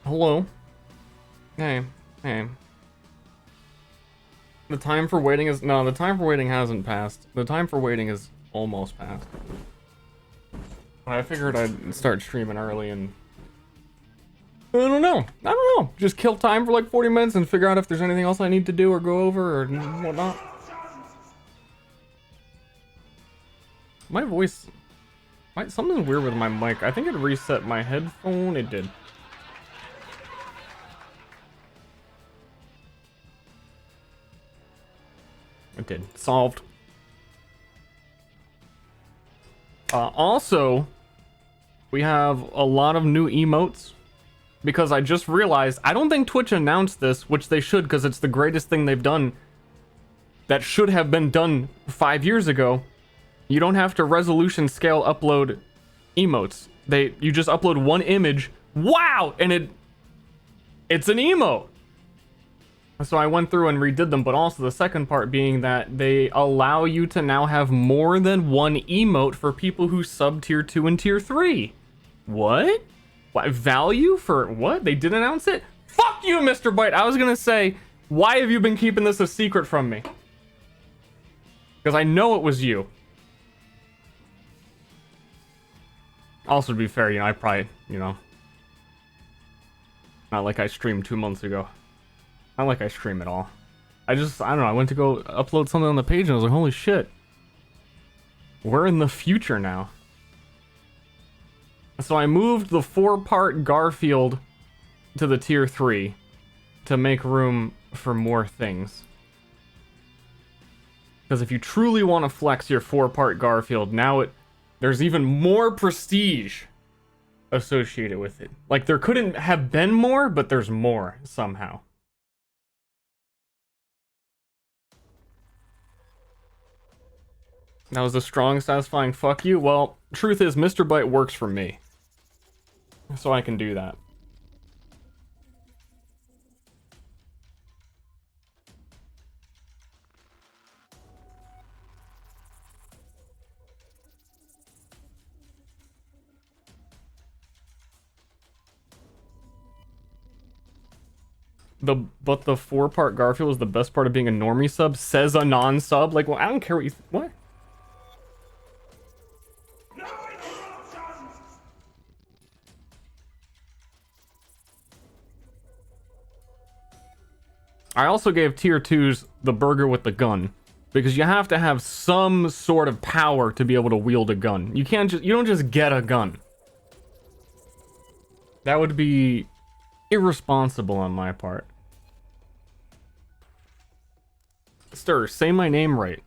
Hello. Hey. Hey. The time for waiting is... No, the time for waiting hasn't passed. The time for waiting is almost passed. I figured I'd start streaming early and... I don't know. Just kill time for like 40 minutes and figure out if there's anything else I need to do or go over or whatnot. My voice... Something's weird with my mic. I think it reset my headphone. It did. It did. Solved. Also, we have a lot of new emotes. Because I just realized, I don't think Twitch announced this, which they should, because it's the greatest thing they've done. That should have been done 5 years ago. You don't have to resolution scale upload emotes. You just upload one image. Wow! And it's an emote. So I went through and redid them, but also the second part being that they allow you to now have more than one emote for people who sub tier 2 and tier 3. What? What? Value for what? They did announce it? Fuck you, Mr. Byte! I was gonna say, why have you been keeping this a secret from me? Because I know it was you. Also, to be fair, I probably, not like I streamed 2 months ago. Not like I stream at all. I don't know, I went to go upload something on the page and I was like, holy shit. We're in the future now. So I moved the 4-part Garfield to the tier 3 to make room for more things. Because if you truly want to flex your 4-part Garfield, now there's even more prestige associated with it. Like, there couldn't have been more, but there's more somehow. That was a strong, satisfying fuck you. Well, truth is, Mr. Byte works for me. So I can do that. But the 4-part Garfield is the best part of being a normie sub, says a non-sub. Like, well, I don't care what you... What? I also gave tier 2s the burger with the gun. Because you have to have some sort of power to be able to wield a gun. You don't just get a gun. That would be irresponsible on my part. Ster, say my name right.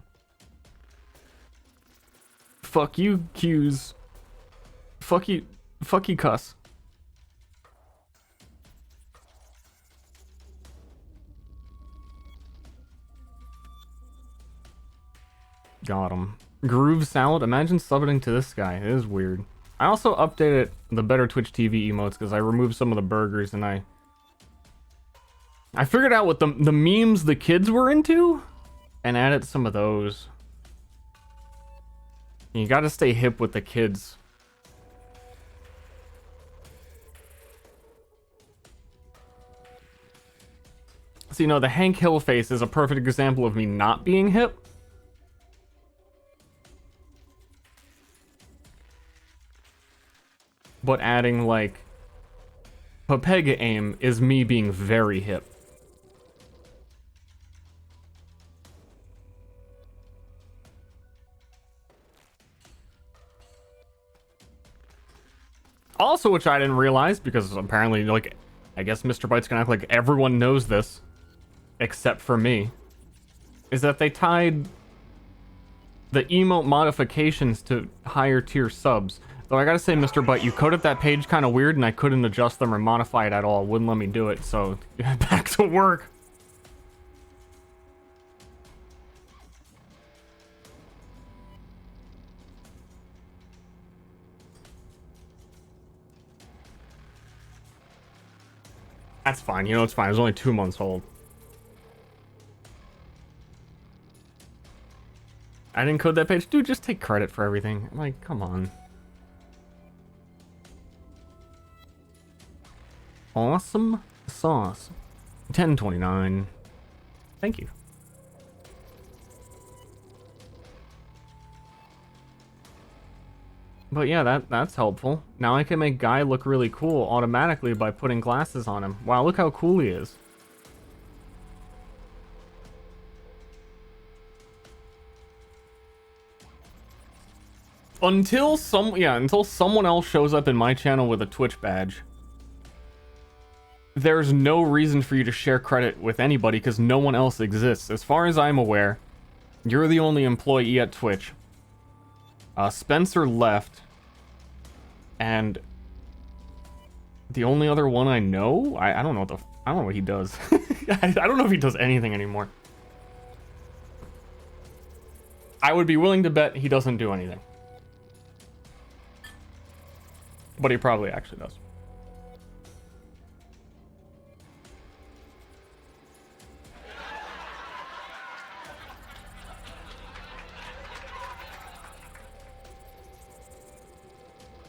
Fuck you, Q's. Fuck you, cuss. Got him. Groove Salad, imagine subbing to this guy. It is weird. I also updated the better Twitch TV emotes because I removed some of the burgers and I figured out what the memes the kids were into and added some of those. You gotta stay hip with the kids. So, the Hank Hill face is a perfect example of me not being hip. But adding, like, Papega aim is me being very hip. Also, which I didn't realize, because apparently, like, I guess Mr. Byte's gonna act like everyone knows this, except for me, is that they tied the emote modifications to higher tier subs. Though I gotta say, Mr. Byte, you coded that page kind of weird and I couldn't adjust them or modify it at all. It wouldn't let me do it, so back to work. That's fine, it's fine. It was only 2 months old. I didn't code that page. Dude, just take credit for everything. Like, come on. Awesome sauce. 1029. Thank you. But yeah, that's helpful. Now I can make Guy look really cool automatically by putting glasses on him. Wow, look how cool he is. Until someone else shows up in my channel with a Twitch badge, there's no reason for you to share credit with anybody because no one else exists. As far as I'm aware, you're the only employee at Twitch. Spencer left, and the only other one I know, I don't know I don't know what he does. I don't know if he does anything anymore. I would be willing to bet he doesn't do anything. But he probably actually does.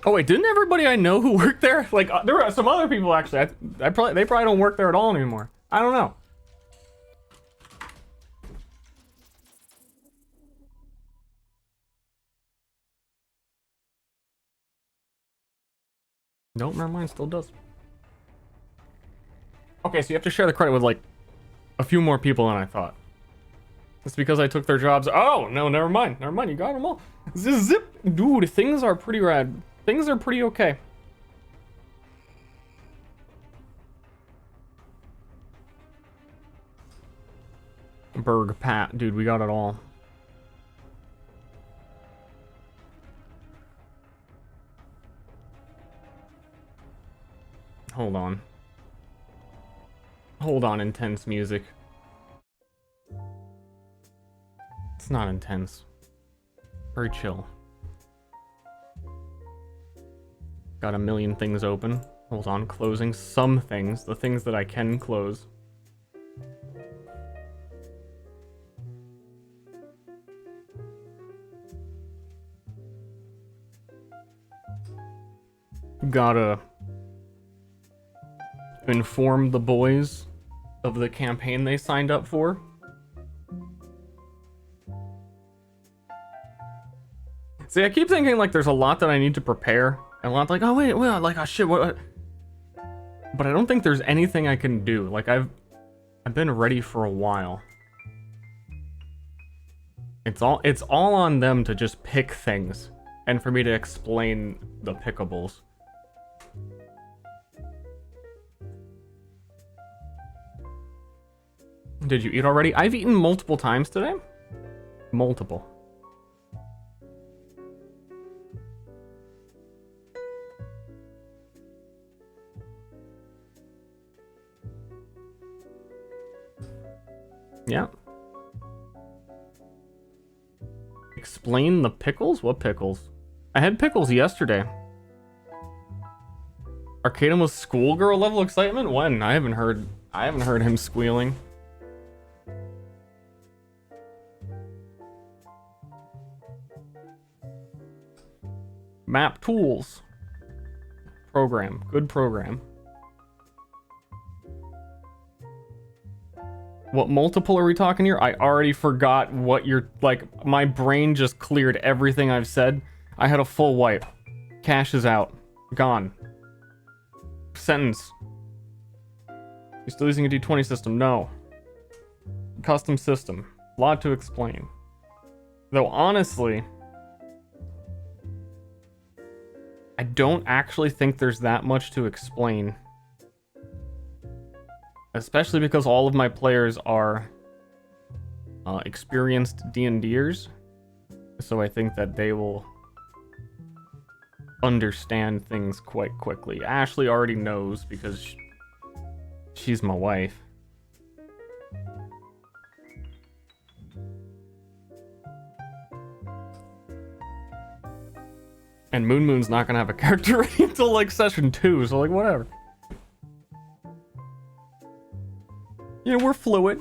Oh wait, didn't everybody I know who worked there? Like, there were some other people actually. They probably don't work there at all anymore. I don't know. Nope, never mind, still does. Okay, so you have to share the credit with like a few more people than I thought. It's because I took their jobs. Oh, no, never mind. Never mind, you got them all. Zip. Dude, things are pretty rad. Things are pretty okay. Berg, Pat, dude, we got it all. Hold on. Hold on, intense music. It's not intense. Very chill. Got a million things open. Hold on, closing some things. The things that I can close. Gotta inform the boys of the campaign they signed up for. See, I keep thinking like there's a lot that I need to prepare, and a lot like, oh wait, well, like, oh shit, what? But I don't think there's anything I can do. Like I've been ready for a while. It's all on them to just pick things, and for me to explain the pickables. Did you eat already? I've eaten multiple times today. Multiple. Yeah. Explain the pickles? What pickles? I had pickles yesterday. Arcadum was schoolgirl level excitement? When? I haven't heard him squealing. Map tools. Program. Good program. What multiple are we talking here? I already forgot what you're... Like, my brain just cleared everything I've said. I had a full wipe. Cash is out. Gone. Sentence. You still using a D20 system? No. Custom system. A lot to explain. Though, honestly... I don't actually think there's that much to explain. Especially because all of my players are experienced D&Ders. So I think that they will understand things quite quickly. Ashley already knows because she's my wife. And Moon Moon's not gonna have a character ready until like session 2, so like whatever. You know, we're fluid.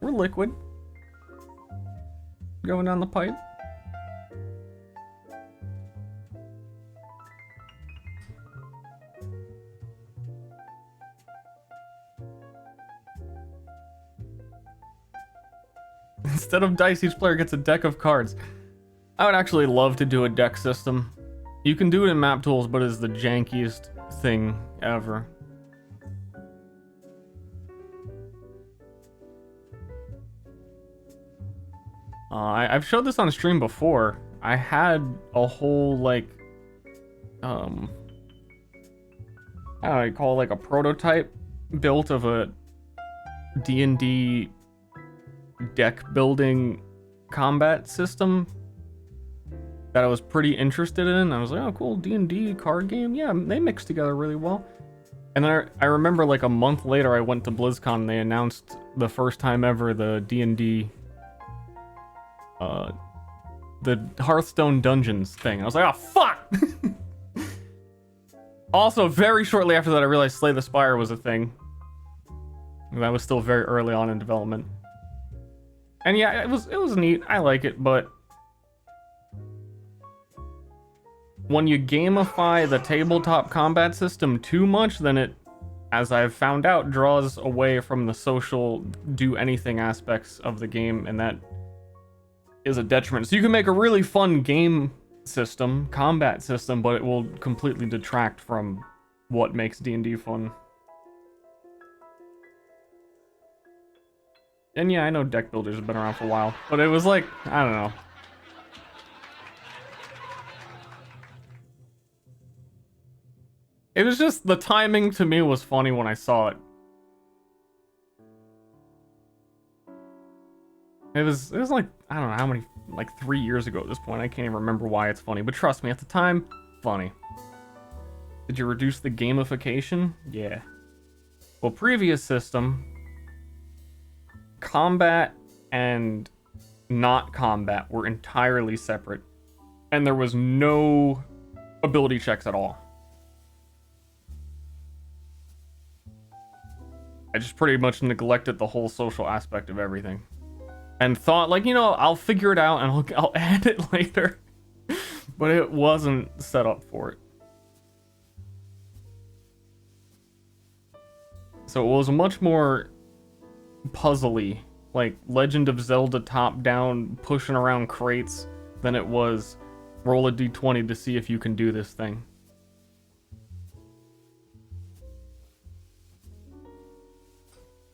We're liquid. Going down the pipe. Instead of dice, each player gets a deck of cards. I would actually love to do a deck system. You can do it in map tools, but it's the jankiest thing ever. I've showed this on stream before. I had a whole, like, I don't know, call it like a prototype built of a D&D deck building combat system that I was pretty interested in. I was like, oh, cool, D&D card game. Yeah, they mix together really well. And then I remember like a month later, I went to BlizzCon and they announced the first time ever the D&D, the Hearthstone Dungeons thing. I was like, oh, fuck! Also, very shortly after that, I realized Slay the Spire was a thing. That was still very early on in development. And yeah, it was neat. I like it, but when you gamify the tabletop combat system too much, then it, as I've found out, draws away from the social do anything aspects of the game, and that is a detriment. So you can make a really fun game system, combat system, but it will completely detract from what makes D&D fun. And yeah, I know deck builders have been around for a while, but it was like, I don't know. It was just, the timing to me was funny when I saw it. It was like, I don't know how many, like 3 years ago at this point. I can't even remember why it's funny, but trust me, at the time, funny. Did you reduce the gamification? Yeah. Well, previous system, combat and not combat were entirely separate, and there was no ability checks at all. I just pretty much neglected the whole social aspect of everything. And thought, like, you know, I'll figure it out and I'll add it later. But it wasn't set up for it. So it was much more puzzly, like Legend of Zelda top-down, pushing around crates, than it was roll a d20 to see if you can do this thing.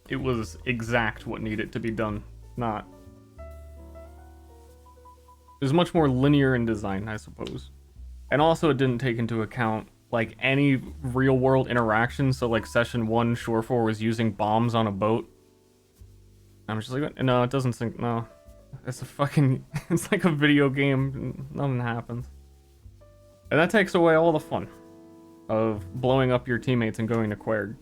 It was exact what needed to be done, not. It was much more linear in design, I suppose. And also it didn't take into account, like, any real-world interaction, so, like, Session 1, Shore4 was using bombs on a boat. I'm just like, no, it doesn't sync, no. It's a fucking, it's like a video game, nothing happens. And that takes away all the fun of blowing up your teammates and going to Querg.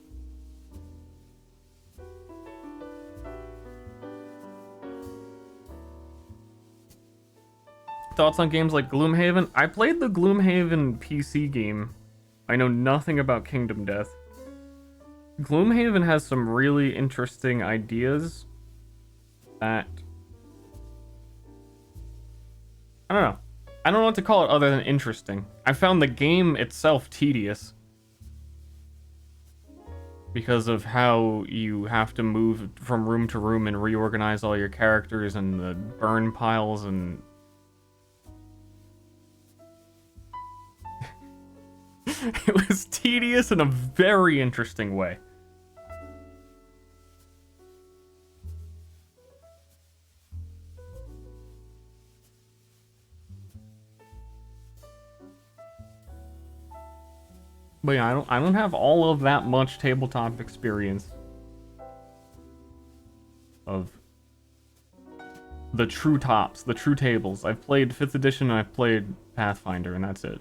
Thoughts on games like Gloomhaven? I played the Gloomhaven PC game. I know nothing about Kingdom Death. Gloomhaven has some really interesting ideas that... I don't know. I don't know what to call it other than interesting. I found the game itself tedious because of how you have to move from room to room and reorganize all your characters and the burn piles and... It was tedious in a very interesting way. But yeah, I don't have all of that much tabletop experience of the true tops, the true tables. I've played 5th edition and I've played Pathfinder, and that's it.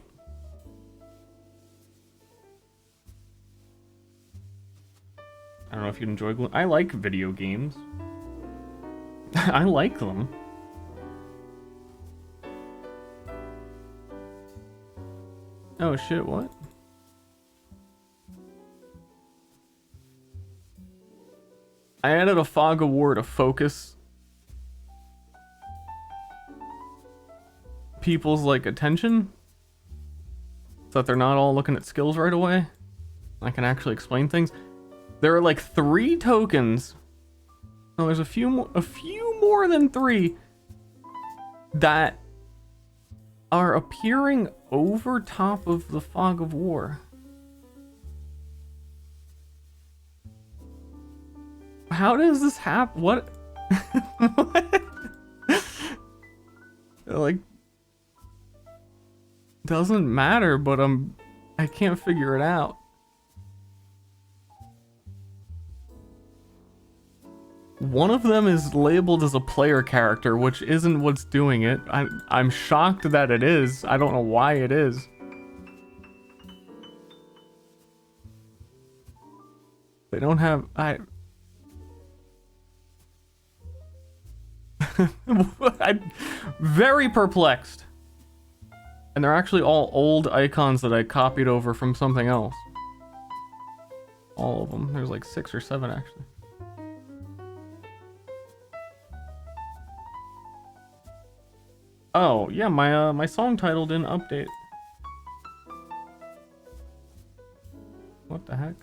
I don't know if you enjoy Gloom. I like video games. I like them. Oh shit, what? I added a fog of war to focus people's, like, attention so that they're not all looking at skills right away. I can actually explain things. There are like 3 tokens No, there's a few more than 3 that are appearing over top of the fog of war. How does this happen? What? What? Like, doesn't matter, but I can't figure it out. One of them is labeled as a player character, which isn't what's doing it. I'm shocked that it is. I don't know why it is. They don't have... I'm very perplexed. And they're actually all old icons that I copied over from something else. All of them. There's like 6 or 7 actually. Oh, yeah, my song title didn't update. What the heck?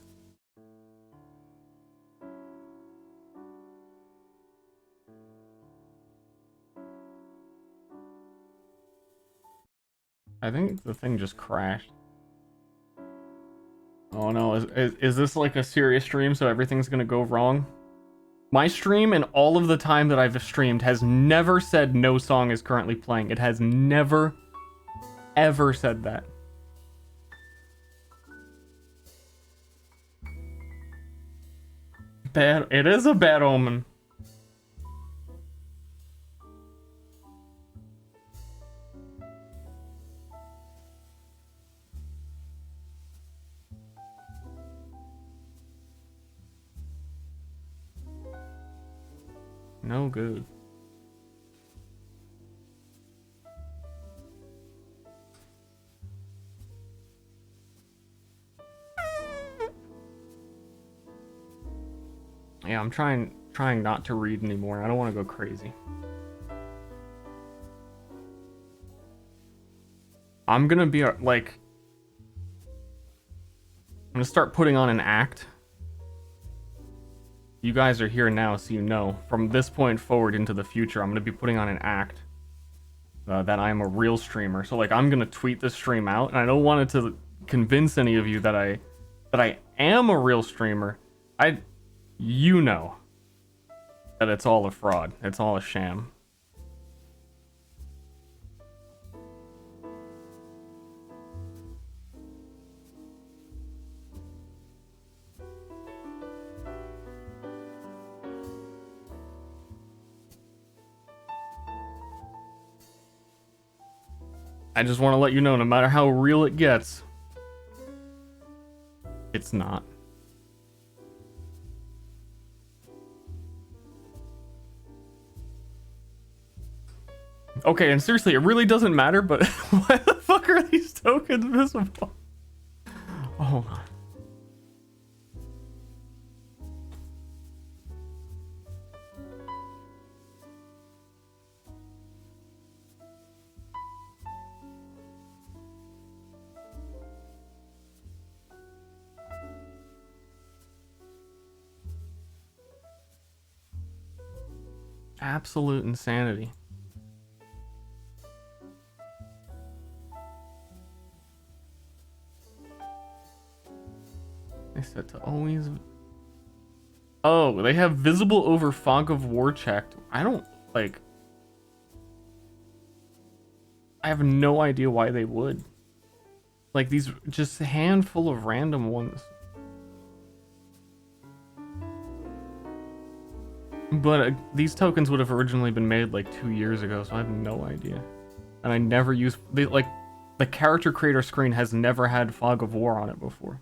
I think the thing just crashed. Oh no, is this like a serious stream so everything's gonna go wrong? My stream and all of the time that I've streamed has never said no song is currently playing. It has never, ever said that. Bad. It is a bad omen. No good. Yeah, I'm trying not to read anymore. I don't want to go crazy. I'm gonna be like, I'm gonna start putting on an act. You guys are here now, so you know. From this point forward into the future, I'm gonna be putting on an act that I'm a real streamer. So like, I'm gonna tweet this stream out, and I don't want it to convince any of you that I am a real streamer. You know that it's all a fraud. It's all a sham. I just want to let you know, no matter how real it gets, it's not. Okay, and seriously, it really doesn't matter, but why the fuck are these tokens visible? Oh, hold on. Absolute insanity. They said to always... Oh, they have visible over fog of war checked. I don't, like... I have no idea why they would. Like, these just a handful of random ones. But these tokens would have originally been made like 2 years ago, so I have no idea. And I never use... Like, the character creator screen has never had fog of war on it before.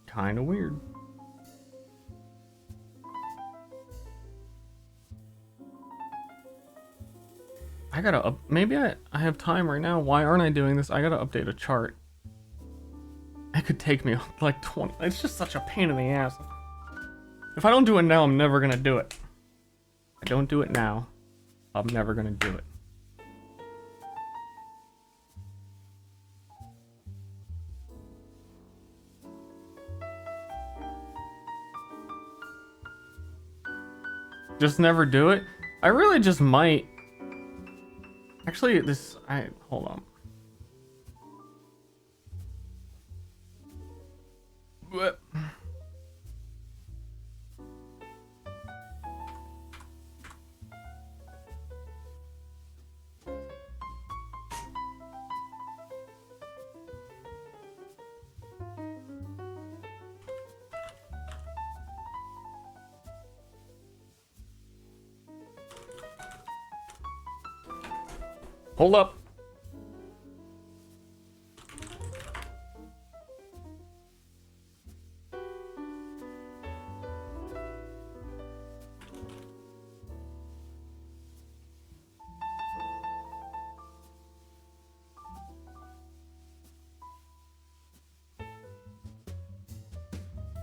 Kinda weird. I gotta maybe I have time right now. Why aren't I doing this? I gotta update a chart. It could take me like 20. It's just such a pain in the ass. If I don't do it now, I'm never gonna do it. If I don't do it now, I'm never gonna do it. Just never do it? I really just might. Actually, hold on. What? Hold up.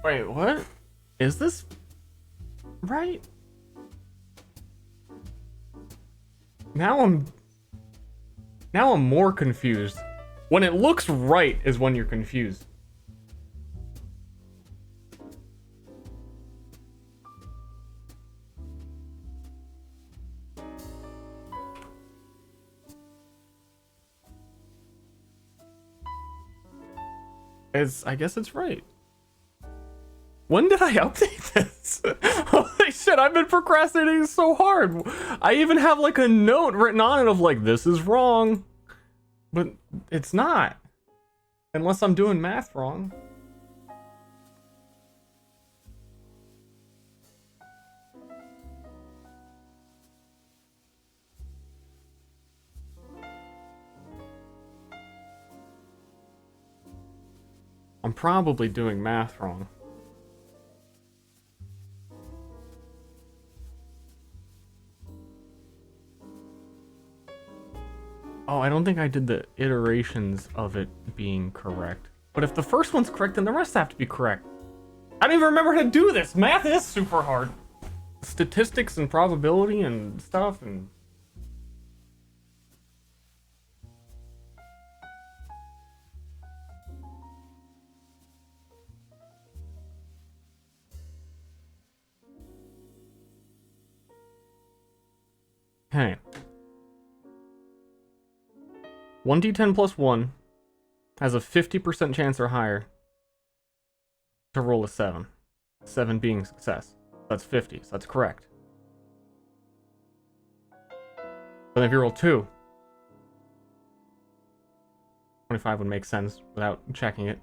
Wait, what? Is this right? Now I'm more confused. When it looks right is when you're confused. I guess it's right. When did I update this? Holy shit, I've been procrastinating so hard. I even have like a note written on it of like, this is wrong. But it's not. Unless I'm doing math wrong. I'm probably doing math wrong. Oh, I don't think I did the iterations of it being correct. But if the first one's correct, then the rest have to be correct. I don't even remember how to do this. Math is super hard. Statistics and probability and stuff and... Hey. 1d10 plus 1 has a 50% chance or higher to roll a 7. 7 being success. That's 50, so that's correct. But if you roll 2, 25 would make sense without checking it.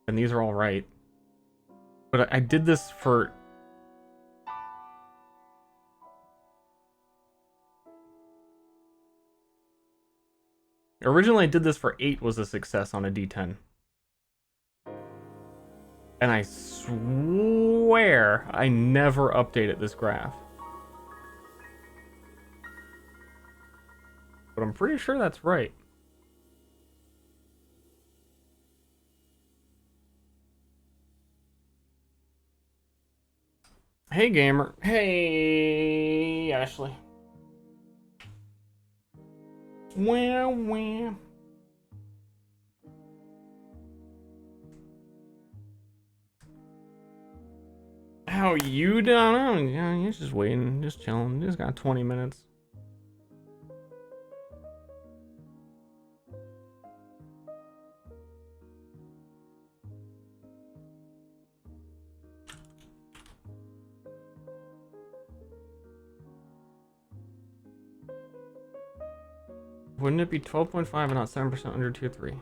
And these are all right. But I did this for... Originally I did this for 8 was a success on a d10. And I swear I never updated this graph. But I'm pretty sure that's right. Hey gamer. Hey Ashley. Wow, wow. How you doing? Yeah, you're just waiting, just chilling. Just got 20 minutes. Wouldn't it be 12.5 and not 7% under tier 3?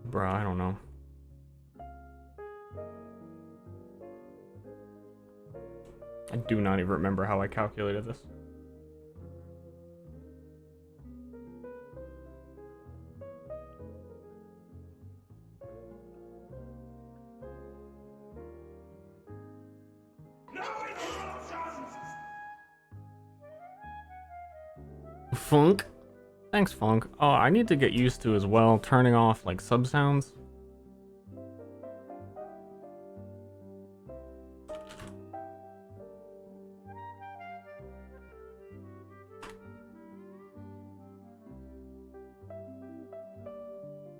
Bro, I don't know. I do not even remember how I calculated this. Funk. Thanks, Funk. Oh, I need to get used to as well turning off like sub sounds.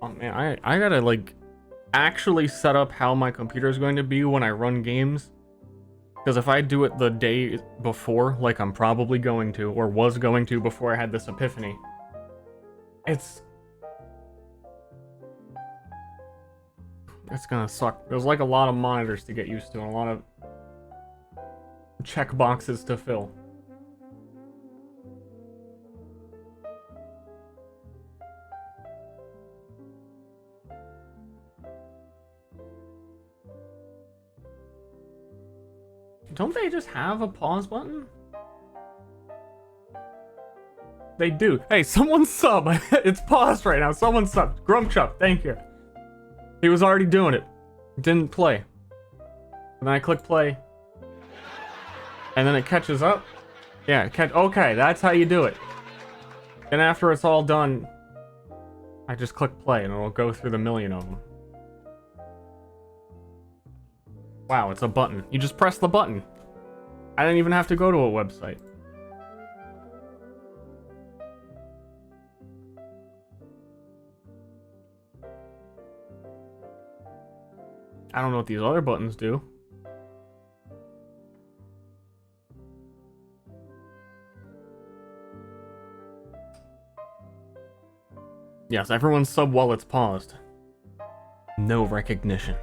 Oh man, I gotta like actually set up how my computer is going to be when I run games. Because if I do it the day before, like I'm probably going to, or was going to before I had this epiphany, it's gonna suck. There's like a lot of monitors to get used to and a lot of check boxes to fill. Don't they just have a pause button? They do. Hey, someone sub. It's paused right now. Someone sub. Grumpchuck, thank you. He was already doing it. Didn't play. And then I click play. And then it catches up. Yeah, okay, that's how you do it. And after it's all done, I just click play and it'll go through the million of them. Wow, it's a button. You just press the button. I didn't even have to go to a website. I don't know what these other buttons do. Yes, everyone sub while it's paused. No recognition.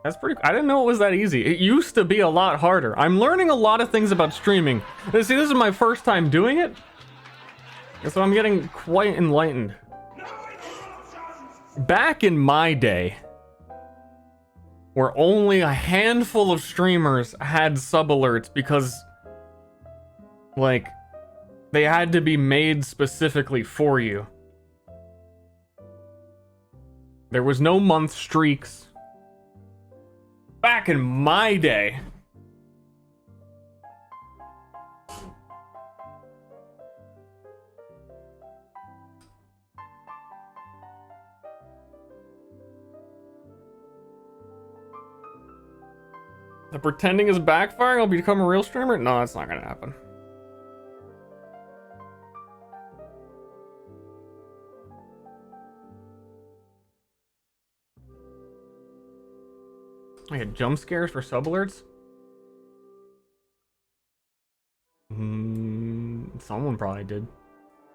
That's pretty. I didn't know it was that easy. It used to be a lot harder. I'm learning a lot of things about streaming. See, this is my first time doing it, so I'm getting quite enlightened. Back in my day, where only a handful of streamers had sub alerts because, like, they had to be made specifically for you. There was no month streaks. Back in my day. The pretending is backfiring? I'll become a real streamer? No, that's not gonna happen. I had jump scares for sub alerts? Someone probably did.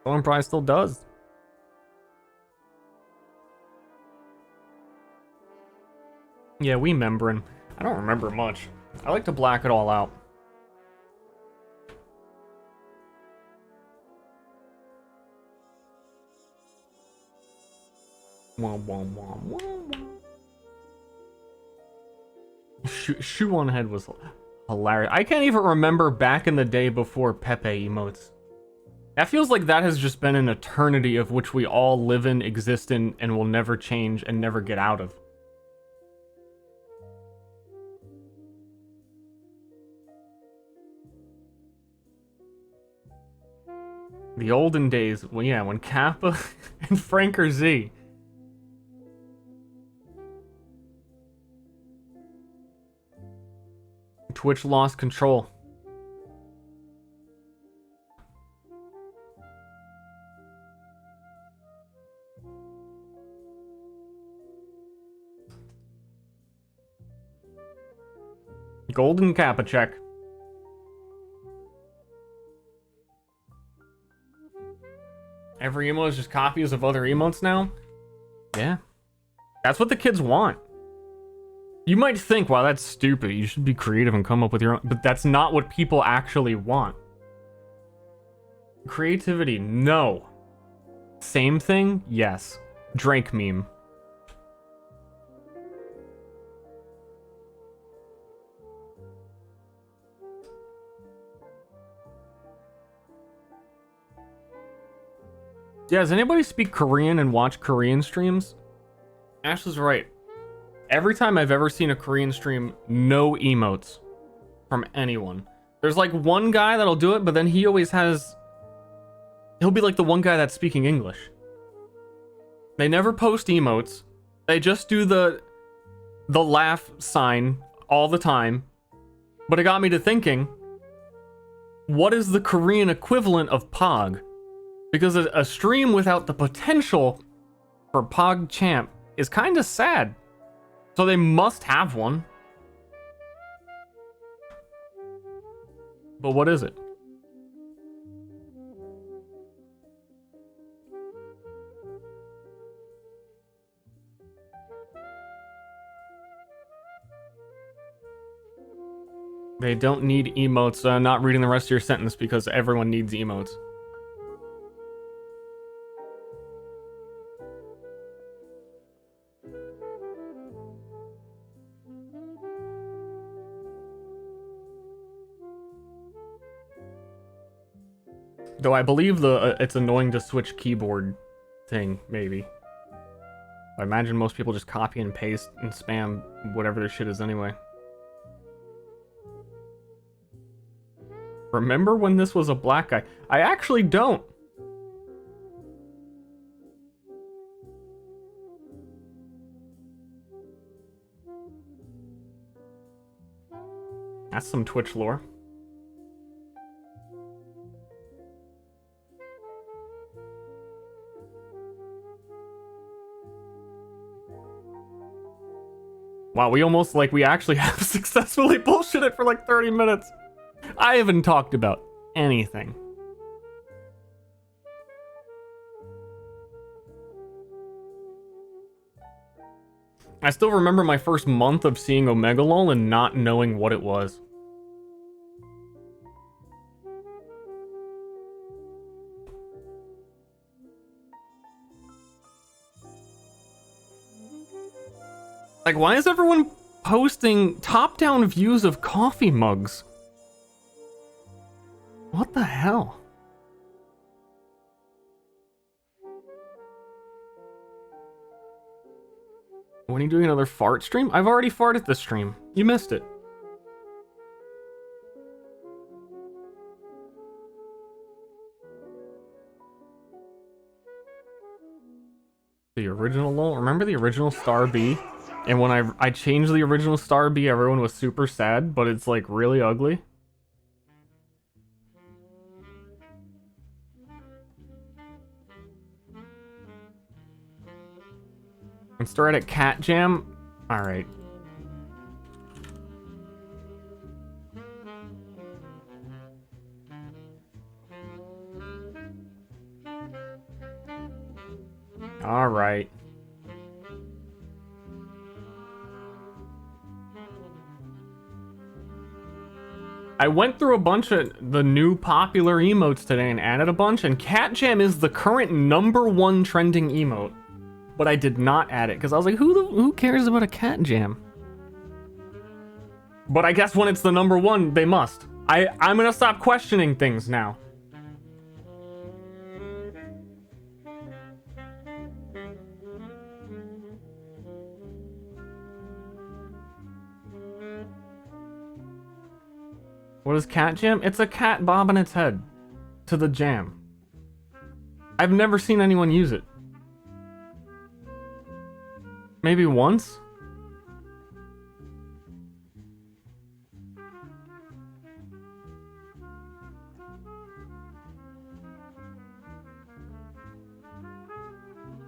Someone probably still does. Yeah, we membering. I don't remember much. I like to black it all out. Shoe on head was hilarious. I can't even remember back in the day before Pepe emotes. That feels like that has just been an eternity of which we all live in, exist in, and will never change and never get out of. The olden days, well, yeah, when Kappa and Franker Z. Twitch lost control. Golden Kappa check. Every emote is just copies of other emotes now? Yeah. That's what the kids want. You might think, wow, that's stupid. You should be creative and come up with your own. But that's not what people actually want. Creativity, no. Same thing? Yes. Drake meme. Yeah, does anybody speak Korean and watch Korean streams? Ash was right. Every time I've ever seen a Korean stream, no emotes from anyone. There's like one guy that'll do it, but then he always has... He'll be like the one guy that's speaking English. They never post emotes. They just do the laugh sign all the time. But it got me to thinking, what is the Korean equivalent of Pog? Because a stream without the potential for Pog Champ is kind of sad. So they must have one. But what is it? They don't need emotes. Not reading the rest of your sentence because everyone needs emotes. Though I believe it's annoying to switch keyboard thing, maybe. I imagine most people just copy and paste and spam whatever their shit is anyway. Remember when this was a black guy? I actually don't. That's some Twitch lore. Wow, we actually have successfully bullshitted for like 30 minutes. I haven't talked about anything. I still remember my first month of seeing Omegalol and not knowing what it was. Like, why is everyone posting top-down views of coffee mugs? What the hell? When are you doing another fart stream? I've already farted this stream. You missed it. The original LOL? Remember the original Star B? And when I changed the original Star B, everyone was super sad, but it's like really ugly. And start at Cat Jam? Alright. Alright. I went through a bunch of the new popular emotes today and added a bunch, and Cat Jam is the current #1 trending emote. But I did not add it because I was like, who cares about a Cat Jam? But I guess when it's the #1, they must. I'm gonna stop questioning things now. What is Cat Jam? It's a cat bobbing its head to the jam. I've never seen anyone use it. Maybe once?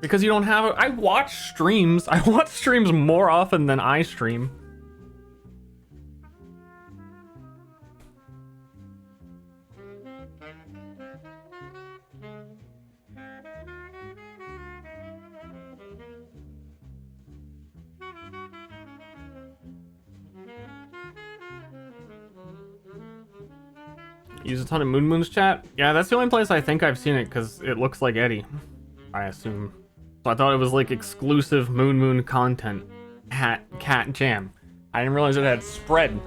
Because you don't have I watch streams. I watch streams more often than I stream. Use a ton of Moon Moon's chat? Yeah, that's the only place I think I've seen it, because it looks like Eddie, I assume. So I thought it was like exclusive Moon Moon content. Cat Jam. I didn't realize it had spread.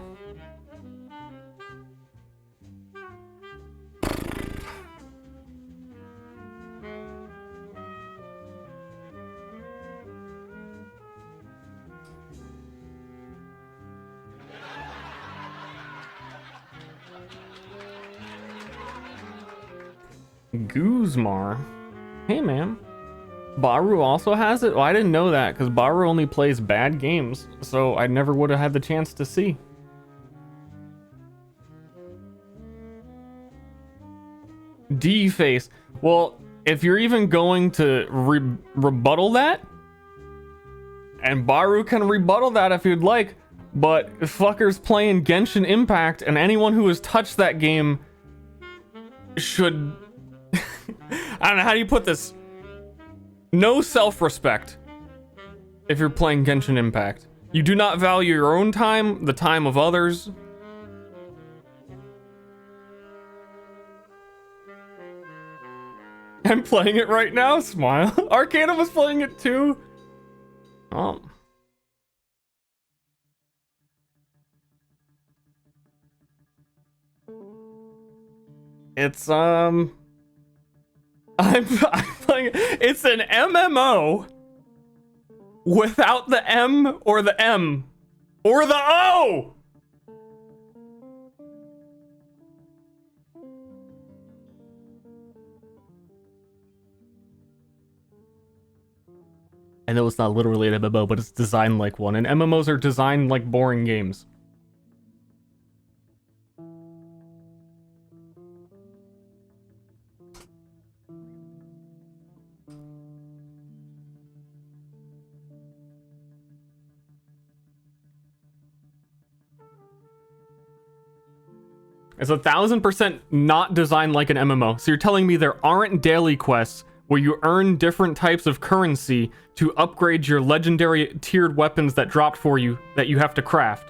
Guzmar. Hey, man. Baru also has it? Well, I didn't know that, because Baru only plays bad games, so I never would have had the chance to see. D-Face. Well, if you're even going to rebuttal that, and Baru can rebuttal that if you'd like, but fuckers playing Genshin Impact, and anyone who has touched that game should... I don't know, how do you put this? No self-respect if you're playing Genshin Impact. You do not value your own time, the time of others. I'm playing it right now, smile. Arcana was playing it too. Oh. It's I'm playing, it's an MMO without the M or the M or the O. I know it's not literally an MMO, but it's designed like one. And MMOs are designed like boring games. It's 1000% not designed like an MMO. So you're telling me there aren't daily quests where you earn different types of currency to upgrade your legendary tiered weapons that dropped for you that you have to craft?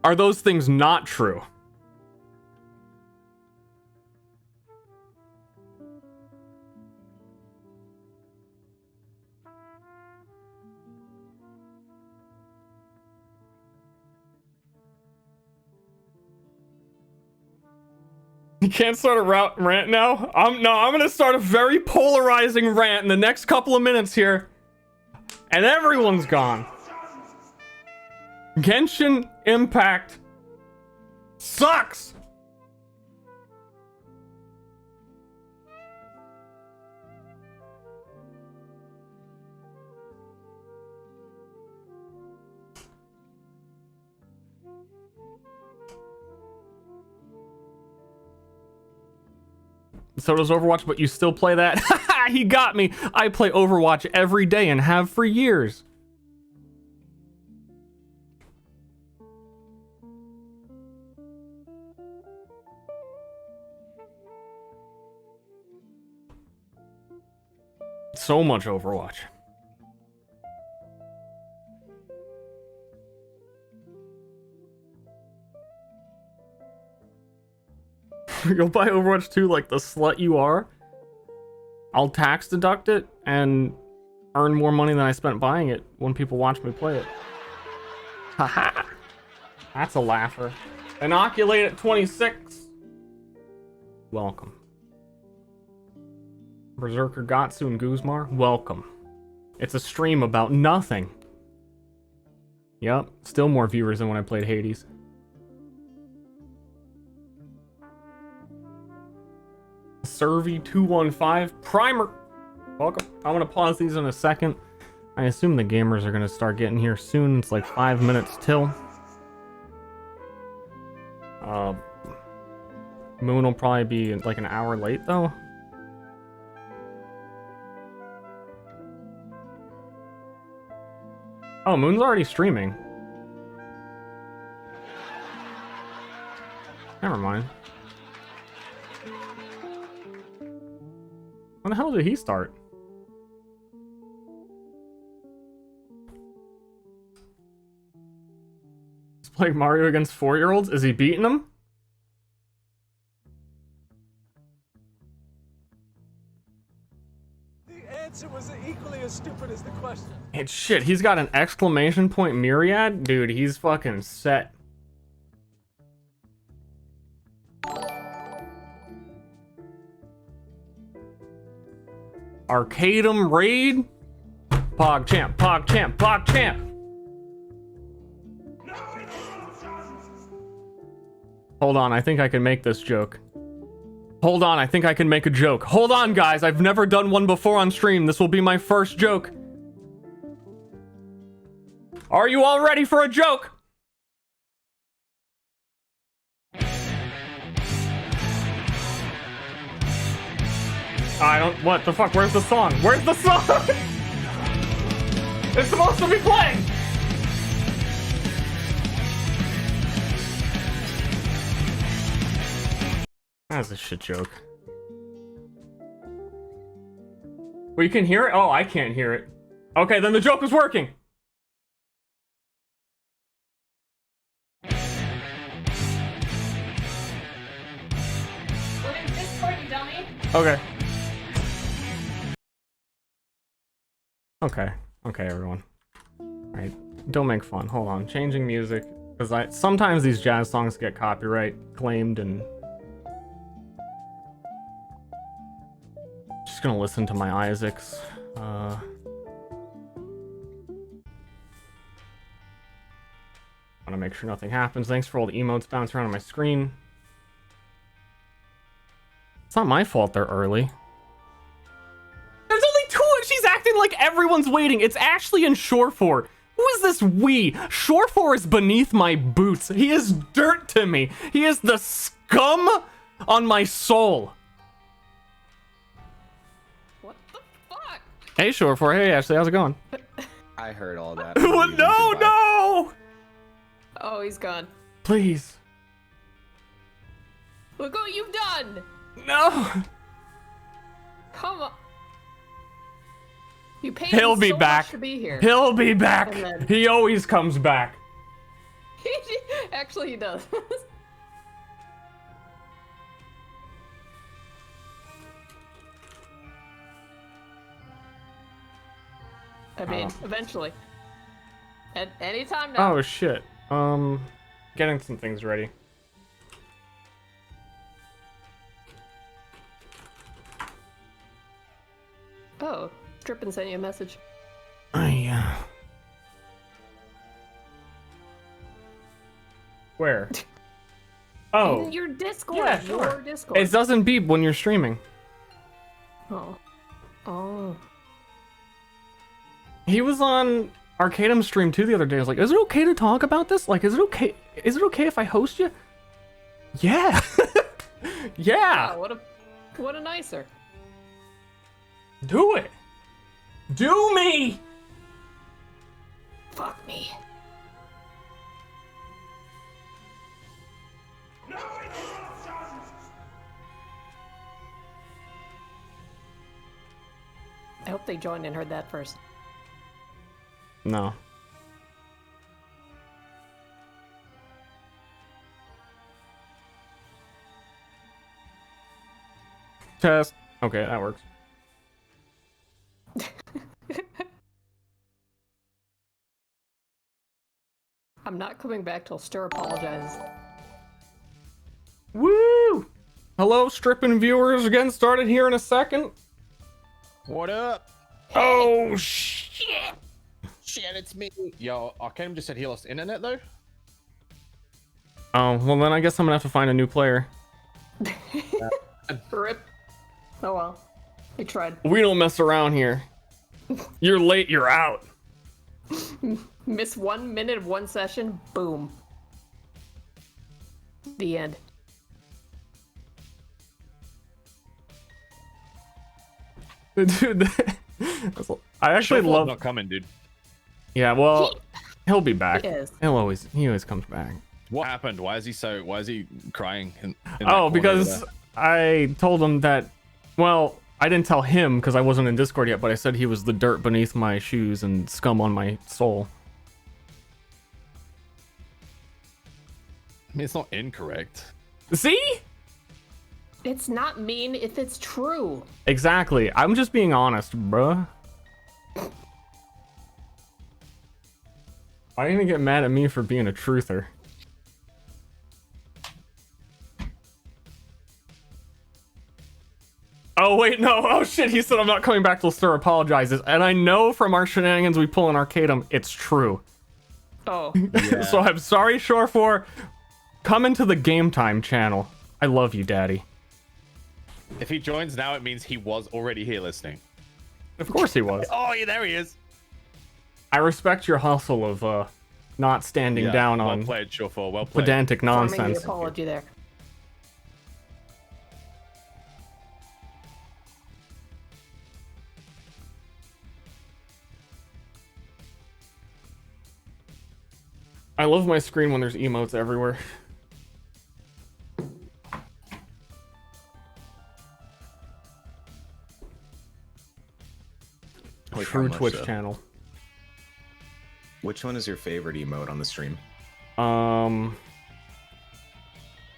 Are those things not true? You can't start a rant now? I'm gonna start a very polarizing rant in the next couple of minutes here. And everyone's gone. Genshin Impact sucks! So does Overwatch, but you still play that? He got me! I play Overwatch every day and have for years. So much Overwatch. You'll buy Overwatch 2 like the slut you are. I'll tax deduct it and earn more money than I spent buying it when people watch me play it. Haha. That's a laugher. Inoculate at 26. Welcome. Berserker Gatsu and Guzmar, welcome. It's a stream about nothing. Yep, still more viewers than when I played Hades. Servy215 Primer. Welcome. I'm gonna pause these in a second. I assume the gamers are gonna start getting here soon. It's like 5 minutes till. Moon will probably be like an hour late though. Oh, Moon's already streaming. Never mind. When the hell did he start? He's playing Mario against 4-year-olds? Is he beating them? The answer was equally as stupid as the question. And shit, he's got an exclamation point Myriad? Dude, he's fucking set. Arcadum raid? PogChamp, PogChamp, PogChamp! Hold on, I think I can make this joke. Hold on, I think I can make a joke. Hold on, guys, I've never done one before on stream. This will be my first joke. Are you all ready for a joke? What the fuck? Where's the song? Where's the song? It's supposed to be playing! That's a shit joke. Well, you can hear it? Oh, I can't hear it. Okay, then the joke was working. We're in Discord, you dummy. Okay. Okay, everyone. Alright, don't make fun. Hold on, changing music. Because sometimes these jazz songs get copyright claimed and... Just gonna listen to my Isaacs. Wanna make sure nothing happens. Thanks for all the emotes bouncing around on my screen. It's not my fault they're early. There's only two and she's acting like everyone's waiting. It's Ashley and Shorefor. Who is this we? Shorefor is beneath my boots. He is dirt to me. He is the scum on my soul. What the fuck? Hey Shorefor, hey Ashley, how's it going? I heard all that. What? No! Oh, he's gone. Please. Look what you've done! No! Come on. You paid He'll him be so back. much to be here. He'll be back. And then- He always comes back. Actually, he does. I mean, eventually. At any time now. Oh shit. Getting some things ready. Oh, Drippin sent you a message. Where? Oh. In your Discord. Yeah, sure. Your Discord. It doesn't beep when you're streaming. Oh. Oh. He was on Arcadum stream too the other day. I was like, is it okay to talk about this? Like, is it okay if I host you? Yeah. Yeah. Wow, what a nicer. Do it. Do me. Fuck me. I hope they joined and heard that first. No. Test. Okay, that works. I'm not coming back till Ster apologizes. Woo! Hello, stripping viewers. Getting started here in a second. What up? Oh shit! Shit, it's me. Yo, Arcanum just said he lost internet though. Oh well, then I guess I'm gonna have to find a new player. Rip. Oh well. We tried. We don't mess around here. You're late. You're out. Miss 1 minute of one session, boom. The end. Dude, I actually love. Not coming, dude. Yeah, well, he'll be back. He is. He always comes back. What happened? Why is he crying? In that Oh, corner because over I told him that. Well, I didn't tell him because I wasn't in Discord yet, but I said he was the dirt beneath my shoes and scum on my soul. I mean, it's not incorrect. See? It's not mean if it's true. Exactly. I'm just being honest, bruh. Why are you gonna get mad at me for being a truther? Oh wait, no. Oh shit, he said I'm not coming back till Ster apologizes. And I know from our shenanigans we pull in Arcadum, it's true. Oh. So I'm sorry, Shorefor. Come into the Game Time channel. I love you, Daddy. If he joins now, it means he was already here listening. Of course he was. Oh, yeah, there he is. I respect your hustle of not standing down well on played, Shawfall. Well played. pedantic Forming nonsense. the apology there. I love my screen when there's emotes everywhere. Like, how True much, Twitch though? channel. Which one is your favorite emote on the stream?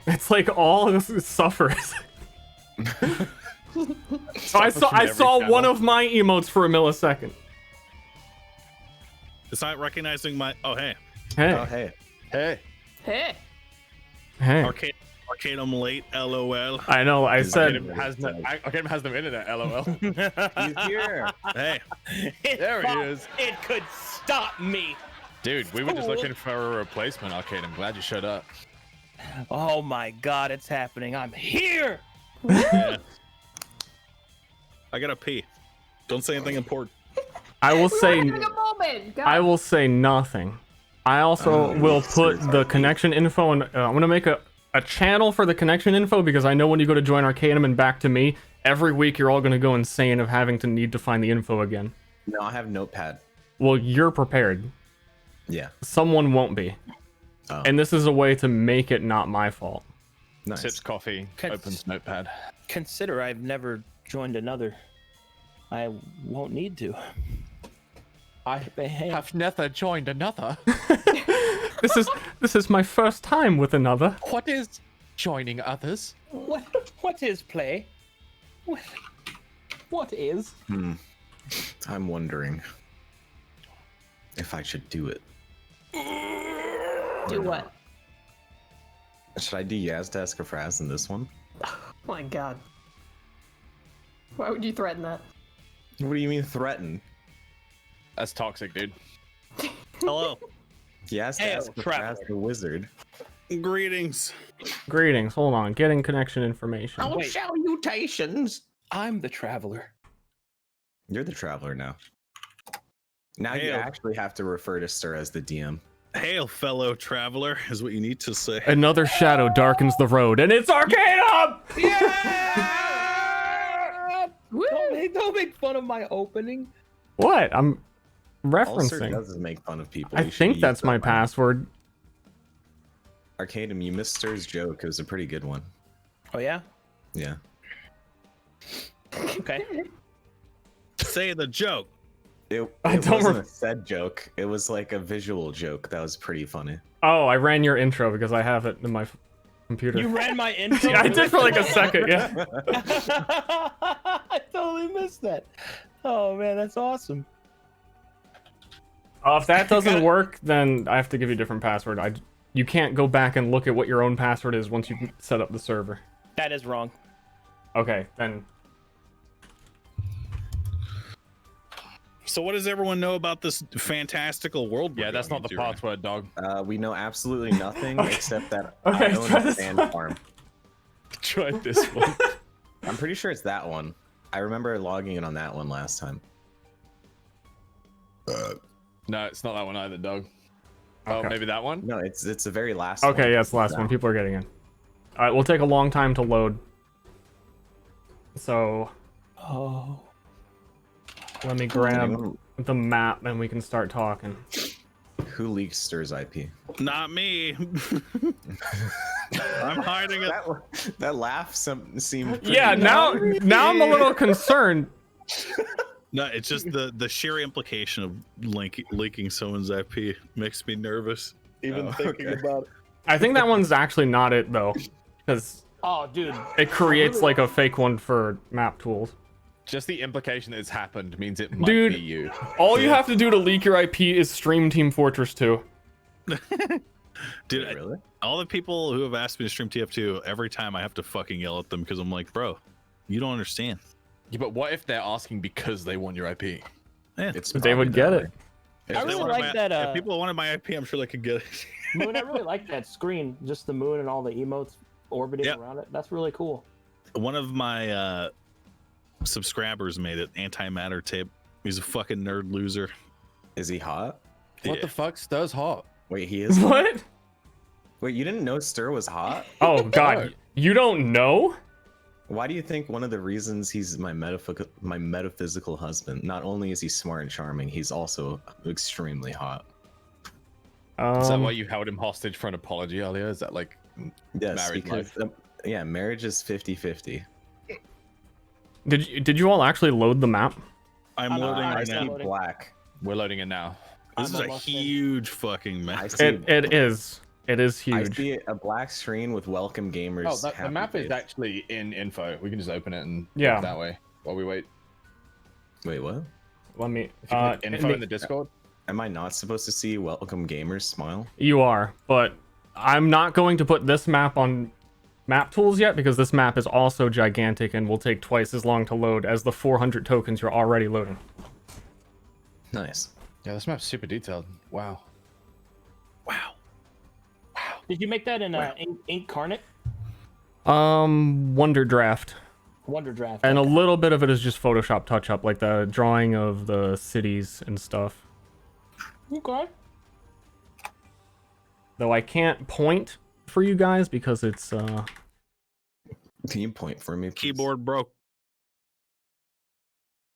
It's like all suffers. I from every saw one channel. of my emotes for a millisecond. It's not recognizing my. Oh, hey. Hey, Oh, hey. Hey. Hey. hey. Arcadum late, lol. I know. I said Arcadum has no internet, lol. He's here. Hey. There he is. It could stop me. Dude, we were just looking for a replacement, Arcade. I'm glad you showed up. Oh my god, it's happening. I'm here. Yeah. I gotta pee. Don't say anything important. I will say Having a moment. God. I will say nothing. I also will put the connection info and I'm gonna make a channel for the connection info because I know when you go to join Arcanum and back to me, every week you're all gonna go insane of having to need to find the info again. No, I have Notepad. Well, you're prepared. Yeah. Someone won't be. Oh. And this is a way to make it not my fault. Nice. Sips coffee, opens notepad. Consider I've never joined another. I won't need to. I have never joined another. This is my first time with another. What is joining others? What is play? What is? I'm wondering if I should do it. Do what? Should I do Yazda Escafraz in this one? Oh my god. Why would you threaten that? What do you mean threaten? That's toxic, dude. Hello. Yazda Hail, Escafraz traveler. the wizard. Greetings. Greetings. Hold on. Getting connection information. Wait. Salutations. I'm the traveler. You're the traveler now. Now you Hail. actually have to refer to Ster as the DM. Hail, fellow traveler, is what you need to say. Another shadow darkens the road, and it's Arcanum! Woo! Don't make fun of my opening. What? I'm All Ster referencing. does is make fun of people. I You should think use that's that my line. password. Arcadum, you missed Ster's joke. It was a pretty good one. Oh yeah? Yeah. Okay. Say the joke. It I don't wasn't rem- a said joke. It was like a visual joke that was pretty funny. Oh, I ran your intro because I have it in my computer. You ran my intro. Yeah, I did for like a second, yeah. I totally missed that. Oh man, that's awesome. If that doesn't work, then I have to give you a different password. You can't go back and look at what your own password is once you set up the server. That is wrong. Okay, then. So what does everyone know about this fantastical world? we're Yeah, that's going not the into right password, dog. We know absolutely nothing except that Okay, I own try a this sand one. farm. Try this one. I'm pretty sure it's that one. I remember logging in on that one last time. No, it's not that one either, dog. Oh, Okay. maybe that one? No, it's the very last one. Okay, yeah, it's the last one. People are getting in. Alright, we'll take a long time to load. So, Oh. let me grab the map and we can start talking. Who leaked Stir's IP? now. Not me. I'm hiding it. That laugh seemed pretty Yeah, now I'm a little concerned. No, it's just the sheer implication of leaking someone's IP makes me nervous. Even thinking okay. about it. I think that one's actually not it though, because Oh, dude. it creates like a fake one for map tools. Just the implication that it's happened means it might Dude. be you. All you have to do to leak your IP is stream Team Fortress 2. Dude, Really? all the people who have asked me to stream TF2, every time I have to fucking yell at them because I'm like, bro, you don't understand. Yeah, but what if they're asking because they want your IP? Yeah. It's They would probably get that it. way. If I they really wanted like my- that, If people wanted my IP, I'm sure they could get it. Moon, I really like that screen. Just the moon and all the emotes orbiting Yep. around it. That's really cool. One of my subscribers made it. Antimatter tape. He's a fucking nerd loser. Is he hot? What Yeah. the fuck? Stir's hot. Wait, he is hot? What? Wait, you didn't know Ster was hot? Oh God, you don't know? Why do you think one of the reasons he's my metaphysical husband? Not only is he smart and charming, he's also extremely hot. Is that why you held him hostage for an apology earlier? Is that like Yes, married because life? yeah, marriage is 50-50. Did you all actually load the map? I'm I'm loading not- I right see now. loading. black. We're loading it now. This I'm is a almost in. huge fucking I mess. see. It is. It is I huge. see a black screen with welcome gamers. Oh, the happy map is face. actually in info. We can just open it and Yeah. look that way while we wait. Wait, what? Let me. If you click info in the Discord. Am I not supposed to see welcome gamers smile? You are, but I'm not going to put this map on map tools yet because this map is also gigantic and will take twice as long to load as the 400 tokens you're already loading. Nice. Yeah, this map's super detailed. Wow. Did you make that in Incarnate? Wonder Draft. Wonder Draft. And a okay. little bit of it is just Photoshop touch up, like the drawing of the cities and stuff. Okay. Though I can't point for you guys because it's Can you point for me, please? Keyboard broke.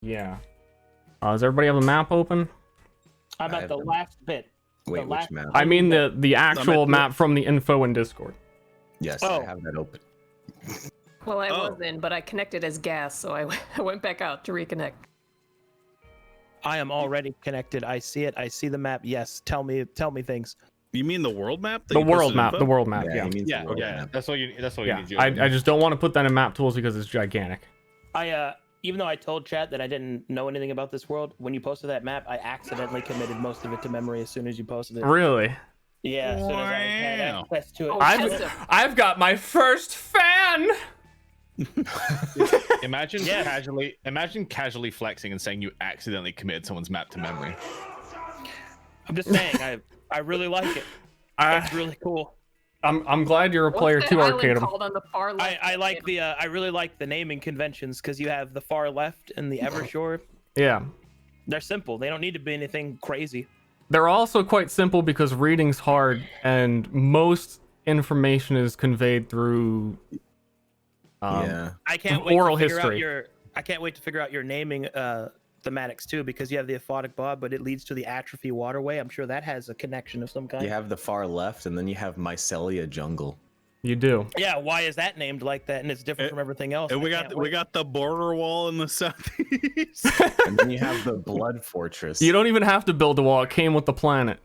yeah. Does everybody have a map open? I'm I at have the them. last bit. Wait, the which last- map? I mean the actual at- map from the info in Discord. Yes, Oh. I have that open. Well, I Oh. was in, but I connected as gas, so I I went back out to reconnect. I am already connected. I see it. I see the map. Yes. Tell me things. You mean the world map? that The you posted world map. info? The world map. Yeah, Yeah. he means the Yeah, world yeah. map. That's all you. That's all you Yeah. need. I just don't want to put that in map tools because it's gigantic. I even though I told chat that I didn't know anything about this world, when you posted that map, I accidentally committed most of it to memory as soon as you posted it. Really? Yeah, as soon as I had Wow. access to it. Oh, I've got my first fan. Imagine Yes. Imagine casually flexing and saying you accidentally committed someone's map to memory. I'm just saying, I really like it. It's really cool. I'm glad you're a What's player the too, island Arcadum. called on the far left? I like the I really like the naming conventions because you have the far left and the Evershore. Yeah. They're simple. They don't need to be anything crazy. They're also quite simple because reading's hard and most information is conveyed through Yeah. I can't wait oral to figure history. out your I can't wait to figure out your naming thematics too because you have the aphotic bob, but it leads to the atrophy waterway. I'm sure that has a connection of some kind. You have the far left, and then you have Mycelia Jungle. You do. Yeah, why is that named like that and it's different from everything else? And we I got can't we wait. got the border wall in the southeast. And then you have the Blood Fortress. You don't even have to build a wall. It came with the planet.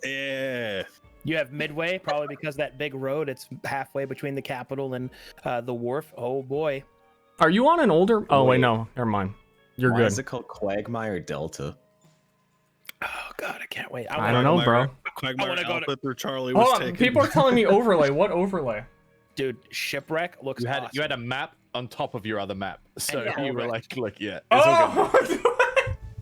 Yeah. You have Midway, probably because that big road. It's halfway between the capital and the wharf. Oh boy. Are you on an older? Oh wait, Wait. no. Never mind. You're Why good. is it called Quagmire Delta? Oh god, I can't wait. I don't know, bro. Quagmire wanna go to- Alpha through Charlie was Hold on. taken. People are telling me overlay. What overlay? Dude, shipwreck looks You had awesome. you had a map on top of your other map, so yeah. you were like, yeah. It's all good. Oh!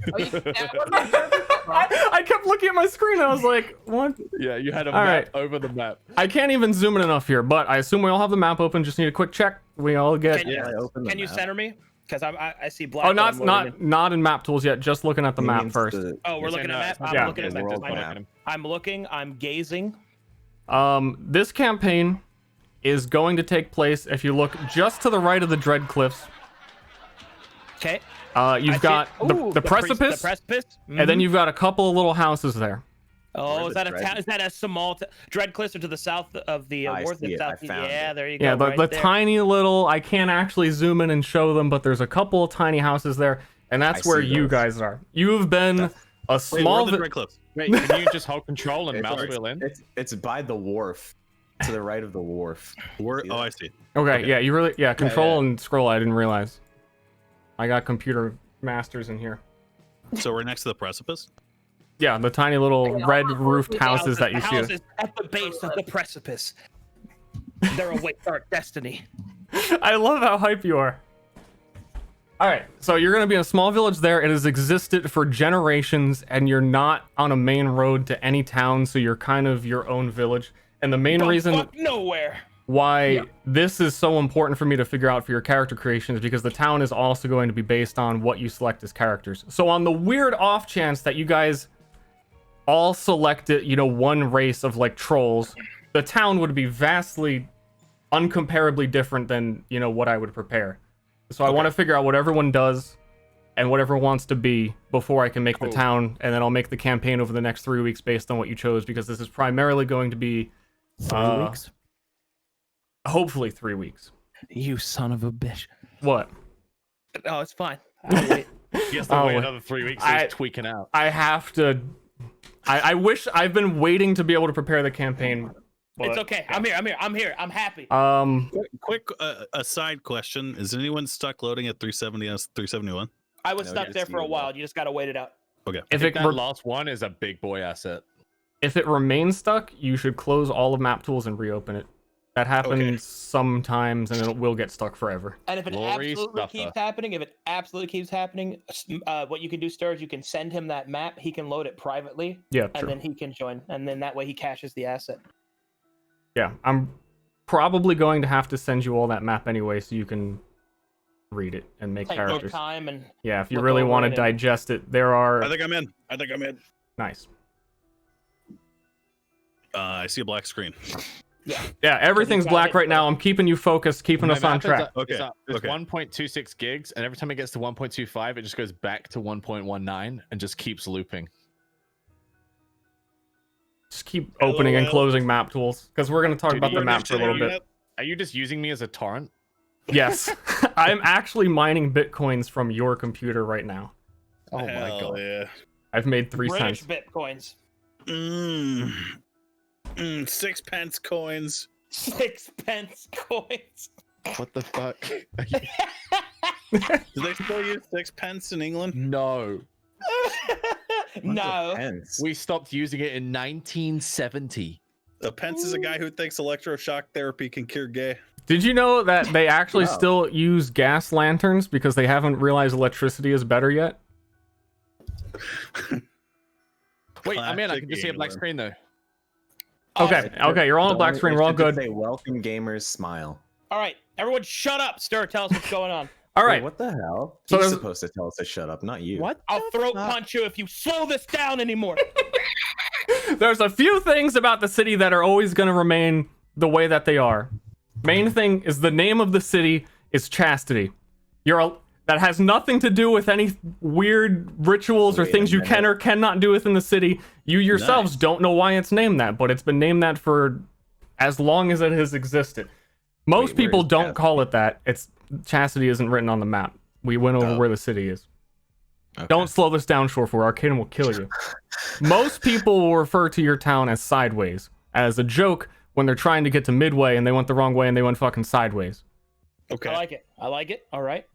Oh, that was my purpose. I kept looking at my screen. I was like, what? Yeah, you had a All map right. over the map. I can't even zoom in enough here, but I assume we all have the map open. Just need a quick check. We all get. Can you, I opened the can you map. center me? Because I see black. Oh, on not more not than- not in map tools yet. Just looking at the He map means first. Oh, we're It's looking in, at map. it's not I'm Yeah. looking at the map. world I'm, map. I'm looking. I'm gazing. This campaign is going to take place if you look just to the right of the Dread Cliffs. Okay. You've got the precipice, The precipice. and then Mhm. you've got a couple of little houses there. Oh, Where's is the that a Dread? town? Is that a small Dread Cliffs are to the south of the I north see and it. I south? found Yeah, it. there you go. Yeah, the right there. tiny little. I can't actually zoom in and show them, but there's a couple of tiny houses there, and that's I where see you those. guys are. You've been a Wait, small. where are the vi- Great Cliffs? Wait, can you just hold control and It's- mouse wheel in? It's by the wharf, to the right of the wharf. Where, See oh, that? I see. Okay, yeah, you really, yeah, control yeah. and scroll. I didn't realize. I got computer masters in here. So we're next to the precipice. Yeah, the tiny little Okay, red all roofed the houses that you see. houses at the base of the precipice. They're await our destiny. I love how hype you are. All right, so you're going to be in a small village there. It has existed for generations, and you're not on a main road to any town, so you're kind of your own village. And the main reason Fuck nowhere. why this is so important for me to figure out for your character creation is because the town is also going to be based on what you select as characters. So on the weird off chance that you guys all selected, you know, one race of like trolls, the town would be vastly uncomparably different than, you know, what I would prepare. So I want to figure out what everyone does and what everyone wants to be before I can make the town, and then I'll make the campaign over the next 3 weeks based on what you chose, because this is primarily going to be 3 weeks? Hopefully 3 weeks. You son of a bitch. What? Oh, it's fine. I'll wait. He has to Oh, wait wait. another 3 weeks. So he's tweaking out. I have to. I wish I've been waiting to be able to prepare the campaign. But, It's okay. I'm here. I'm happy. Quick aside question: is anyone stuck loading at 370 and 371? I was No, stuck yes, there for a you while. will. You just gotta wait it out. Okay. if That it last one is a big boy asset. if it remains stuck, you should close all of map tools and reopen it. That happens Okay. sometimes, and it will get stuck forever. And if it Glory absolutely stuffer. keeps happening, what you can do, Ster, is you can send him that map. He can load it privately, Yeah, and true. then he can join. And then that way he caches the asset. Yeah, I'm probably going to have to send you all that map anyway, so you can read it and make Take no characters. time and Yeah, if you look really over want to it and- digest it, there are I think I'm in. nice. I see a black screen. Yeah, everything's black right now. I'm keeping you focused, keeping My us on map is track. Okay, It's okay. 1.26 gigs, and every time it gets to 1.25, it just goes back to 1.19 and just keeps looping. Just keep opening and LOL. closing map tools, because we're going to talk Dude, about the you're map for a little bit. Are you just using me as a torrent? Yes, I'm actually mining bitcoins from your computer right now. Oh my Hell god. yeah. I've made 3 British cents. bitcoins. 6 coins. 6 pence coins. What the fuck? Do they still use 6 in England? No. No. Pence. We stopped using it in 1970. A pence is a guy who thinks electroshock therapy can cure gay. Did you know that they actually Wow. still use gas lanterns because they haven't realized electricity is better yet? Wait, I'm in. I Classic can just see a black gamer. screen though. Okay, okay, you're on a black screen. We're all good. Say welcome gamers, smile. All right, everyone, shut up. Stir, tell us what's going on. All Wait, right, what the hell? So He's there's- supposed to tell us to shut up, not you. What? I'll throat punch you if you slow this down anymore. there's a few things about the city that are always going to remain the way that they are. Main thing is the name of the city is Chastity. That has nothing to do with any weird rituals or Wait a things you minute. can or cannot do within the city. You yourselves Nice. don't know why it's named that, but it's been named that for as long as it has existed. Most Wait, where people is don't Chastity? call it that. It's Chastity isn't written on the map. We went over Oh. where the city is. Okay. Don't slow this down, Shore4. Arcadian will kill you. Most people will refer to your town as Sideways, as a joke when they're trying to get to Midway and they went the wrong way and they went fucking sideways. Okay. I like it. I like it. All right.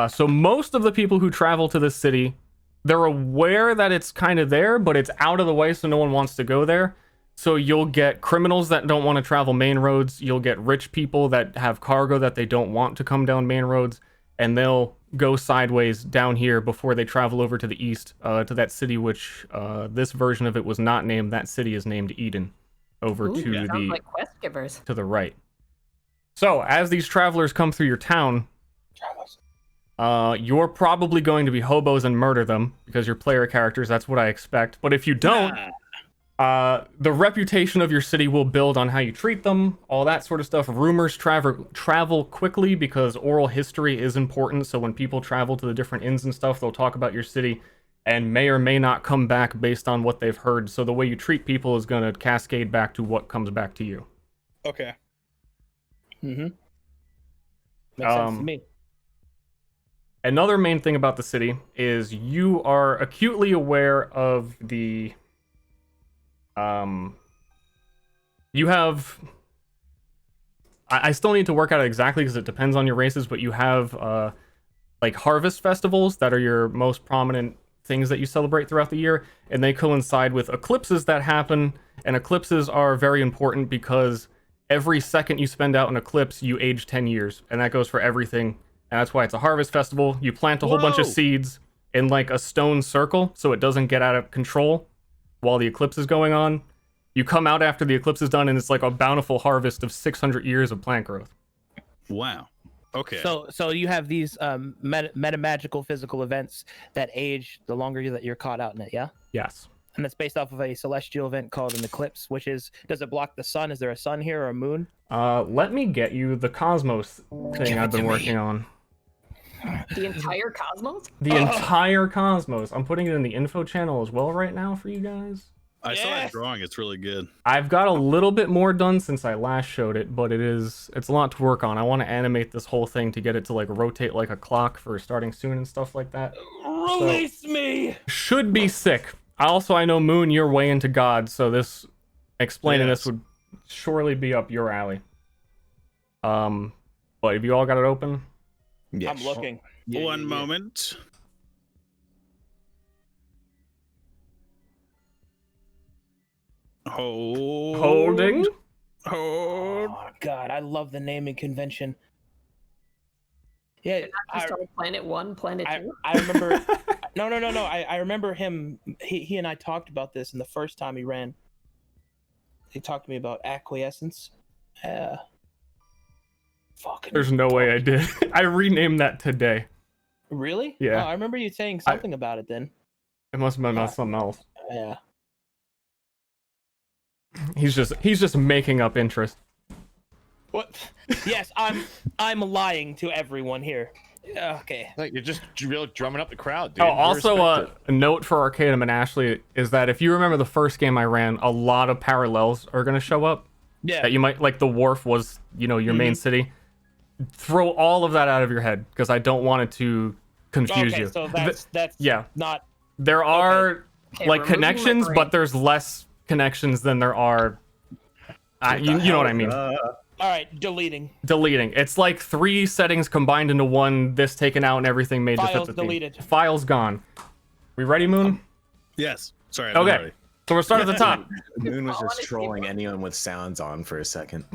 So most of the people who travel to this city, they're aware that it's kind of there, but it's out of the way, so no one wants to go there. So you'll get criminals that don't want to travel main roads. You'll get rich people that have cargo that they don't want to come down main roads, and they'll go sideways down here before they travel over to the east, to that city which this version of it was not named. That city is named Eden, over Ooh, to sounds the like quest givers. to the right. So as these travelers come through your town, you're probably going to be hobos and murder them because you're player characters. That's what I expect. But if you don't, the reputation of your city will build on how you treat them, all that sort of stuff. Rumors travel quickly because oral history is important. So when people travel to the different inns and stuff, they'll talk about your city and may or may not come back based on what they've heard. So the way you treat people is going to cascade back to what comes back to you. Okay. Mm-hmm. Makes sense to me. Another main thing about the city is you are acutely aware of the you have I still need to work out exactly because it depends on your races, but you have like harvest festivals that are your most prominent things that you celebrate throughout the year, and they coincide with eclipses that happen. And eclipses are very important because every second you spend out an eclipse, you age 10 years, and that goes for everything and that's why it's a harvest festival. You plant a whole bunch of Whoa. seeds in like a stone circle so it doesn't get out of control while the eclipse is going on. You come out after the eclipse is done, and it's like a bountiful harvest of 600 years of plant growth. Wow. Okay. So you have these meta magical physical events that age the longer that you're caught out in it, yeah? Yes. And that's based off of a celestial event called an eclipse, which is, does it block the sun? Is there a sun here or a moon? Let me get you the cosmos thing I've been working on. The entire cosmos? The entire cosmos. I'm putting it in the info channel as well right now for you guys. I saw that drawing. It's really good. I've got a little bit more done since I last showed it, but it's a lot to work on. I want to animate this whole thing to get it to like rotate like a clock for starting soon and stuff like that. Release me! Should be sick. Also, I know Moon, you're way into God, so this explaining this would surely be up your alley. But have you all got it open? Yeah. I'm looking. One moment. Holding. Hold. Oh God, I love the naming convention. Yeah, Just on Planet 1, Planet 2? I remember. No. I remember him. He and I talked about this, and the first time he ran, he talked to me about acquiescence. Fucking. There's no way I did. I renamed that today. Really? Yeah. Oh, I remember you saying something about it then. It must have been about something else. Yeah. He's just making up interest. What? Yes, I'm lying to everyone here. Okay. Like, you're just real drumming up the crowd, dude. Oh, We also respect a note for Arcadum and Ashley is that if you remember the first game I ran, a lot of parallels are gonna show up. Yeah. That you might like the wharf was, your main city. Throw all of that out of your head because I don't want it to confuse Okay, you. so that's yeah. not. There are Okay, like removing my connections, brain. but there's less connections than there are. You know what I mean. All right, deleting. Deleting. It's like 3 settings combined into one. This taken out and everything made to fit Files the theme. deleted. Files gone. We ready, Moon? Yes. Sorry. I'm Okay. ready. So we'll start at the top. Moon was I wanna just see trolling what- anyone with sounds on for a second.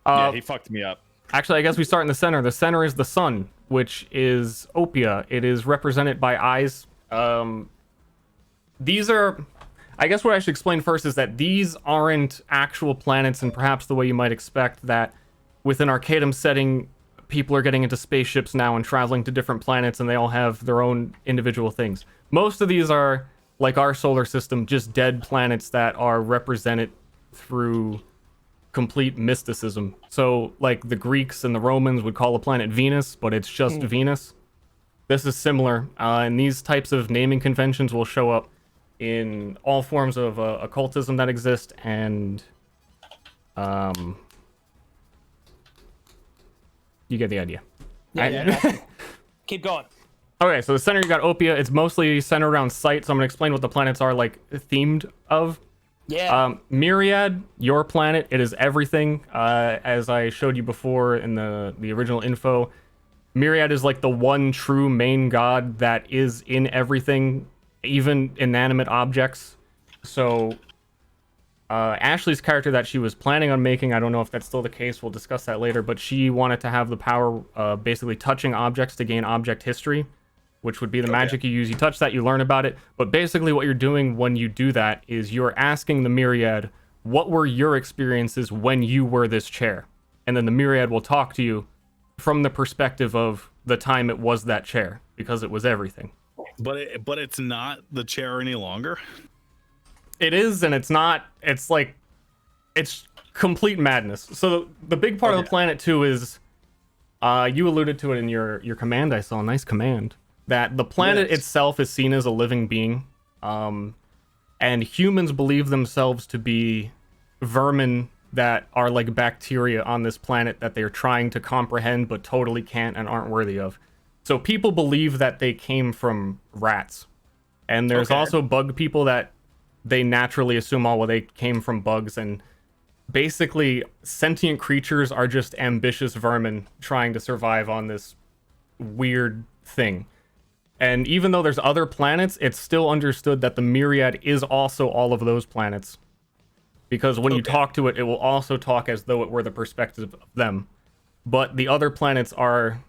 Yeah, he fucked me up. Actually, I guess we start in the center. The center is the sun, which is Opia. It is represented by eyes. These are... I guess what I should explain first is that these aren't actual planets, and perhaps the way you might expect that within Arcadum setting, people are getting into spaceships now and traveling to different planets, and they all have their own individual things. Most of these are, like our solar system, just dead planets that are represented through complete mysticism. So, like, the Greeks and the Romans would call a planet Venus, but it's just Venus. This is similar, and these types of naming conventions will show up in all forms of occultism that exist, and you get the idea. Keep going. Okay, so the center you got Opia. It's mostly centered around sight, so I'm gonna explain what the planets are like themed of. Yeah. Myriad, your planet, it is everything. As I showed you before in the original info, Myriad is like the one true main god that is in everything, even inanimate objects. So Ashley's character that she was planning on making, I don't know if that's still the case, we'll discuss that later, but she wanted to have the power basically touching objects to gain object history, which would be the magic you use. You touch that, you learn about it. But basically what you're doing when you do that is you're asking the Myriad, what were your experiences when you were this chair? And then the Myriad will talk to you from the perspective of the time it was that chair, because it was everything. But it's not the chair any longer. It is, and it's not. It's like, it's complete madness. So the big part of the planet too is, you alluded to it in your command. I saw a nice command that the planet itself is seen as a living being, and humans believe themselves to be vermin that are like bacteria on this planet that they're trying to comprehend but totally can't and aren't worthy of. So people believe that they came from rats, and there's also bug people that they naturally assume, oh, well, they came from bugs, and basically sentient creatures are just ambitious vermin trying to survive on this weird thing. And even though there's other planets, it's still understood that the Myriad is also all of those planets, because when you talk to it, it will also talk as though it were the perspective of them. But the other planets are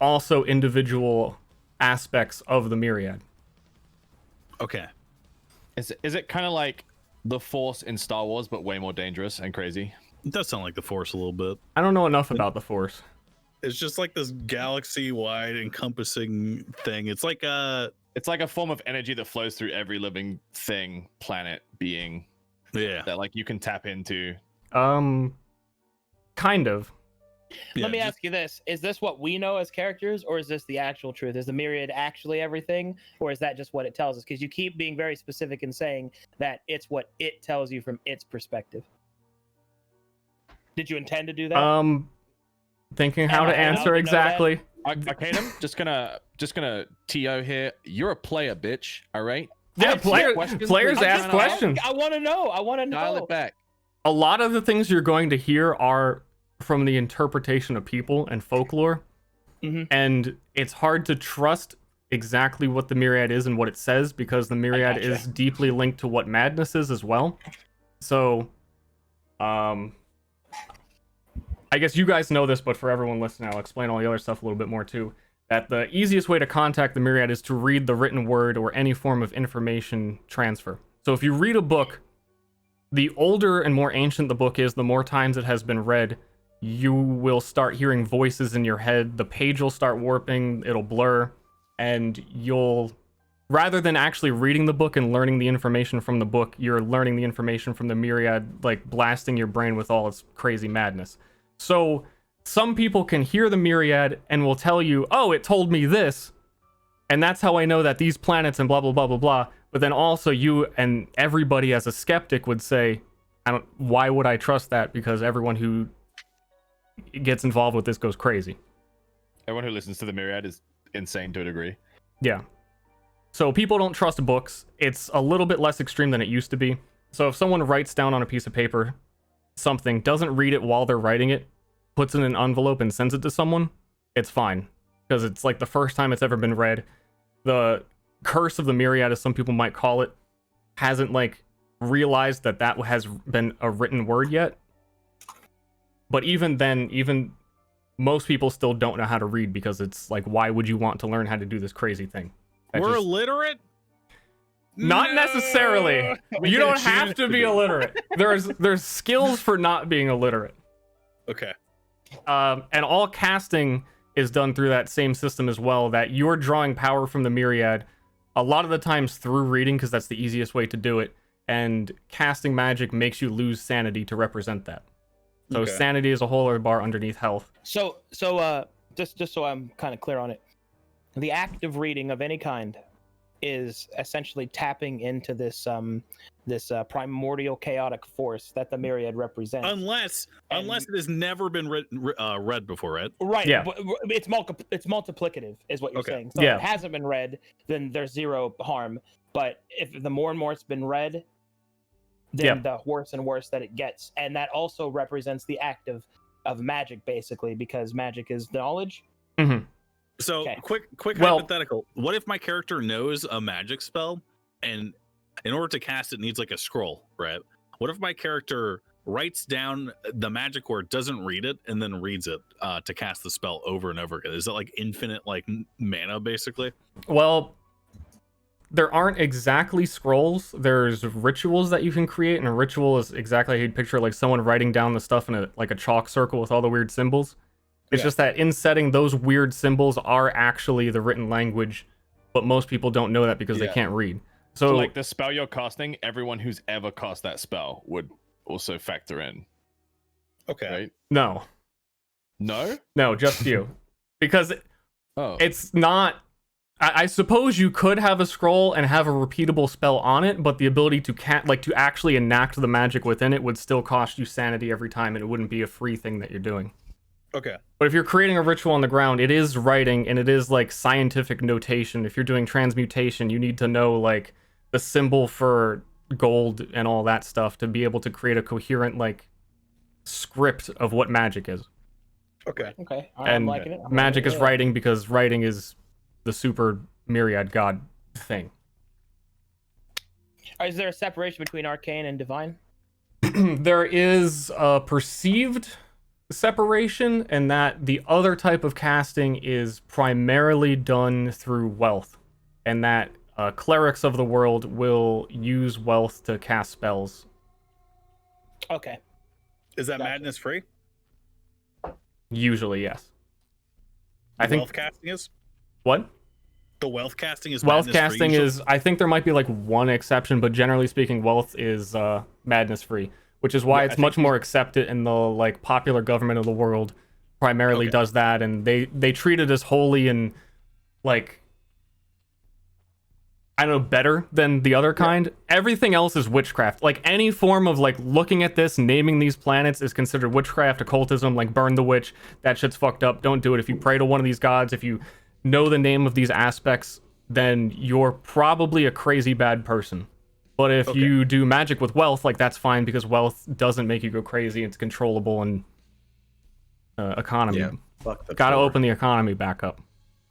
also individual aspects of the Myriad. Okay. Is it kind of like the Force in Star Wars, but way more dangerous and crazy? It does sound like the Force a little bit. I don't know enough about the Force. It's just like this galaxy-wide encompassing thing. It's like a form of energy that flows through every living thing, planet, being. Yeah. That like you can tap into. Kind of. Let me ask you this: is this what we know as characters, or is this the actual truth? Is the Myriad actually everything, or is that just what it tells us? Because you keep being very specific in saying that it's what it tells you from its perspective. Did you intend to do that? Thinking how to answer exactly. Arcanum, just gonna TO here. You're a player, bitch. All right. Yeah, players ask questions. I want to know. Dial it back. A lot of the things you're going to hear are from the interpretation of people and folklore, and it's hard to trust exactly what the Myriad is and what it says, because the Myriad is deeply linked to what madness is as well. So, I guess you guys know this, but for everyone listening, I'll explain all the other stuff a little bit more too. That the easiest way to contact the Myriad is to read the written word or any form of information transfer. So if you read a book, the older and more ancient the book is, the more times it has been read, you will start hearing voices in your head. The page will start warping, it'll blur, and you'll, rather than actually reading the book and learning the information from the book, you're learning the information from the Myriad, like blasting your brain with all its crazy madness. So some people can hear the Myriad and will tell you, oh, it told me this, and that's how I know that these planets and blah, blah, blah, blah, blah. But then also you and everybody as a skeptic would say, why would I trust that? Because everyone who gets involved with this goes crazy. Everyone who listens to the Myriad is insane to a degree. Yeah. So people don't trust books. It's a little bit less extreme than it used to be. So if someone writes down on a piece of paper something, doesn't read it while they're writing it, puts it in an envelope and sends it to someone, it's fine. Because it's like the first time it's ever been read. The curse of the Myriad, as some people might call it, hasn't like realized that has been a written word yet. But even then, even most people still don't know how to read, because it's like, why would you want to learn how to do this crazy thing? We're illiterate? Not necessarily. You don't have to be illiterate. There's skills for not being illiterate. Okay. And all casting is done through that same system as well, that you're drawing power from the Myriad a lot of the times through reading, because that's the easiest way to do it, and casting magic makes you lose sanity to represent that. So sanity is a whole other bar underneath health. So just so I'm kind of clear on it, the act of reading of any kind is essentially tapping into this primordial chaotic force that the Myriad represents. Unless it has never been read before, right? Right. Yeah. But it's multiplicative, is what you're saying. So yeah. if it hasn't been read, then there's zero harm. But if the more and more it's been read, then the worse and worse that it gets. And that also represents the act of magic, basically, because magic is knowledge. Mm-hmm. So quick hypothetical. What if my character knows a magic spell, and in order to cast it needs like a scroll, right? What if my character writes down the magic word, doesn't read it, and then reads it to cast the spell over and over again? Is that like infinite like mana, basically? Well, there aren't exactly scrolls. There's rituals that you can create, and a ritual is exactly how you'd picture like someone writing down the stuff in a chalk circle with all the weird symbols. It's just that in setting, those weird symbols are actually the written language, but most people don't know that because they can't read. So like the spell you're casting, everyone who's ever cast that spell would also factor in. Okay. Right? No, just you. Because it's not... I suppose you could have a scroll and have a repeatable spell on it, but the ability to to actually enact the magic within it would still cost you sanity every time, and it wouldn't be a free thing that you're doing. Okay. But if you're creating a ritual on the ground, it is writing, and it is like scientific notation. If you're doing transmutation, you need to know like the symbol for gold and all that stuff to be able to create a coherent like script of what magic is. Okay. I'm liking it. Magic is writing, because writing is the super Myriad god thing. Is there a separation between arcane and divine? There is a perceived separation, and that the other type of casting is primarily done through wealth, and that clerics of the world will use wealth to cast spells. Okay. Is that Gotcha. madness free? Usually, yes. The I think wealth casting is. what? The wealth casting is Wealth madness-free casting usually? is, I think there might be like one exception, but generally speaking, wealth is madness free, which is why Yeah, it's I think much more accepted in the like popular government of the world. Primarily Okay. does that, and they treat it as holy and like, I don't know, better than the other kind. Everything else is witchcraft. Like any form of like looking at this, naming these planets is considered witchcraft, occultism. Like burn the witch, that shit's fucked up. Don't do it. If you pray to one of these gods, if you know the name of these aspects, then you're probably a crazy bad person. But if Okay. you do magic with wealth, like that's fine because wealth doesn't make you go crazy. It's controllable and economy. Yeah. Fuck the Gotta poor. open the economy back up.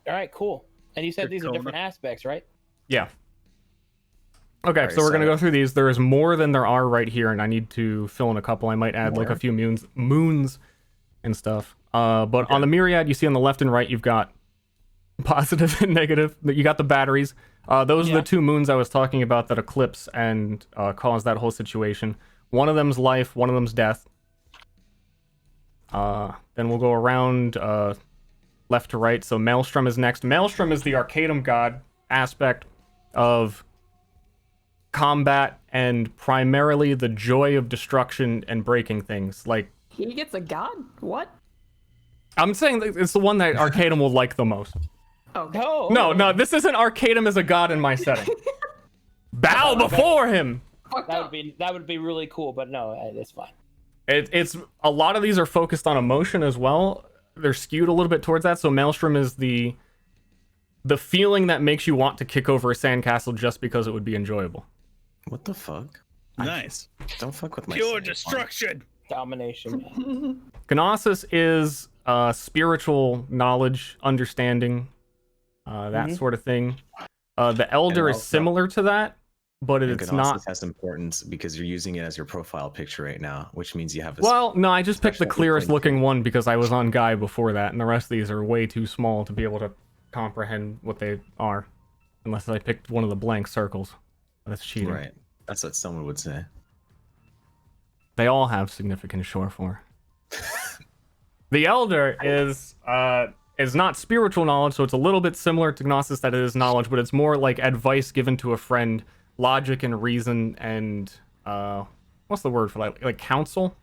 All right, cool. And you said these are Dracona. different aspects, right? Yeah. Okay, Alright, so we're gonna so- go through these. There is more than there are right here, and I need to fill in a couple. I might add like a More? few moons and stuff. But on the Myriad, you see on the left and right, you've got positive and negative. You got the batteries. Those are Yeah. the two moons I was talking about that eclipse and cause that whole situation. One of them's life, one of them's death. Then we'll go around left to right. So Maelstrom is next. Maelstrom is the Arcanum god aspect of combat and primarily the joy of destruction and breaking things. Like, He gets a god? What? I'm saying that it's the one that Arcanum will like the most. Okay. No. No, this isn't Arcanum as a god in my setting. Bow before him. Fucked That up. would be really cool, but no, it's fine. It's a lot of these are focused on emotion as well. They're skewed a little bit towards that. So Maelstrom is the feeling that makes you want to kick over a sandcastle just because it would be enjoyable. What the fuck? Nice. Don't fuck with my Pure sand. destruction. Domination. Man. Gnosis is spiritual knowledge, understanding, that sort of thing. The Elder is also- similar to that, but And it's Gnosis not. has importance because you're using it as your profile picture right now, which means you have a Well, no, I just picked the special clearest point looking to- one because I was on Guy before that, and the rest of these are way too small to be able to comprehend what they are, unless I picked one of the blank circles. That's cheating. right. That's what someone would say. They all have significant shore for. The Elder is not spiritual knowledge, so it's a little bit similar to Gnosis that it is knowledge, but it's more like advice given to a friend, logic and reason, and what's the word for that? Like counsel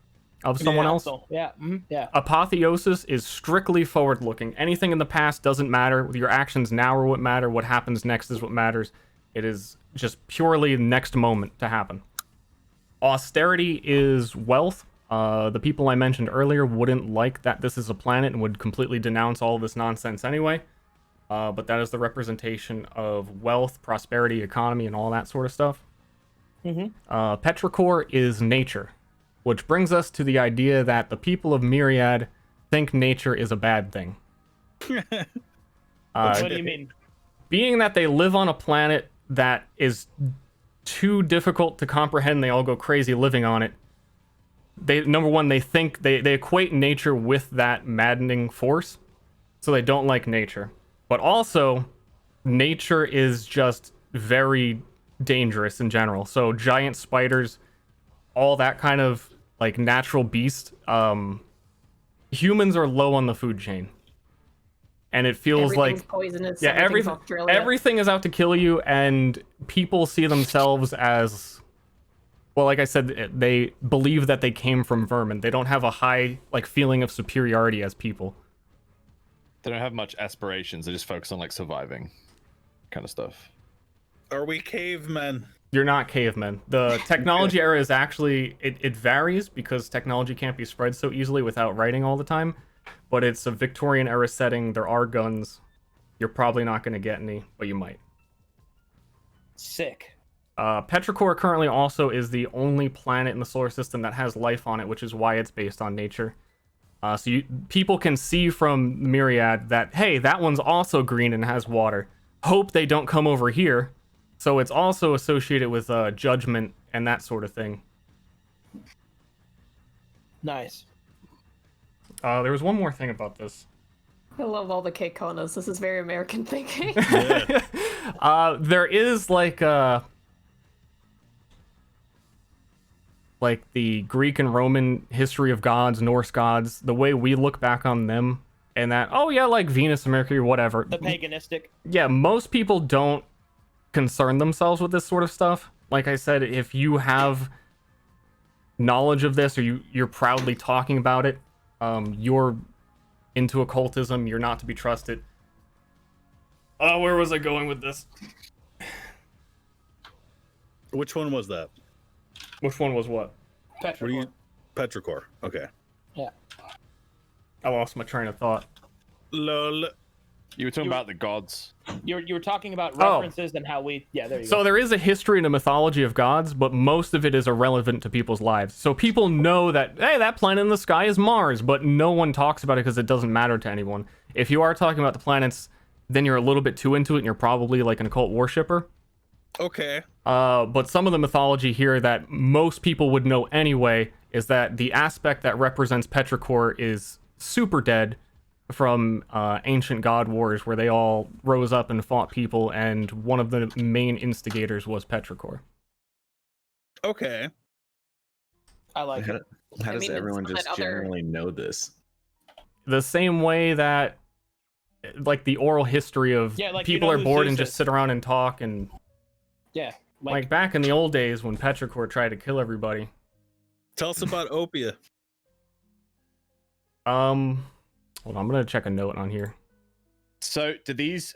of someone else. So, yeah. Yeah. Apotheosis is strictly forward-looking. Anything in the past doesn't matter. Your actions now are what matter. What happens next is what matters. It is just purely next moment to happen. Austerity is wealth. The people I mentioned earlier wouldn't like that this is a planet and would completely denounce all this nonsense anyway. But that is the representation of wealth, prosperity, economy, and all that sort of stuff. Petrichor is nature, which brings us to the idea that the people of Myriad think nature is a bad thing. What do you mean? Being that they live on a planet that is too difficult to comprehend, they all go crazy living on it. Number one, they think they equate nature with that maddening force, so they don't like nature. But also, nature is just very dangerous in general. So giant spiders, all that kind of like natural beast. Humans are low on the food chain, and it feels Everything's like poisonous. yeah, everything's everything Australia. everything is out to kill you, and people see themselves as, well, like I said, they believe that they came from vermin. They don't have a high like feeling of superiority as people. They don't have much aspirations. They just focus on like surviving, kind of stuff. Are we cavemen? You're not cavemen. The technology era is actually it varies because technology can't be spread so easily without writing all the time. But it's a Victorian era setting. There are guns. You're probably not going to get any, but you might. Sick. Petrichor currently also is the only planet in the solar system that has life on it, which is why it's based on nature. So people can see from Myriad that, hey, that one's also green and has water. Hope they don't come over here. So it's also associated with judgment and that sort of thing. Nice. There was one more thing about this. I love all the Keikonas. This is very American thinking. There is like the Greek and Roman history of gods, Norse gods, the way we look back on them, and that, oh yeah, like Venus and Mercury, whatever. The paganistic. Yeah, most people don't concern themselves with this sort of stuff. Like I said, if you have knowledge of this, or you're proudly talking about it, you're into occultism, you're not to be trusted. Where was I going with this? Which one was that? Which one was what? Petrichor. Petrichor. Okay. Yeah. I lost my train of thought. Lol. You were talking about the gods. You were talking about references and how we. Yeah, there you go. So there is a history and a mythology of gods, but most of it is irrelevant to people's lives. So people know that, hey, that planet in the sky is Mars, but no one talks about it because it doesn't matter to anyone. If you are talking about the planets, then you're a little bit too into it and you're probably like an occult worshipper. Okay. But some of the mythology here that most people would know anyway is that the aspect that represents Petrichor is super dead from ancient god wars where they all rose up and fought people, and one of the main instigators was Petrichor. Okay. I like it. How does everyone just generally know this? The same way that, like, the oral history of people are bored and just sit around and talk, and yeah, like back in the old days when Petrichor tried to kill everybody. Tell us about Opia. Hold on, I'm gonna check a note on here. So, do these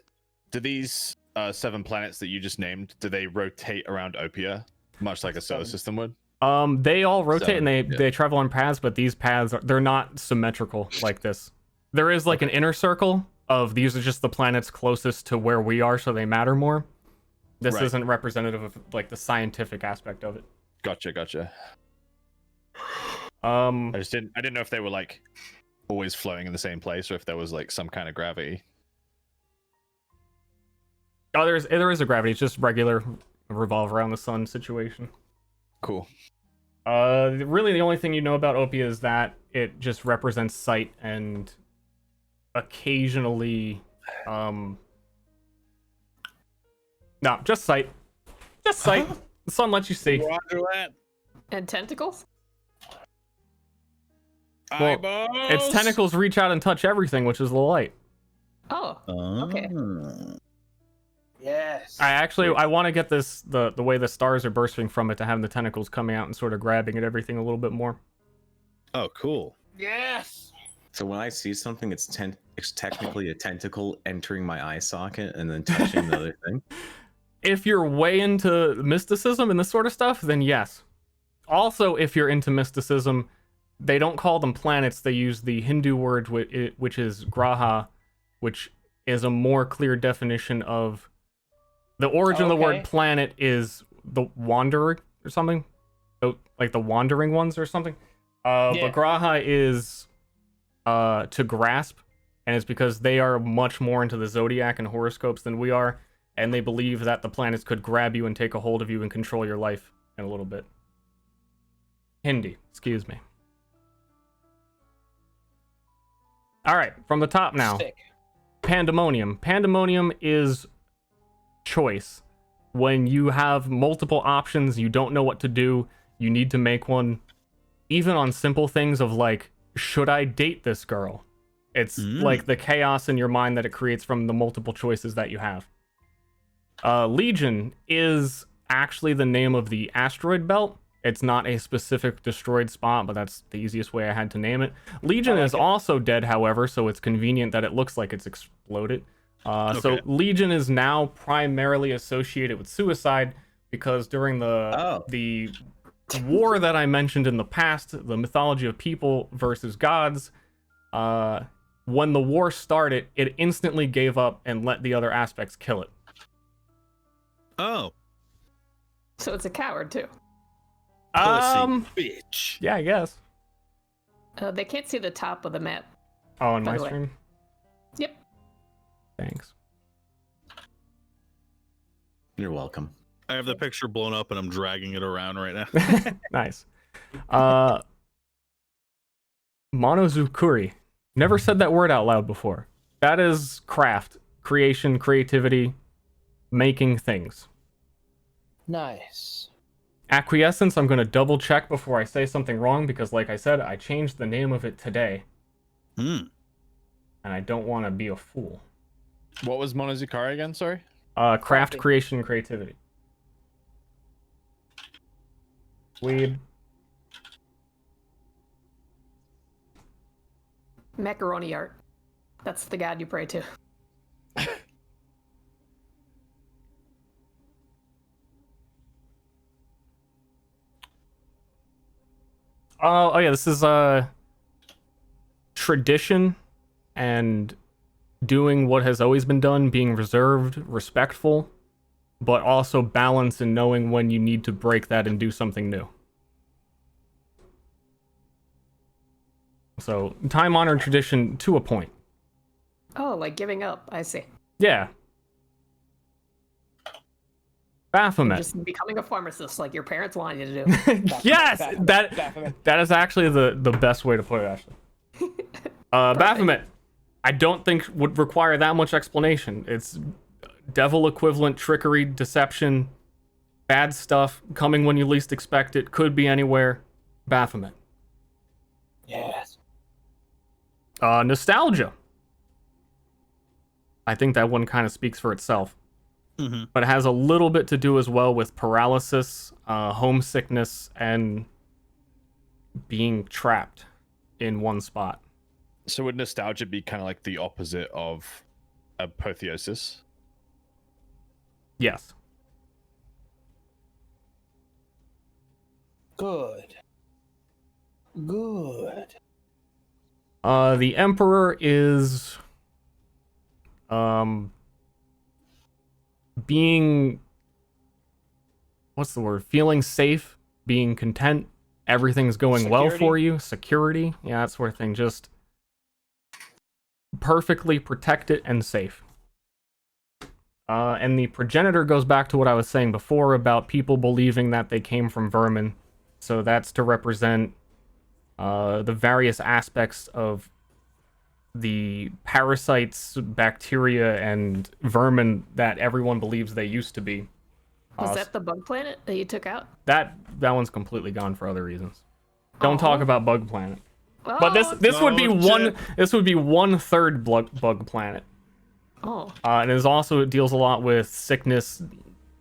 7 planets that you just named, do they rotate around Opia, much like a solar system would? They all rotate and they travel on paths, but these paths they're not symmetrical like this. There is like an inner circle of these are just the planets closest to where we are, so they matter more. This isn't representative of like the scientific aspect of it. Gotcha. I didn't know if they were like always flowing in the same place or if there was like some kind of gravity. Oh, there is a gravity. It's just regular revolve around the sun situation. Cool. Really the only thing you know about Opia is that it just represents sight and occasionally no, just sight. Just sight. The sun lets you see. Roger that. And tentacles? Well, its tentacles reach out and touch everything, which is the light. Oh, okay. Yes. I want to get this the way the stars are bursting from it to have the tentacles coming out and sort of grabbing at everything a little bit more. Oh, cool. Yes. So when I see something, it's technically a tentacle entering my eye socket and then touching the other thing. If you're way into mysticism and this sort of stuff, then yes. Also, if you're into mysticism, they don't call them planets. They use the Hindu word, which is graha, which is a more clear definition of the origin of the word planet is the wanderer or something, like the wandering ones or something. But graha is to grasp, and it's because they are much more into the zodiac and horoscopes than we are, and they believe that the planets could grab you and take a hold of you and control your life in a little bit. Hindi, excuse me. All right, from the top now. Sick. Pandemonium. Pandemonium is choice. When you have multiple options, you don't know what to do, you need to make one. Even on simple things of like, should I date this girl? It's like the chaos in your mind that it creates from the multiple choices that you have. Legion is actually the name of the asteroid belt. It's not a specific destroyed spot, but that's the easiest way I had to name it. Legion is also dead, however, so it's convenient that it looks like it's exploded. So Legion is now primarily associated with suicide because during the war that I mentioned in the past, the mythology of people versus gods, when the war started, it instantly gave up and let the other aspects kill it. Oh. So it's a coward too. Bitch. Yeah, I guess. They can't see the top of the map. Oh, on by my the way. stream? Yep. Thanks. You're welcome. I have the picture blown up and I'm dragging it around right now. Nice. Monozukuri. Never said that word out loud before. That is craft, creation, creativity, making things. Nice. Acquiescence, I'm going to double check before I say something wrong because, like I said, I changed the name of it today. Hmm. And I don't want to be a fool. What was Monozukari again? Sorry. Craft, Crafting. creation, creativity. Weed. Macaroni art. That's the god you pray to. Oh yeah, this is tradition and doing what has always been done, being reserved, respectful, but also balance and knowing when you need to break that and do something new. So, time-honored tradition to a point. Oh, like giving up. I see. Yeah. Baphomet. Just becoming a pharmacist like your parents wanted you to do. Yes! Baphomet. That is actually the best way to put it, Ashley. Baphomet, I don't think would require that much explanation. It's devil equivalent trickery, deception, bad stuff, coming when you least expect it, could be anywhere. Baphomet. Yes. Nostalgia. I think that one kind of speaks for itself. Mm-hmm. But it has a little bit to do as well with paralysis, homesickness, and being trapped in one spot. So would nostalgia be kind of like the opposite of apotheosis? Yes. Good. The Emperor is being, what's the word? Feeling safe, being content, everything's going well Security. for you, security, yeah, that sort of thing, just perfectly protected and safe. And the progenitor goes back to what I was saying before about people believing that they came from vermin. So that's to represent the various aspects of the parasites, bacteria, and vermin that everyone believes they used to be. Was that the bug planet that you took out? That one's completely gone for other reasons. Don't talk about Bug Planet. Oh, But this would be Oh, one. shit. This would be 1/3 Bug Planet. Oh, And it deals a lot with sickness,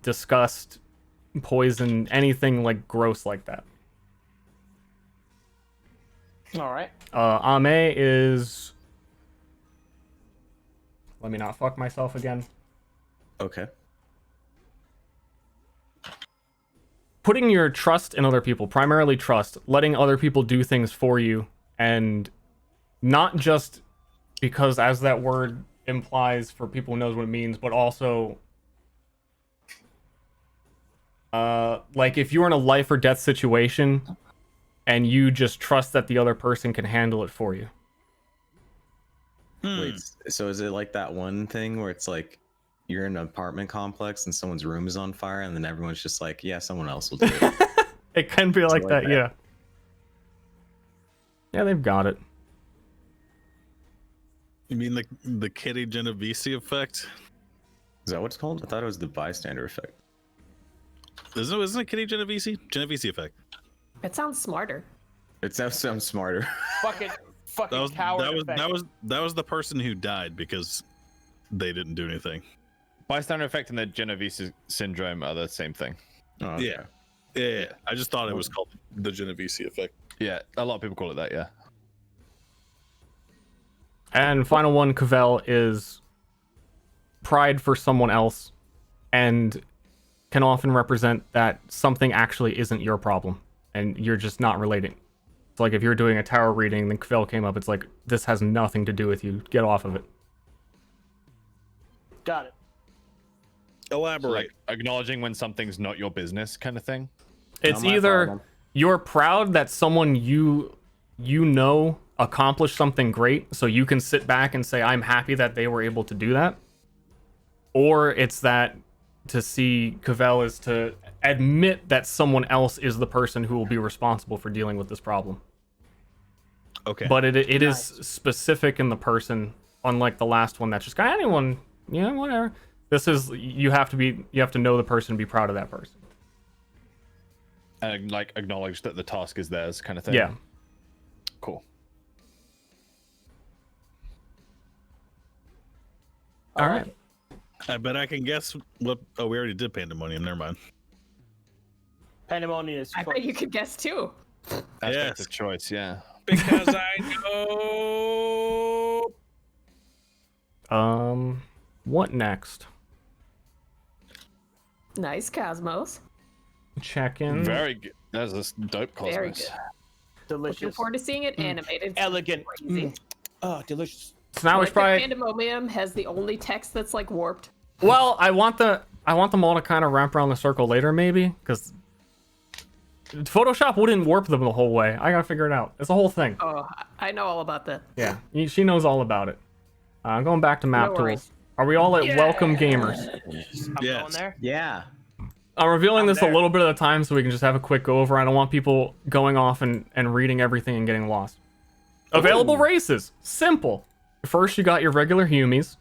disgust, poison, anything like gross like that. All right. Ame is. Let me not fuck myself again. Okay. Putting your trust in other people, primarily trust, letting other people do things for you, and not just because, as that word implies for people who knows what it means, but also like if you're in a life or death situation and you just trust that the other person can handle it for you. Wait, so is it like that one thing where it's like you're in an apartment complex and someone's room is on fire and then everyone's just like, yeah, someone else will do it. It can be like like that, that. yeah. Yeah, they've got it. You mean like the Kitty Genovese effect? Is that what it's called? I thought it was the bystander effect. Isn't it Kitty Genovese? Genovese effect. it sounds smarter. It sounds smarter. Fucking coward. That was the person who died because they didn't do anything. Bystander effect and the Genovese syndrome are the same thing. Oh, okay. Yeah. I just thought it was called the Genovese effect. Yeah, a lot of people call it that, yeah. And final one, Cavell, is pride for someone else and can often represent that something actually isn't your problem and you're just not relating. So like if you're doing a tarot reading, then Cavell came up, it's like, this has nothing to do with you. Get off of it. Got it. So, Elaborate. like acknowledging when something's not your business kind of thing. It's Not my either problem. you're proud that someone you know accomplished something great, so you can sit back and say, I'm happy that they were able to do that. Or it's that to see Cavell is to admit that someone else is the person who will be responsible for dealing with this problem. Okay. But it Nice. is specific in the person, unlike the last one that's just got anyone, whatever. This is you have to know the person and be proud of that person. And like acknowledge that the task is theirs, kind of thing. Yeah. Cool. All right. I bet I can guess what. Oh, we already did Pandemonium. Never mind. Pandemonium is I bet you could guess too. Aspect Yes. of choice, yeah. Because I know. What next? Nice, Cosmos. Check in. Very good. That's a dope cosmos. Very good. Looking delicious, forward to seeing it animated. It's elegant. crazy. Oh, delicious. So now we Like should the probably. Pandemonium has the only text that's like warped. Well, I want them all to kind of wrap around the circle later, maybe, because Photoshop wouldn't warp them the whole way. I gotta figure it out. It's a whole thing. Oh, I know all about that. Yeah, she knows all about it. Going back to map No worries. tools. Are we all at Welcome Gamers? I'm Yes. going there. Yeah. I'm revealing this there. a little bit at a time so we can just have a quick go over. I don't want people going off and reading everything and getting lost. Available races. Simple. First, you got your regular humies.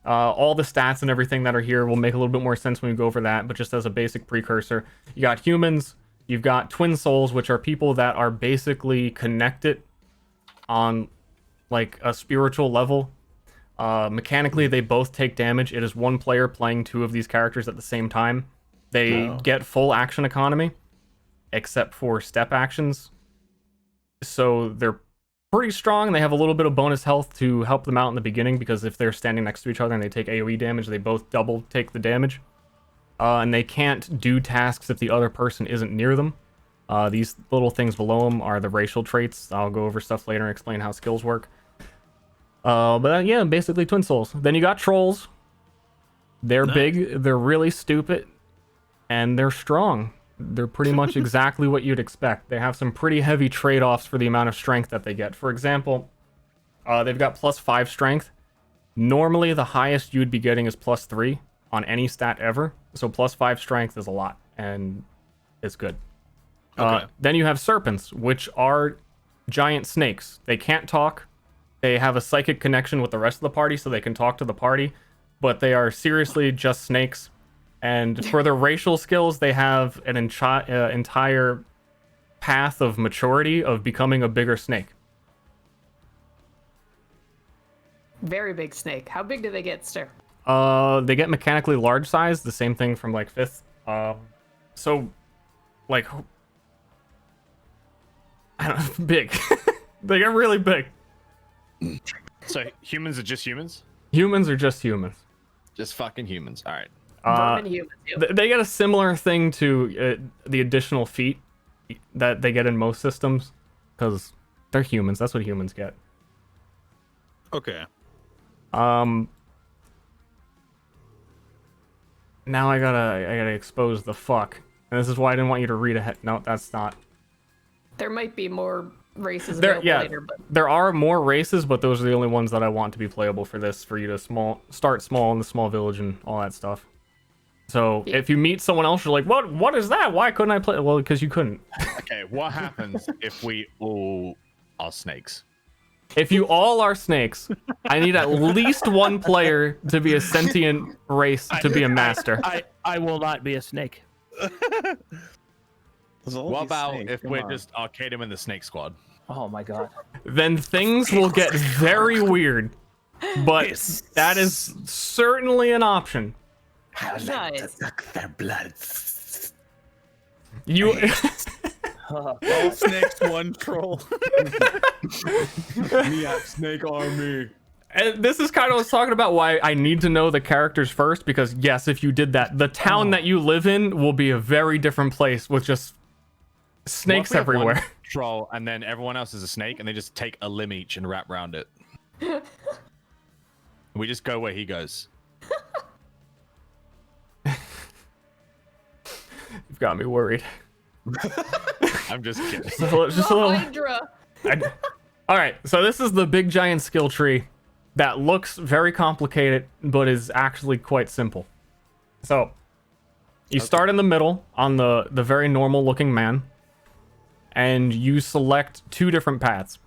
All the stats and everything that are here will make a little bit more sense when we go over that, but just as a basic precursor, you got humans, you've got twin souls, which are people that are basically connected on like a spiritual level. Mechanically, they both take damage. It is one player playing two of these characters at the same time. They get full action economy, except for step actions. So they're pretty strong. They have a little bit of bonus health to help them out in the beginning, because if they're standing next to each other and they take AoE damage, they both double take the damage. And they can't do tasks if the other person isn't near them. These little things below them are the racial traits. I'll go over stuff later and explain how skills work. But yeah, basically twin souls. Then you got trolls. They're big, they're really stupid, and they're strong. They're pretty much exactly what you'd expect. They have some pretty heavy trade-offs for the amount of strength that they get. For example, they've got +5 strength. Normally, the highest you'd be getting is +3 on any stat ever. So +5 strength is a lot, and it's good. Okay. Then you have serpents, which are giant snakes. They can't talk. They have a psychic connection with the rest of the party, so they can talk to the party, but they are seriously just snakes. And for their racial skills, they have an entire path of maturity of becoming a bigger snake. Very big snake. How big do they get, Ster? They get mechanically large size, the same thing from like 5th. So, like, I don't know, big. They get really big. So humans are just humans? Humans are just humans. Just fucking humans. All right. Vermin humans. Yep. They get a similar thing to the additional feet that they get in most systems, because they're humans. That's what humans get. Okay. Now I gotta expose the fuck, and this is why I didn't want you to read ahead. No, that's not. There might be more races There, available yeah, later, but there are more races, but those are the only ones that I want to be playable for this. For you to start small in the small village and all that stuff. So Yeah. if you meet someone else, you're like, what is that? Why couldn't I play? Well, because you couldn't. Okay, what happens if we all are snakes? If you all are snakes, I need at least one player to be a sentient race to be a master. I will not be a snake. What about if we're just Arcadium and the Snake Squad? Oh my god. Then things will get very weird, but that is certainly an option. nice. Their blood. You All snakes, one troll. Snake army. and this is kind of what I was talking about, why I need to know the characters first, because yes, if you did that, the town that you live in will be a very different place with just snakes What if we have one everywhere. Troll, and then everyone else is a snake, and they just take a limb each and wrap around it. We just go where he goes. You've got me worried. I'm just kidding. Just a little. Hydra. All right, so this is the big giant skill tree that looks very complicated, but is actually quite simple. So you start in the middle on the very normal looking man, and you select two different paths.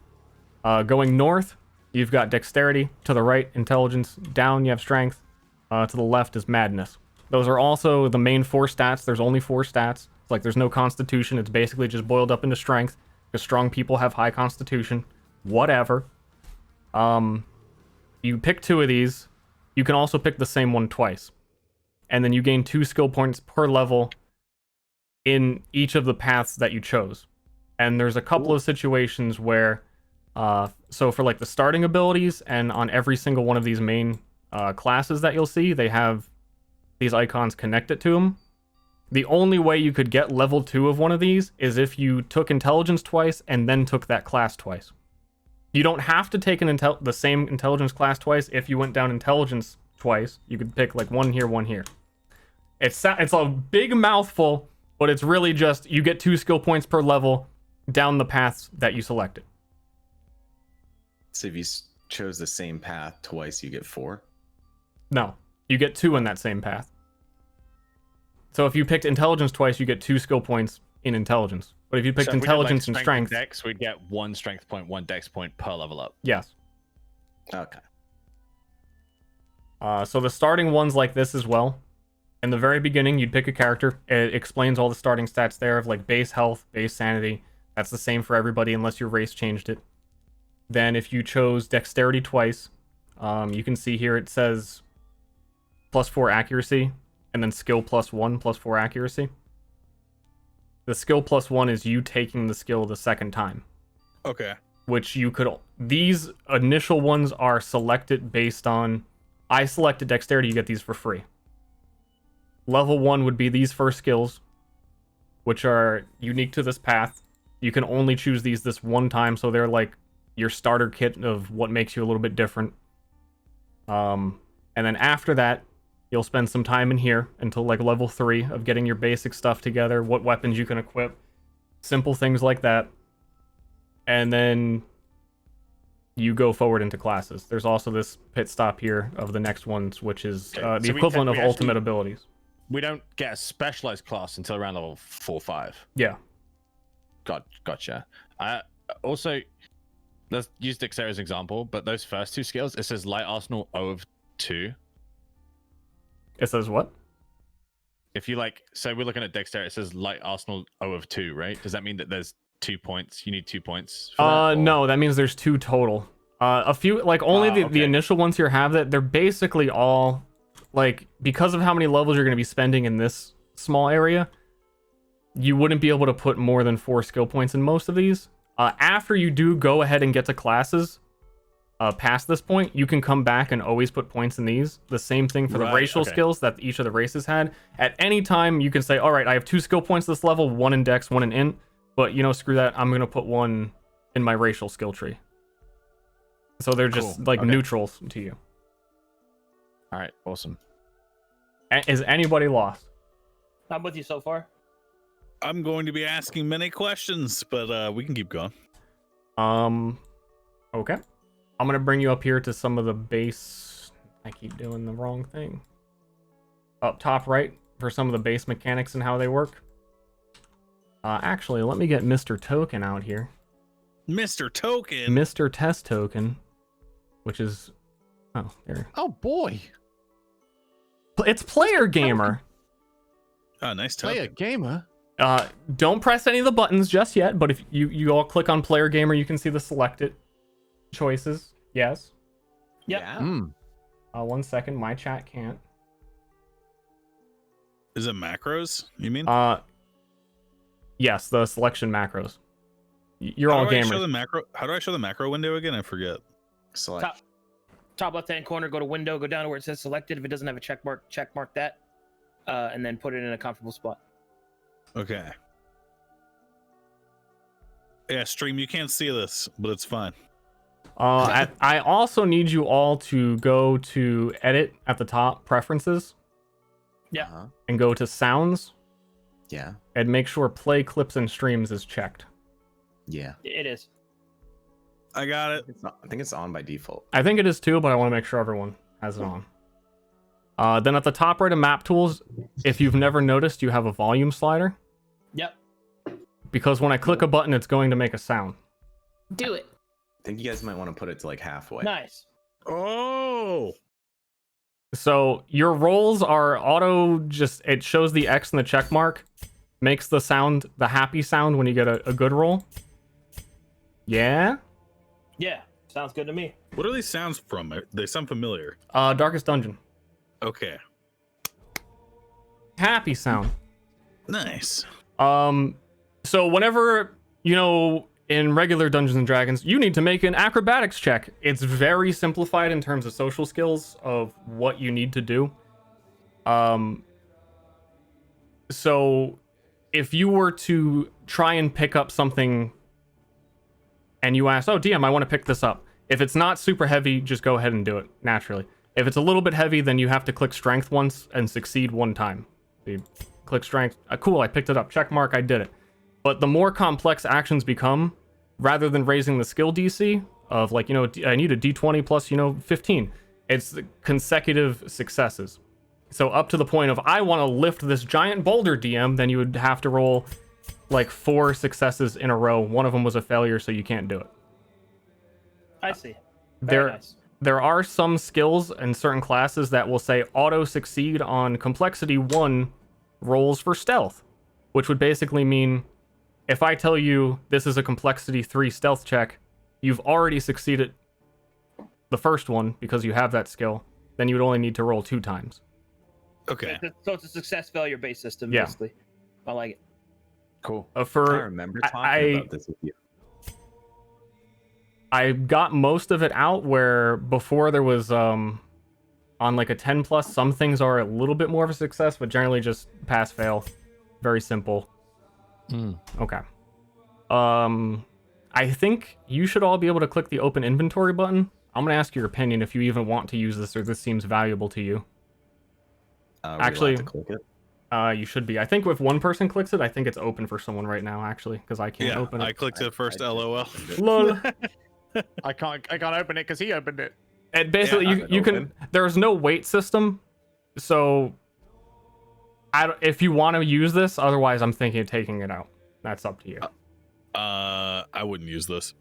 Going north, you've got dexterity. To the right, intelligence. Down, you have strength. To the left is madness. Those are also the main 4 stats. There's only 4 stats. It's like there's no constitution. It's basically just boiled up into strength, because strong people have high constitution. Whatever. You pick 2 of these. You can also pick the same one twice. And then you gain 2 skill points per level in each of the paths that you chose. And there's a couple of situations where, so for like the starting abilities, and on every single one of these main classes that you'll see, they have these icons connected to them. The only way you could get level 2 of one of these is if you took intelligence twice and then took that class twice. You don't have to take the same intelligence class twice. If you went down intelligence twice, you could pick like one here, one here. It's a big mouthful, but it's really just you get 2 skill points per level down the paths that you selected. So if you chose the same path twice, you get 4? No, you get 2 in that same path. So if you picked intelligence twice, you get 2 skill points in intelligence. But if you picked So if we did, like, intelligence and strength, Dex, we'd get 1 strength point, 1 dex point per level up. yes. Okay. So the starting ones like this as well. In the very beginning, you'd pick a character. It explains all the starting stats there of like base health, base sanity. That's the same for everybody unless your race changed it. Then if you chose dexterity twice, you can see here it says +4 accuracy, and then skill +1, +4 accuracy. The skill +1 is you taking the skill the second time. Okay. Which you could... These initial ones are selected based on... I selected dexterity, you get these for free. Level 1 would be these first skills, which are unique to this path. You can only choose these this one time, so they're like your starter kit of what makes you a little bit different. And then after that, you'll spend some time in here until like level 3 of getting your basic stuff together, what weapons you can equip, simple things like that. And then you go forward into classes. There's also this pit stop here of the next ones, which is the So equivalent of we ultimate actually- abilities. We don't get a specialized class until around level 4 or 5. Yeah. Gotcha. Also, let's use Dexter as an example, but those first 2 skills, it says Light Arsenal O of 2. It says what? If you like, so we're looking at Dexter, it says Light Arsenal O of 2, right? Does that mean that there's 2 points? You need 2 points for that, or- No, that means there's 2 total. A few, like only the okay. initial ones here have that. They're basically all, like, because of how many levels you're going to be spending in this small area, you wouldn't be able to put more than 4 skill points in most of these. After you do go ahead and get to classes, past this point, you can come back and always put points in these. The same thing for the Right, racial okay. skills that each of the races had. At any time, you can say, all right, I have 2 skill points this level, 1 in Dex, 1 in Int, but, you know, screw that, I'm going to put 1 in my racial skill tree. So they're just, Cool, like, okay. neutrals to you. All right, awesome. Is anybody lost? I'm with you so far. I'm going to be asking many questions, but we can keep going. Okay. I'm going to bring you up here to some of the base... I keep doing the wrong thing. Up top right for some of the base mechanics and how they work. Actually, let me get Mr. Token out here. Mr. Token. Mr. Test Token, which is... Oh, there. Oh boy, It's Player Gamer. Oh, nice play a token. gamer. Don't press any of the buttons just yet, but if you all click on Player Gamer, you can see the selected choices. Yes. Yep. Yeah. Mm. 1 second, my chat can't. Is it macros? You mean? Yes, the selection macros. You're all How do I show gamers. the macro? How do I show the macro window again? I forget. Select. Top left-hand corner, go to window, go down to where it says selected. If it doesn't have a check mark that, and then put it in a comfortable spot. Okay. Yeah, stream. You can't see this, but it's fine. I also need you all to go to edit at the top, preferences, Yeah. Uh-huh. and go to sounds, Yeah. and make sure play clips and streams is checked. Yeah. It is. I got it. I think it's on by default. I think it is too, but I want to make sure everyone has it on. Then at the top right of map tools, if you've never noticed, you have a volume slider. Yep. Because when I click a button, it's going to make a sound. Do it. think you guys might want to put it to like halfway. Nice. Oh, So your rolls are auto. Just it shows the X and the check mark, makes the sound, the happy sound when you get a good roll. Yeah. Yeah, sounds good to me. what are these sounds from? They sound familiar. Darkest Dungeon. Okay, Happy sound. nice. So whenever, in regular Dungeons and Dragons, you need to make an acrobatics check. It's very simplified in terms of social skills of what you need to do. So if you were to try and pick up something and you ask, oh, DM, I want to pick this up. If it's not super heavy, just go ahead and do it naturally. If it's a little bit heavy, then you have to click strength once and succeed one time. So you click strength. Cool, I picked it up. Check mark, I did it. But the more complex actions become, rather than raising the skill DC of like, I need a D20 plus, 15. It's consecutive successes. So up to the point of, I want to lift this giant boulder, DM, then you would have to roll like 4 successes in a row. One of them was a failure, so you can't do it. I see. Very nice. There are some skills in certain classes that will say auto succeed on complexity 1 rolls for stealth, which would basically mean if I tell you this is a complexity 3 stealth check, you've already succeeded the first one because you have that skill, then you would only need to roll 2 times. Okay. So it's a success failure based system, Yeah. basically. I like it. Cool. I For remember talking about this with you. I got most of it out where before there was on like a 10 plus, some things are a little bit more of a success, but generally just pass fail. Very simple. Okay. I think you should all be able to click the open inventory button. I'm gonna ask your opinion if you even want to use this or this seems valuable to you. Actually, to click it? You should be. I think if one person clicks it, I think it's open for someone right now, actually, because I can't Yeah, open it. I clicked it first. LOL. Lol. I can't open it because he opened it. And basically, Yeah, you can. open. There's no weight system, so if you want to use this, otherwise, I'm thinking of taking it out. That's up to you. I wouldn't use this.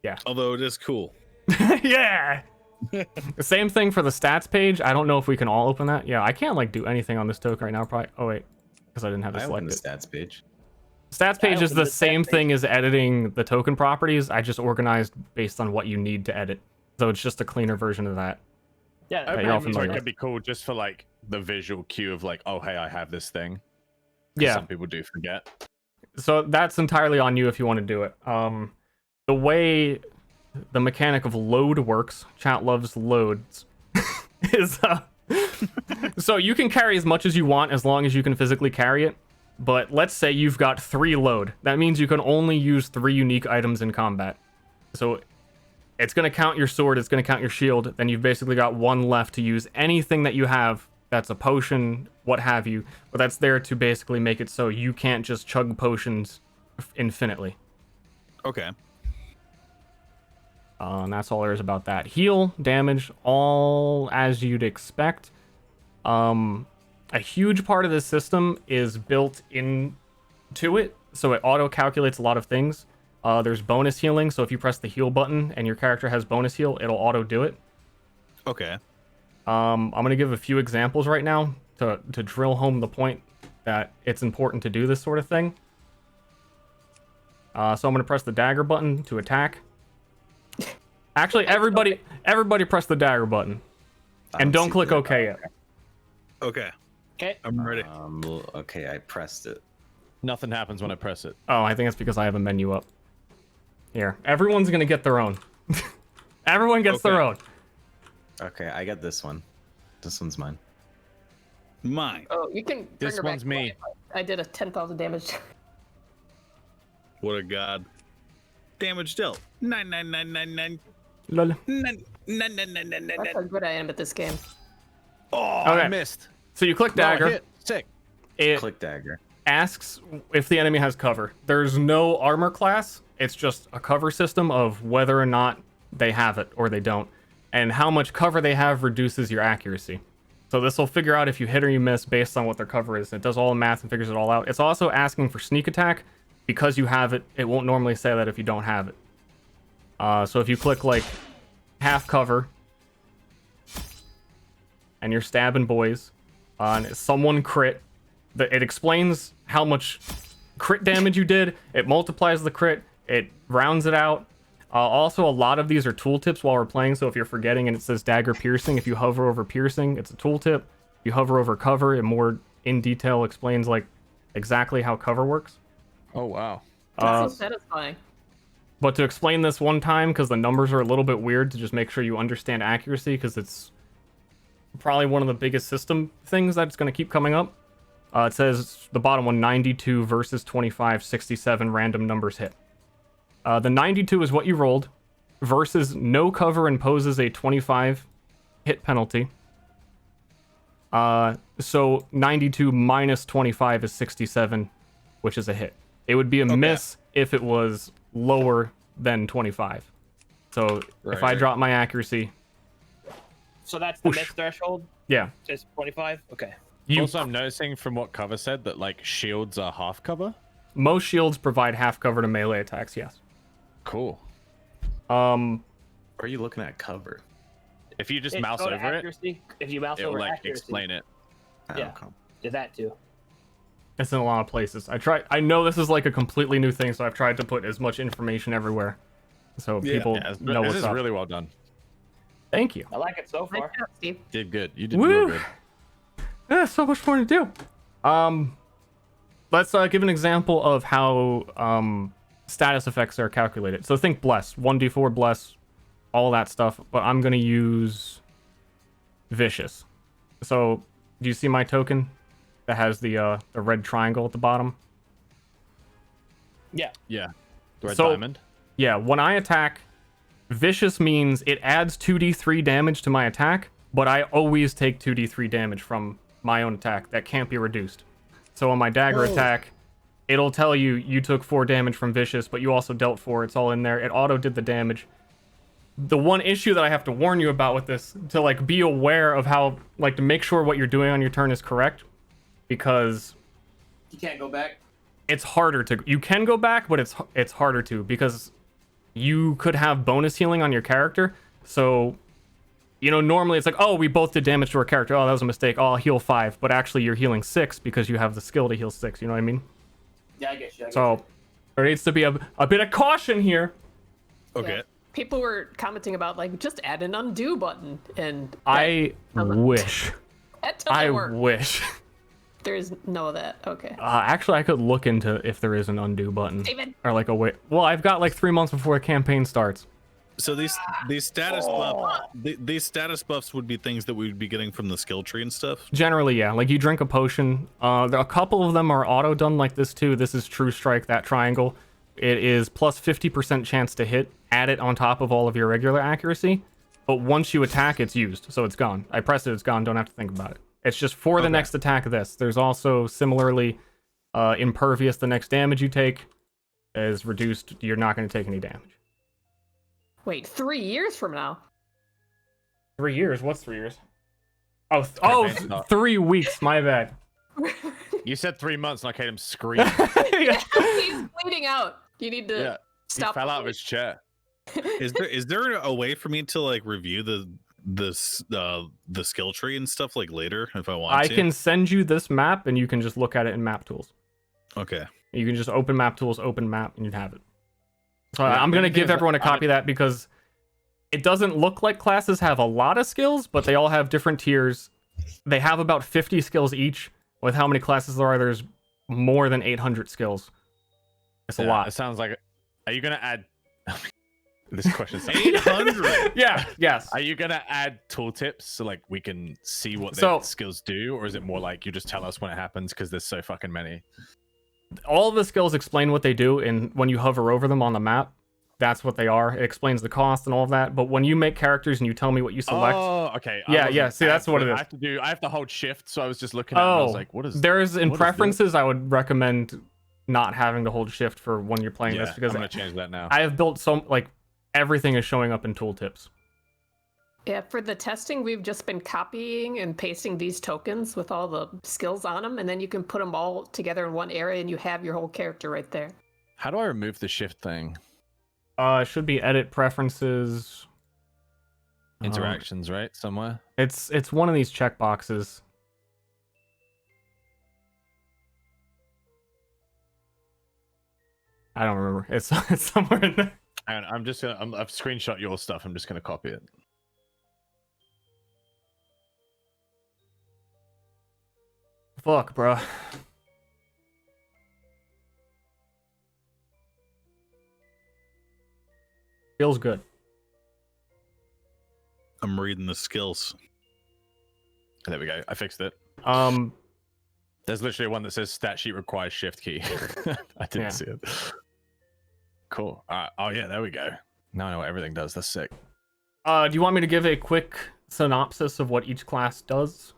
Yeah. Although it is cool. Yeah. Same thing for the stats page. I don't know if we can all open that. Yeah, I can't like do anything on this token right now. Probably. Oh wait, because I didn't have I to opened select the it. stats page. Stats page is opened the the same stats thing as editing the token properties. I just organized based on what you need to edit. So it's just a cleaner version of that. Yeah, Okay, that you're all makes So it familiar. could be cool just for like the visual cue of like, oh hey, I have this thing. 'Cause Yeah. Some people do forget. So that's entirely on you if you want to do it. The way the mechanic of load works, chat loves loads, is so you can carry as much as you want as long as you can physically carry it. But let's say you've got 3 load. That means you can only use 3 unique items in combat. So it's going to count your sword, it's going to count your shield, then you've basically got 1 left to use anything that you have that's a potion, what have you, but that's there to basically make it so you can't just chug potions infinitely. Okay. And that's all there is about that. Heal, damage, all as you'd expect. A huge part of this system is built into it, so it auto-calculates a lot of things. There's bonus healing, so if you press the heal button and your character has bonus heal, it'll auto-do it. Okay. I'm going to give a few examples right now to drill home the point that it's important to do this sort of thing. So I'm going to press the dagger button to attack. Actually, everybody press the dagger button. And don't see click the- OK yet. Okay. Okay. I'm ready. Okay, I pressed it. Nothing happens when I press it. Oh, I think it's because I have a menu up. Here, everyone's going to get their own. Everyone gets their own. Okay, I got this one. This one's mine. Mine. Oh, you can. bring This her back one's to me. life. I did a 10,000 damage. What a god. Damage dealt. 9999. Lol. 9999. That's how good I am at this game. Oh, Okay. I missed. So you click No, I dagger. hit. Sick. It Click dagger. asks if the enemy has cover. There's no armor class. It's just a cover system of whether or not they have it or they don't. And how much cover they have reduces your accuracy. So this will figure out if you hit or you miss based on what their cover is. It does all the math and figures it all out. It's also asking for sneak attack. Because you have it, it won't normally say that if you don't have it. So if you click like half cover and you're stabbing boys, and someone crit, it explains how much crit damage you did. It multiplies the crit. It rounds it out. Also, a lot of these are tooltips while we're playing. So if you're forgetting and it says dagger piercing, if you hover over piercing, it's a tooltip. If you hover over cover, it more in detail explains like exactly how cover works. Oh wow. That's so satisfying. But to explain this one time, because the numbers are a little bit weird, to just make sure you understand accuracy, because it's probably one of the biggest system things that's going to keep coming up. It says the bottom one, 92 versus 25, 67 random numbers hit. The 92 is what you rolled, versus no cover imposes a 25 hit penalty. So 92 minus 25 is 67, which is a hit. It would be a miss if it was lower than 25. So if I drop my accuracy... So that's the miss threshold? Yeah. It's 25? Okay. Also, I'm noticing from what cover said that like shields are half cover. Most shields provide half cover to melee attacks, yes. Cool. Or are you looking at cover? If you just It's mouse go to over it, accuracy. If you mouse it'll over like accuracy. explain it. Yeah. Did that too. It's in a lot of places. I know this is like a completely new thing, so I've tried to put as much information everywhere, so people know this what's is up. really well done. Thank you. I like it so Nice far. job, Steve. Did good. You did Woo! real good. Yeah, so much more to do. Let's give an example of how status effects are calculated. So think bless, 1d4 bless, all that stuff, but I'm gonna use vicious. So do you see my token that has the red triangle at the bottom? Yeah. Yeah. The red So- diamond. Yeah, when I attack, vicious means it adds 2d3 damage to my attack, but I always take 2d3 damage from my own attack. That can't be reduced. So on my dagger attack, it'll tell you you took 4 damage from vicious, but you also dealt 4. It's all in there. It auto did the damage. The one issue that I have to warn you about with this, to like be aware of how, like, to make sure what you're doing on your turn is correct, because You can't go back. it's harder to. You can go back, but it's harder to, because you could have bonus healing on your character. So, you know, normally it's like, oh, we both did damage to our character. Oh, that was a mistake. Oh, I'll heal 5. But actually, you're healing 6 because you have the skill to heal 6. You know what I mean? Yeah, I get you. So, there needs to be a bit of caution here. Okay. Yeah. People were commenting about like just add an undo button, and I doesn't- wish. that doesn't work. Wish. There is no of that. Okay. Actually, I could look into if there is an undo button. David. Or like a way. Well, I've got like 3 months before the campaign starts. So these status these status buffs would be things that we would be getting from the skill tree and stuff. Generally, yeah. Like you drink a potion. A couple of them are auto done like this too. This is True Strike, that triangle. It is plus 50% chance to hit. Add it on top of all of your regular accuracy. But once you attack, it's used. So it's gone. I press it, it's gone. Don't have to think about it. It's just for the next attack of this. There's also similarly impervious. The next damage you take is reduced. You're not going to take any damage. Wait, 3 years from now. 3 years? What's 3 years? Campaign's not- 3 weeks. My bad. You said 3 months, and I heard him scream. He's bleeding out. You need to Yeah. He stop. fell out of his chair. Is there a way for me to like review the skill tree and stuff like later if I want I to? can send you this map, and you can just look at it in map tools. Okay. You can just open map tools, open map, and you'd have it. So Yeah, I'm going to the thing give is, everyone a copy of that because it doesn't look like classes have a lot of skills, but they all have different tiers. They have about 50 skills each. With how many classes there are, there's more than 800 skills. It's a lot. It sounds like. Are you gonna add? This question. 800. Yeah. Yes. Are you gonna add tooltips so like we can see what So- their skills do, or is it more like you just tell us when it happens because there's so fucking many? All of the skills explain what they do, and when you hover over them on the map, that's what they are. It explains the cost and all of that. But when you make characters and you tell me what you select, Oh, okay. Yeah, wasn't yeah, see, that's what it is. I have to hold shift, so I was just looking at it and I was like, what is there's in what is preferences, I would recommend not having to hold shift for when you're playing Yeah, this because I'm gonna change that now. I have built so like everything is showing up in tooltips. Yeah, for the testing, we've just been copying and pasting these tokens with all the skills on them, and then you can put them all together in one area, and you have your whole character right there. How do I remove the shift thing? Should be edit preferences. Interactions, right? Somewhere. It's one of these checkboxes. I don't remember. It's somewhere in there. And I've screenshot your stuff. I'm just gonna copy it. Fuck, bro. Feels good. I'm reading the skills. There we go. I fixed it. There's literally one that says stat sheet requires shift key. I didn't see it. Cool. Oh yeah, there we go. Now I know what everything does. That's sick. Do you want me to give a quick synopsis of what each class does?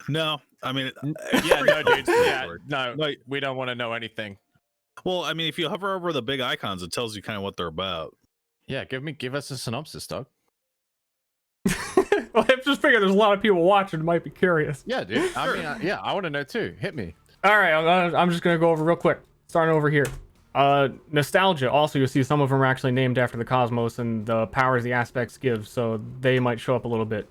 No, I mean, Yeah, no, dude. Yeah, no, we don't want to know anything. well, I mean, if you hover over the big icons, it tells you kind of what they're about. Yeah, give us a synopsis, Doug. Well, I just figured there's a lot of people watching might be curious. Yeah, dude. I mean, yeah, I want to know too. Hit me. All right, I'm just gonna go over real quick. Starting over here. Nostalgia. Also, you'll see some of them are actually named after the cosmos and the powers the aspects give, so they might show up a little bit.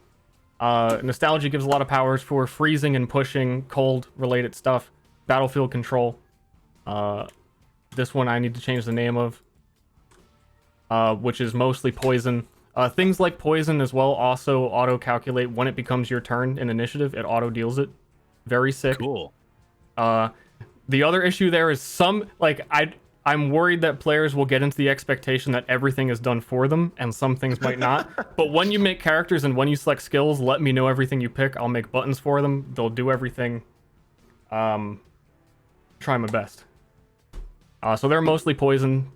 Nostalgia gives a lot of powers for freezing and pushing, cold related stuff. Battlefield control. This one I need to change the name of, which is mostly poison. Things like poison as well also auto-calculate when it becomes your turn in initiative. It auto-deals it. Very sick. Cool. The other issue there is I'm worried that players will get into the expectation that everything is done for them, and some things might not. But when you make characters and when you select skills, let me know everything you pick. I'll make buttons for them. They'll do everything. Try my best. So they're mostly poison.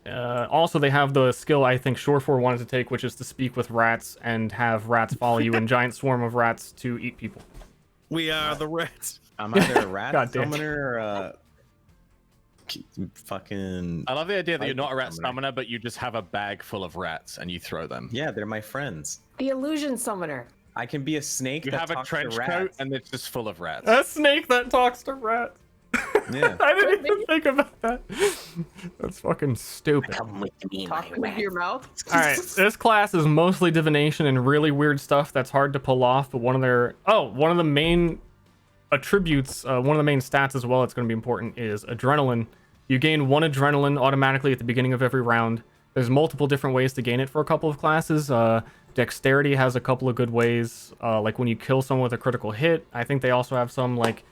Also, they have the skill I think Shore4 wanted to take, which is to speak with rats and have rats follow you in giant swarm of rats to eat people. We are the rats. I'm either a rat God damn. summoner or a fucking. I love the idea that you're not a rat summoner, but you just have a bag full of rats and you throw them. Yeah, they're my friends. The illusion summoner. I can be a snake. You that have a talks trench to coat rats. and it's just full of rats. A snake that talks to rats. Yeah. I didn't even think about that. That's fucking stupid. Come with me, Talk my with rat. your mouth. All right, this class is mostly divination and really weird stuff that's hard to pull off. But one of the main attributes, one of the main stats as well that's going to be important is adrenaline. You gain 1 adrenaline automatically at the beginning of every round. There's multiple different ways to gain it for a couple of classes. Dexterity has a couple of good ways, like when you kill someone with a critical hit. I think they also have some like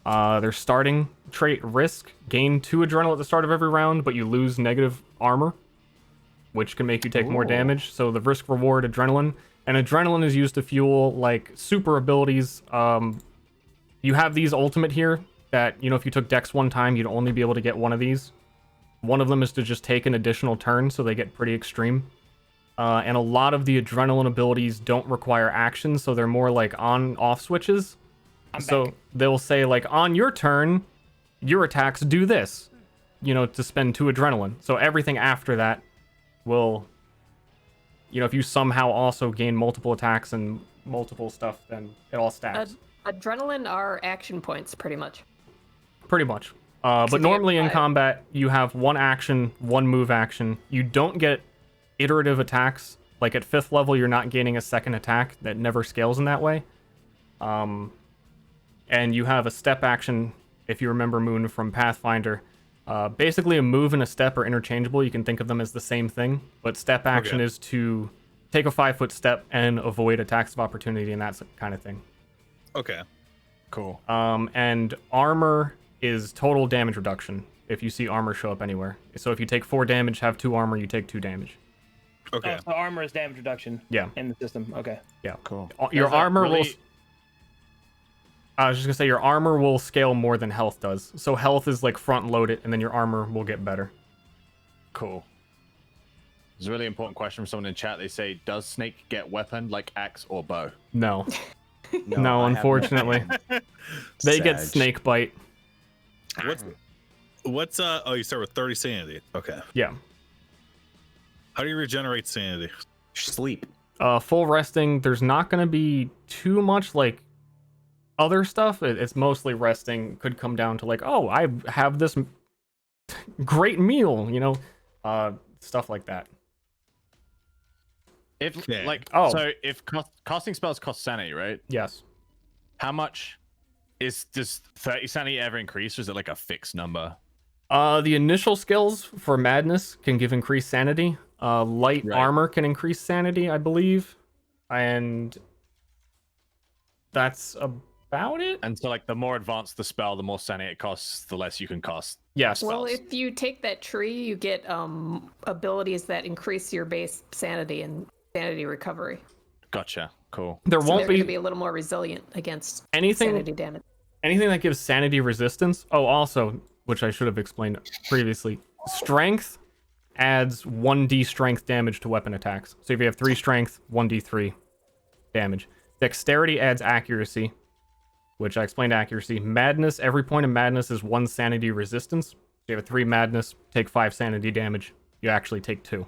their starting trait risk. Gain 2 adrenaline at the start of every round, but you lose negative armor, which can make you take more damage. So the risk reward adrenaline. And adrenaline is used to fuel like super abilities. You have these ultimate here that, you know, if you took Dex one time, you'd only be able to get one of these. One of them is to just take an additional turn, so they get pretty extreme. And a lot of the adrenaline abilities don't require actions, so they're more like on-off switches. So they'll say, like, on your turn, your attacks do this, you know, to spend 2 adrenaline. So everything after that will, you know, if you somehow also gain multiple attacks and multiple stuff, then it all stacks. Adrenaline are action points, pretty much. Pretty much. But normally in combat, you have 1 action, 1 move action. You don't get iterative attacks. Like at 5th level, you're not gaining a second attack. That never scales in that way. And you have a step action, if you remember Moon from Pathfinder. Basically, a move and a step are interchangeable. You can think of them as the same thing. But step action is to take a 5-foot step and avoid attacks of opportunity and that kind of thing. Okay. Cool. And armor is total damage reduction if you see armor show up anywhere. So if you take 4 damage, have 2 armor, you take 2 damage. Okay. So armor is damage reduction. Yeah. In the system. Okay. Yeah. Cool. Your armor really... will... I was just gonna say your armor will scale more than health does. So health is like front loaded, and then your armor will get better. Cool. There's a really important question from someone in chat. They say, does Snake get weapon like axe or bow? No. No, unfortunately. They get snake bite. What's oh, you start with 30 sanity. Okay. Yeah. How do you regenerate sanity? Sleep. Full resting, there's not gonna be too much like other stuff. It's mostly resting. Could come down to like, oh, I have this great meal, you know. stuff like that. If Okay. so if casting spells cost sanity, right? Yes. How much does 30 sanity ever increase, or is it like a fixed number? The initial skills for madness can give increased sanity. Light Right. armor can increase sanity, I believe, and that's about it. And so, like, the more advanced the spell, the more sanity it costs, the less you can cast. Yes. Well, spells. if you take that tree, you get abilities that increase your base sanity and sanity recovery. Gotcha. Cool. There So won't they're going to be be a little more resilient against anything sanity damage. anything that gives sanity resistance. Oh, also, which I should have explained previously, strength adds 1d strength damage to weapon attacks. So if you have 3 strength, 1d3 damage. Dexterity adds accuracy, which I explained accuracy. Madness, every point of madness is 1 sanity resistance. So you have a 3 madness, take 5 sanity damage. You actually take 2.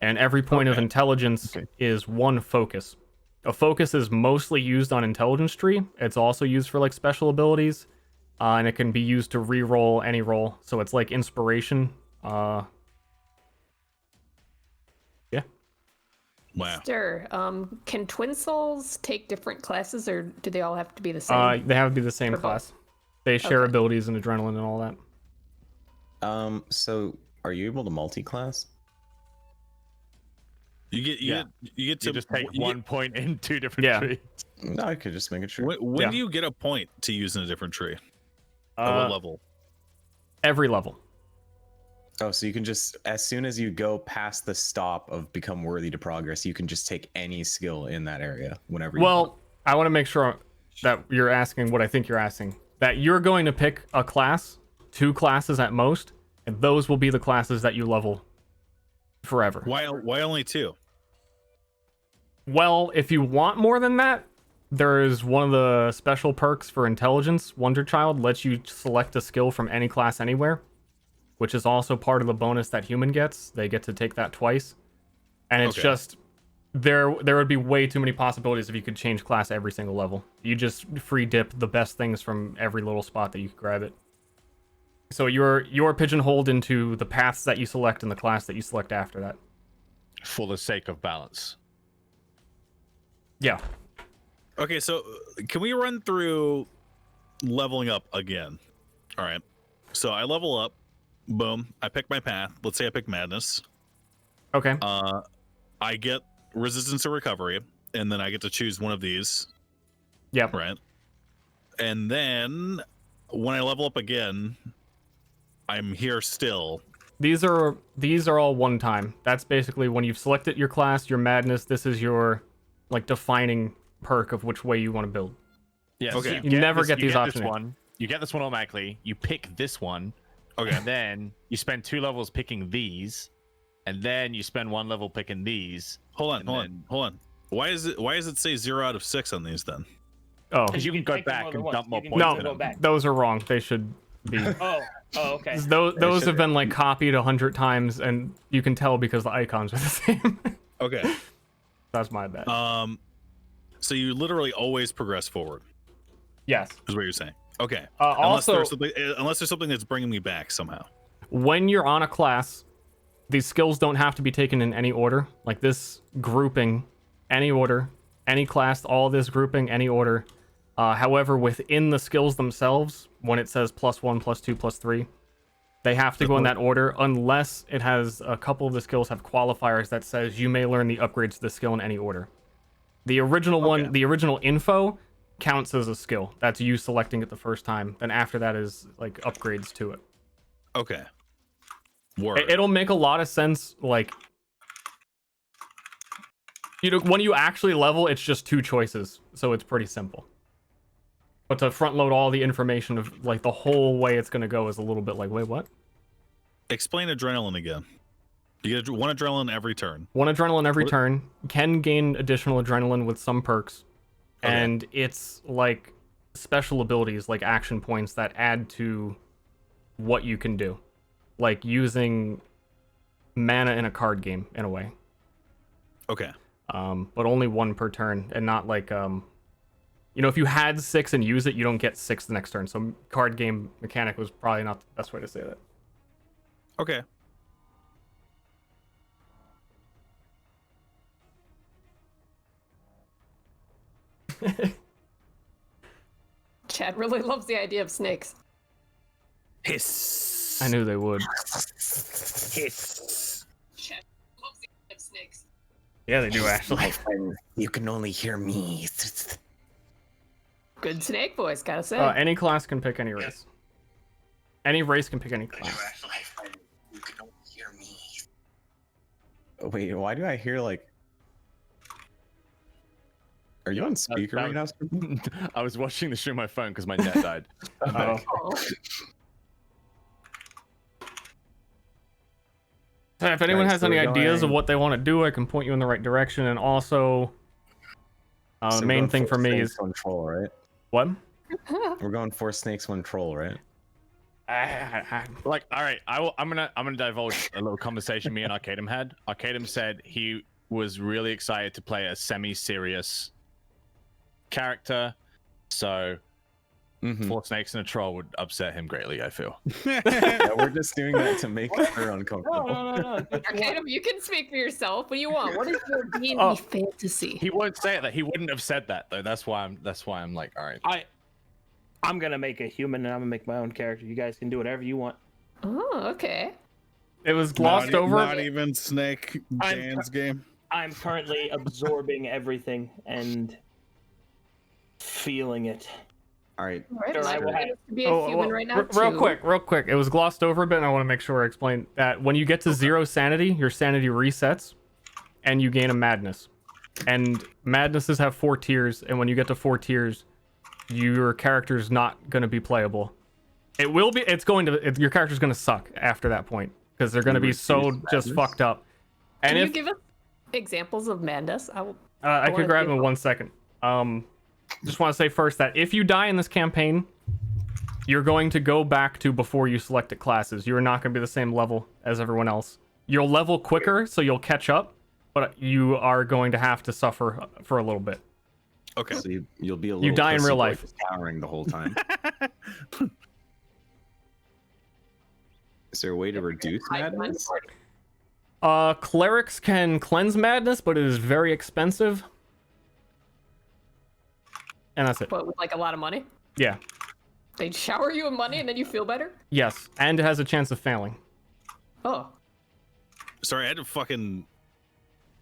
And every point of intelligence is 1 focus. A focus is mostly used on intelligence tree. It's also used for like special abilities, and it can be used to re-roll any roll. So it's like inspiration. Yeah. Wow. Ster, can twin souls take different classes, or do they all have to be the same? They have to be the same For both. class. They share Okay. abilities and adrenaline and all that. So are you able to multi-class? You get to You just take you 1 point in 2 different Yeah. trees. No, I could just make it sure. when Yeah. do you get a point to use in a different tree? At Uh, what level? Every level. Oh, so you can just, as soon as you go past the stop of become worthy to progress, you can just take any skill in that area whenever you want. Well, I want to make sure that you're asking what I think you're asking. That you're going to pick a class, 2 classes at most, and those will be the classes that you level forever. Why only 2? Well, if you want more than that, there's one of the special perks for intelligence. Wonder Child lets you select a skill from any class anywhere, which is also part of the bonus that human gets. They get to take that twice. And it's just there would be way too many possibilities if you could change class every single level. You just free dip the best things from every little spot that you could grab it. So you're pigeonholed into the paths that you select and the class that you select after that. For the sake of balance. Yeah. Okay, so can we run through leveling up again? All right. So I level up. Boom. I pick my path. Let's say I pick madness. Okay. I get resistance to recovery, and then I get to choose one of these. Yep. Right. And then when I level up again, I'm here still. These are all one time. That's basically when you've selected your class, your madness. This is your like defining perk of which way you want to build. Yeah. Okay. So You never get these options. You get this one automatically. You pick this one. Okay. And then you spend 2 levels picking these, and then you spend 1 level picking these. Hold on. Why does it say 0 out of 6 on these then? Oh, Because you can go Take them back more than and once. dump more You can points no, in go them. back. those are wrong. They should be. Oh, okay. Those have been like copied 100 times, and you can tell because the icons are the same. Okay. That's my bad. So you literally always progress forward, Yes. is what you're saying. Okay. Also, Unless there's something that's bringing me back somehow. when you're on a class, these skills don't have to be taken in any order. Like this grouping, any order, any class, all this grouping, any order. However, within the skills themselves, when it says +1, +2, +3, they have to go in that order unless it has a couple of the skills have qualifiers that says you may learn the upgrades to the skill in any order. The original one, the original info counts as a skill. That's you selecting it the first time. Then after that is like upgrades to it. Okay. Word. It'll make a lot of sense. Like, you know, when you actually level, it's just 2 choices, so it's pretty simple. But to front load all the information of like the whole way it's gonna go is a little bit like, wait, what? Explain adrenaline again. You get 1 adrenaline every turn. 1 adrenaline every turn. Can gain additional adrenaline with some perks, and it's like special abilities, like action points that add to what you can do, like using mana in a card game in a way. Okay. But only 1 per turn, and not like you know, if you had 6 and use it, you don't get 6 the next turn. So card game mechanic was probably not the best way to say that. Okay. Chad really loves the idea of snakes. Hiss. I knew they would. Hiss. Chad loves the idea of snakes. Yeah, they do actually. You can only hear me. Good snake voice, gotta say. Any class can pick any race. Any race can pick any class. You can only hear me. Wait, why do I hear like? Are you on speaker right now? I was watching the stream on my phone because my net died. Oh. So if anyone Right, has so any we're ideas of going- what they want to do, I can point you in the right direction. And also, So the we're main going thing four for me snakes, is one troll, right? what? We're going 4 snakes, 1 troll, right? Like, all right, I'm gonna divulge a little conversation me and Arcadum had. Arcadum said he was really excited to play a semi-serious character, so 4 snakes and a troll would upset him greatly, I feel. Yeah, we're just doing that to make her uncomfortable. No. Arcadum, you can speak for yourself. What do you want? What is your D&D Oh. fantasy? He won't say it. That he wouldn't have said that though. That's why I'm like, all right. I'm gonna make a human and I'm gonna make my own character. You guys can do whatever you want. Oh, okay. It was glossed over. Not even Snake Dan's game. I'm currently absorbing everything and feeling it. All right. All right, Sure, my I will plan have- is to be a human right now, real too. quick. It was glossed over a bit, and I want to make sure I explain that when you get to 0 sanity, your sanity resets, and you gain a madness. And madnesses have 4 tiers, and when you get to 4 tiers, your character's not going to be playable. It will be. Your character's going to suck after that point because they're going to be so just fucked up. And Can you if give us examples of madness? I wanna could grab see him in how- 1 second. Just want to say first that if you die in this campaign, you're going to go back to before you selected classes. You're not going to be the same level as everyone else. You'll level quicker, so you'll catch up, but you are going to have to suffer for a little bit. Okay. So you'll be a little. die in pussy real boy life. just cowering the whole time. Is there a way to reduce madness? Clerics can cleanse madness, but it is very expensive. And that's it. But with like a lot of money? Yeah. They shower you in money and then you feel better? Yes. And it has a chance of failing. Oh. Sorry, I had to fucking.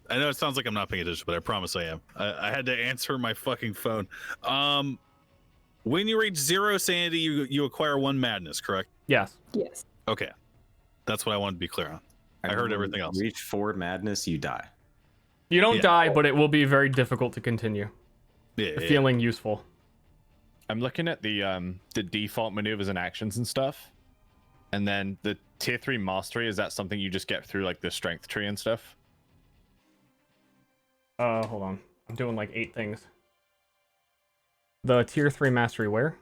I know it sounds like I'm not paying attention, but I promise I am. I had to answer my fucking phone. When you reach 0 sanity, you acquire 1 madness, correct? Yes. Yes. Okay, that's what I wanted to be clear on. I And heard when everything you else. Reach 4 madness, you die. You don't Yeah. die, but it will be very difficult to continue. Yeah, yeah. Feeling useful. I'm looking at the default maneuvers and actions and stuff, and then the tier 3 mastery. Is that something you just get through like the strength tree and stuff? Hold on. I'm doing like 8 things. The tier 3 mastery where?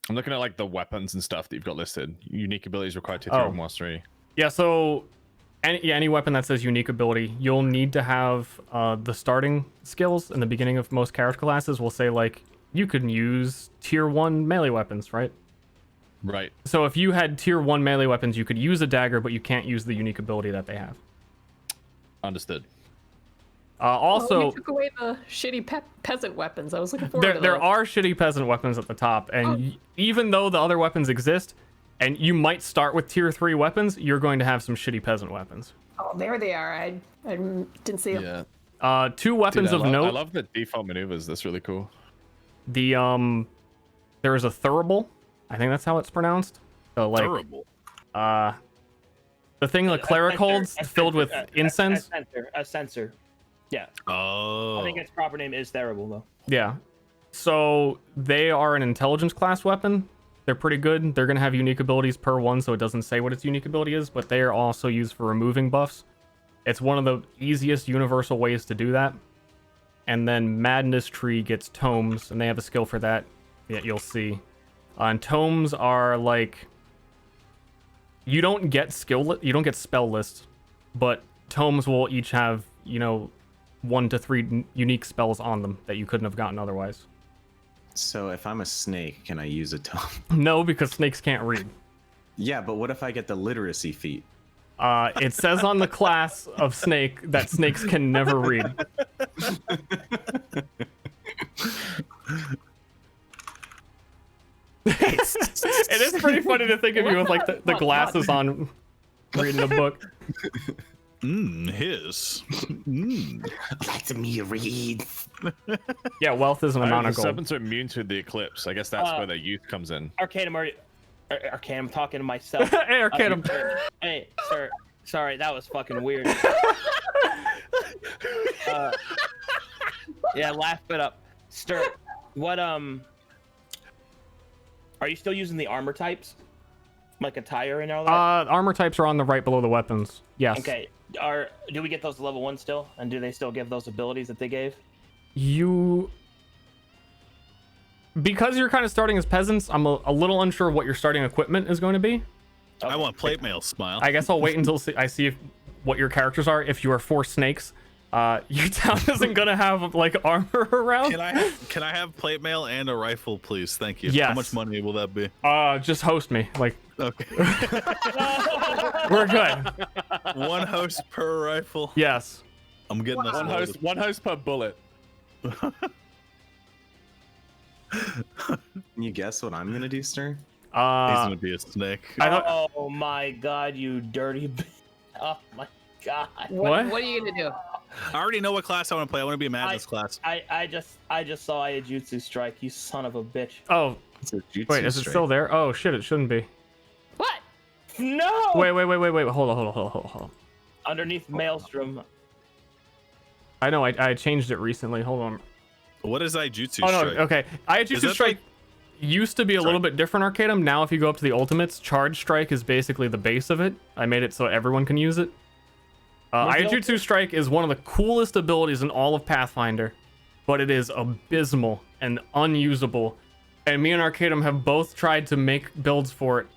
I'm looking at like the weapons and stuff that you've got listed. Unique abilities require tier 3 Oh. mastery. Yeah, so any weapon that says unique ability, you'll need to have the starting skills in the beginning of most character classes will say like you can use tier 1 melee weapons, right? Right. So if you had tier 1 melee weapons, you could use a dagger, but you can't use the unique ability that they have. Understood. Also, you took away the shitty peasant weapons. I was looking forward to there those. are shitty peasant weapons at the top, and even though the other weapons exist, and you might start with tier 3 weapons, you're going to have some shitty peasant weapons. Oh, there they are. I didn't see them. Yeah. 2 weapons Dude, of I note. love the default maneuvers. That's really cool. The there is a thurible. I think that's how it's pronounced. So like Terrible. the thing the cleric holds filled with incense. A sensor. Yeah. Oh. I think its proper name is Thurible, though. Yeah. So they are an intelligence class weapon. They're pretty good. They're gonna have unique abilities per one, so it doesn't say what its unique ability is, but they are also used for removing buffs. It's one of the easiest universal ways to do that. And then Madness Tree gets tomes, and they have a skill for that. Yeah, you'll see. And tomes are like you don't get you don't get spell lists, but tomes will each have 1 to 3 unique spells on them that you couldn't have gotten otherwise. So if I'm a snake, can I use a tome? No, because snakes can't read. Yeah, but what if I get the literacy feat? It says on the class of snake that snakes can never read. It is pretty funny to think of you with like the glasses on, reading a book. His. Let me read. Yeah, wealth is an amount of The gold. serpents are immune to the eclipse. I guess that's where their youth comes in. Arcanum, Arcanum, I'm talking to myself. Hey, Arcanum. Hey, sir. Sorry, that was fucking weird. Yeah, laugh it up. Ster, what are you still using the armor types? Like attire and all that? Armor types are on the right below the weapons. Yes. Okay. Do we get those to level 1 still? And do they still give those abilities that they gave? Because you're kind of starting as peasants, I'm a little unsure what your starting equipment is going to be. Okay. I want plate mail, smile. I guess I'll wait until I see what your characters are. If you are 4 snakes, your town isn't gonna have like armor around. Can I have plate mail and a rifle, please? Thank you. Yes. How much money will that be? Just host me. Like, Okay. we're good. 1 host per rifle. Yes. I'm getting this loaded. One host per bullet. Can you guess what I'm gonna do, Ster? He's gonna be a snake. Oh my god, you dirty oh my god. What? What are you gonna do? I already know what class I want to play. I want to be a madness class. I just saw a jutsu strike, you son of a bitch. Oh, It's a jutsu wait, is it strike. still there? Oh shit, it shouldn't be. What? No! Wait. Hold on. Underneath Maelstrom. I know, I changed it recently. Hold on. What is Aijutsu Oh no, strike? okay. Aijutsu that strike used to be a little bit different, Arcadum. Now if you go up to the ultimates, charge strike is basically the base of it. I made it so everyone can use it. Aijutsu strike is one of the coolest abilities in all of Pathfinder, but it is abysmal and unusable. And me and Arcadum have both tried to make builds for it.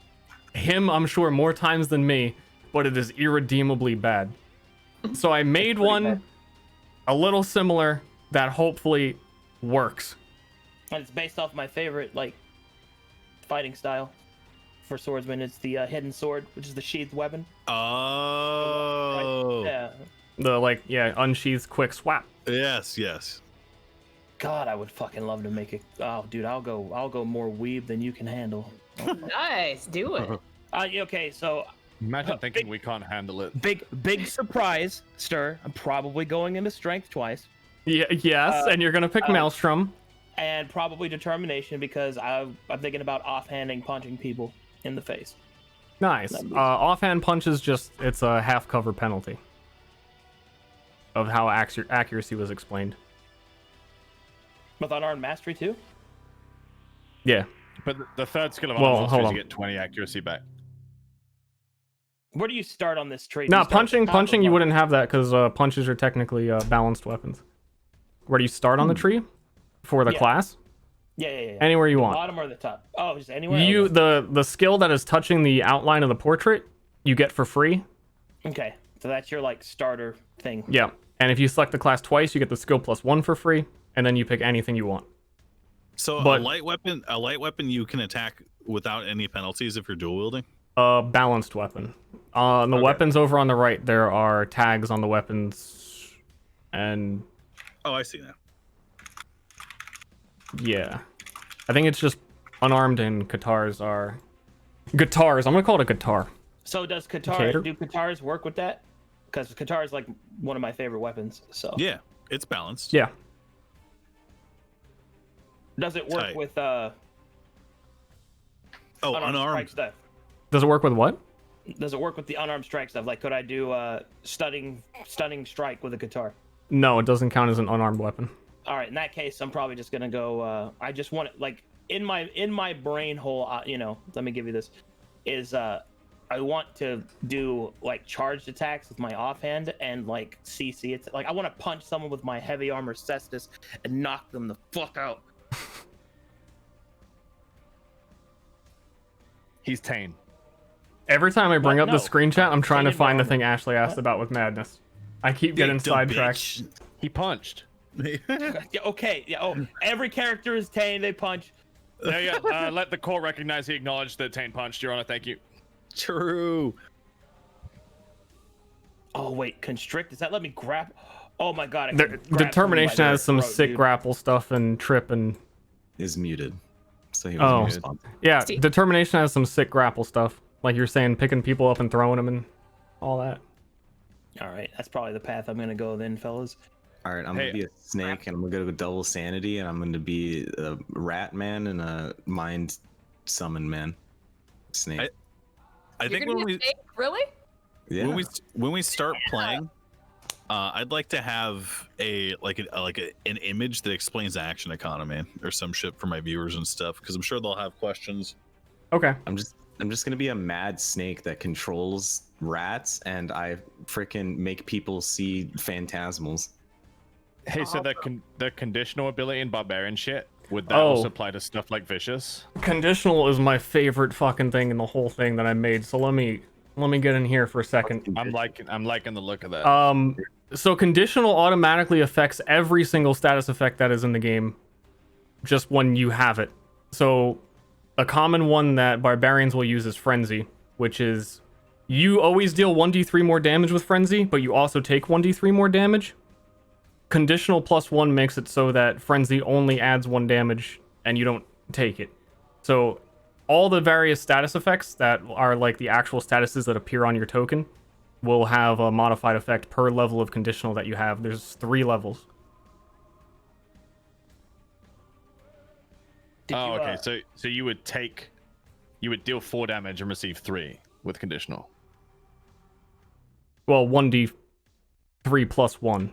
Him, I'm sure, more times than me, but it is irredeemably bad. So I made one a little similar that hopefully works. And it's based off my favorite, like, fighting style for swordsman. It's the hidden sword, which is the sheathed weapon. Oh. Yeah. The, unsheathed quick swap. Yes. God, I would fucking love to make it. Oh, dude, I'll go more weeb than you can handle. Nice, do it. Okay, so Imagine thinking we can't handle it. big surprise, Ster. I'm probably going into strength twice. Yeah, yes, and you're gonna pick Maelstrom. And probably determination because I'm thinking about offhanding punching people in the face. Nice. Offhand punch is it's a half cover penalty of how accuracy was explained. With unarmed mastery too? Yeah. But the third skill of Well, armor hold is on. you get 20 accuracy back. Where do you start on this tree? No, punching you wouldn't have that because punches are technically balanced weapons. Where do you start on the tree? For the class? Yeah. Anywhere you want. Bottom or the top? Oh, just anywhere? The skill that is touching the outline of the portrait, you get for free. Okay, so that's your, like, starter thing. Yeah. And if you select the class twice, you get the skill +1 for free, and then you pick anything you want. So a light weapon you can attack without any penalties if you're dual wielding? Balanced weapon. On the weapons over on the right, there are tags on the weapons, and Oh, I see now. yeah, I think it's just unarmed and guitars are guitars. I'm gonna call it a guitar. So do guitars work with that? Because guitar is like one of my favorite weapons. So Yeah, it's balanced. Yeah. does it work Tight. with unarmed. strike stuff? Does it work with what? Does it work with the unarmed strike stuff? Like, could I do stunning strike with a guitar? No, it doesn't count as an unarmed weapon. All right, in that case, I'm probably just gonna go. I just want it, like, in my brain hole. Let me give you this. Is I want to do like charged attacks with my offhand and like CC. It's like I want to punch someone with my heavy armor cestus and knock them the fuck out. He's tame. Every time I bring up No. the screen chat, I'm trying to Tame find the armor. thing Ashley asked about with madness. I keep getting sidetracked. He punched. Yeah, okay. Yeah. Oh, every character is tame. They punch. Yeah. Let the court recognize he acknowledged that Tane punched, Your Honor. Thank you. True. Oh wait, constrict. Does that let me grab? Oh my god. I can grab Determination someone by has their some throat, sick dude. grapple stuff and trip and Is muted. so he wasn't Oh. responsible. Yeah, See- determination has some sick grapple stuff. Like you're saying, picking people up and throwing them and all that. All right, that's probably the path I'm gonna go then, fellas. All right, I'm Hey, gonna be a snake, and I'm gonna go double sanity, and I'm gonna be a rat man and a mind summon man. Snake. I You're think gonna when be a we snake? Really? Yeah. when we start playing, I'd like to have an image that explains action economy or some shit for my viewers and stuff, because I'm sure they'll have questions. Okay. I'm just gonna be a mad snake that controls rats, and I freaking make people see phantasmals. Hey, so the conditional ability in barbarian shit, would that Oh. also apply to stuff like vicious? Conditional is my favorite fucking thing in the whole thing that I made. So let me get in here for a second. I'm liking the look of that. So conditional automatically affects every single status effect that is in the game, just when you have it. So a common one that barbarians will use is frenzy, which is you always deal 1d3 more damage with frenzy, but you also take 1d3 more damage. Conditional +1 makes it so that frenzy only adds 1 damage and you don't take it. So all the various status effects that are like the actual statuses that appear on your token will have a modified effect per level of conditional that you have. There's 3 levels. Okay. So you would deal 4 damage and receive 3 with conditional. Well, 1d3 +1.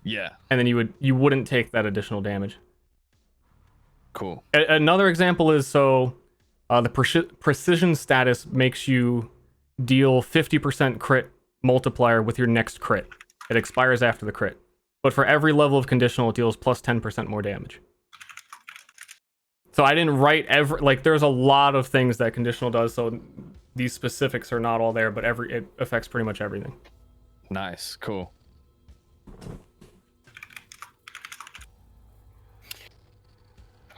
Yeah. And then you wouldn't take that additional damage. Cool. Another example is the precision status makes you deal 50% crit multiplier with your next crit. It expires after the crit. But for every level of conditional, it deals plus 10% more damage. So I didn't write there's a lot of things that conditional does, so these specifics are not all there, but it affects pretty much everything. Nice. Cool.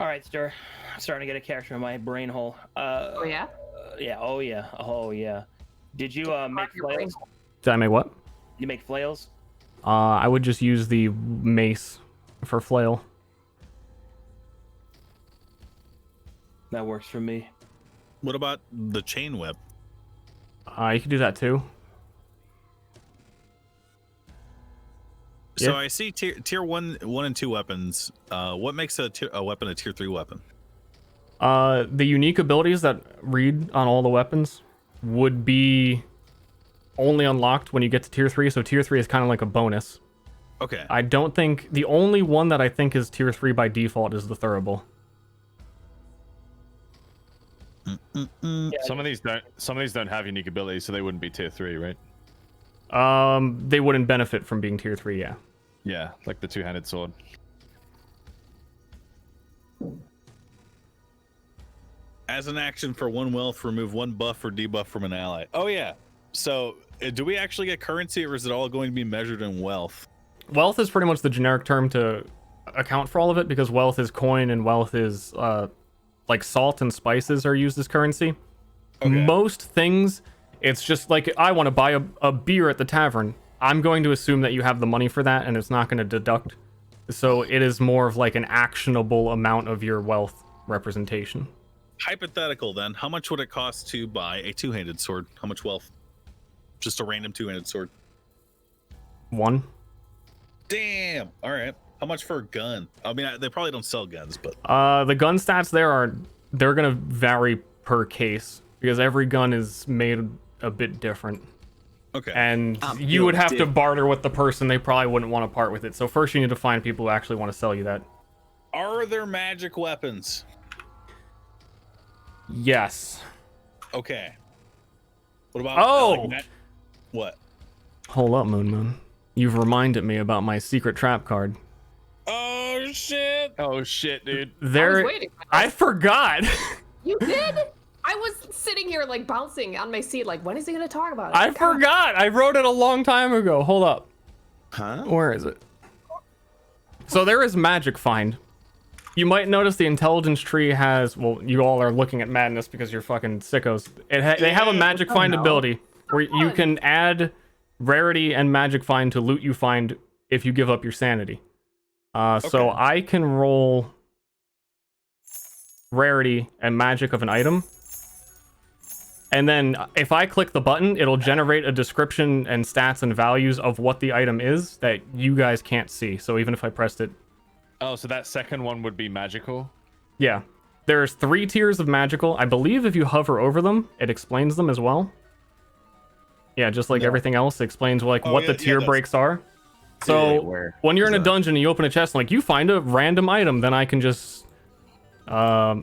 All right, Ster. I'm starting to get a character in my brain hole. Oh yeah. Yeah. Oh yeah. Oh yeah. Did you make flails? Did I make what? You make flails? I would just use the mace for flail. That works for me. What about the chain whip? You can do that too. So Yeah. I see tier 1 and 2 weapons. What makes a weapon a tier 3 weapon? The unique abilities that read on all the weapons would be only unlocked when you get to tier 3, so tier 3 is kind of like a bonus. Okay. I don't think the only one that I think is tier 3 by default is the Thurible. Some of these don't have unique abilities, so they wouldn't be tier 3, right? They wouldn't benefit from being tier 3, yeah. Yeah, like the two-handed sword. As an action for 1 wealth, remove 1 buff or debuff from an ally. Oh yeah. So do we actually get currency, or is it all going to be measured in wealth? Wealth is pretty much the generic term to account for all of it, because wealth is coin and wealth is like salt and spices are used as currency. Okay. Most things, it's just like, I want to buy a beer at the tavern. I'm going to assume that you have the money for that, and it's not going to deduct. So it is more of like an actionable amount of your wealth representation. Hypothetical then, how much would it cost to buy a 2-handed sword? How much wealth? Just a random 2-handed sword. 1. Damn. All right. How much for a gun? I mean, they probably don't sell guns, but The gun stats they're going to vary per case, because every gun is made a bit different. okay. And you would have to barter with the person. They probably wouldn't want to part with it. So first you need to find people who actually want to sell you that. Are there magic weapons? Yes. Okay. What about Oh! what? Hold up, Moon. You've reminded me about my secret trap card. Oh shit! Oh shit, dude. I was waiting for I forgot. You did? I was sitting here like bouncing on my seat, like, when is he gonna talk about it? I Come on. forgot. I wrote it a long time ago. Hold up. Huh? Where is it? So there is magic find. You might notice the intelligence tree has, well, you all are looking at madness because you're fucking sickos. They have a magic find ability where you can add rarity and magic find to loot you find if you give up your sanity. So I can roll rarity, and magic of an item. And then if I click the button, it'll generate a description and stats and values of what the item is that you guys can't see. So even if I pressed it... Oh, so that second one would be magical? Yeah. There's 3 tiers of magical. I believe if you hover over them, it explains them as well. Yeah, just like everything else, it explains like what the tier breaks are. So when you're in a dungeon and you open a chest, like you find a random item, then I can just roll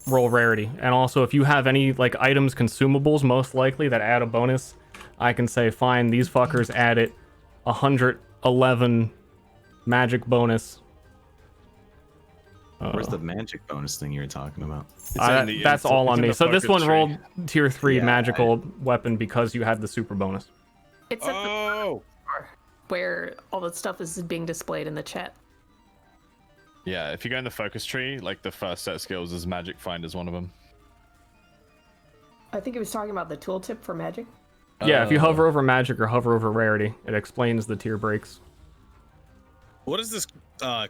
rarity. And also if you have any like items, consumables, most likely that add a bonus, I can say, fine, these fuckers add it 111 magic bonus. Where's the magic bonus thing you were talking about? That's all on me. So this one rolled tier 3 magical weapon because you had the super bonus. It's at the where all the stuff is being displayed in the chat. Yeah, if you go in the focus tree, like the first set of skills is magic find is one of them. I think he was talking about the tooltip for magic. Yeah, if you hover over magic or hover over rarity, it explains the tier breaks. What is this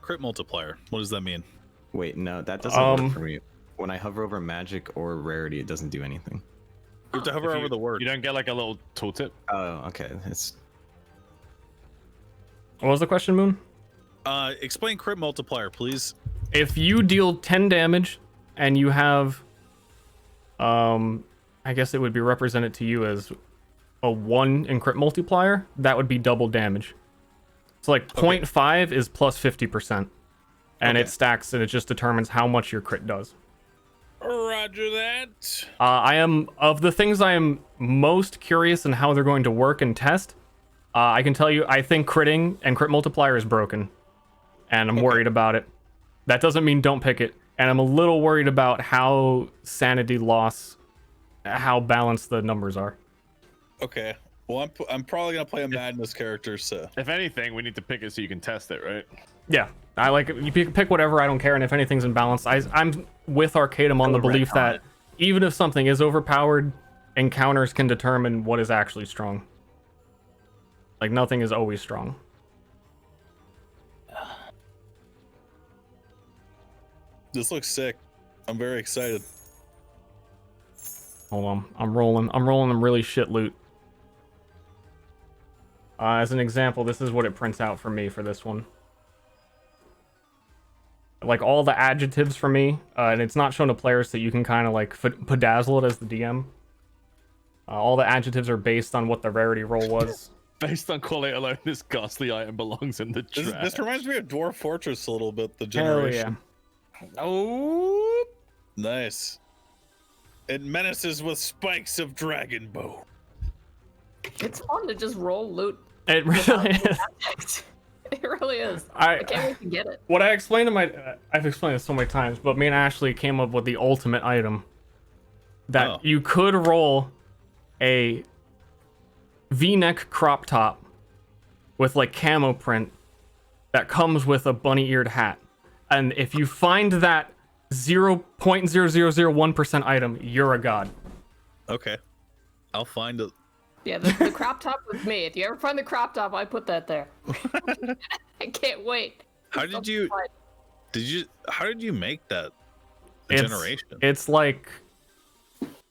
crit multiplier? What does that mean? Wait, no, that doesn't work for me. When I hover over magic or rarity, it doesn't do anything. You have to hover over the word. You don't get like a little tooltip? Oh, okay. What was the question, Moon? Explain crit multiplier, please. If you deal 10 damage and you have, I guess it would be represented to you as a 1 in crit multiplier, that would be double damage. So like 0.5 is plus 50%. And it stacks and it just determines how much your crit does. Roger that. I am, of the things I am most curious in how they're going to work and test, I can tell you, I think critting and crit multiplier is broken. And I'm worried about it. That doesn't mean don't pick it. And I'm a little worried about how sanity loss, how balanced the numbers are. Okay. Well, I'm probably going to play a madness character, so. If anything, we need to pick it so you can test it, right? Yeah. I like you pick whatever, I don't care. And if anything's in balance, I'm with Arcadum on the belief that even if something is overpowered, encounters can determine what is actually strong. Like nothing is always strong. This looks sick. I'm very excited. Hold on. I'm rolling them really shit loot. As an example, this is what it prints out for me for this one. Like all the adjectives for me, and it's not shown to players, so you can kind of like bedazzle it as the DM. All the adjectives are based on what the rarity roll was. Based on quality alone, this ghastly item belongs in the trash. This reminds me of Dwarf Fortress a little bit, the generation. Hell yeah. Oh, nice. It menaces with spikes of dragon bow. It's fun to just roll loot. It really is. It really is. I can't wait to get it. What I explained to I've explained this so many times, but me and Ashley came up with the ultimate item. That you could roll a V-neck crop top with like camo print that comes with a bunny-eared hat. And if you find that 0.0001% item, you're a god. Okay. I'll find it. Yeah, the crop top was me. If you ever find the crop top, I put that there. I can't wait. How did you make that generation? It's like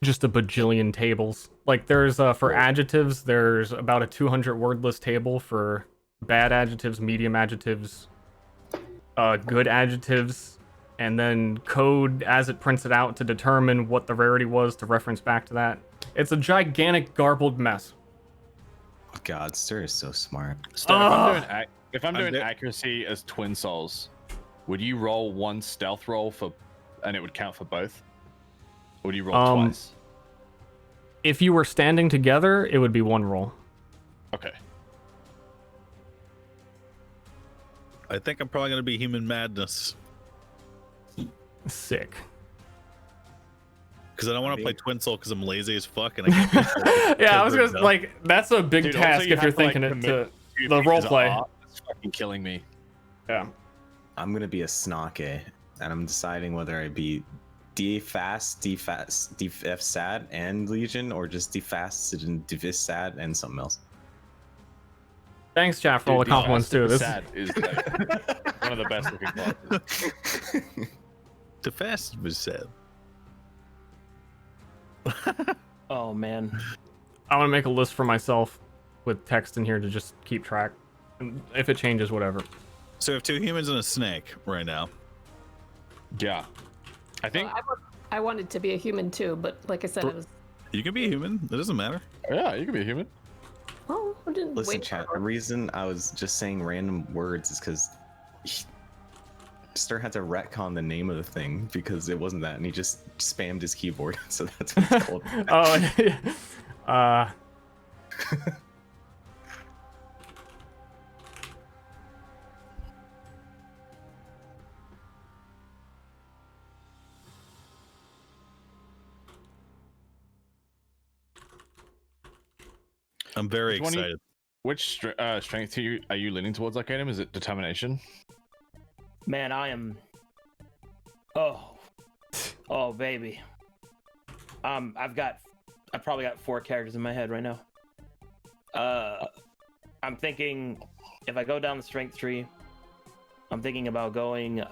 just a bajillion tables. Like there's for adjectives, there's about a 200 word list table for bad adjectives, medium adjectives, good adjectives, and then code as it prints it out to determine what the rarity was to reference back to that. It's a gigantic garbled mess. God, Ster is so smart. Ster, if I'm doing accuracy as twin souls, would you roll 1 stealth roll and it would count for both? Or would you roll twice? If you were standing together, it would be 1 roll. Okay. I think I'm probably going to be human madness. Sick. Because I don't want to play Twin Soul because I'm lazy as fuck. And I can't yeah, I was gonna like that's a big task if you're thinking it to the role play. It's fucking killing me. Yeah. I'm gonna be a Snake, and I'm deciding whether I be def sad and Legion, or just defasted and divis sad and something else. Thanks, chat, for all the compliments too. This sad is like one of the best looking classes. The fast was said. Oh man. I want to make a list for myself with text in here to just keep track. And if it changes, whatever. So we have 2 humans and a snake right now. Yeah. I think. I wanted to be a human too, but like I said, it was. You can be a human. It doesn't matter. Yeah, you can be a human. Oh, I didn't Listen, wait chat. for The reason I was just saying random words is because Ster had to retcon the name of the thing because it wasn't that, and he just spammed his keyboard. So that's what it's called. Oh, I'm very excited. Which strength are you leaning towards, like, Adam? Is it determination? Man, I am. Oh, baby. I've probably got 4 characters in my head right now. I'm thinking if I go down the strength tree, I'm thinking about going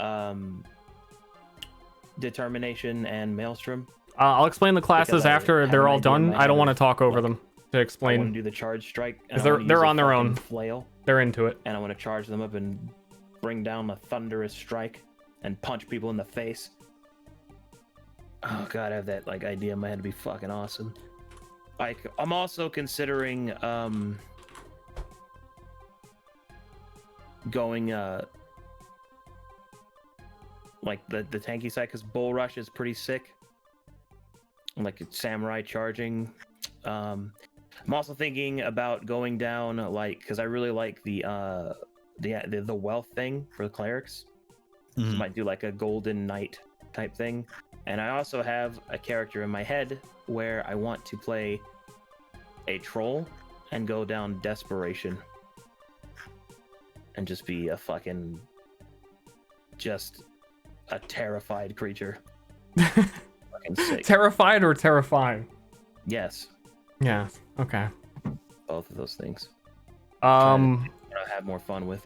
determination and maelstrom. I'll explain the classes after they're all done. I don't want to talk over them to I explain. want to do the charge strike. They're on their own. Flail, they're into it. and I want to charge them up and bring down the thunderous strike and punch people in the face. Oh god, I have that like idea in my head to be fucking awesome. Like, I'm also considering going like the tanky side, because Bull Rush is pretty sick. Like it's samurai charging. I'm also thinking about going down like, because I really like the wealth thing for the clerics. So I might do like a golden knight type thing. And I also have a character in my head where I want to play a troll and go down desperation and just be a fucking just a terrified creature. Fucking sick. Terrified or terrifying? Yes, Yeah. Okay. both of those things. I Have more fun with.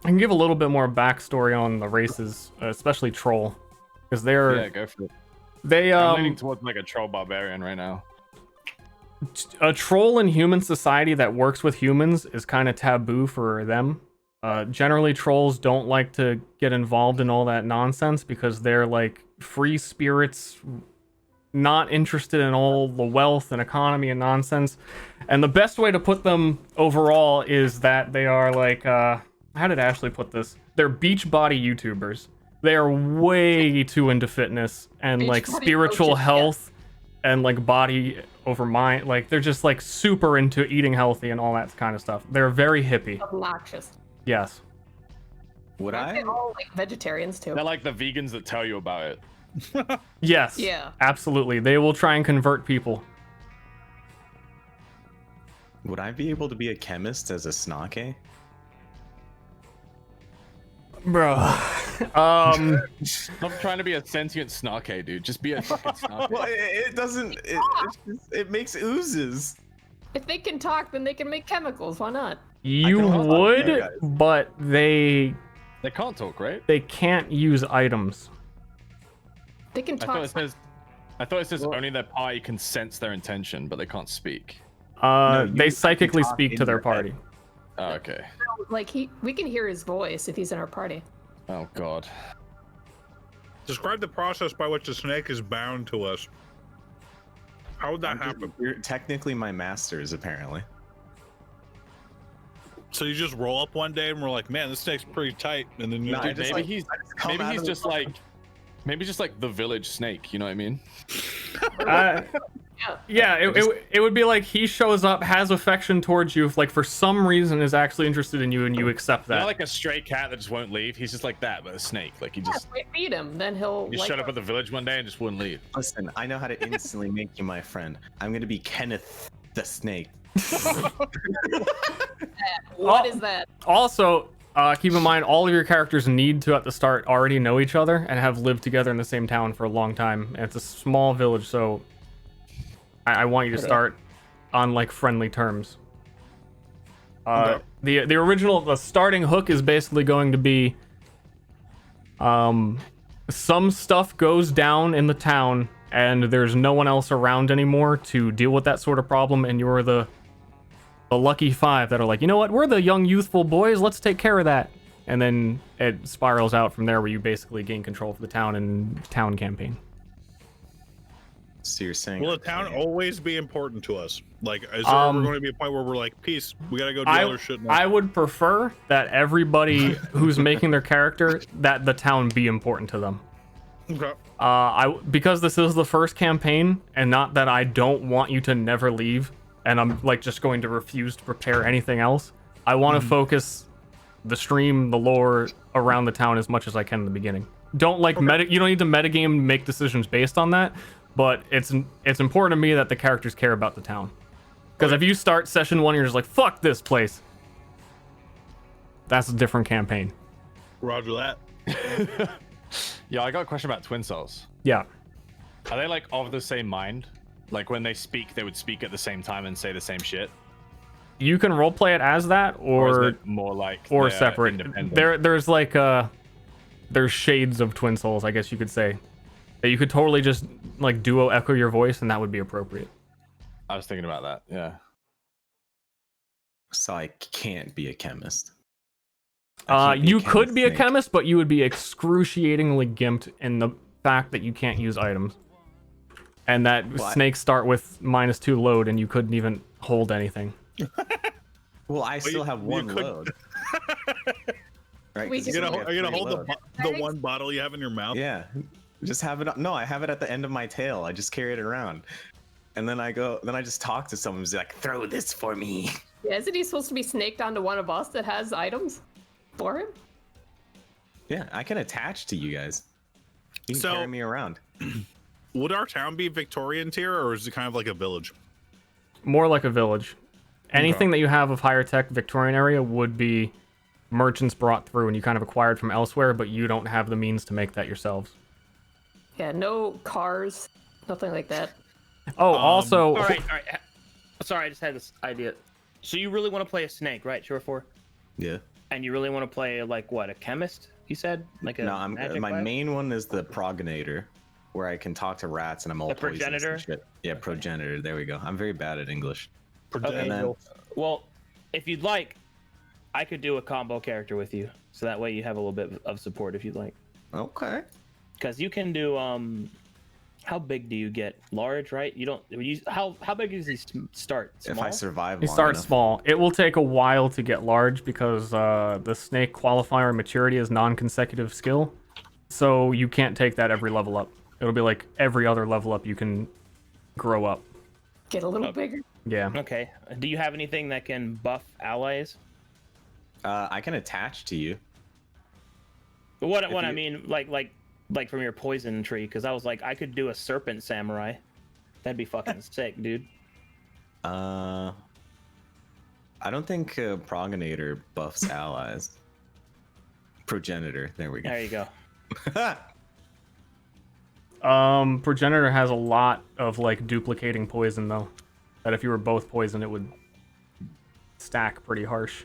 can give a little bit more backstory on the races, especially troll, because they're Yeah, go for it. they I'm leaning towards like a troll barbarian right now. a troll in human society that works with humans is kind of taboo for them. Generally, trolls don't like to get involved in all that nonsense because they're like free spirits, not interested in all the wealth and economy and nonsense. And the best way to put them overall is that they are like, how did Ashley put this? They're beach body YouTubers. They are way too into fitness and Beach like body spiritual coaches, health and like body over mind. Like they're just like super into eating healthy and all that kind of stuff. They're very hippie. obnoxious. Yes. Would I? They're all like vegetarians too. They're like the vegans that tell you about it. Yes. Yeah. Absolutely. They will try and convert people. Would I be able to be a chemist as a snake? Bro. I'm trying to be a sentient snake, dude. Just be a fucking snake. Well, it doesn't. It makes oozes. If they can talk, then they can make chemicals. Why not? You can hold on would, there, guys. but they can't talk, right? can't use items. They can I talk. thought it says only their party can sense their intention, but they can't speak. No, They you psychically can talk speak in to their your head. party. Oh, okay. Like we can hear his voice if he's in our party. Oh god. Describe the process by which the snake is bound to us. How would that happen? You're technically my masters, apparently. So you just roll up one day and we're like, man, this snake's pretty tight, and then you No, I Dude, just, maybe like, he's come maybe out he's of the just like maybe just like the village snake. You know what I mean? Yeah, it would be like he shows up, has affection towards you, if like for some reason is actually interested in you, and you accept that. Not like a stray cat that just won't leave. He's just like that, but a snake. Like he Yeah, just if we feed him, then he'll. he like showed up at the village one day and just wouldn't leave. Listen, I know how to instantly make you my friend. I'm gonna be Kenneth the Snake. What is that? Also, keep in mind all of your characters need to at the start already know each other and have lived together in the same town for a long time. And it's a small village, so I want you to start on like friendly terms. The original starting hook is basically going to be some stuff goes down in the town and there's no one else around anymore to deal with that sort of problem, and you're the lucky 5 that are like, you know what, we're the young youthful boys, let's take care of that. And then it spirals out from there, where you basically gain control of the town and town campaign. So you're saying, will the town always be important to us? Like, is there ever going to be a point where we're like, peace, we gotta go do other shit now? I would prefer that everybody who's making their character, that the town be important to them. Okay. Because this is the first campaign, and not that I don't want you to never leave, and I'm like just going to refuse to prepare anything else. I want to focus the stream, the lore around the town as much as I can in the beginning. Don't like you don't need to metagame make decisions based on that, but it's important to me that the characters care about the town. Because if you start session 1 and you're just like, fuck this place, that's a different campaign. Roger that. Yeah, I got a question about Twin Souls. Yeah. Are they like of the same mind? Like when they speak, they would speak at the same time and say the same shit? You can roleplay it as that, or is it more like or separate. There's like there's shades of Twin Souls, I guess you could say. That you could totally just like duo echo your voice, and that would be appropriate. I was thinking about that. Yeah. So I can't be a chemist. You could be a chemist, but you would be excruciatingly gimped in the fact that you can't use items, and that snakes start with -2 load, and you couldn't even hold anything. Well, I still have one load. Right? Are you gonna hold the one bottle you have in your mouth? Yeah, just have it. No, I have it at the end of my tail. I just carry it around, and then I just talk to someone who's like, "Throw this for me." Yeah, isn't he supposed to be snaked onto one of us that has items for him? Yeah, I can attach to you guys. You can carry me around. Would our town be Victorian tier, or is it kind of like a village? More like a village. Anything that you have of higher tech Victorian area would be merchants brought through and you kind of acquired from elsewhere, but you don't have the means to make that yourselves. Yeah, no cars, nothing like that. Oh, also... All right. Sorry, I just had this idea. So you really want to play a snake, right, Sure 4? Yeah. And you really want to play, like, what, a chemist, you said? Like a my main one is the progenitor, where I can talk to rats and I'm all the progenitor? and shit. Yeah, progenitor. There we go. I'm very bad at English. Okay, well, if you'd like, I could do a combo character with you, so that way you have a little bit of support if you'd like. Okay. Because you can do how big do you get? Large, right? You don't. How big does he start? Small? If I survive, he starts small. It will take a while to get large because the snake qualifier maturity is non-consecutive skill, so you can't take that every level up. It'll be like every other level up you can grow up. Get a little bigger. Yeah. Okay. Do you have anything that can buff allies? I can attach to you. But what I mean, like from your poison tree, because I was like, I could do a serpent samurai. That'd be fucking sick, dude. I don't think progenitor buffs allies. Progenitor. There we go. There you go. Progenitor has a lot of like duplicating poison though. That if you were both poison, it would stack pretty harsh.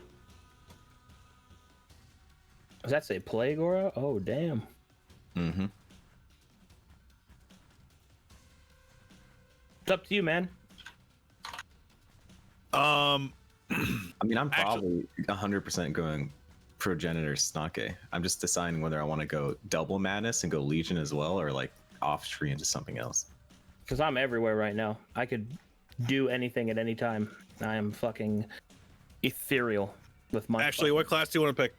Does that say plague aura? Oh damn. Mm-hmm. It's up to you, man. I mean, I'm probably 100% going progenitor snake. I'm just deciding whether I want to go double madness and go legion as well, or like off tree into something else. Because I'm everywhere right now. I could do anything at any time. I am fucking ethereal with my. Actually, what class do you want to pick?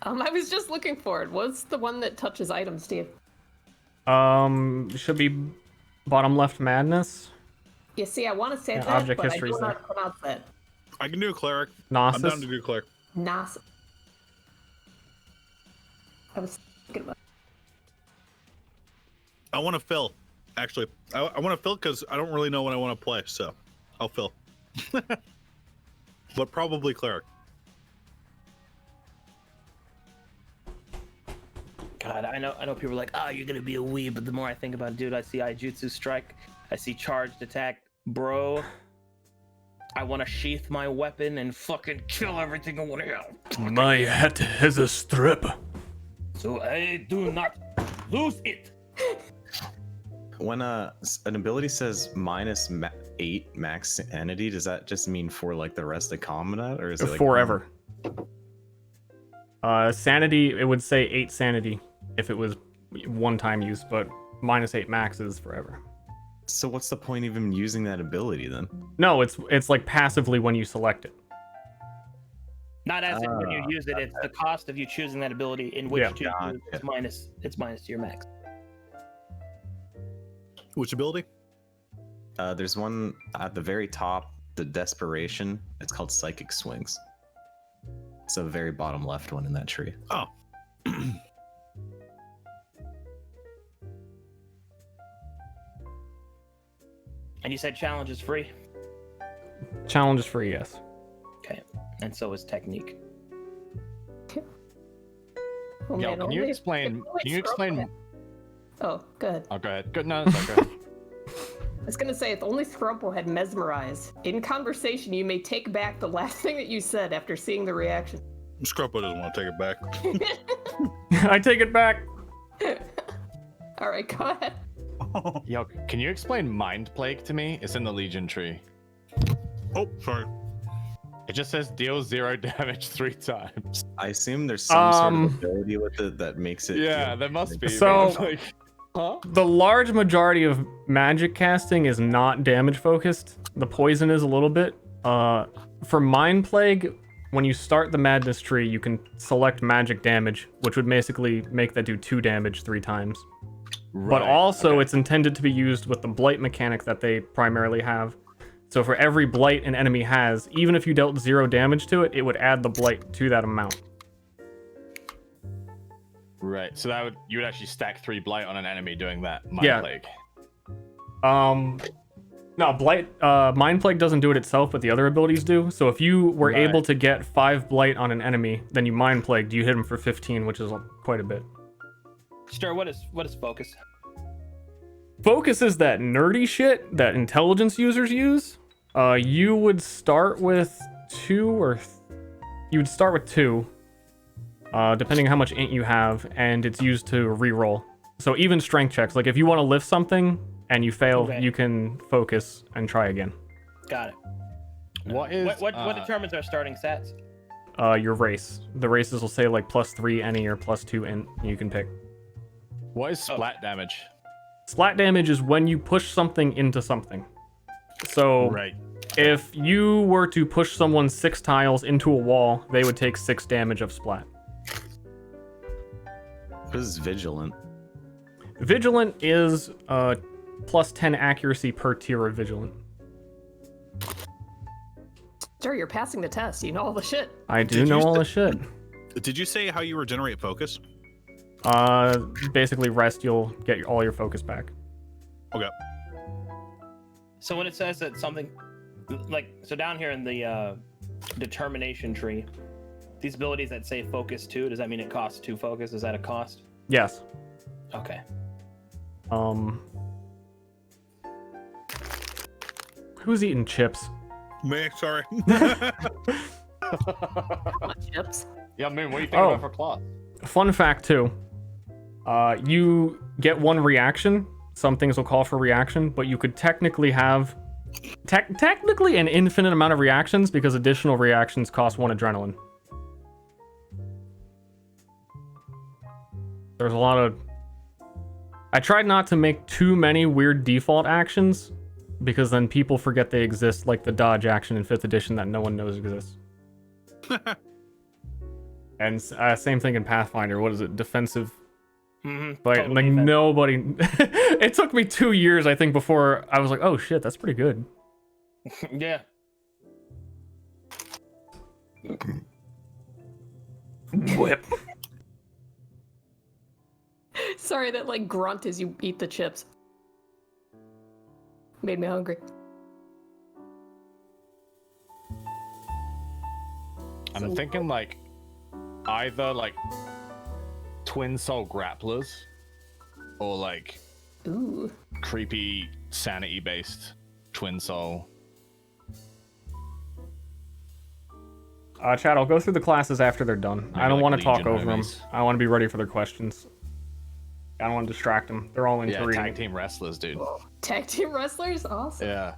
I was just looking for it. What's the one that touches items, Steve? Should be bottom left madness. You see, I want to say that, object but I history's do not pronounce that. I can do a cleric. Gnosis. I'm down to do cleric. Gnosis. I was thinking about. I want to fill. Actually, I want to fill because I don't really know what I want to play, so I'll fill. But probably cleric. God, I know people are like, oh, you're gonna be a weeb, but the more I think about it, dude, I see Aijutsu strike, I see charged attack, bro. I want to sheath my weapon and fucking kill everything I want to. My hat has a strip. So I do not lose it. When an ability says -8 max sanity, does that just mean for like the rest of combat, or is it like forever? Sanity, it would say 8 sanity if it was one-time use, but -8 max is forever. So what's the point of even using that ability then? No, it's like passively when you select it. Not as in when you use it, it's the cost of you choosing that ability in which to use. It's minus to your max. Which ability? There's one at the very top, the Desperation. It's called Psychic Swings. It's the very bottom left one in that tree. Oh. And you said challenge is free? Challenge is free, yes. Okay. And so is technique. Oh, Yo, man, can you only- explain? Can you explain? Oh, good. Oh, go ahead. Good. No, it's okay. I was gonna say, if only Scrumple had mesmerized. In conversation, you may take back the last thing that you said after seeing the reaction. Scrumpo doesn't want to take it back. I take it back. All right, go ahead. Yo, can you explain Mind Plague to me? It's in the Legion tree. Oh, sorry. It just says deal 0 damage 3 times. I assume there's some sort of ability with it that makes it. Yeah, there must be. So, like, huh? The large majority of magic casting is not damage focused. The poison is a little bit. For Mind Plague, when you start the Madness tree, you can select magic damage, which would basically make that do 2 damage 3 times. But also, it's intended to be used with the Blight mechanic that they primarily have. So for every Blight an enemy has, even if you dealt 0 damage to it, it would add the Blight to that amount. Right. So you would actually stack 3 Blight on an enemy doing that. Mind Plague. No, Blight, Mind Plague doesn't do it itself, but the other abilities do. So if you were able to get 5 Blight on an enemy, then you Mind Plagued, you hit him for 15, which is quite a bit. Ster, what is focus? Focus is that nerdy shit that intelligence users use. You would start with 2 you would start with 2, depending on how much int you have, and it's used to reroll. So even strength checks, like if you want to lift something and you fail, you can focus and try again. Got it. What determines our starting stats? Your race. The races will say like +3 any or +2 int. You can pick. What is splat damage? Splat damage is when you push something into something. So if you were to push someone 6 tiles into a wall, they would take 6 damage of splat. What is Vigilant? Vigilant is +10 accuracy per tier of Vigilant. Sure, you're passing the test. You know all the shit. I do know all the shit. Did you say how you regenerate focus? Basically rest, you'll get all your focus back. Okay. So when it says that something, so down here in the determination tree, these abilities that say focus 2, does that mean it costs 2 focus? Is that a cost? Yes. Okay. Who's eating chips? Me, sorry. Chips. Yeah, Moon, what do you think about for class? Fun fact too. You get 1 reaction. Some things will call for reaction, but you could technically have technically an infinite amount of reactions because additional reactions cost 1 adrenaline. There's a lot of... I tried not to make too many weird default actions because then people forget they exist, like the dodge action in 5th edition that no one knows exists. And same thing in Pathfinder. What is it? Defensive... But like defense. Nobody... It took me 2 years, I think, before I was like, oh shit, that's pretty good. Yeah. Whip. Sorry, that like grunt as you eat the chips. Made me hungry. I'm thinking like either like twin soul grapplers or like creepy sanity based twin soul. Chad, I'll go through the classes after they're done. I don't like want to talk Legion over them. homies. I want to be ready for their questions. I don't want to distract them. They're all into Yeah, reading. tag team wrestlers, dude. Tag team wrestlers? Awesome. Yeah.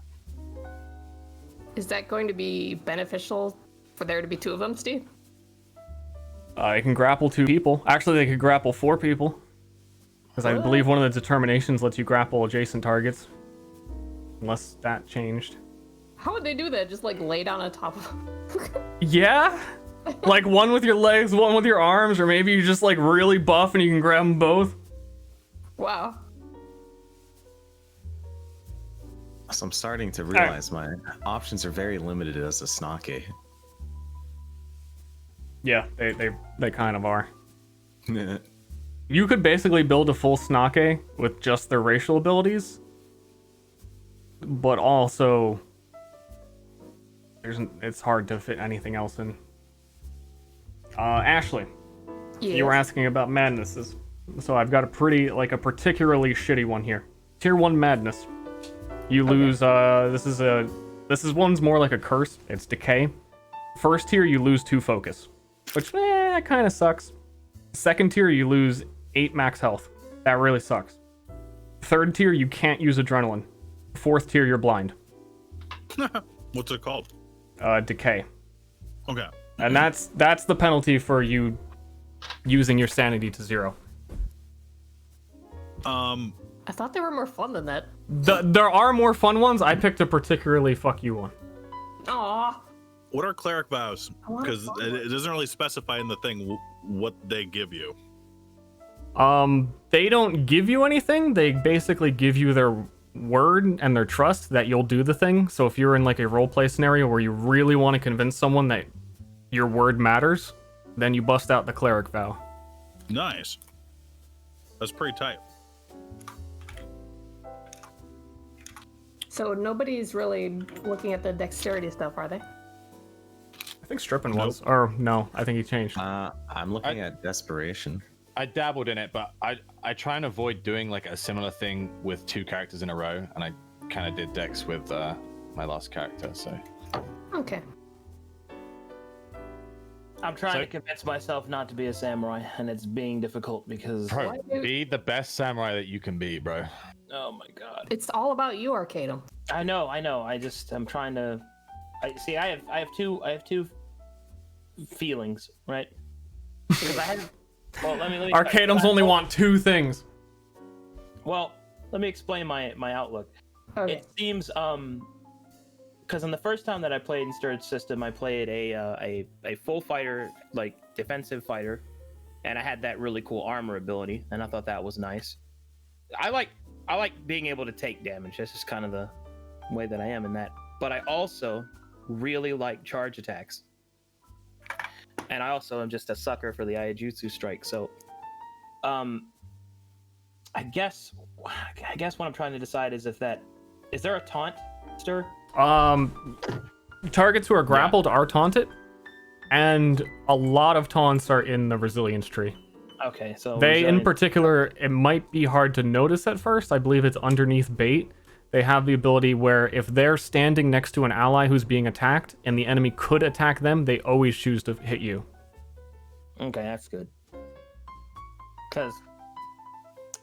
Is that going to be beneficial for there to be 2 of them, Steve? They can grapple 2 people. Actually, they could grapple 4 people. Because I believe one of the determinations lets you grapple adjacent targets. Unless that changed. How would they do that? Just like lay down on top of them? Yeah? Like one with your legs, one with your arms, or maybe you just like really buff and you can grab them both. Wow. So I'm starting to realize my options are very limited as a Snake. Yeah, they kind of are. You could basically build a full Snake with just their racial abilities. But also, it's hard to fit anything else in. Ashley, you were asking about madnesses. So I've got a particularly shitty one here. Tier 1 madness. You lose, this is one's more like a curse. It's decay. First tier, you lose 2 focus. Which, that kind of sucks. Second tier, you lose 8 max health. That really sucks. Third tier, you can't use adrenaline. Fourth tier, you're blind. What's it called? Decay. Okay. And that's the penalty for you using your sanity to 0. I thought they were more fun than that. There are more fun ones. I picked a particularly fuck you one. Aw. What are cleric vows? I want a Because fun it doesn't really specify in the thing what they give you. They don't give you anything. They basically give you their word and their trust that you'll do the thing. So if you're in like a roleplay scenario where you really want to convince someone that your word matters, then you bust out the cleric vow. Nice. That's pretty tight. So nobody's really looking at the dexterity stuff, are they? I think stripping was, or no, I think he changed. I'm looking at desperation. I dabbled in it, but I try and avoid doing like a similar thing with 2 characters in a row, and I kind of did Dex with my last character, so. Okay. I'm trying to convince myself not to be a samurai, and it's being difficult because... Bro, be the best samurai that you can be, bro. Oh my god. It's all about you, Arcadum. I know. I'm trying to... I have two feelings, right? Because I have... Well, let me Arcadums only want 2 things. Well, let me explain my outlook. Okay. It seems because in the first time that I played in Ster's system, I played a full fighter, like defensive fighter, and I had that really cool armor ability, and I thought that was nice. I like being able to take damage. That's just kind of the way that I am in that. But I also really like charge attacks. And I also am just a sucker for the Iaijutsu strike. So, I guess what I'm trying to decide is is there a taunt, Ster? Targets who are grappled are taunted, and a lot of taunts are in the resilience tree. Okay, so they in particular, it might be hard to notice at first. I believe it's underneath bait. They have the ability where if they're standing next to an ally who's being attacked and the enemy could attack them, they always choose to hit you. Okay, that's good. Because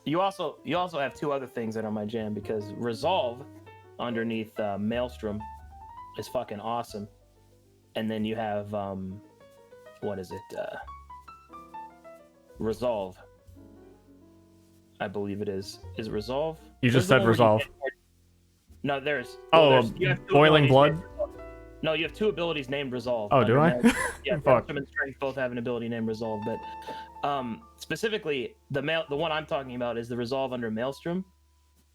you also have 2 other things that are my jam, because Resolve underneath Maelstrom is fucking awesome. And then you have what is it? Resolve. I believe it is. Is it Resolve? You just said Resolve. No, there's. You have Boiling Blood? No, you have 2 abilities named Resolve. Oh, do I? Yeah, Maelstrom and Strength both have an ability named Resolve, but specifically, the one I'm talking about is the Resolve under Maelstrom,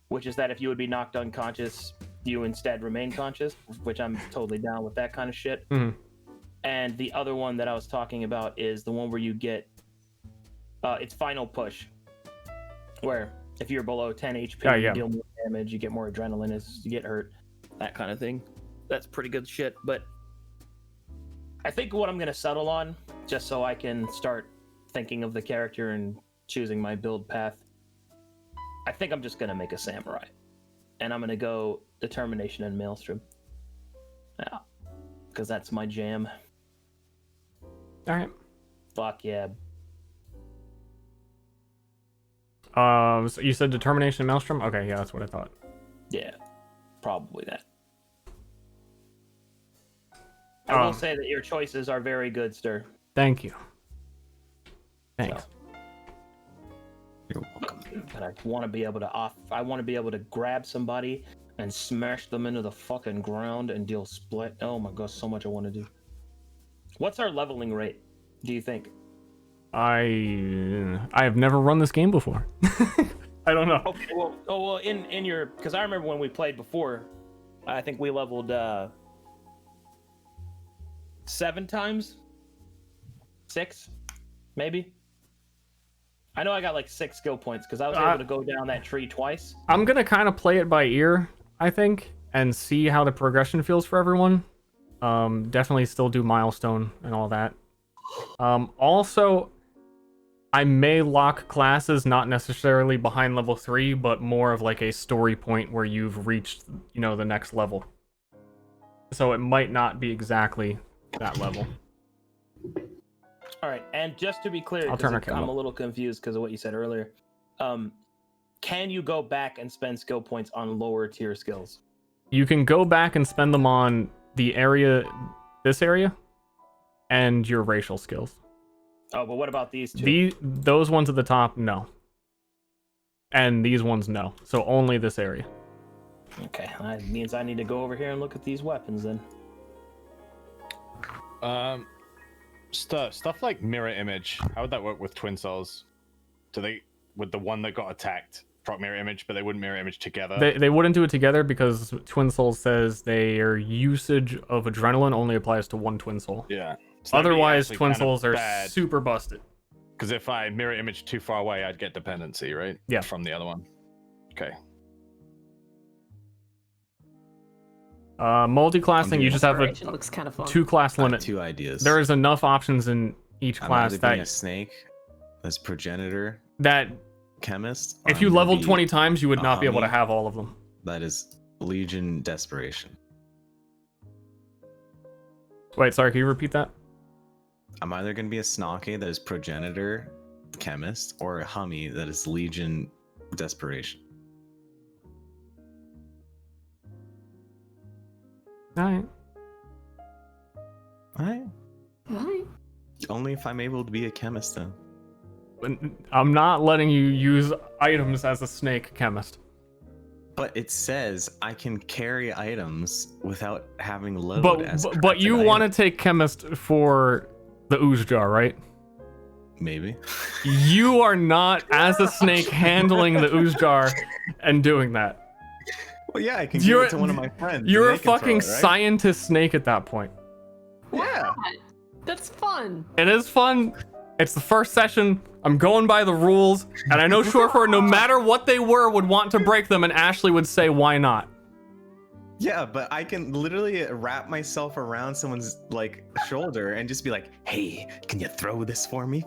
which is that if you would be knocked unconscious, you instead remain conscious, which I'm totally down with that kind of shit. Mm-hmm. And the other one that I was talking about is the one where you get it's Final Push, where if you're below 10 HP, you deal more damage, you get more adrenaline as you get hurt, that kind of thing. That's pretty good shit, but I think what I'm going to settle on, just so I can start thinking of the character and choosing my build path, I think I'm just going to make a samurai. And I'm going to go Determination and Maelstrom. Yeah, because that's my jam. All right. Fuck yeah. So you said Determination and Maelstrom? Okay, yeah, that's what I thought. Yeah, probably that. I will say that your choices are very good, Ster. Thank you. Thanks. So. You're welcome. And I want to be able to I want to be able to grab somebody and smash them into the fucking ground and deal split. Oh my god, so much I want to do. What's our leveling rate, do you think? I have never run this game before. I don't know. Okay, well, in your, because I remember when we played before, I think we leveled 7 times, 6, maybe. I know I got like 6 skill points because I was able to go down that tree twice. I'm gonna kind of play it by ear, I think, and see how the progression feels for everyone. Definitely still do milestone and all that. Also, I may lock classes not necessarily behind level 3, but more of like a story point where you've reached, you know, the next level. So it might not be exactly that level. All right, and just to be clear, I'm a little confused because of what you said earlier. Can you go back and spend skill points on lower tier skills? You can go back and spend them on the area, this area, and your racial skills. Oh, but what about these two? Those ones at the top, no. And these ones, no. So only this area. Okay, that means I need to go over here and look at these weapons then. Stuff like mirror image. How would that work with twin souls? Would the one that got attacked proc mirror image, but they wouldn't mirror image together? They wouldn't do it together because Twin Soul says their usage of adrenaline only applies to one Twin Soul. Yeah. So otherwise, Twin Souls are super busted. Because if I mirror image too far away, I'd get dependency, right? Yeah. From the other one. Okay. Multi-classing, you just have a looks kind of fun. 2-class limit. 2 ideas. There is enough options in each class that a snake, as progenitor, that chemist. If you leveled 20 times, you would not be able to have all of them. That is Legion Desperation. Wait, sorry, can you repeat that? I'm either going to be a Snake that is progenitor, chemist, or a Hummy that is Legion Desperation. Alright. Only if I'm able to be a chemist, though. I'm not letting you use items as a snake chemist. But it says I can carry items without having load. But you want to take chemist for the ooze jar, right? Maybe. You are not as a snake handling the ooze jar and doing that. Well, yeah, I can give it to one of my friends. You're a fucking scientist snake at that point. Yeah. That's fun. It is fun. It's the first session. I'm going by the rules, and I know Shortford, no matter what they were, would want to break them, and Ashley would say, "Why not?" Yeah, but I can literally wrap myself around someone's like shoulder and just be like, "Hey, can you throw this for me?"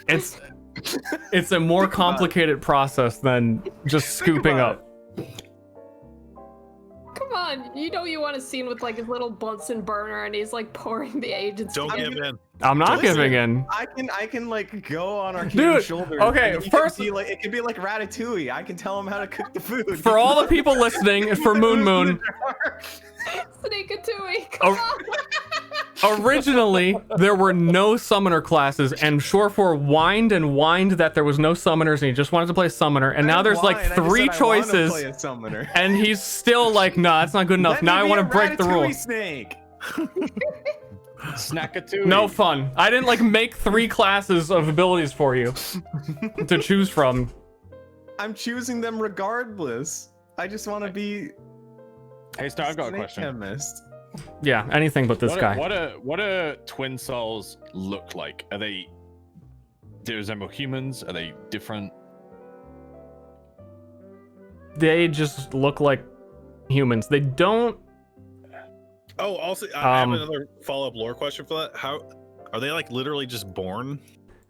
It's a more complicated process than just scooping up. Come on, you know you want a scene with like his little Bunsen burner and he's like pouring the agents. Don't give in. I'm not giving in. I can like go on Arcane's shoulders. Okay, first it could be like Ratatouille. I can tell him how to cook the food. For all the people listening, for Moon. Snake-a-tooey, come on. Originally, there were no summoner classes, and Shortfor whined and whined that there was no summoners, and he just wanted to play summoner. And now there's like 3 choices, and he's still like, "Nah, that's not good enough." Now I want to break the rule. Snake. Snackatooey. No fun. I didn't like make 3 classes of abilities for you to choose from. I'm choosing them regardless. I just want to be. Hey, Star, I've got a question. Chemist. Yeah, anything but this guy. What do twin souls look like? Do they resemble humans? Are they different? They just look like humans. They don't. Oh, also, I have another follow-up lore question for that. How are they like literally just born?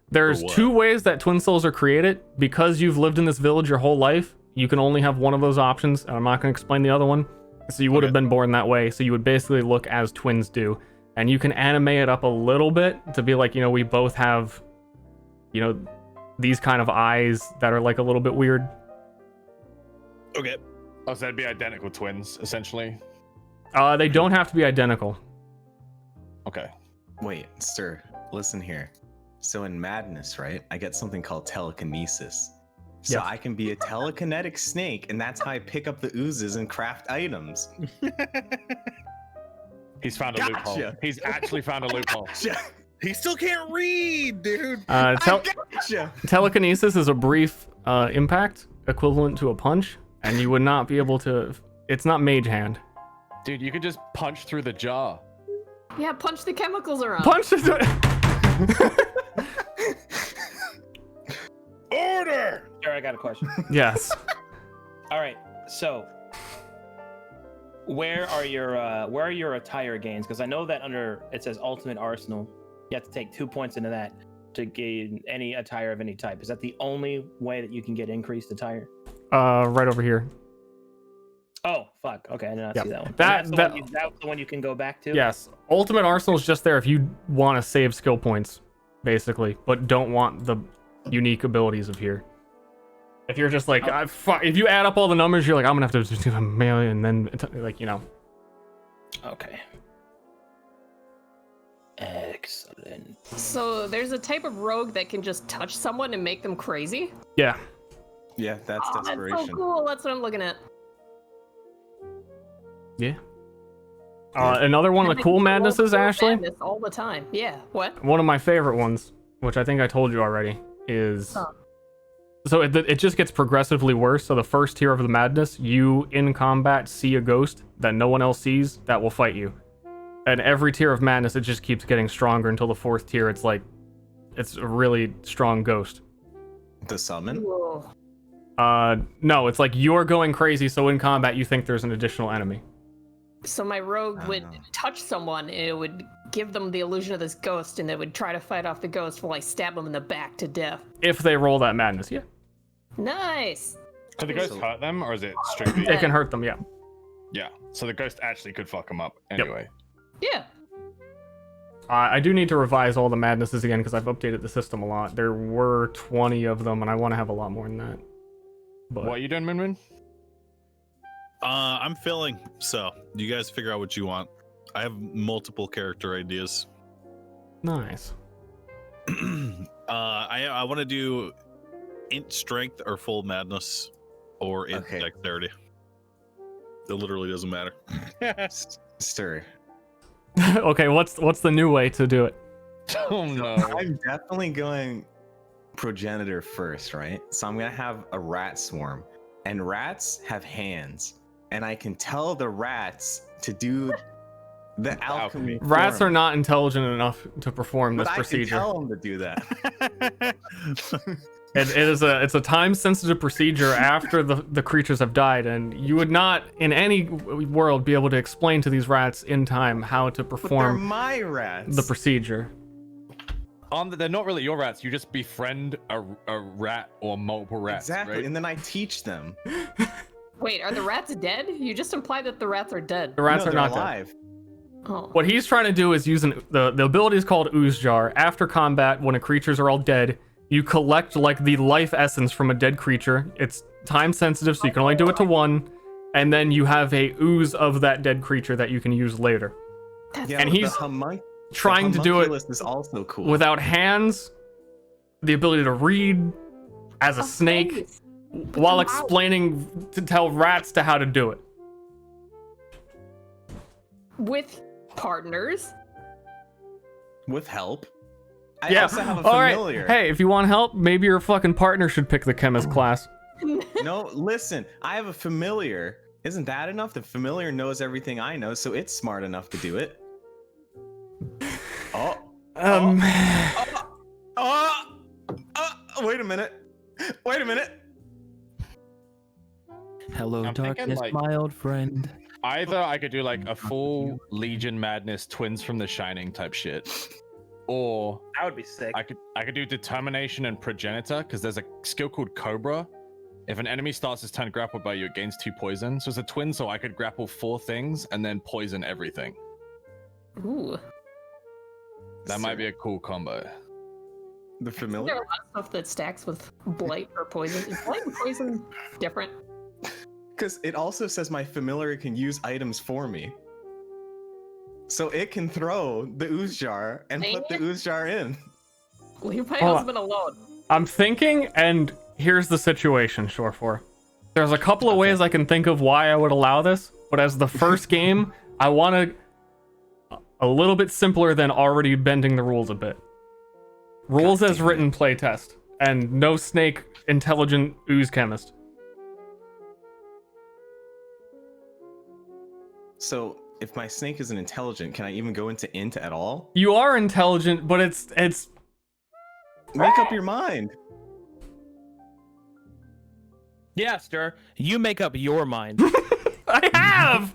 There's 2 ways that twin souls are created. Because you've lived in this village your whole life, you can only have one of those options, and I'm not going to explain the other one. So you would have been born that way, so you would basically look as twins do. and you can animate it up a little bit to be like, we both have, these kind of eyes that are like a little bit weird. Okay. Oh, so they'd be identical twins, essentially. They don't have to be identical. Okay. Wait, Ster, listen here. So in Madness, right, I get something called telekinesis. So Yes. I can be a telekinetic snake, and that's how I pick up the oozes and craft items. He's found a loophole. Gotcha. He's actually found a loophole. He still can't read, dude. Gotcha. Telekinesis is a brief impact equivalent to a punch, and you would not be able to. It's not mage hand. Dude, you could just punch through the jar. Yeah, punch the chemicals around. Punch the. Order. Sure, I got a question. Yes. All right, so where are your attire gains? Because I know that under it says Ultimate Arsenal, you have to take 2 points into that to gain any attire of any type. Is that the only way that you can get increased attire? Right over here. Oh fuck! Okay, I did not see that one. That's the one you can go back to. Yes. Ultimate Arsenal is just there if you want to save skill points, basically, but don't want the unique abilities of here. If you're just like, if you add up all the numbers, you're like, I'm gonna have to just do a melee, and then Okay. Excellent. So there's a type of rogue that can just touch someone and make them crazy. Yeah. Yeah, that's Oh, desperation. that's so cool. That's what I'm looking at. Yeah. Another one of the cool madnesses, Ashley. Madness all the time. Yeah. What? One of my favorite ones, which I think I told you already, is so it just gets progressively worse. So the first tier of the madness, you in combat see a ghost that no one else sees that will fight you, and every tier of madness it just keeps getting stronger until the fourth tier. It's like it's a really strong ghost. The summon? Whoa. No, it's like you're going crazy. So in combat, you think there's an additional enemy. So my rogue would touch someone, and it would give them the illusion of this ghost, and they would try to fight off the ghost while I stab them in the back to death. If they roll that madness, yeah. Nice. Could the ghost hurt them, or is it strictly? It can hurt them, yeah. Yeah. So the ghost actually could fuck them up anyway. Yeah. I do need to revise all the madnesses again because I've updated the system a lot. There were 20 of them, and I want to have a lot more than that. But What are you doing, Min? I'm filling, so you guys figure out what you want. I have multiple character ideas. Nice. I want to do int strength or full madness or int dexterity. It literally doesn't matter. Stir. Okay, what's the new way to do it? Oh no. I'm definitely going progenitor first, right? So I'm gonna have a rat swarm, and rats have hands, and I can tell the rats to do the alchemy. Rats are not intelligent enough to perform this but procedure. I can tell them to do that. It's a time-sensitive procedure after the creatures have died, and you would not, in any world, be able to explain to these rats in time how to But they're perform my rats. the procedure. They're not really your rats. You just befriend a rat or multiple rats. Exactly, Right? and then I teach them. Wait, are the rats dead? You just implied that the rats are dead. The rats No, are they're not alive. dead. Oh. What he's trying to do is use the ability is called Ooze Jar. After combat, when the creatures are all dead, you collect like the life essence from a dead creature. It's time sensitive, so you can only do it to one, and then you have a ooze of that dead creature that you can use later. Yeah, And but he's the trying to do it homunculus is also cool. without hands, the ability to read as a snake, face. while them out. explaining to tell rats to how to do it. With partners. with help. I Yeah. also have a All right. familiar. Hey, if you want help, maybe your fucking partner should pick the chemist class. No, listen, I have a familiar. Isn't that enough? The familiar knows everything I know, so it's smart enough to do it. Oh. Wait a minute. Wait a minute. Hello, I'm thinking, darkness, like- my old friend. Either I could do like a full Legion Madness Twins from the Shining type shit, or That would be sick. I could do Determination and Progenitor because there's a skill called Cobra. If an enemy starts his turn grappled by you, it gains 2 poison. So it's a twin, so I could grapple 4 things and then poison everything. Ooh. That might be a cool combo. The Is there a familiar? lot of stuff that stacks with blight or poison? Is blight and poison different? Because it also says my familiar can use items for me. So it can throw the ooze jar and Dang put the it. ooze jar in. Leave my Hold on. husband alone. I'm thinking, and here's the situation, Shore4. There's a couple of ways I can think of why I would allow this, but as the first game, I want a little bit simpler than already bending the rules a bit. Rules as written playtest, and no snake intelligent ooze chemist. So if my snake isn't intelligent, can I even go into int at all? You are intelligent, but it's Make up your mind. Yeah, Ster, you make up your mind. I have.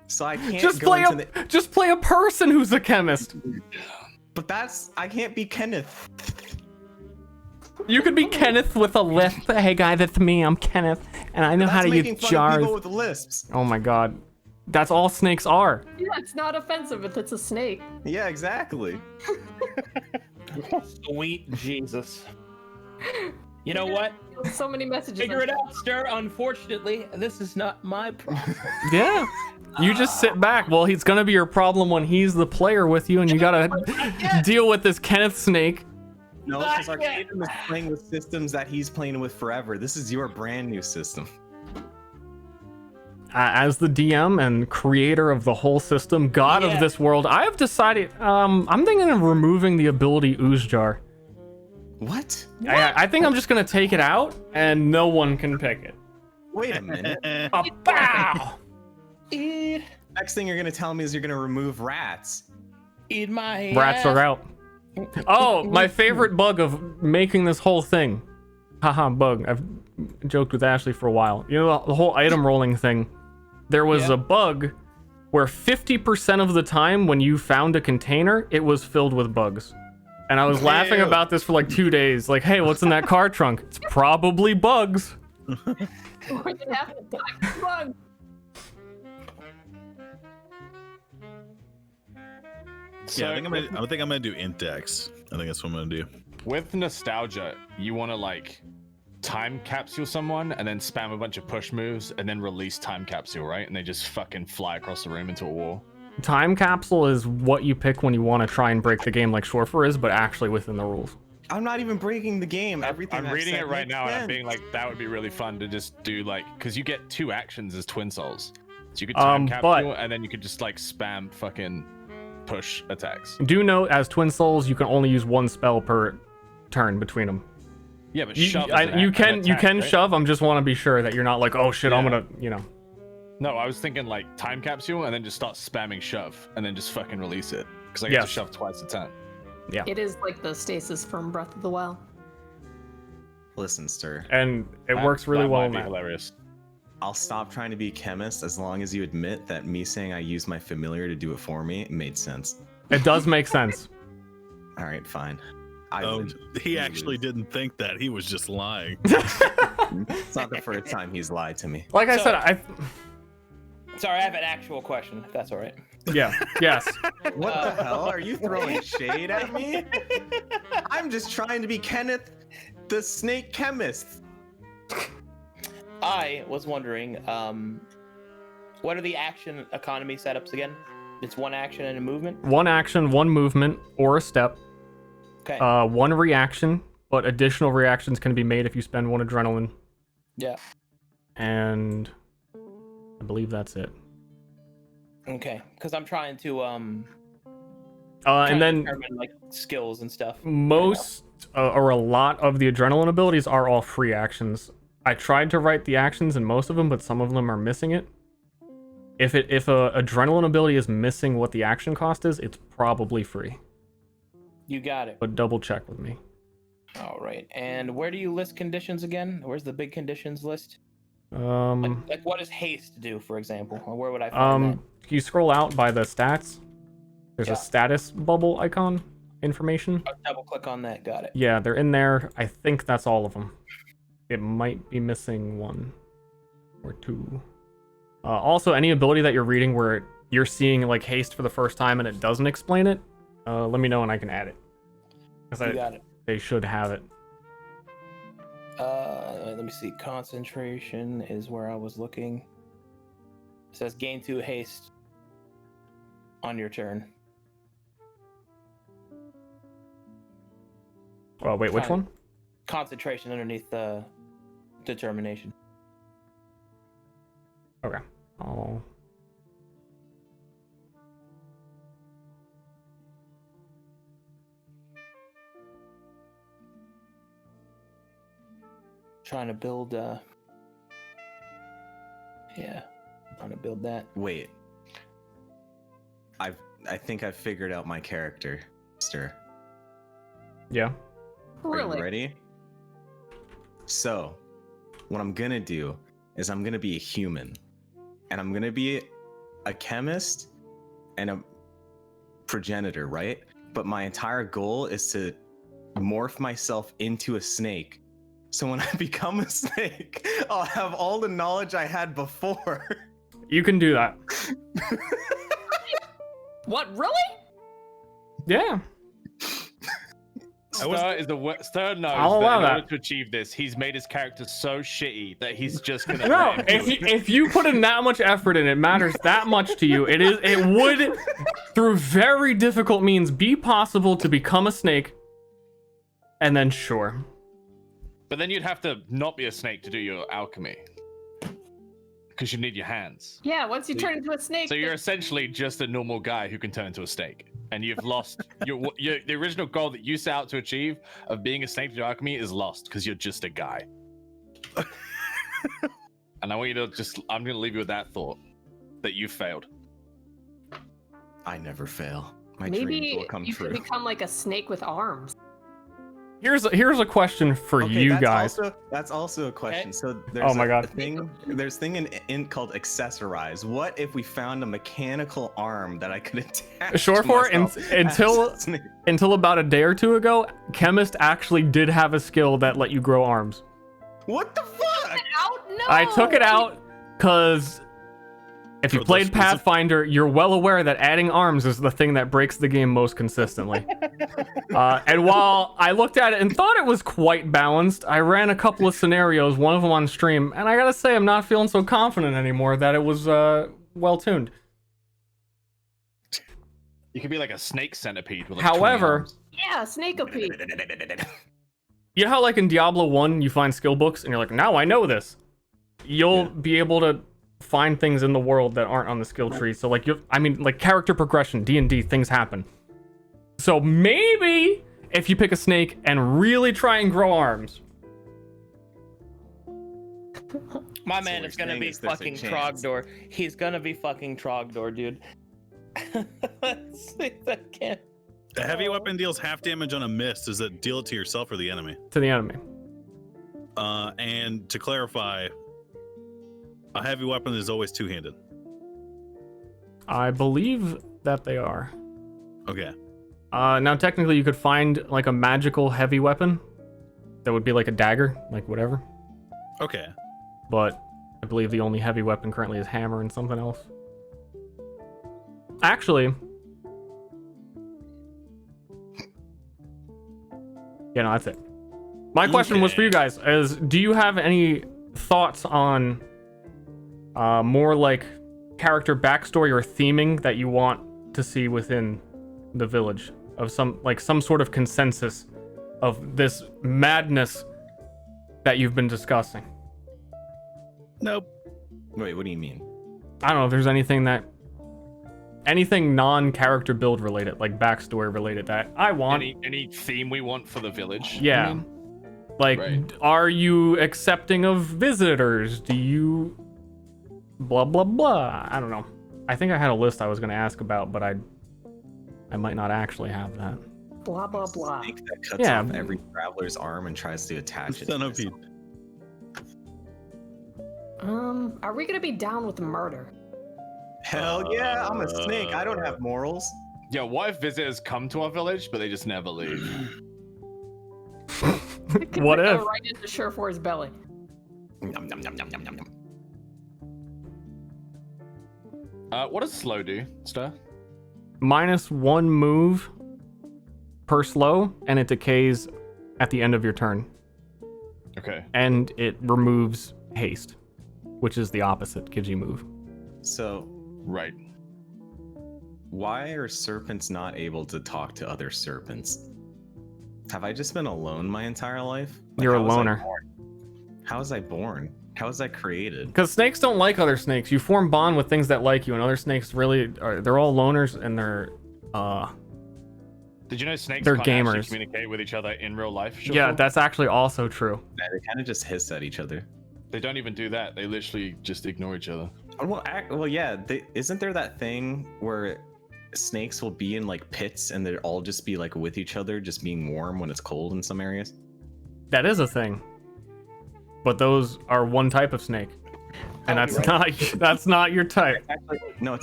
So I can't Just go play into a just play a person who's a chemist. But I can't be Kenneth. You could be Kenneth with a lisp. Hey guy, that's me. I'm Kenneth, and I know how to making use fun of jars. people with lisps. Oh my god, that's all snakes are. Yeah, it's not offensive if it's a snake. Yeah, exactly. Sweet Jesus. You know what? So many messages. Figure it out, Ster. Unfortunately, this is not my problem. Yeah. You just sit back. Well, he's gonna be your problem when he's the player with you, and you gotta deal with this Kenneth snake. No, because Arcanum is playing with systems that he's playing with forever. This is your brand new system. As the DM and creator of the whole system, god of this world, I have decided. I'm thinking of removing the ability ooze jar. What? I think I'm just gonna take it out, and no one can pick it. Wait a minute. Bow! Next thing you're gonna tell me is you're gonna remove rats. Eat my Rats are out. Oh, my favorite bug of making this whole thing. Haha, bug. I've joked with Ashley for a while. You know, the whole item rolling thing. There was a bug where 50% of the time when you found a container, it was filled with bugs. And I was laughing about this for like 2 days. Like, hey, what's in that car trunk? It's probably bugs. More than half the time, it's bugs. Yeah, I think I'm gonna do index. I think that's what I'm gonna do. With nostalgia, you want to like time capsule someone and then spam a bunch of push moves and then release time capsule, right? And they just fucking fly across the room into a wall. Time capsule is what you pick when you want to try and break the game like Shorfer is, but actually within the rules. I'm not even breaking the game. Everything I'm I've reading said it right makes now and I'm sense. being like, that would be really fun to just do, like, because you get 2 actions as twin souls. So you could time capsule and then you could just like spam fucking push attacks. Do note, as Twin Souls, you can only use 1 spell per turn between them. Yeah, but You, shove. you can shove. I'm just want to be sure that you're not like, oh shit, I'm gonna, you know. No, I was thinking like time capsule and then just start spamming shove and then just fucking release it because I get to shove twice a turn. Yeah. It is like the stasis from Breath of the Wild. Listen, Ster. And it works really well. Might be hilarious. I'll stop trying to be a chemist as long as you admit that me saying I use my familiar to do it for me made sense. It does make sense. All right, fine. He actually didn't think that. He was just lying. It's not the first time he's lied to me. Like I said, Sorry, I have an actual question, if that's all right. Yeah. Yes. What the hell? Are you throwing shade at me? I'm just trying to be Kenneth, the snake chemist. I was wondering, what are the action economy setups again? It's 1 action and a movement? 1 action, 1 movement, or a step. Okay. 1 reaction, but additional reactions can be made if you spend 1 adrenaline. Yeah. And I believe that's it. Okay, because I'm trying to and then determine, like, skills and stuff. most or a lot of the adrenaline abilities are all free actions. I tried to write the actions in most of them, but some of them are missing it. If a adrenaline ability is missing what the action cost is, it's probably free. You got it. But double check with me. All right. And where do you list conditions again? Where's the big conditions list? Like what does haste do, for example? Or where would I find that? You scroll out by the stats. There's a status bubble icon information. I'll double click on that. Got it. Yeah, they're in there. I think that's all of them. It might be missing 1 or 2. Also, any ability that you're reading where it you're seeing like haste for the first time and it doesn't explain it, let me know and I can add it. You got it. They should have it. Let me see. Concentration is where I was looking. It says gain 2 haste on your turn. Oh, wait, which one? Concentration underneath the determination. Okay. Oh. Trying to build trying to build that. Wait. I think I figured out my character, Ster. Yeah. Are Really? you ready? So, what I'm gonna do is I'm gonna be a human. And I'm gonna be a chemist and a progenitor, right? But my entire goal is to morph myself into a snake. So when I become a snake, I'll have all the knowledge I had before. You can do that. What, really? Yeah. Ster knows I'll allow that in order that. to achieve this, he's made his character so shitty that he's just gonna. No, if you put in that much effort and it matters that much to you, it would, through very difficult means, be possible to become a snake, and then sure. But then you'd have to not be a snake to do your alchemy, because you need your hands. Yeah, once you turn into a snake. So you're essentially just a normal guy who can turn into a snake, and you've lost your the original goal that you set out to achieve of being a snake to do alchemy is lost because you're just a guy. And I want you to I'm going to leave you with that thought that you failed. I never fail. My Maybe dreams will come you true. could become like a snake with arms. Here's a question for you guys. That's also a question. So Oh my God. there's thing in called accessorize. What if we found a mechanical arm that I could attach? Sure to for myself as a snake? until about a day or two ago, Chemist actually did have a skill that let you grow arms. What the fuck? Out? No. I took it out because if you played Pathfinder, you're well aware that adding arms is the thing that breaks the game most consistently. And while I looked at it and thought it was quite balanced, I ran a couple of scenarios, one of them on stream, and I gotta say I'm not feeling so confident anymore that it was well tuned. You could be like a snake centipede with like However, 20 arms. Yeah, snakeopede. you know how like in Diablo 1 you find skill books and you're like, now I know this. You'll be able to find things in the world that aren't on the skill tree. So like like character progression, D&D, things happen. So maybe if you pick a snake and really try and grow arms. My man is gonna be fucking Trogdor. He's gonna be fucking Trogdor, dude. Let's see if that can. A heavy weapon deals half damage on a miss. Does that deal it to yourself or the enemy? To the enemy. And to clarify, a heavy weapon is always two-handed. I believe that they are. Okay. Now technically you could find like a magical heavy weapon that would be like a dagger, like whatever. Okay. But I believe the only heavy weapon currently is hammer and something else. Actually, yeah, no, that's it. My question was for you guys: do you have any thoughts on more like character backstory or theming that you want to see within the village, of some sort of consensus of this madness that you've been discussing? Nope. Wait, what do you mean? I don't know if there's anything non-character build related, like backstory related, that I want. Any theme we want for the village? Yeah. I mean, like, right. Are you accepting of visitors? Do you blah blah blah? I don't know. I think I had a list I was going to ask about, but I might not actually have that. Blah blah blah. Snake that cuts off every traveler's arm and tries to attach it. Centipede. Are we gonna be down with murder? Hell yeah, I'm a snake. I don't have morals. Yeah, what if visitors come to our village, but they just never leave? What if? Right into Surefour's belly. Nom, nom, nom, nom, nom, nom, nom. What does slow do, Ster? -1 move per slow, and it decays at the end of your turn. Okay. And it removes haste, which is the opposite, gives you move. So, right. Why are serpents not able to talk to other serpents? Have I just been alone my entire life? You're a how was I loner. born? How was I born? How was I created? Because snakes don't like other snakes. You form bond with things that like you, and other snakes really are. They're all loners, and they're Did you know snakes they're can't actually gamers. communicate with each other in real life? Yeah, that's actually also true. Yeah, they kind of just hiss at each other. They don't even do that. They literally just ignore each other. Well, yeah. Isn't there that thing where snakes will be in like pits and they'll all just be like with each other, just being warm when it's cold in some areas? That is a thing. But those are one type of snake, and that's not your type. Actually, no,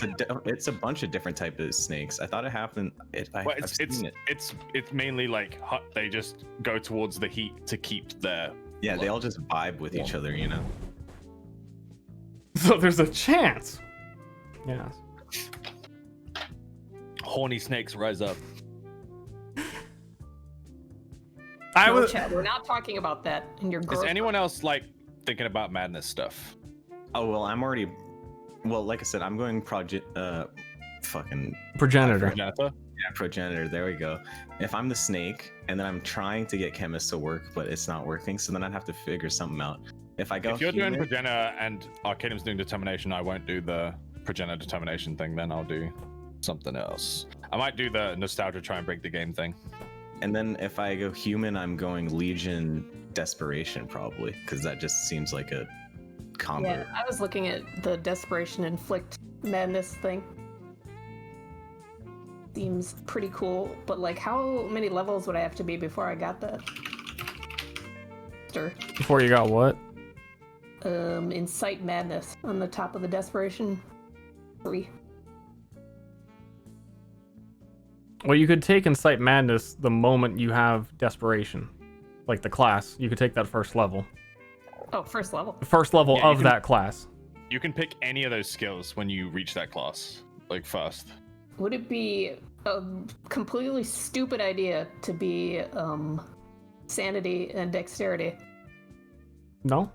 it's a bunch of different types of snakes. I thought it happened. It's mainly like they just go towards the heat to keep their. Yeah, they all just vibe with each other, you know. So there's a chance. Yeah. Horny snakes rise up. Chat, we're not talking about that in your Is anyone else like thinking about madness stuff? Oh well, I'm already. Well, like I said, I'm going progenitor. Progenitor. Yeah, progenitor. There we go. If I'm the snake, and then I'm trying to get chemist to work, but it's not working, so then I'd have to figure something out. If you're doing progenitor and Arcanum's doing determination, I won't do the progenitor determination thing. Then I'll do something else. I might do the nostalgia try and break the game thing. And then if I go human, I'm going Legion Desperation probably, because that just seems like a combo. Yeah, I was looking at the Desperation Inflict Madness thing. Seems pretty cool, but like how many levels would I have to be before I got that? Ster. Before you got what? Incite Madness on the top of the Desperation 3. Well, you could take Incite Madness the moment you have Desperation. Like the class. You could take that first level. Oh, first level. The first level of that class. You can pick any of those skills when you reach that class, like first. Would it be a completely stupid idea to be sanity and dexterity? No.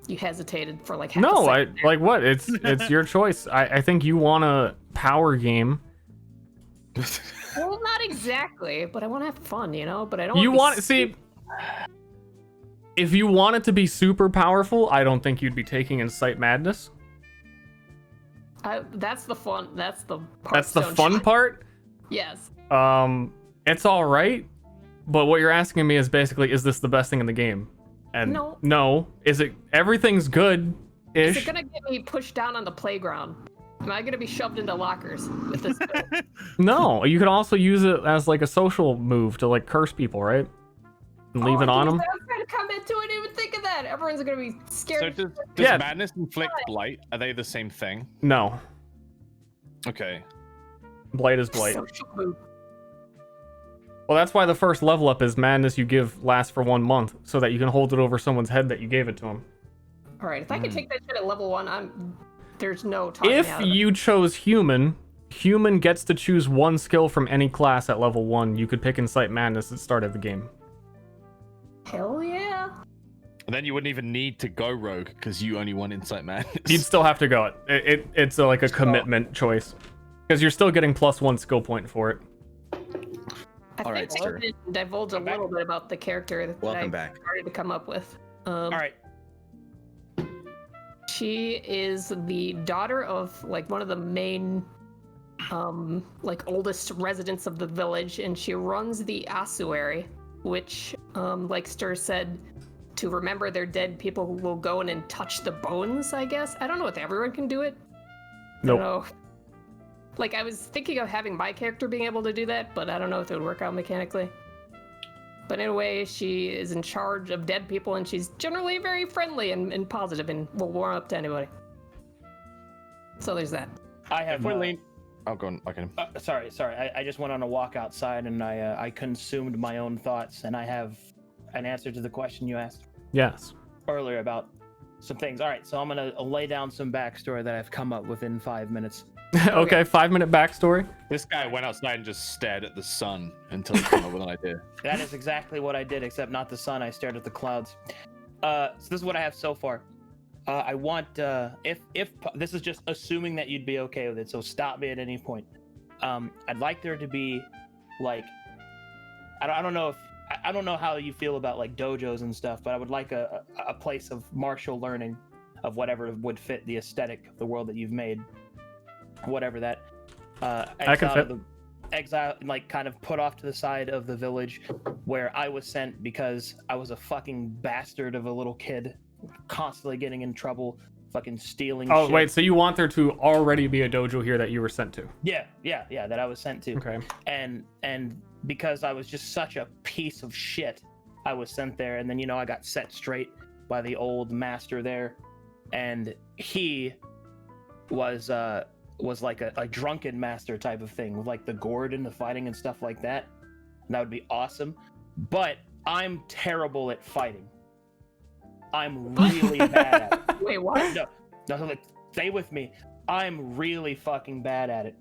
You hesitated for like half No, a I second. like what? It's your choice. I think you want a power game. Well, not exactly, but I want to have fun, you know. But I don't. You want to see. If you want it to be super powerful, I don't think you'd be taking Incite Madness. That's the fun. That's the part. That's the fun part. Yes. It's all right, but what you're asking me is basically, is this the best thing in the game? And no. Is it? Everything's good. Is it gonna get me pushed down on the playground? Am I gonna be shoved into lockers with this? No, you could also use it as like a social move to like curse people, right? And leave it on them. I was trying to comment to it. I didn't even think of that. Everyone's gonna be scared. So does madness inflict blight? Are they the same thing? No. Okay. Blight is blight. Social move. Well, that's why the first level up is madness you give lasts for 1 month, so that you can hold it over someone's head that you gave it to them. All right, if I can take that shit at level 1, there's no talking If out of it. you chose human gets to choose one skill from any class at level 1. You could pick Incite Madness at the start of the game. Hell yeah. And then you wouldn't even need to go rogue because you only want Incite Madness. You'd still have to go. It's like a commitment choice, because you're still getting +1 skill point for it. I think I did divulge a little bit about the character that I started to come up with. All right. She is the daughter of like one of the main like oldest residents of the village, and she runs the ossuary, which like Ster said, to remember their dead people will go in and touch the bones, I guess. I don't know if everyone can do it. Nope. I don't know. Like, I was thinking of having my character being able to do that, but I don't know if it would work out mechanically. But anyway, she is in charge of dead people, and she's generally very friendly and positive and will warm up to anybody. So there's that. I have... Oh, go on. Okay. Sorry. I just went on a walk outside, and I consumed my own thoughts, and I have an answer to the question you asked. Yes. Earlier about some things. All right, so I'm gonna lay down some backstory that I've come up with in 5 minutes. Okay, 5-minute backstory. This guy went outside and just stared at the sun until he came up with an idea. That is exactly what I did, except not the sun. I stared at the clouds. So this is what I have so far. I want if this is just assuming that you'd be okay with it, so stop me at any point. I'd like there to be like I don't know if I don't know how you feel about like dojos and stuff, but I would like a place of martial learning of whatever would fit the aesthetic of the world that you've made, whatever that. I can fit. Exile, like kind of put off to the side of the village where I was sent because I was a fucking bastard of a little kid, constantly getting in trouble, fucking stealing. Oh shit. wait, so you want there to already be a dojo here that you were sent to? Yeah, that I was sent to. Okay. And because I was just such a piece of shit, I was sent there, and then I got set straight by the old master there, and he was like a drunken master type of thing with like the gourd and the fighting and stuff like that. And that would be awesome. But I'm terrible at fighting. I'm really bad at it. Wait, what? No, like, stay with me. I'm really fucking bad at it.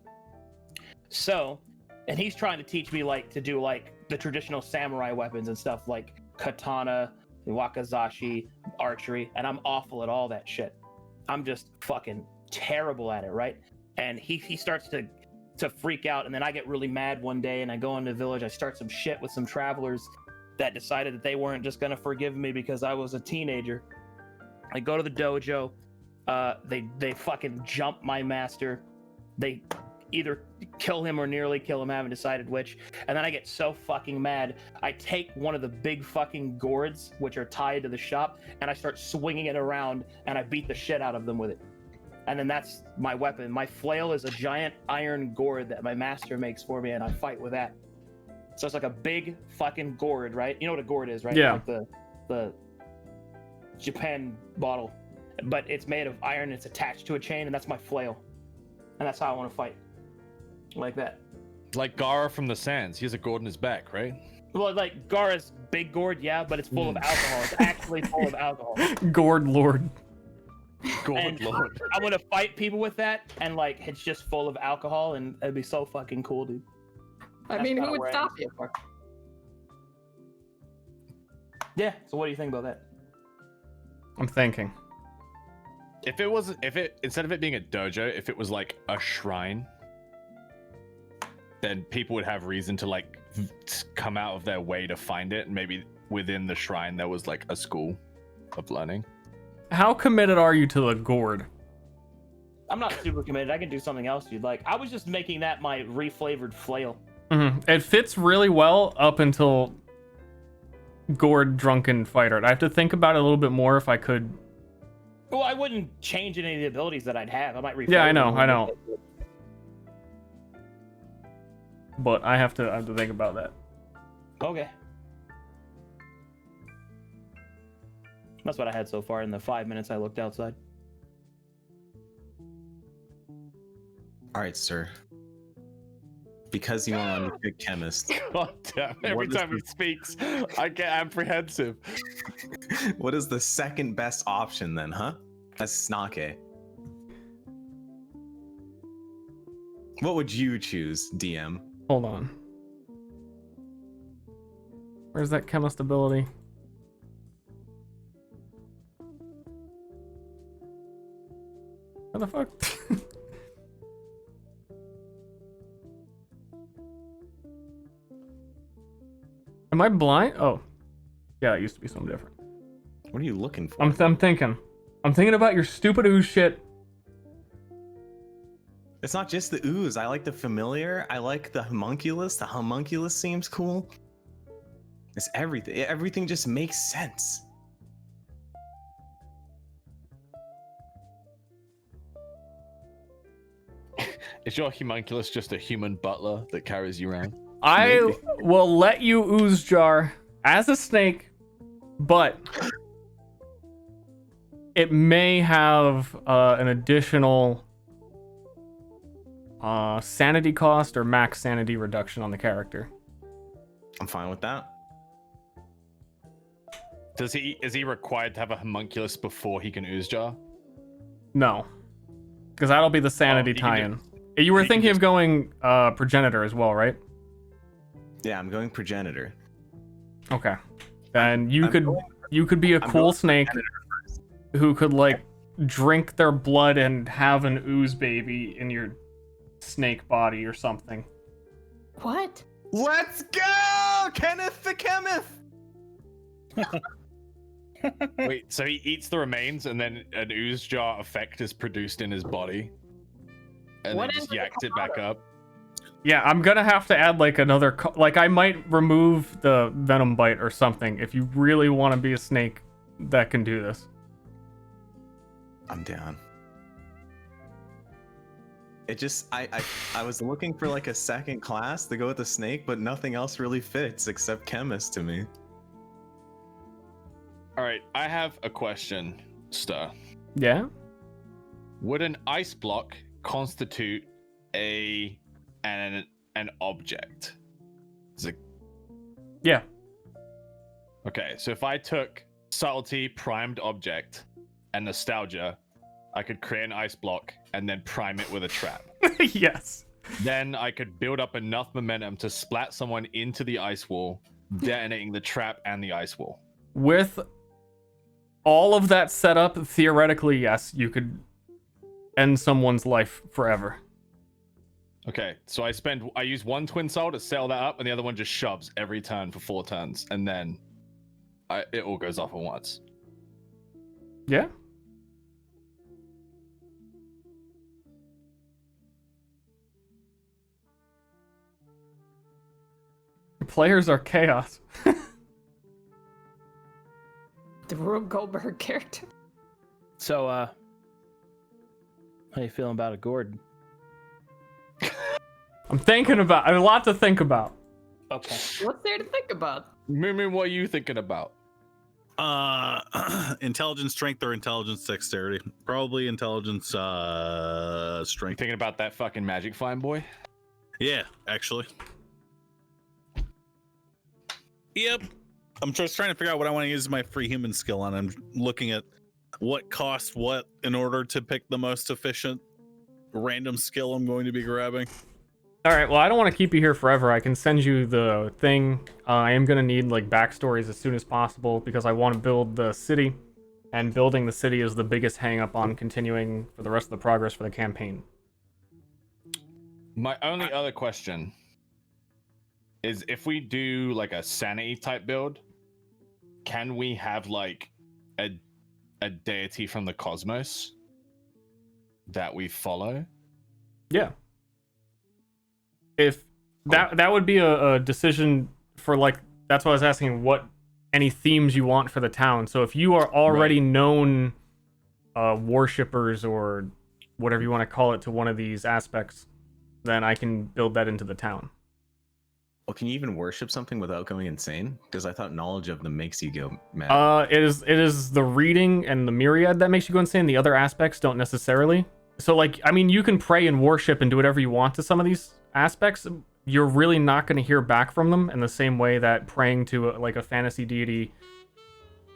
So, and he's trying to teach me like to do like the traditional samurai weapons and stuff like katana, wakizashi, archery, and I'm awful at all that shit. I'm just fucking terrible at it, right? And he starts to freak out, and then I get really mad one day, and I go into the village. I start some shit with some travelers that decided that they weren't just gonna forgive me because I was a teenager. I go to the dojo. They fucking jump my master. They either kill him or nearly kill him. I haven't decided which. And then I get so fucking mad. I take one of the big fucking gourds, which are tied to the shop, and I start swinging it around, and I beat the shit out of them with it. And then that's my weapon. My flail is a giant iron gourd that my master makes for me, and I fight with that. So it's like a big fucking gourd, right? You know what a gourd is, right? Yeah. Like the Japan bottle. But it's made of iron, it's attached to a chain, and that's my flail. And that's how I want to fight. Like that. Like Gara from the Sands. He has a gourd in his back, right? Well, like Gara's big gourd, yeah, but it's full of alcohol. It's actually full of alcohol. Gourd Lord. Gourd Lord. I'm gonna fight people with that, and like it's just full of alcohol, and it'd be so fucking cool, dude. I mean, who would stop you? Yeah. So what do you think about that? I'm thinking. If it instead of it being a dojo, if it was like a shrine, then people would have reason to like come out of their way to find it. And maybe within the shrine there was like a school of learning. How committed are you to the gourd? I'm not super committed. I can do something else you'd like. I was just making that my reflavored flail. Mm-hmm. It fits really well up until gourd drunken fighter. I have to think about it a little bit more if I could. Well, I wouldn't change any of the abilities that I'd have. I might reflavor. Yeah, I know. But I have to think about that. Okay. That's what I had so far in the 5 minutes I looked outside. All right, sir. Because you want to be a chemist. God damn! Every time he speaks, I get apprehensive. What is the second best option then, huh? That's Snake. What would you choose, DM? Hold on. Where's that chemist ability? What the fuck? Am I blind? Oh. Yeah, it used to be something different. What are you looking for? I'm thinking. I'm thinking about your stupid ooze shit. It's not just the ooze. I like the familiar. I like the homunculus. The homunculus seems cool. It's everything. Everything just makes sense. Is your homunculus just a human butler that carries you around? I will let you ooze jar as a snake, but it may have an additional sanity cost or max sanity reduction on the character. I'm fine with that. Is he required to have a homunculus before he can ooze jar? No, because that'll be the sanity he can tie-in. You were thinking of going progenitor as well, right? Yeah, I'm going progenitor. Okay. And you could be a cool snake who could like drink their blood and have an ooze baby in your snake body or something. What? Let's go, Kenneth the chemist. Wait, so he eats the remains and then an ooze jar effect is produced in his body, and What then just is it yacked it back up. Yeah, I'm gonna have to add like another like I might remove the venom bite or something if you really want to be a snake that can do this. I'm down. It just I was looking for like a second class to go with the snake, but nothing else really fits except chemist to me. All right, I have a question, Ster. Yeah? Would an ice block constitute an object? Yeah. Okay, so if I took subtlety, primed object, and nostalgia, I could create an ice block and then prime it with a trap. Yes. Then I could build up enough momentum to splat someone into the ice wall, detonating the trap and the ice wall. With all of that set up, theoretically, yes, you could end someone's life forever. Okay, so I use one twin soul to settle that up, and the other one just shoves every turn for 4 turns, and then it all goes off at once. Yeah. Players are chaos. The Rube Goldberg character. So, how you feeling about a Gordon? I'm thinking about a lot to think about. Okay. What's there to think about? Moomin, what are you thinking about? Intelligence, strength, or intelligence, dexterity. Probably intelligence, strength. Thinking about that fucking magic fine boy? Yeah, actually. Yep. I'm just trying to figure out what I want to use my free human skill on. I'm looking at what costs what in order to pick the most efficient random skill I'm going to be grabbing. All right, well, I don't want to keep you here forever. I can send you the thing. I am going to need like backstories as soon as possible because I want to build the city, and building the city is the biggest hang up on continuing for the rest of the progress for the campaign. My only other question is if we do like a sanity type build, can we have like a deity from the cosmos that we follow? Yeah. If that would be a decision for like, that's why I was asking what any themes you want for the town. So if you are already known worshippers or whatever you want to call it to one of these aspects, then I can build that into the town. Well, can you even worship something without going insane? Because I thought knowledge of them makes you go mad. It is the reading and the myriad that makes you go insane. The other aspects don't necessarily. So like, I mean, you can pray and worship and do whatever you want to some of these aspects. You're really not going to hear back from them in the same way that praying to like a fantasy deity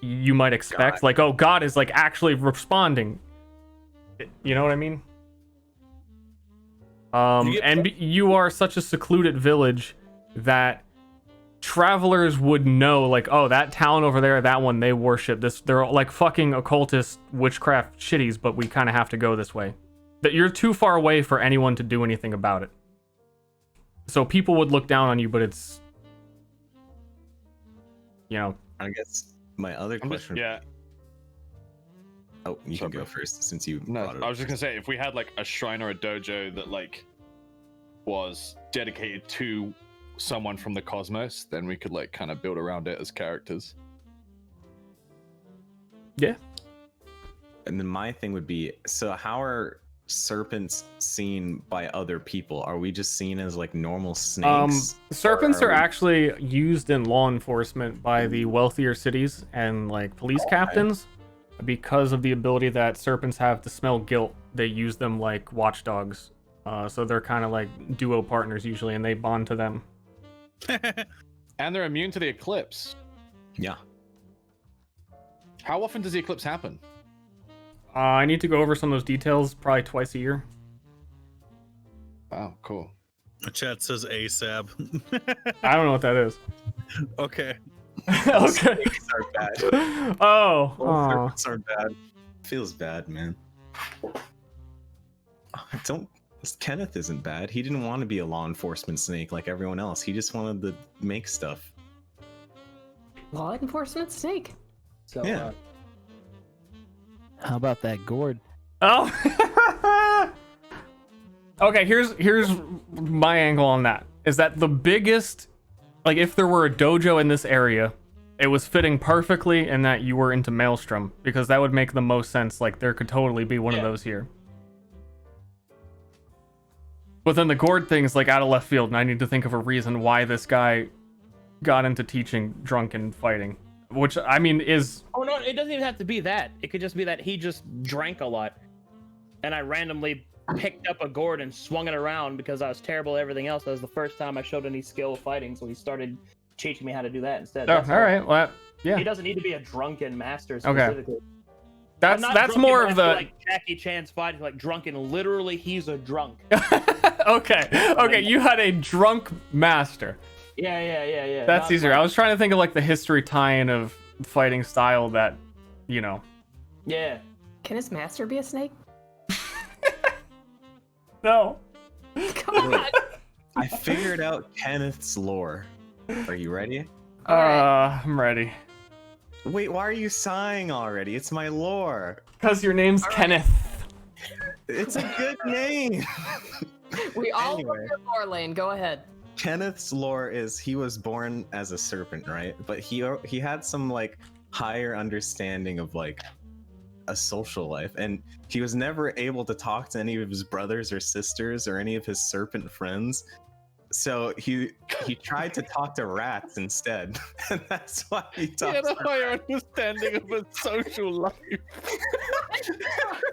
you might expect. God. Like, oh, God is like actually responding. You know what I mean? You are such a secluded village that travelers would know, like, oh, that town over there, that one, they worship this. They're like fucking occultist witchcraft shitties, but we kind of have to go this way. That you're too far away for anyone to do anything about it. So people would look down on you, but it's, you know. I guess my other question. Yeah. Oh, you can go first since you. No, brought it I up was just gonna say if we had like a shrine or a dojo that like was dedicated to someone from the cosmos, then we could like kind of build around it as characters. Yeah. And then my thing would be, so how are serpents seen by other people? Are we just seen as like normal snakes? Serpents are actually used in law enforcement by the wealthier cities and like police captains because of the ability that serpents have to smell guilt. They use them like watchdogs. So they're kind of like duo partners usually, and they bond to them. And they're immune to the eclipse. Yeah. How often does the eclipse happen? I need to go over some of those details probably twice a year. Wow, cool. The chat says ASAB. I don't know what that is. Okay. Okay. Snakes are bad. Oh. Serpents are bad. Feels bad, man. Don't. Kenneth isn't bad. He didn't want to be a law enforcement snake like everyone else. He just wanted to make stuff. Law enforcement snake. So, Yeah. How about that gourd? Oh. Okay, here's my angle on that. Is that the biggest, like, if there were a dojo in this area, it was fitting perfectly in that you were into Maelstrom, because that would make the most sense. Like, there could totally be one of those here. But then the gourd thing's like out of left field, and I need to think of a reason why this guy got into teaching drunk and fighting. Which, I mean, is... Oh, no, it doesn't even have to be that. It could just be that he just drank a lot. And I randomly picked up a gourd and swung it around because I was terrible at everything else. That was the first time I showed any skill fighting, so he started teaching me how to do that instead. Oh, all right. Well, yeah. He doesn't need to be a drunken master specifically. Okay. That's more of the... like Jackie Chan's fighting, like drunken. Literally, he's a drunk. Okay, you had a drunk master. Yeah. That's Not easier. like- I was trying to think of like the history tie-in of fighting style that, you know. Yeah. Can his master be a snake? No. Come on. I figured out Kenneth's lore. Are you ready? I'm ready. Wait, why are you sighing already? It's my lore. Because your name's Kenneth. It's a good name. We all Anyway. know your lore lane. Go ahead. Kenneth's lore is he was born as a serpent, right? But he had some like higher understanding of like a social life, and he was never able to talk to any of his brothers or sisters or any of his serpent friends. So he tried to talk to rats instead, and that's why he talks. Yeah, higher understanding of a social life.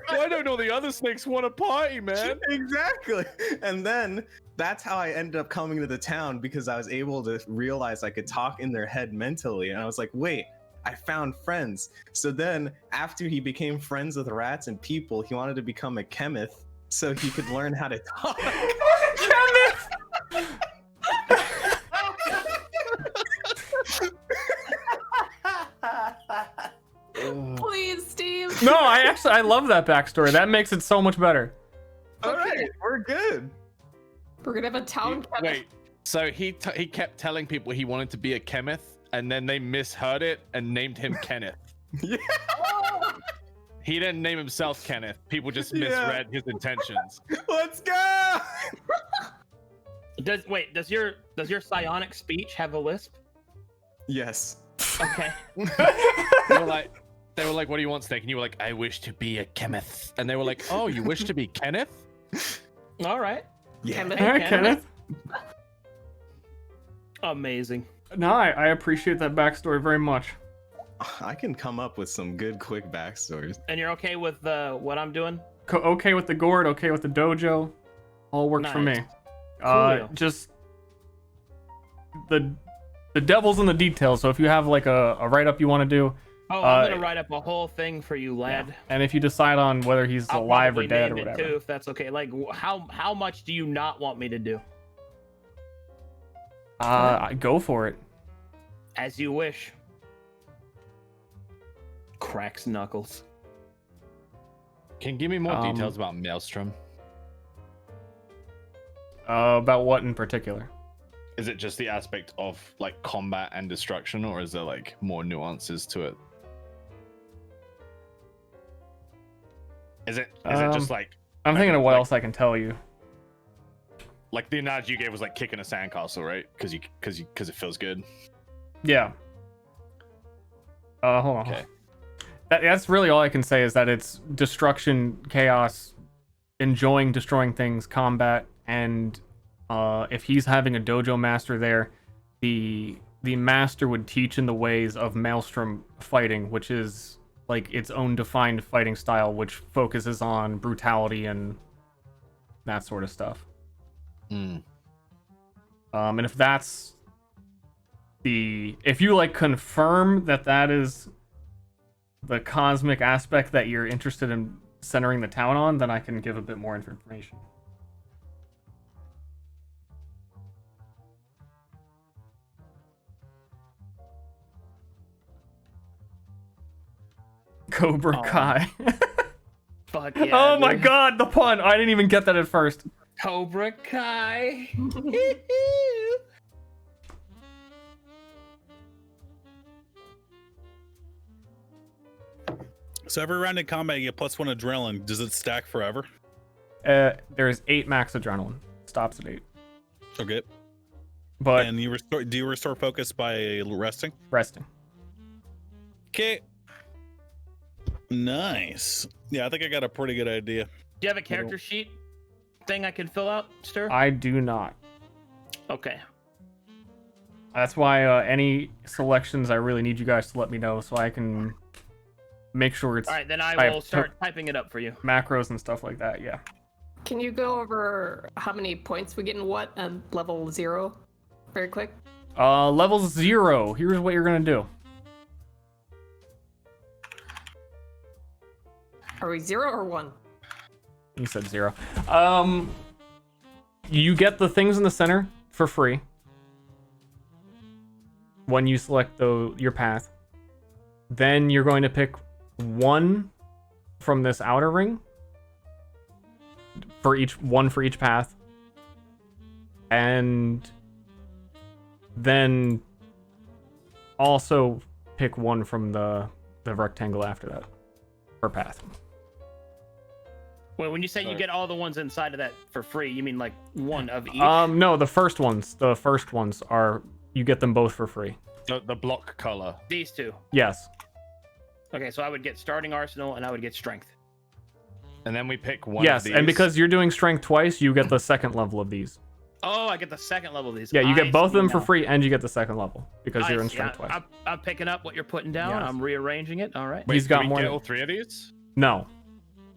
Why don't all the other snakes want a party, man? Exactly. And then that's how I ended up coming to the town, because I was able to realize I could talk in their head mentally, and I was like, wait, I found friends. So then after he became friends with rats and people, he wanted to become a chemist so he could learn how to talk. Kenneth! Please, Steve. No, I love that backstory. That makes it so much better. All right, we're good. We're gonna have a town. Wait, so he kept telling people he wanted to be a chemist, and then they misheard it and named him Kenneth. Yeah. He didn't name himself Kenneth. People just misread his intentions. Let's go. Does your psionic speech have a lisp? Yes. Okay. They were like, what do you want, Snake? And you were like, I wish to be a chemist. And they were like, oh, you wish to be Kenneth? All right. Yeah. All right, Kenneth. Amazing. No, I appreciate that backstory very much. I can come up with some good, quick backstories. And you're okay with what I'm doing? Okay with the gourd, okay with the dojo. All works for Nice. me. Coolio. Just the devil's in the details. So if you have like a write-up you want to do, Oh, I'm gonna write up a whole thing for you, lad. and if you decide on whether he's I'll alive or probably dead or name it whatever, too, if that's okay. Like, how much do you not want me to do? go for it. As you wish. Cracks knuckles. Can you give me more details about Maelstrom? About what in particular? Is it just the aspect of like combat and destruction, or is there like more nuances to it? Is it just like I'm thinking of what else I can tell you. like the analogy you gave was like kicking a sandcastle, right? Because it feels good. Yeah. Hold on. Okay. That's really all I can say is that it's destruction, chaos, enjoying destroying things, combat, and if he's having a dojo master there, the master would teach in the ways of Maelstrom fighting, which is like its own defined fighting style, which focuses on brutality and that sort of stuff. And if that's if you like confirm that is the cosmic aspect that you're interested in centering the town on, then I can give a bit more information. Cobra Kai. Fuck yeah. Oh my dude. god, the pun! I didn't even get that at first. Cobra Kai. So every round in combat, you get +1 adrenaline. Does it stack forever? There's 8 max adrenaline. Stops at 8. Okay. But And you restore? Do you restore focus by resting? resting. Okay. Nice. Yeah, I think I got a pretty good idea. Do you have a character sheet thing I can fill out, Ster? I do not. Okay. That's why any selections I really need you guys to let me know so I can make sure it's All right, then I have will start typing it up for you. macros and stuff like that. Yeah. Can you go over how many points we get in what at level 0? Very quick. Level 0. Here's what you're gonna do. Are we 0 or 1? You said 0. You get the things in the center for free when you select your path. Then you're going to pick 1 from this outer ring for each path, and then also pick 1 from the rectangle after that per path. Well, when you say you get all the ones inside of that for free, you mean like 1 of each? No, the first ones are, you get them both for free. The block color. These 2. Yes. Okay, so I would get starting arsenal and I would get strength. And then we pick one Yes, of these. and because you're doing strength twice, you get the second level of these. Oh, I get the second level of these. Yeah, you get I both of see them for now. free, and you get the second level because I you're in see. strength twice. I'm picking up what you're putting down. Yes. I'm rearranging it. All right. Wait, He's got do we more get than- all 3 of these? No,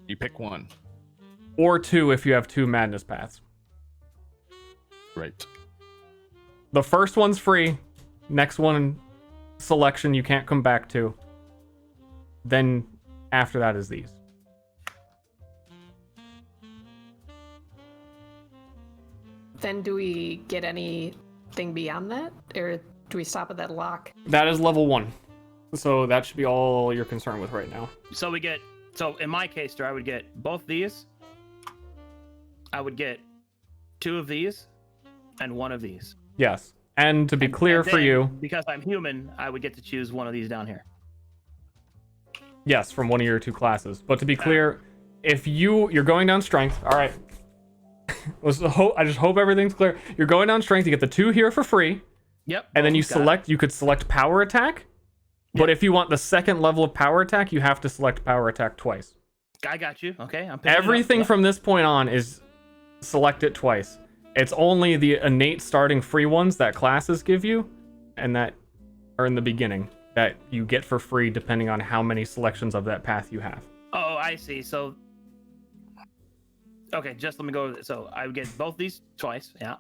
You pick 1. or 2 if you have 2 madness paths. Right. The first one's free. Next one, selection you can't come back to. Then after that is these. Then do we get anything beyond that? Or do we stop at that lock? That is level 1. So that should be all you're concerned with right now. So we get. So in my case, I would get both these. I would get 2 of these, and 1 of these. Yes. And to be clear And for then, you, because I'm human, I would get to choose 1 of these down here. yes, from one of your 2 classes. But to be clear, if you're going down strength, all right. I just hope everything's clear. You're going down strength. You get the 2 here for free, Yep. and then you got it. select. You could select power attack, but if you want the second level of power attack, you have to select power attack twice. I got you. Okay. I'm picking it up. Everything Yep. from this point on is select it twice. It's only the innate starting free ones that classes give you, and that are in the beginning that you get for free depending on how many selections of that path you have. Oh, I see. So. Okay, just let me go. So I would get both these twice. Yeah.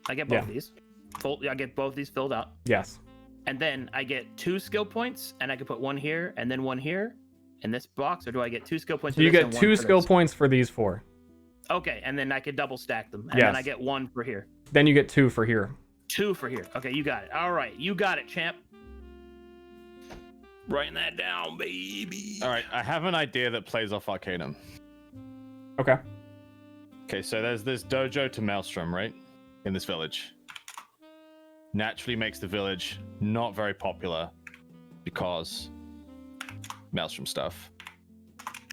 I get both Yeah. these. I get both these filled out. Yes. And then I get 2 skill points, and I can put 1 here and then 1 here in this box, or do I get 2 skill points? So for you this get and 1 2 for skill this? points for these 4. Okay, and then I could double stack them, and Yes. then I get 1 for here, Then you get 2 for here. 2 for here. Okay, you got it. All right, you got it, champ. Writing that down, baby. All right, I have an idea that plays off Arcanum. Okay. Okay, so there's this dojo to Maelstrom, right? In this village. Naturally makes the village not very popular because Maelstrom stuff.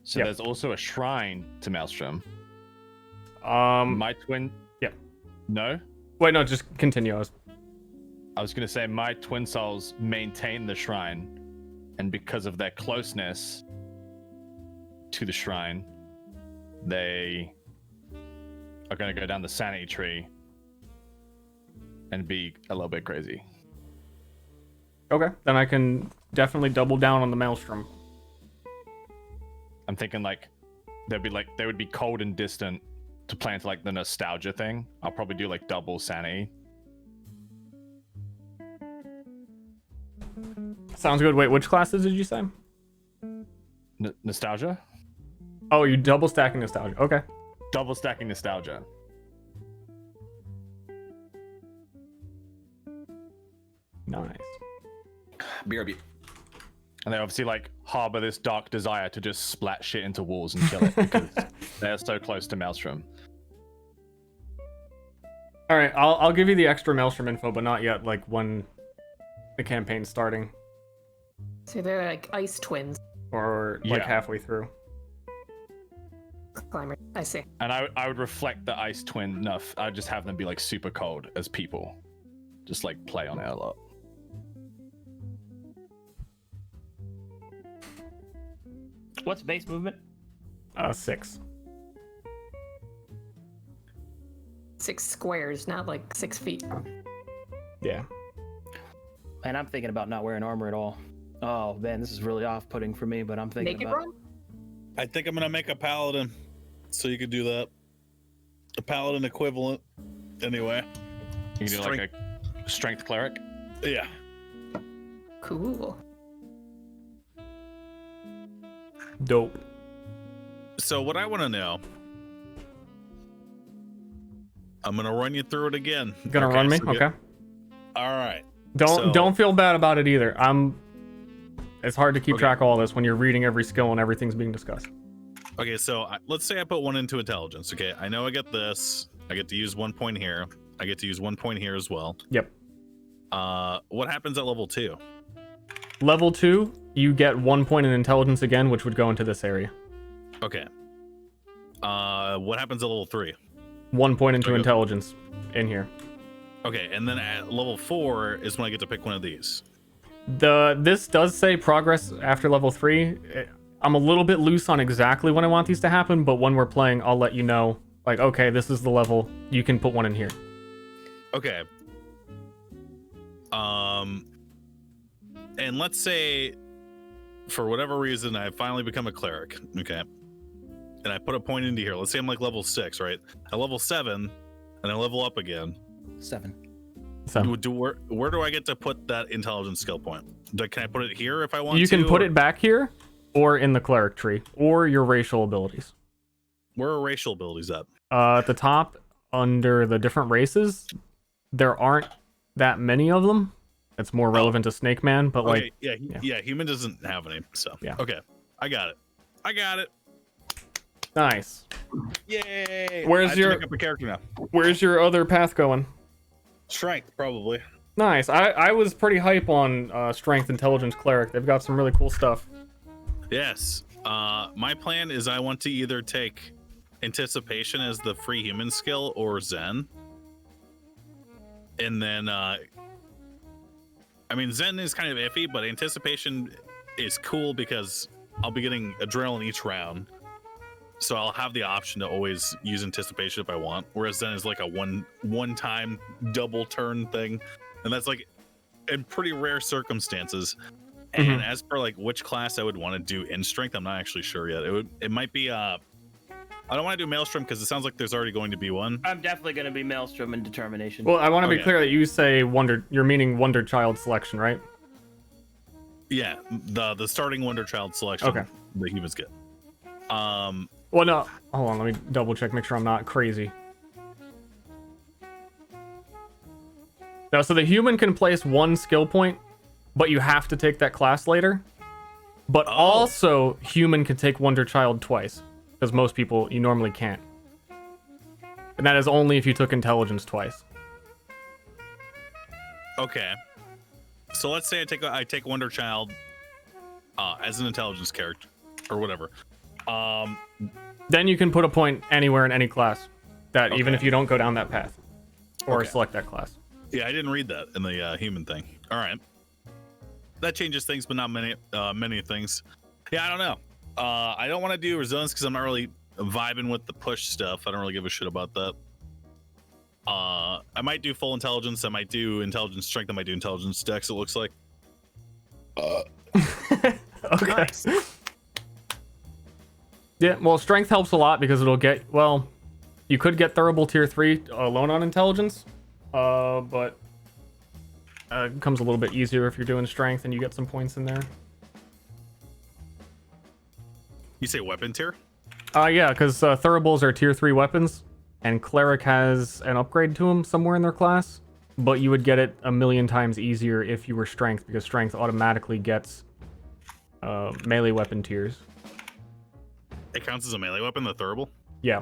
So Yep. there's also a shrine to Maelstrom. My twin... Yep. No? Wait, no, just continue. I was going to say my twin souls maintain the shrine, and because of their closeness to the shrine, they are going to go down the sanity tree and be a little bit crazy. Okay, then I can definitely double down on the Maelstrom. I'm thinking like they would be cold and distant to play into like the nostalgia thing. I'll probably do like double sanity. Sounds good. Wait, which classes did you say? Nostalgia? Oh, you double stacking nostalgia. Okay. Double stacking nostalgia. Nice. BRB. And they obviously like harbor this dark desire to just splat shit into walls and kill it because they're so close to Maelstrom. All right, I'll give you the extra Maelstrom info, but not yet. Like when the campaign's starting, So they're like ice twins. or like Yeah. halfway through. Climber. I see. And I would reflect the ice twin enough. I'd just have them be like super cold as people. Just like play on it a lot. What's base movement? 6. 6 squares, not like 6 feet. Yeah. And I'm thinking about not wearing armor at all. Oh man, this is really off-putting for me, but I'm thinking Naked about. run? I think I'm gonna make a paladin, so you could do that. A paladin equivalent, anyway. You can do like a strength cleric. Yeah. Cool. Dope. So what I want to know, I'm gonna run you through it again. You gonna run me? so get- Okay. All right. Don't So- feel bad about it either. It's hard to keep Okay. track of all this when you're reading every skill and everything's being discussed. Okay, so let's say I put 1 into intelligence. Okay, I know I get this. I get to use 1 point here. I get to use 1 point here as well. Yep. What happens at level 2? Level 2, you get 1 point in intelligence again, which would go into this area. Okay. What happens at level 3? 1 point into Okay. intelligence in here. Okay, and then at level 4 is when I get to pick one of these. This does say progress after level 3. I'm a little bit loose on exactly when I want these to happen, but when we're playing, I'll let you know. Like, okay, this is the level. You can put one in here. Okay. And let's say, for whatever reason, I finally become a cleric. Okay. And I put a point into here. Let's say I'm like level 6, right? At level 7, and I level up again. 7. So Where do I get to put that intelligence skill point? Can I put it here if I want to? you can put or- it back here, or in the cleric tree, or your racial abilities. Where are racial abilities at? At the top, under the different races, there aren't that many of them. It's more relevant to Snake Man, but like, Okay, yeah, human doesn't have any. So Yeah. Okay, I got it. nice. Yay! Where's I have to your- make up a character now? Where's your other path going? Strength, probably. Nice. I was pretty hype on Strength Intelligence Cleric. They've got some really cool stuff. Yes. My plan is I want to either take Anticipation as the free human skill or Zen. And then, I mean, Zen is kind of iffy, but Anticipation is cool because I'll be getting adrenaline each round. So I'll have the option to always use Anticipation if I want. Whereas Zen is like a one-time double turn thing. And that's like in pretty rare circumstances. And as per like which class I would want to do in strength, I'm not actually sure yet. It might be I don't want to do Maelstrom because it sounds like there's already going to be one. I'm definitely going to be Maelstrom and Determination. Well, I want to be Okay. clear that you say you're meaning Wonder Child selection, right? Yeah, the starting Wonder Child selection Okay. the humans get. Well, no. Hold on, let me double check, make sure I'm not crazy. No, so the human can place 1 skill point, but you have to take that class later. But also, human can take Wonder Child twice, because most people, you normally can't. And that is only if you took intelligence twice. Okay. So let's say I take Wonder Child as an intelligence character or whatever. Then you can put a point anywhere in any class, that even Okay. if you don't go down that path or Okay. select that class. Yeah, I didn't read that in the human thing. All right. That changes things, but not many things. Yeah, I don't know. I don't want to do resilience because I'm not really vibing with the push stuff. I don't really give a shit about that. I might do full intelligence. I might do intelligence strength. I might do intelligence dex. It looks like. Okay. Yeah, well, strength helps a lot because it'll get, well, you could get Thurible tier 3 alone on intelligence, but it becomes a little bit easier if you're doing strength and you get some points in there. You say weapon tier? Yeah, because throwables are tier 3 weapons, and cleric has an upgrade to them somewhere in their class, but you would get it a million times easier if you were strength, because strength automatically gets melee weapon tiers. It counts as a melee weapon, the throwable? Yeah.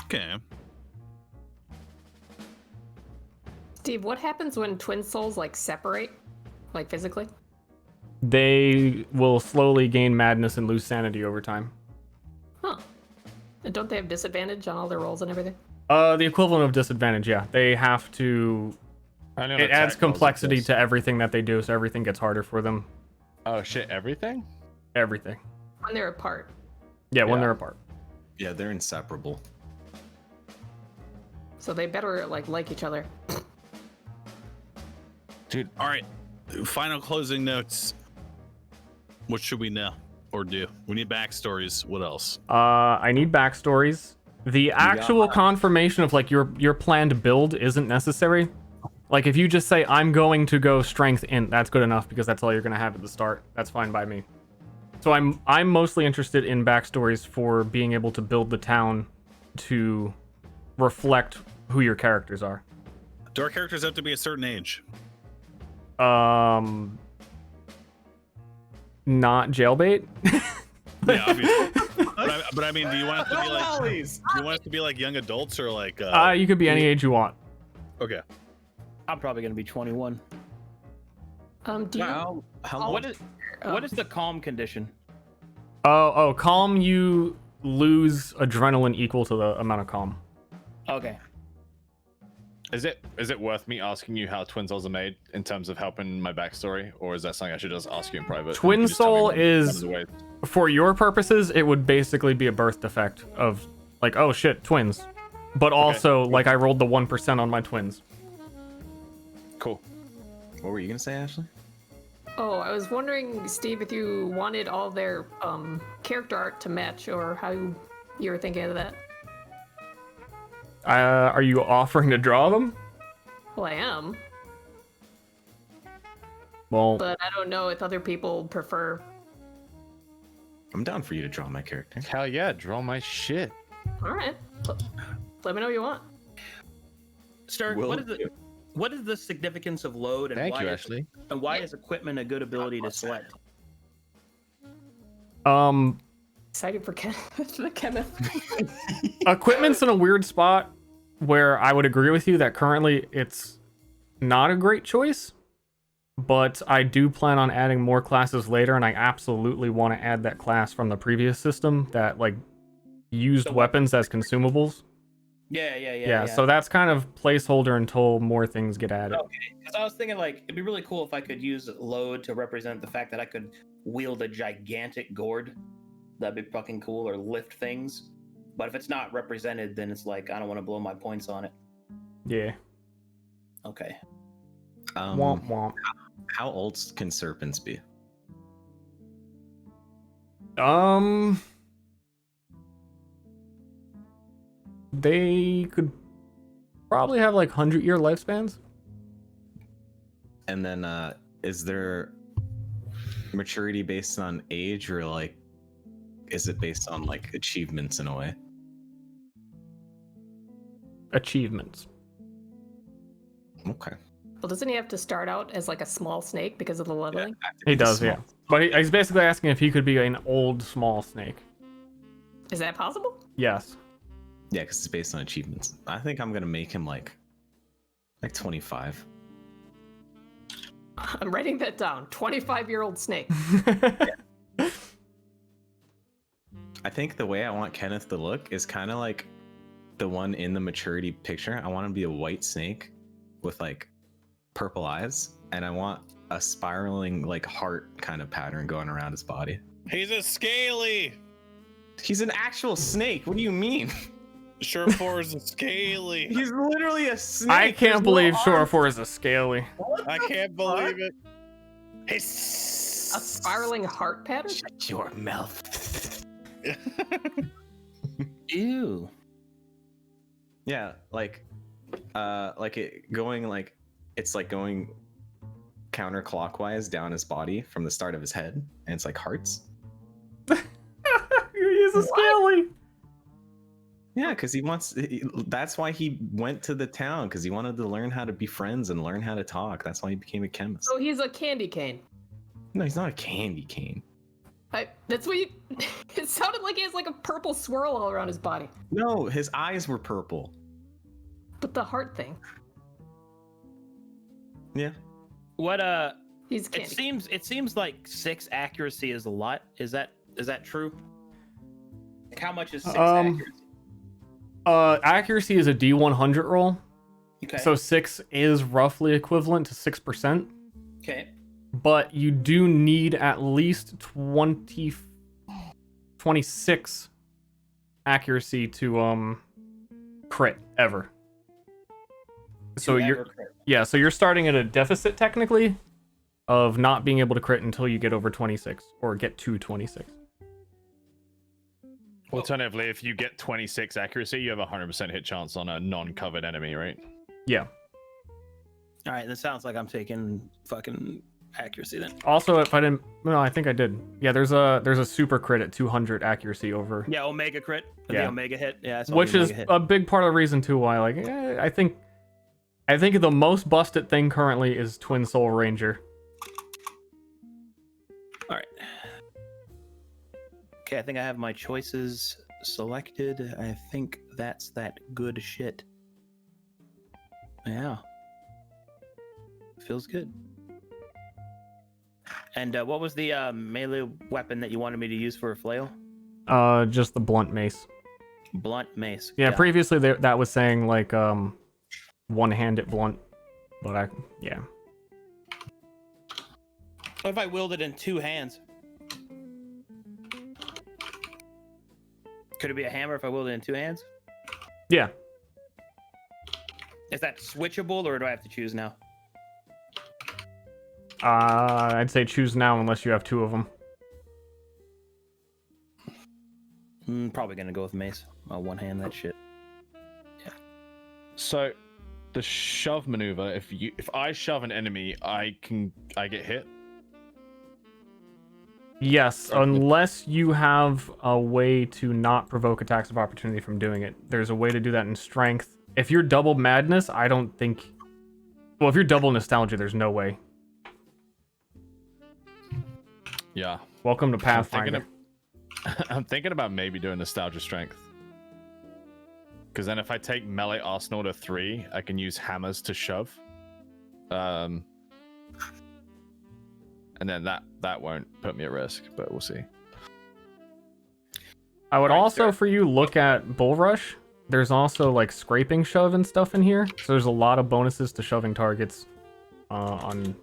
Okay. Steve, what happens when twin souls like separate, like physically? They will slowly gain madness and lose sanity over time. Huh. And don't they have disadvantage on all their rolls and everything? The equivalent of disadvantage, yeah. They have to... It adds complexity to everything that they do, so everything gets harder for them. Oh shit, everything? Everything. When they're apart. Yeah, when they're apart. Yeah, they're inseparable. So they better like each other. Dude, all right. Final closing notes. What should we know or do? We need backstories. What else? I need backstories. The actual confirmation of like your planned build isn't necessary. Like if you just say I'm going to go strength int, that's good enough because that's all you're gonna have at the start. That's fine by me. So I'm mostly interested in backstories for being able to build the town to reflect who your characters are. Do our characters have to be a certain age? Not jailbait. Yeah, obviously. but I mean, do you want it to be like? Do you want it to be like young adults or like? You could be any age you want. Okay. I'm probably gonna be 21. Do you? What is the calm condition? Oh, calm. You lose adrenaline equal to the amount of calm. Okay. Is it worth me asking you how Twin Souls are made in terms of helping my backstory, or is that something I should just ask you in private? Twin Soul is, for your purposes, it would basically be a birth defect of like, oh shit, twins. But also, like, I rolled the 1% on my twins. Cool. What were you gonna say, Ashley? Oh, I was wondering, Steve, if you wanted all their character art to match, or how you were thinking of that. Are you offering to draw them? Well, I am. Well, but I don't know if other people prefer. I'm down for you to draw my character. Hell yeah, draw my shit. All right. Let me know what you want. Ster, what is the significance of load, and Thank you, Ashley. And why is equipment a good ability to select? Excited for Kenneth. Equipment's in a weird spot where I would agree with you that currently it's not a great choice, but I do plan on adding more classes later, and I absolutely want to add that class from the previous system that like used weapons as consumables. Yeah, so that's kind of placeholder until more things get added. Okay, because I was thinking like it'd be really cool if I could use load to represent the fact that I could wield a gigantic gourd. That'd be fucking cool, or lift things. But if it's not represented, then it's like I don't want to blow my points on it. Yeah. Okay. Womp womp. How old can serpents be? They could probably have like 100-year lifespans. And then is there maturity based on age, or like is it based on like achievements in a way? Achievements. Okay. Well, doesn't he have to start out as like a small snake because of the leveling? Yeah, he does, yeah. But he's basically asking if he could be an old small snake. Is that possible? Yes. Yeah, because it's based on achievements. I think I'm gonna make him like 25. I'm writing that down. 25-year-old snake. I think the way I want Kenneth to look is kind of like the one in the maturity picture. I want him to be a white snake with like purple eyes, and I want a spiraling like heart kind of pattern going around his body. He's a scaly. He's an actual snake. What do you mean? Short 4 is a scaly. He's literally a snake. I can't believe Shore 4 is a scaly. I can't believe it. A spiraling heart pattern? Shut your mouth. Ew. Yeah, like it going like it's like going counterclockwise down his body from the start of his head, and it's like hearts. he's a scaly. Yeah, because he wants. That's why he went to the town, because he wanted to learn how to be friends and learn how to talk. That's why he became a chemist. So he's a candy cane. No, he's not a candy cane. That's what you. It sounded like he has like a purple swirl all around his body. No, his eyes were purple. But the heart thing. Yeah. What He's candy. it seems like 6 accuracy is a lot. Is that true? Like, how much is 6 accuracy? Accuracy is a D100 roll. Okay. So 6 is roughly equivalent to 6%. Okay. But you do need at least 26 accuracy to crit ever. So so you're starting at a deficit technically of not being able to crit until you get over 26 or get to 26. Alternatively, if you get 26 accuracy, you have a 100% hit chance on a non-covered enemy, right? Yeah. All right, that sounds like I'm taking fucking accuracy then. Also, if I didn't, no, I think I did. Yeah, there's a super crit at 200 accuracy over. Yeah, Omega crit. Yeah. The Omega hit. Yeah, I saw Which the is Omega hit. a big part of the reason too why I think the most busted thing currently is Twin Soul Ranger. All right. Okay, I think I have my choices selected. I think that's that good shit. Yeah. Feels good. And what was the melee weapon that you wanted me to use for a flail? Just the blunt mace. Blunt mace. Yeah, Got it. previously that was saying like one-handed blunt, but yeah. What if I wield it in 2 hands? Could it be a hammer if I wield it in 2 hands? Yeah. Is that switchable, or do I have to choose now? I'd say choose now unless you have 2 of them. Probably gonna go with mace. I'll one-hand that shit. Yeah. So, the shove maneuver. If I shove an enemy, I get hit. Yes, unless you have a way to not provoke attacks of opportunity from doing it. There's a way to do that in strength. If you're double madness, I don't think. Well, if you're double nostalgia, there's no way. Yeah. Welcome to Pathfinder. I'm thinking about maybe doing nostalgia strength. Because then if I take melee arsenal to 3, I can use hammers to shove. And then that won't put me at risk, but we'll see. I would also, for you, look at Bull Rush. There's also like scraping shove and stuff in here. So there's a lot of bonuses to shoving targets on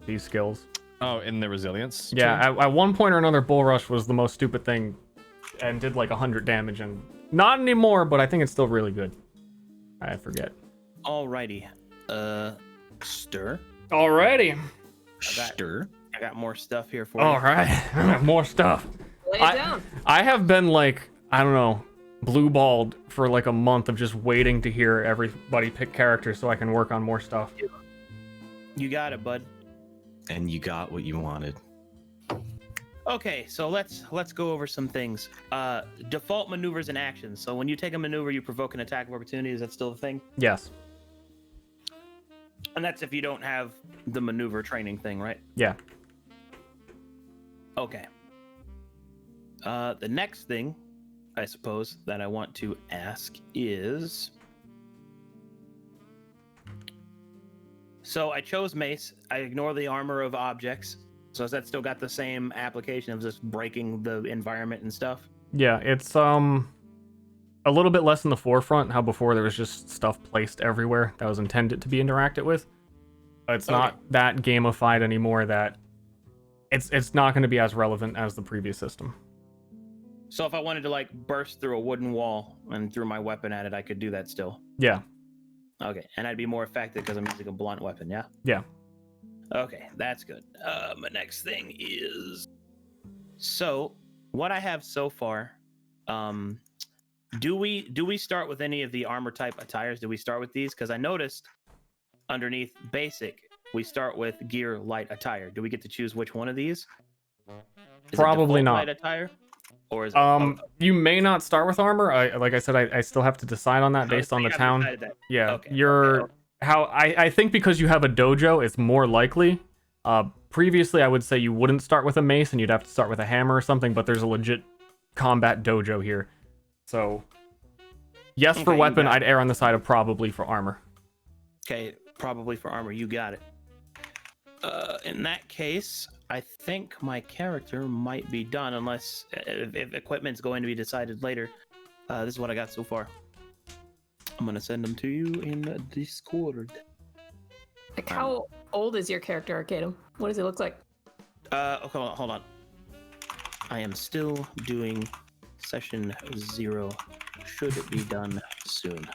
these skills. Oh, in the resilience? Yeah, at one point or another, Bull Rush was the most stupid thing and did like 100 damage. And not anymore, but I think it's still really good. I forget. Alrighty. Ster. Alrighty. Ster. I got more stuff here for you. Alright, more stuff. Lay it down. I have been like, I don't know, blue-balled for like a month of just waiting to hear everybody pick characters so I can work on more stuff. You got it, bud. And you got what you wanted. Okay, so let's go over some things. Default maneuvers and actions. So when you take a maneuver, you provoke an attack of opportunity. Is that still a thing? Yes. And that's if you don't have the maneuver training thing, right? Yeah. Okay. The next thing, I suppose, that I want to ask is... So I chose mace. I ignore the armor of objects. So has that still got the same application of just breaking the environment and stuff? Yeah, it's a little bit less in the forefront. How before there was just stuff placed everywhere that was intended to be interacted with. It's not that gamified anymore. That it's not going to be as relevant as the previous system. So if I wanted to like burst through a wooden wall and throw my weapon at it, I could do that still. Yeah. Okay, and I'd be more effective because I'm using a blunt weapon. Yeah. Yeah. Okay, that's good. My next thing is, so what I have so far. Do we start with any of the armor type attires? Do we start with these? Because I noticed underneath basic, we start with gear light attire. Do we get to choose which one of these? Is it Probably default not. Light attire? Or is it? You may not start with armor. Like I said, I still have to decide on that based on the town. Yeah, Okay, you're okay. how I think because you have a dojo, it's more likely. Previously, I would say you wouldn't start with a mace and you'd have to start with a hammer or something. But there's a legit combat dojo here, so yes, for weapon, I'd err on the side of probably for armor. Okay, probably for armor. You got it. In that case, I think my character might be done, unless if equipment's going to be decided later. This is what I got so far. I'm gonna send them to you in Discord. Like, how old is your character, Arcadum? What does it look like? Okay, hold on. I am still doing session 0. Should it be done soon?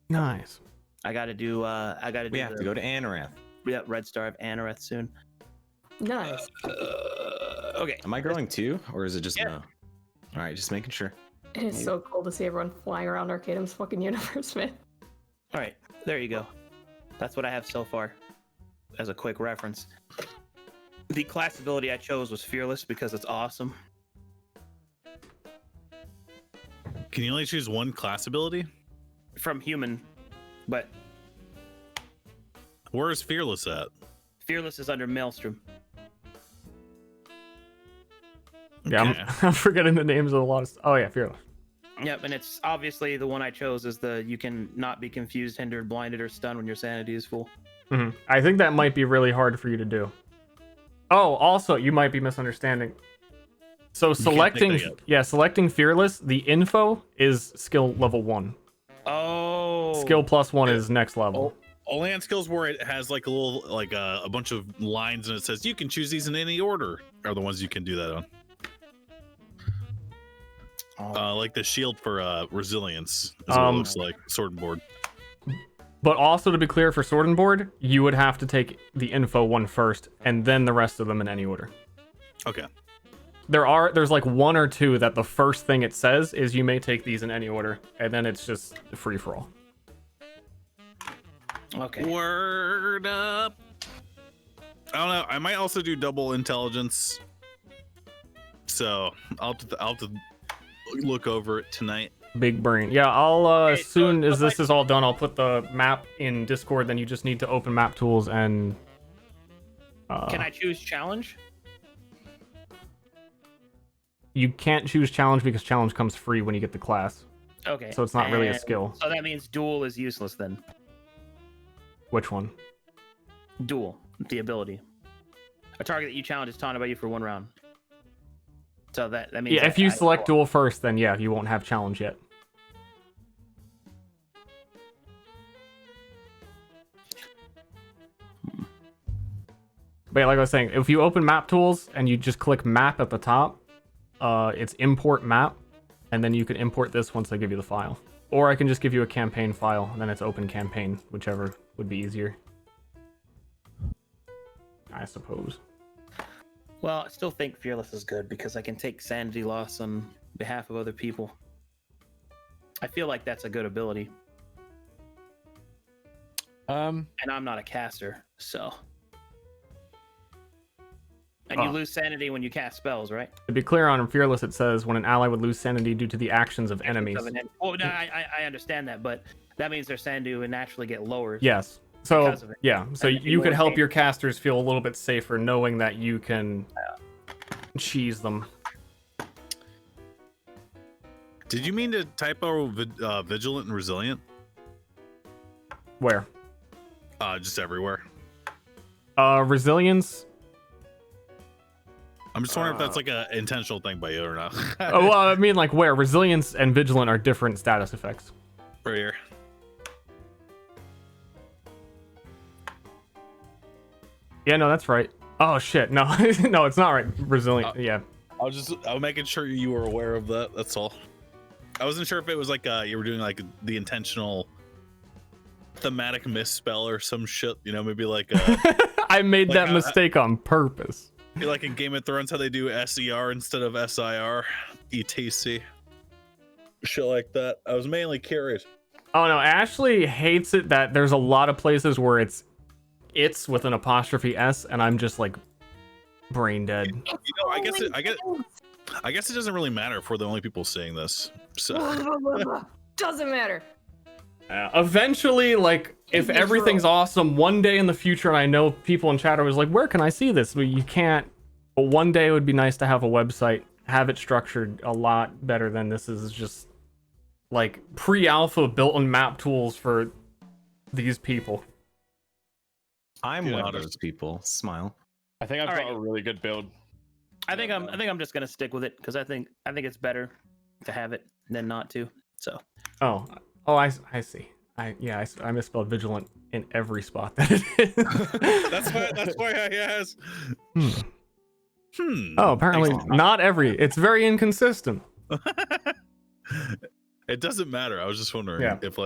Nice. I gotta do. We have to go to Anorath. Yeah, Red Star of Anorath soon. Nice. Okay. Am I growing too, or is it just no? All right, just making sure. It is so cool to see everyone flying around Arcadum's fucking universe, man. All right, there you go. That's what I have so far. As a quick reference, the class ability I chose was Fearless because it's awesome. Can you only choose one class ability? From human, but where is Fearless at? Fearless is under Maelstrom. Yeah, Okay. I'm forgetting the names of a lot of stuff. Oh yeah, Fearless. Yep, and it's obviously the one I chose is the you can not be confused, hindered, blinded, or stunned when your sanity is full. I think that might be really hard for you to do. Oh, also, you might be misunderstanding. So selecting Fearless, the info is skill level 1. Oh. Skill +1 is next level. Only on skills where it has like a little, like a bunch of lines and it says you can choose these in any order are the ones you can do that on. Like the shield for resilience is what it looks like. Sword and board. But also, to be clear, for Sword and Board, you would have to take the info one first, and then the rest of them in any order. Okay. There's like one or two that the first thing it says is you may take these in any order, and then it's just free for all. Okay. Word up. I don't know. I might also do double intelligence. So I'll have to look over it tonight. Big brain. Yeah, I'll as soon as this is all done, I'll put the map in Discord. Then you just need to open map tools and. Can I choose challenge? You can't choose challenge because challenge comes free when you get the class. Okay. So it's not really a skill. So that means duel is useless then. Which one? Duel, the ability. A target that you challenge is taunted by you for 1 round. So that means. Yeah, if you select duel first, then yeah, you won't have challenge yet. But yeah, like I was saying, if you open map tools and you just click map at the top, it's import map, and then you can import this once I give you the file. Or I can just give you a campaign file, and then it's open campaign, whichever would be easier. I suppose. Well, I still think Fearless is good because I can take sanity loss on behalf of other people. I feel like that's a good ability. And I'm not a caster, so. And you lose sanity when you cast spells, right? To be clear on Fearless, it says when an ally would lose sanity due to the actions of enemies. Oh, no, I understand that, but that means their sanity would naturally get lower. Yes. So yeah, so you could help your casters feel a little bit safer knowing that you can cheese them. Did you mean to typo vigilant and resilient? Where? Just everywhere. Resilience. I'm just wondering if that's like an intentional thing by you or not. Well, I mean, like where resilience and vigilant are different status effects. Right here. Yeah, no, that's right. Oh shit, no, no, it's not right. Resilient, yeah. I was making sure you were aware of that. That's all. I wasn't sure if it was like you were doing like the intentional thematic misspell or some shit. You know, maybe like. I made like that mistake on purpose. Like in Game of Thrones, how they do SER instead of SIR, ETC, shit like that. I was mainly curious. Oh no, Ashley hates it that there's a lot of places where it's with an apostrophe S, and I'm just like brain dead. You know, I guess I guess it doesn't really matter if we're the only people seeing this. So Doesn't matter. Eventually, like, if everything's awesome, one day in the future, and I know people in chat are always like, where can I see this? Well, you can't. But one day it would be nice to have a website, have it structured a lot better than this is just, like, pre-alpha built-in map tools for these people. I'm one of those people. Smile. I think I've got a really good build. I think I'm just gonna stick with it because I think it's better to have it than not to. So. Oh, I see. I misspelled vigilant in every spot that it is. that's why I asked. Oh, apparently not every. It's very inconsistent. It doesn't matter. I was just wondering if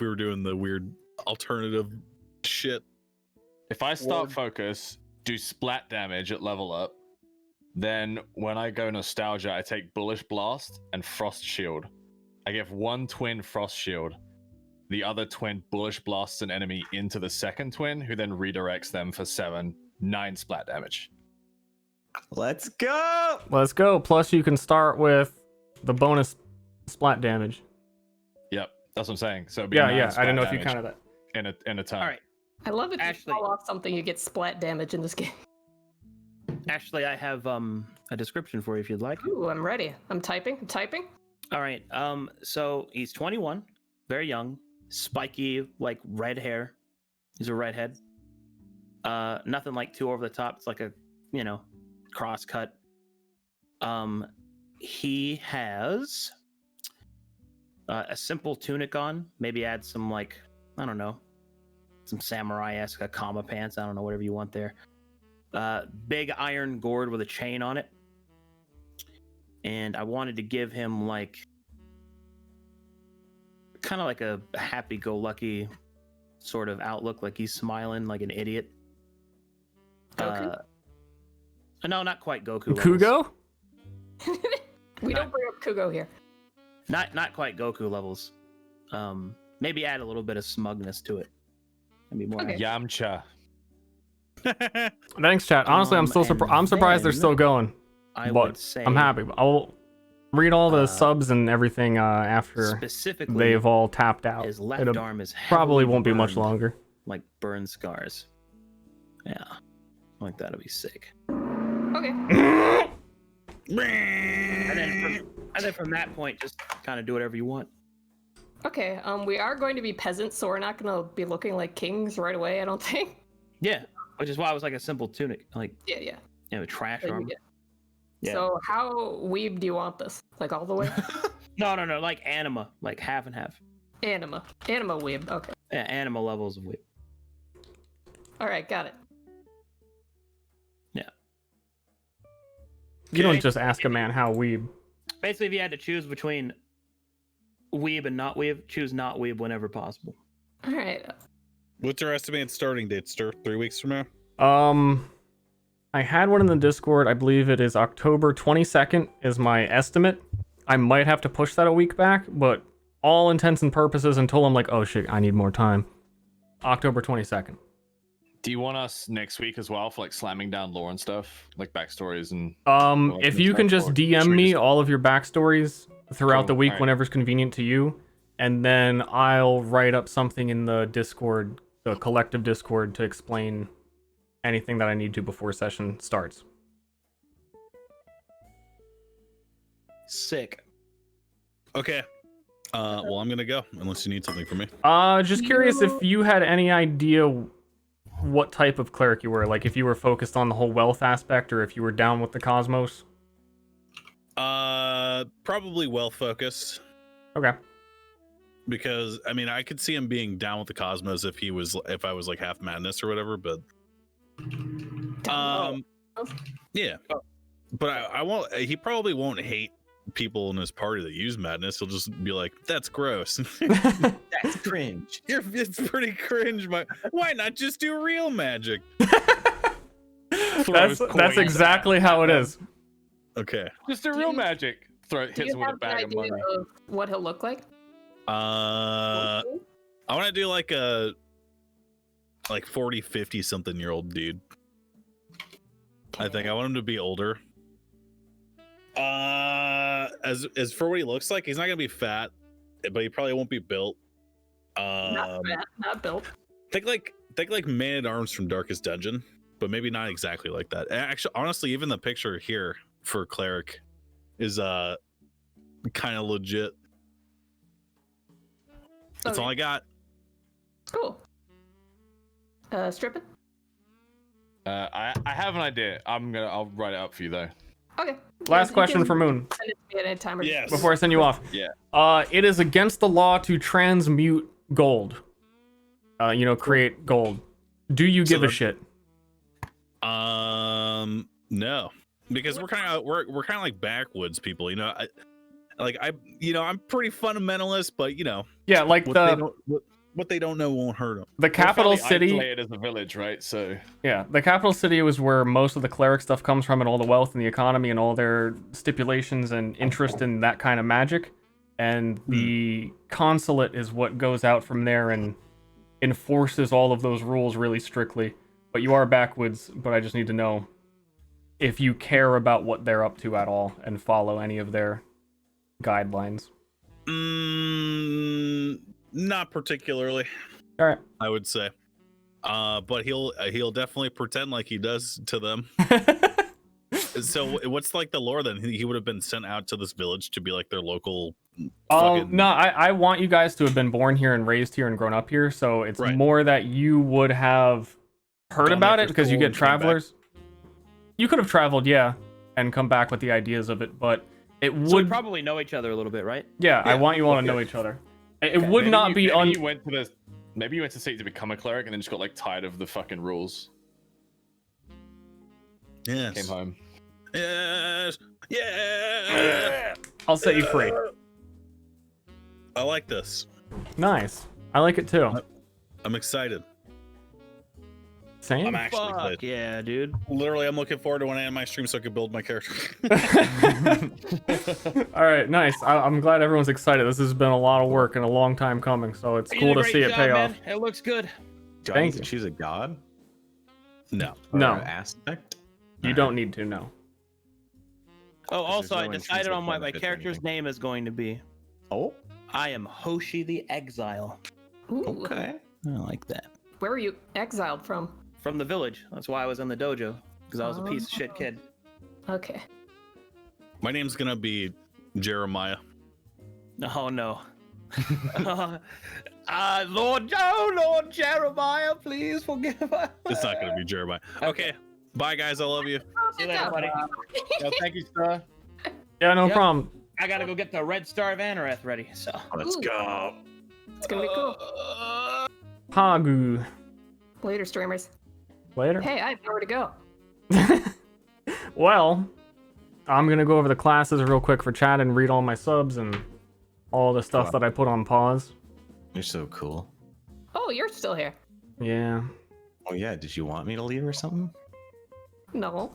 we were doing the weird alternative shit. If I start focus, do splat damage at level up, then when I go nostalgia, I take bullish blast and frost shield. I give one twin frost shield. The other twin bullish blasts an enemy into the second twin, who then redirects them for 9 splat damage. Let's go. Let's go. Plus, you can start with the bonus splat damage. Yep, that's what I'm saying. So it'd be yeah. 9 I didn't know if you splat counted that in a turn. All right. I love it. Ashley. You fall off something, you get splat damage in this game. Actually, I have a description for you if you'd like. Ooh, I'm ready. I'm typing. All right. So he's 21, very young, spiky, like red hair. He's a redhead. Nothing like too over the top. It's like a, cross cut. He has a simple tunic on. Maybe add some some samurai-esque kama pants. I don't know, whatever you want there. Big iron gourd with a chain on it. And I wanted to give him kind of like a happy-go-lucky sort of outlook, like he's smiling like an idiot. Goku? No, not quite Goku. Kugo? We don't bring up Kugo here. Not quite Goku levels. Maybe add a little bit of smugness to it. Maybe more. Okay. Yamcha. Thanks, chat. Honestly, I'm still I'm surprised they're still going. I but would say I'm happy. I'll read all the subs and everything after specifically they've all tapped out. his left arm is probably heavily won't be much burned, longer. like burn scars. Yeah, like that'll be sick. Okay. And then from that point, just kind of do whatever you want. Okay. We are going to be peasants, so we're not going to be looking like kings right away, I don't think. Yeah, which is why it was like a simple tunic, like Yeah. trash Like, armor. Yeah. So how weeb do you want this? Like all the way? No, like anima, like half and half. Anima weeb. Okay. Yeah, anima levels of weeb. All right, got it. Yeah. You don't just ask a man how weeb. Basically, if you had to choose between weeb and not weeb, choose not weeb whenever possible. All right. What's our estimated starting date, Ster? 3 weeks from now? I had one in the Discord. I believe it is October 22nd is my estimate. I might have to push that a week back, but all intents and purposes until I'm like, oh shit, I need more time. October 22nd. Do you want us next week as well for like slamming down lore and stuff, like backstories and? If you can just DM me all of your backstories throughout the week Alright. whenever's convenient to you, and then I'll write up something in the Discord, the collective Discord, to explain anything that I need to before session starts. Sick. Okay. Well, I'm gonna go unless you need something from me. Just curious if you had any idea what type of cleric you were, like if you were focused on the whole wealth aspect or if you were down with the cosmos. Probably well focused. Okay. Because I mean, I could see him being down with the cosmos if I was like half madness or whatever, but yeah. But I won't. He probably won't hate people in his party that use madness. He'll just be like, "That's gross. That's cringe. It's pretty cringe. Why not just do real magic?" That's exactly how it is. Okay. Just do real magic. Hits Do you him with a have an bag of idea money. of what he'll look like? I want to do like a 40, 50 something year old dude. I think I want him to be older. As for what he looks like, he's not gonna be fat, but he probably won't be built. Not fat, not built. Think like Man at Arms from Darkest Dungeon, but maybe not exactly like that. Actually, honestly, even the picture here for cleric is kind of legit. That's all I got. Cool. Stripping? I have an idea. I'll write it up for you though. Okay. Last question for Moon. Send it to me at any time or Yes. Before I send you off. Yeah. It is against the law to transmute gold. Create gold. Do you give a shit? No, because we're kind of like backwoods people, you know. I'm pretty fundamentalist, but Yeah, like what they don't know won't hurt them. the capital city. Isolated as a village, right? So Yeah, the capital city was where most of the cleric stuff comes from, and all the wealth and the economy and all their stipulations and interest in that kind of magic. And the consulate is what goes out from there and enforces all of those rules really strictly. But you are backwoods, but I just need to know if you care about what they're up to at all and follow any of their guidelines. Not particularly. All right. I would say. But he'll definitely pretend like he does to them. So what's like the lore then? He would have been sent out to this village to be like their local. No, I want you guys to have been born here and raised here and grown up here. So it's more that you would have heard about it because you get travelers. You could have traveled, yeah, and come back with the ideas of it, but it would. So we probably know each other a little bit, right? Yeah, I want you all to know each other. It would not be maybe you went to seek to become a cleric and then just got like tired of the fucking rules. Yes. Came home. Yes. Yeah. I'll set you free. I like this. Nice. I like it too. I'm excited. Same. I'm actually Fuck excited. yeah, dude. Literally, I'm looking forward to when I end my stream so I can build my character. All right, nice. I'm glad everyone's excited. This has been a lot of work and a long time coming, so it's cool to see it pay off. It looks good. Do I Thank need to you. choose a god? No. No. Or an aspect? You don't need to, no. Oh, also, no I decided intrinsic on what my benefit to character's anything. name is going to be. Oh, I am Hoshi the Exile. Ooh. okay. I like that. Where were you exiled from? From the village. That's why I was in the dojo. Because I was a piece of shit kid. Okay. My name's gonna be Jeremiah. Oh no. Lord Jeremiah, please forgive us. It's not gonna be Jeremiah. Okay. Bye, guys. I love you. See you later, buddy. Yeah, thank you, Ster. Yeah, no Yep. problem. I gotta go get the Red Star of Anoreth ready, so. Let's Ooh. go. It's gonna be cool. Pagu. Later, streamers. Later. Hey, I have nowhere to go. Well, I'm gonna go over the classes real quick for chat and read all my subs and all the stuff that I put on pause. You're so cool. Oh, you're still here. Yeah. Oh yeah, did you want me to leave or something? No.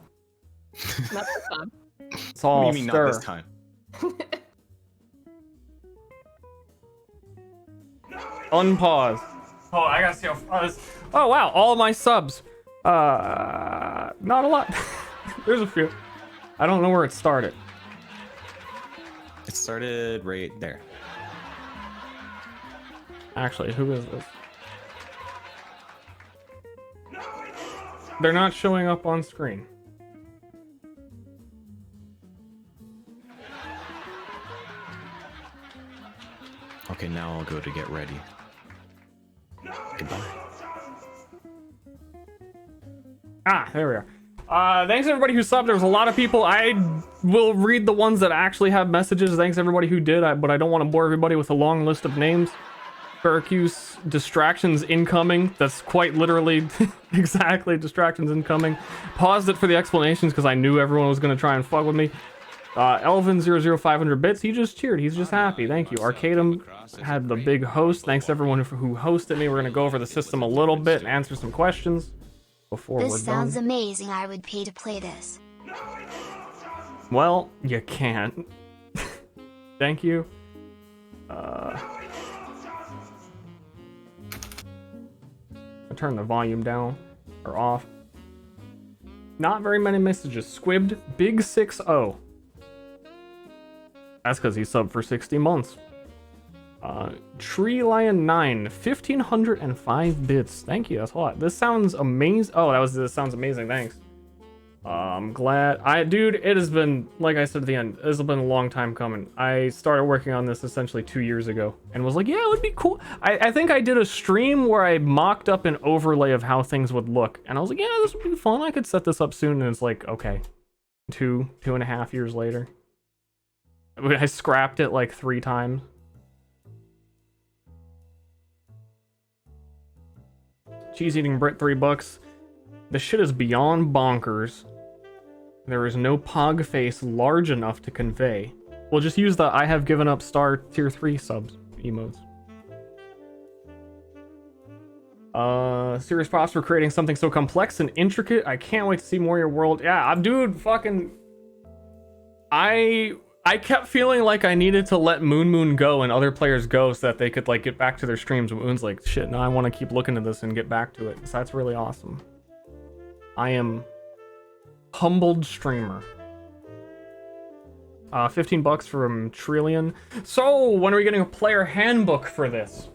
Not this time. It's all What do you mean Ster. not this time? Unpause. Oh, I gotta see how far this. Oh wow, all my subs. Not a lot. There's a few. I don't know where it started. It started right there. Actually, who is this? They're not showing up on screen. Okay, now I'll go to get ready. Goodbye. Ah, there we are. Thanks everybody who subbed. There was a lot of people. I will read the ones that actually have messages. Thanks everybody who did, but I don't want to bore everybody with a long list of names. Syracuse, distractions incoming. That's quite literally exactly distractions incoming. Paused it for the explanations because I knew everyone was going to try and fuck with me. Elvin00500 bits, he just cheered. He's just happy. Thank you. Arcadum had the big host. Thanks everyone who hosted me. We're going to go over the system a little bit and answer some questions before we're done. This sounds amazing. I would pay to play this. Well, you can't. Thank you. I turn the volume down or off. Not very many messages. Squibbed Big 60. That's because he subbed for 60 months. Tree Lion 9, 1505 bits. Thank you, that's a lot. This sounds amazing. Oh, this sounds amazing, thanks. I'm glad. Dude, it has been, like I said at the end, this has been a long time coming. I started working on this essentially 2 years ago and was like, yeah, it would be cool. I think I did a stream where I mocked up an overlay of how things would look. And I was like, yeah, this would be fun. I could set this up soon. And it's like, okay, two and a half years later. I scrapped it like 3 times. Cheese eating Brit, $3. This shit is beyond bonkers. There is no pog face large enough to convey. We'll just use the I have given up star tier 3 subs emotes. Serious props for creating something so complex and intricate. I can't wait to see more of your world. Yeah, dude, fucking... I kept feeling like I needed to let Moon go and other players go so that they could like get back to their streams. But Moon's like, shit, now I want to keep looking at this and get back to it. So that's really awesome. I am humbled streamer. $15 from Trillion. So when are we getting a player handbook for this?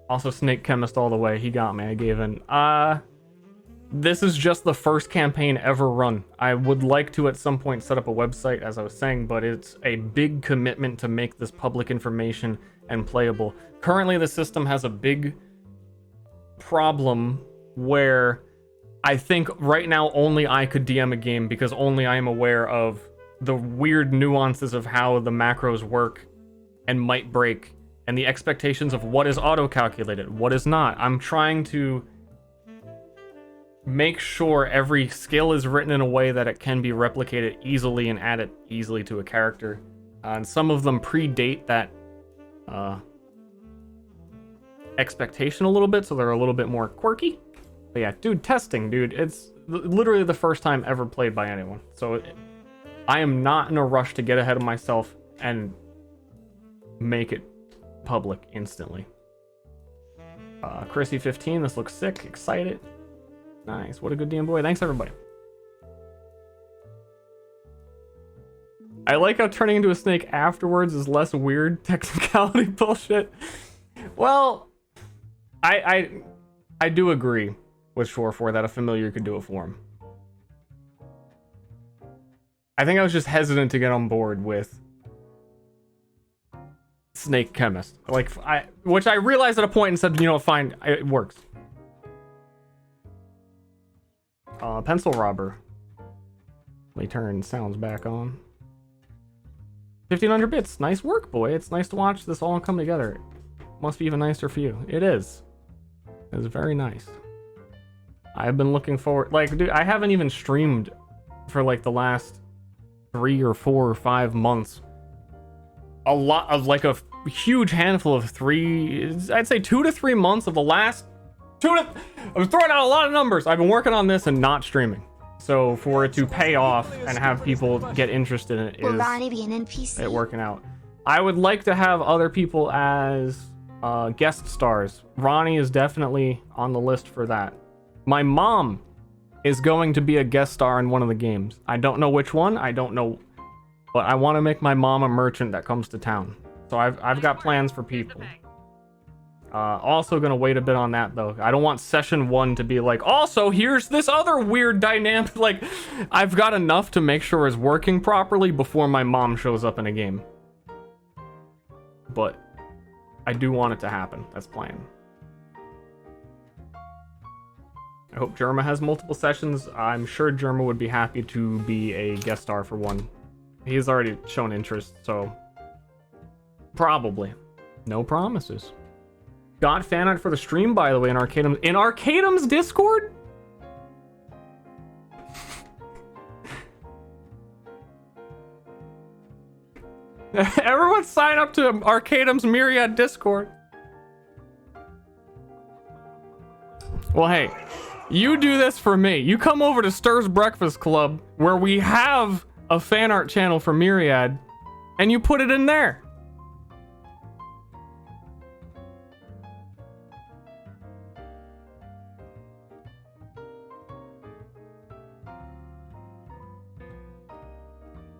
Also Snake Chemist all the way. He got me. I gave in. This is just the first campaign ever run. I would like to at some point set up a website, as I was saying, but it's a big commitment to make this public information and playable. Currently, the system has a big problem where I think right now only I could DM a game because only I am aware of the weird nuances of how the macros work and might break, and the expectations of what is auto-calculated, what is not. I'm trying to make sure every skill is written in a way that it can be replicated easily and added easily to a character. And some of them predate that expectation a little bit, so they're a little bit more quirky. But yeah, dude, testing, dude. It's literally the first time ever played by anyone. So I am not in a rush to get ahead of myself and make it public instantly. Chrissy 15, this looks sick. Excited. Nice. What a good damn boy. Thanks, everybody. I like how turning into a snake afterwards is less weird technicality bullshit. Well, I do agree with Shore4 that a familiar could do it for him. I think I was just hesitant to get on board with Snake Chemist. Which I realized at a point and said, you know, fine, it works. Pencil Robber. Let me turn sounds back on. 1500 bits. Nice work, boy. It's nice to watch this all come together. Must be even nicer for you. It is. It is very nice. I've been looking forward... Like, dude, I haven't even streamed for, like, the last 3 or 4 or 5 months. A lot of, like, a huge handful of 3... I'd say 2 to 3 months of the last... I'm throwing out a lot of numbers. I've been working on this and not streaming. So for it to pay off and have people get interested in it Will Ronnie be an NPC? It working out. I would like to have other people as guest stars. Ronnie is definitely on the list for that. My mom is going to be a guest star in one of the games. I don't know which one. I don't know. But I want to make my mom a merchant that comes to town. So I've got plans for people. Also gonna wait a bit on that though. I don't want session 1 to be like, also here's this other weird dynamic. Like, I've got enough to make sure it's working properly before my mom shows up in a game. But I do want it to happen. That's planned. I hope Jerma has multiple sessions. I'm sure Jerma would be happy to be a guest star for one. He's already shown interest, so probably. No promises. Got fan art for the stream, by the way, in Arcadum's Discord? Everyone sign up to Arcadum's Myriad Discord. Well, hey, you do this for me. You come over to Ster's Breakfast Club, where we have a fan art channel for Myriad, and you put it in there.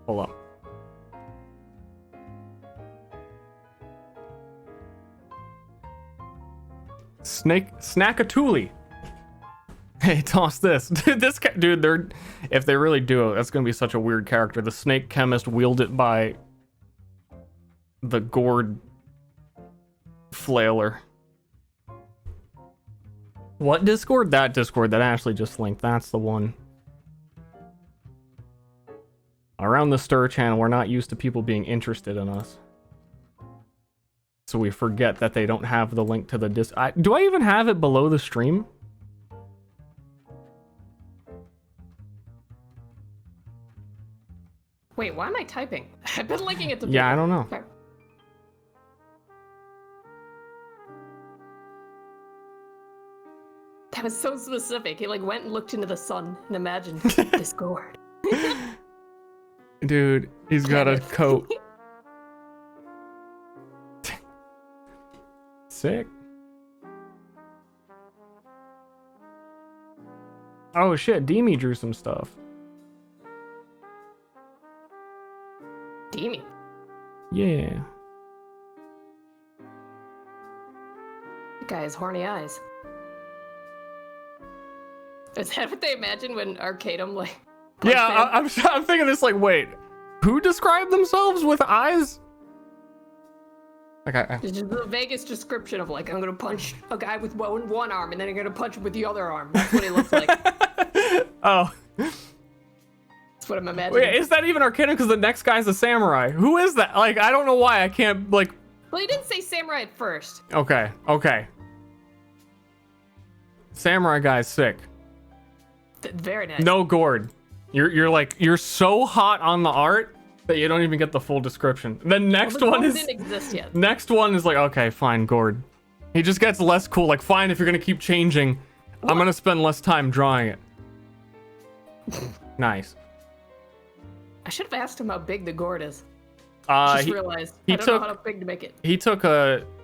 Hold up. Snackatuli. Hey, toss this. Dude, if they really do it, that's gonna be such a weird character. The snake chemist wielded by the gourd flailer. What Discord? That Discord that Ashley just linked. That's the one. Around the Ster channel, we're not used to people being interested in us. So we forget that they don't have the link to the do I even have it below the stream? Wait, why am I typing? I've been linking it to people. Yeah, I don't know. Okay. That was so specific. He like went and looked into the sun and imagined this gourd. Dude, he's got a coat. Sick. Oh shit, Demi drew some stuff. Demi? Yeah. That guy has horny eyes. Is that what they imagine when Arcadum like? Yeah, I'm thinking this like, wait, who described themselves with eyes? Like It's just the vaguest description of like, I'm gonna punch a guy with one arm and then I'm gonna punch him with the other arm. That's what he looks like. Oh. That's what I'm imagining. Wait, is that even Arcadum? Because the next guy's a samurai. Who is that? Like, I don't know why I can't like. Well, he didn't say samurai at first. Okay. Samurai guy's sick. Very nice. No gourd. You're so hot on the art that you don't even get the full description. The next one is didn't exist yet. Next one is like, okay, fine, gourd. He just gets less cool. Like, fine, if you're gonna keep changing, I'm gonna spend less time drawing it. Nice. I should have asked him how big the gourd is. Just realized I don't know how big to make it. He took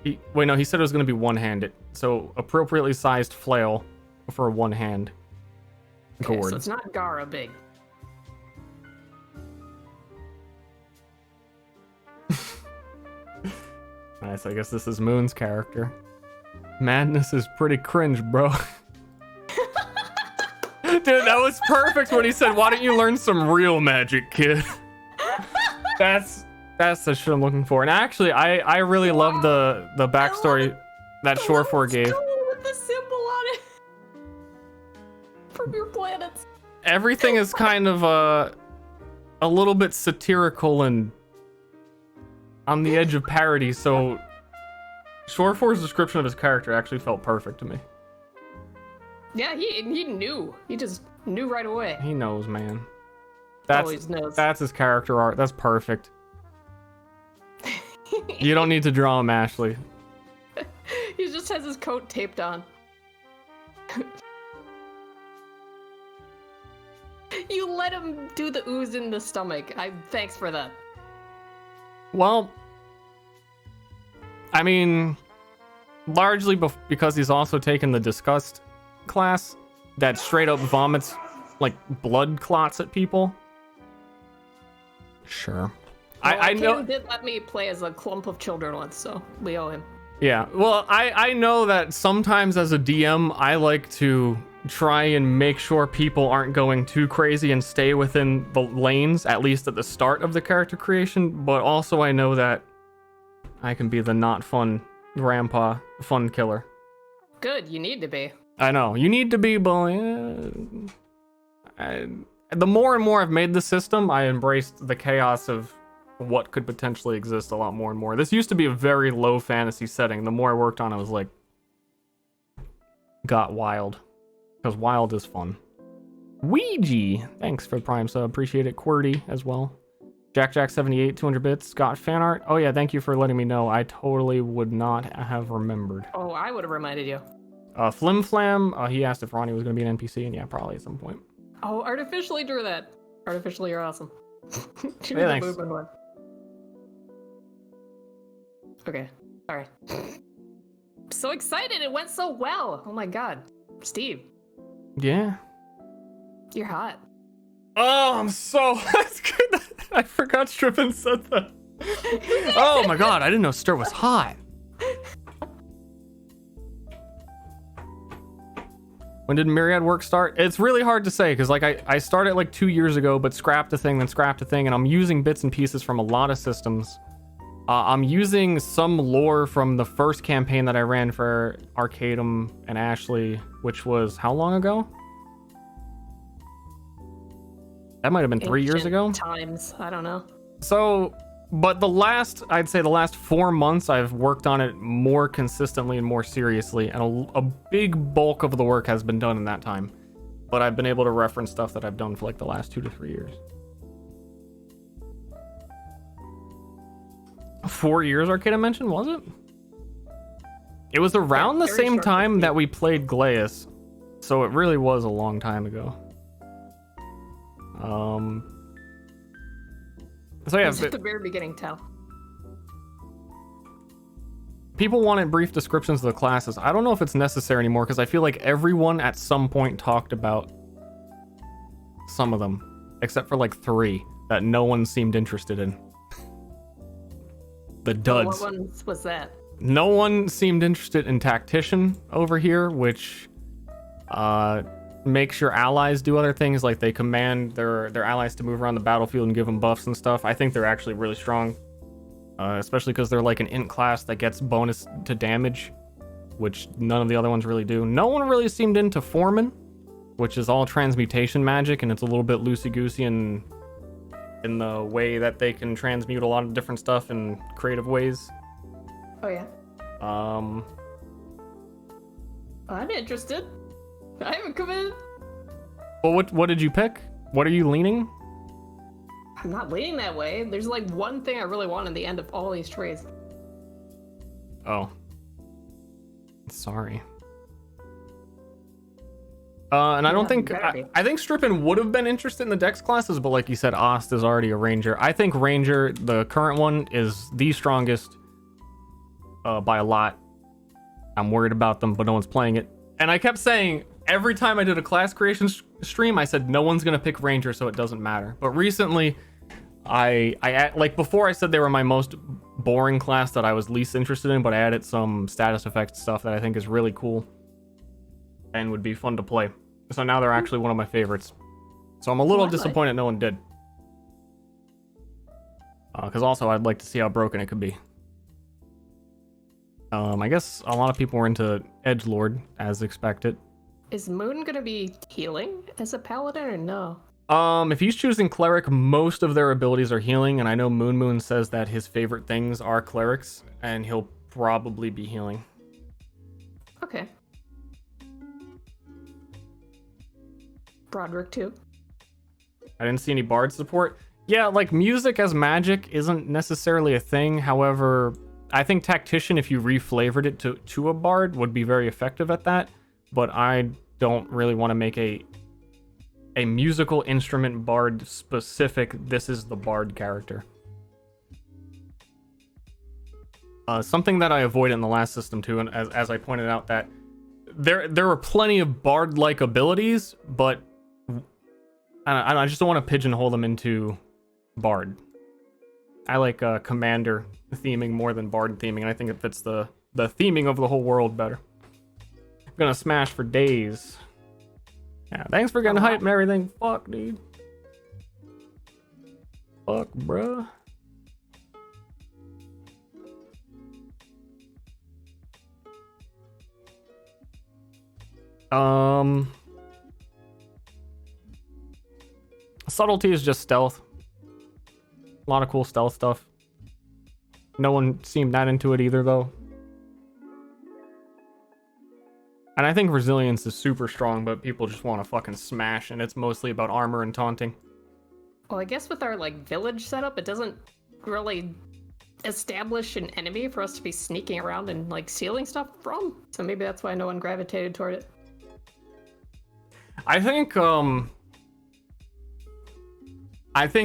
he said it was gonna be one-handed, so appropriately sized flail for a one-hand gourd. Okay, so it's not Gara big. Nice, I guess this is Moon's character. Madness is pretty cringe, bro. Dude, that was perfect when he said, why don't you learn some real magic, kid? That's the shit I'm looking for. And actually, I really love the backstory that Shore4 gave. With the symbol on it. From your planets. Everything is kind of a little bit satirical and on the edge of parody, so Shore4's description of his character actually felt perfect to me. Yeah, he knew. He just knew right away. He knows, man. Always knows. That's his character art. That's perfect. You don't need to draw him, Ashley. He just has his coat taped on. You let him do the ooze in the stomach. Thanks for that. Well, I mean, largely because he's also taken the Disgust class that straight up vomits like blood clots at people. Sure. Well, I know. did let me play as a clump of children once, so we owe him. Yeah, well, I know that sometimes as a DM, I like to try and make sure people aren't going too crazy and stay within the lanes, at least at the start of the character creation, but also I know that I can be the not fun grandpa fun killer. Good, you need to be. I know, you need to be, but the more and more I've made the system, I embraced the chaos of what could potentially exist a lot more and more. This used to be a very low fantasy setting. The more I worked on it, was like, got wild. Because wild is fun. Ouija! Thanks for the Prime sub. Appreciate it. QWERTY as well. JackJack78, 200 bits. Got fan art. Oh yeah, thank you for letting me know. I totally would not have remembered. Oh, I would have reminded you. Flim Flam, he asked if Ronnie was going to be an NPC, and yeah, probably at some point. Oh, artificially drew that. Artificially, you're awesome. Hey, thanks. Okay, sorry. So excited, it went so well. Oh my god. Steve. Yeah. You're hot. Oh, I'm so... That's good. I forgot Strippin said that. Oh my god, I didn't know Ster was hot. When did Myriad work start? It's really hard to say because like I started like 2 years ago, but scrapped a thing, then scrapped a thing, and I'm using bits and pieces from a lot of systems. I'm using some lore from the first campaign that I ran for Arcadum and Ashley, which was how long ago? That might have been 3 years ago. Times, I don't know. So, but I'd say the last 4 months, I've worked on it more consistently and more seriously, and a big bulk of the work has been done in that time. But I've been able to reference stuff that I've done for like the last 2 to 3 years. 4 years, Arcada mentioned, was it? It was around the same time that we played Glaeus, so it really was a long time ago. So yeah, It's at the very beginning, tell. People wanted brief descriptions of the classes. I don't know if it's necessary anymore because I feel like everyone at some point talked about some of them, except for like 3 that no one seemed interested in. The duds. What one was that? No one seemed interested in Tactician over here, which makes your allies do other things, like they command their allies to move around the battlefield and give them buffs and stuff. I think they're actually really strong, especially because they're like an int class that gets bonus to damage, which none of the other ones really do. No one really seemed into Foreman, which is all transmutation magic, and it's a little bit loosey-goosey in the way that they can transmute a lot of different stuff in creative ways. Oh yeah. I'm interested. I haven't committed. Well, what did you pick? What are you leaning? I'm not leaning that way. There's like one thing I really want in the end of all these trades. Oh. Sorry. And I don't think... I think Strippin would have been interested in the Dex classes, but like you said, Ost is already a Ranger. I think Ranger, the current one, is the strongest by a lot. I'm worried about them, but no one's playing it. And I kept saying, every time I did a class creation stream, I said no one's gonna pick Ranger, so it doesn't matter. But recently, I like before I said they were my most boring class that I was least interested in, but I added some status effect stuff that I think is really cool and would be fun to play. So now they're actually one of my favorites. So I'm a little disappointed no one did. Because also I'd like to see how broken it could be. I guess a lot of people were into Edgelord, as expected. Is Moon gonna be healing as a paladin or no? If he's choosing cleric, most of their abilities are healing, and I know Moon says that his favorite things are clerics, and he'll probably be healing. Okay. Broderick too. I didn't see any bard support. Yeah, like music as magic isn't necessarily a thing. However, I think Tactician, if you reflavored it to a bard, would be very effective at that. But I don't really want to make a musical instrument bard specific. This is the bard character. Something that I avoided in the last system too, and as I pointed out, that there were plenty of bard-like abilities, but I just don't want to pigeonhole them into bard. I like commander theming more than bard theming, and I think it fits the theming of the whole world better. I'm gonna smash for days. Yeah, thanks for getting hype and everything. Fuck, dude. Fuck, bruh. Subtlety is just stealth. A lot of cool stealth stuff. No one seemed that into it either, though. And I think resilience is super strong, but people just want to fucking smash, and it's mostly about armor and taunting. Well, I guess with our like village setup, it doesn't really establish an enemy for us to be sneaking around and like stealing stuff from. So maybe that's why no one gravitated toward it. I think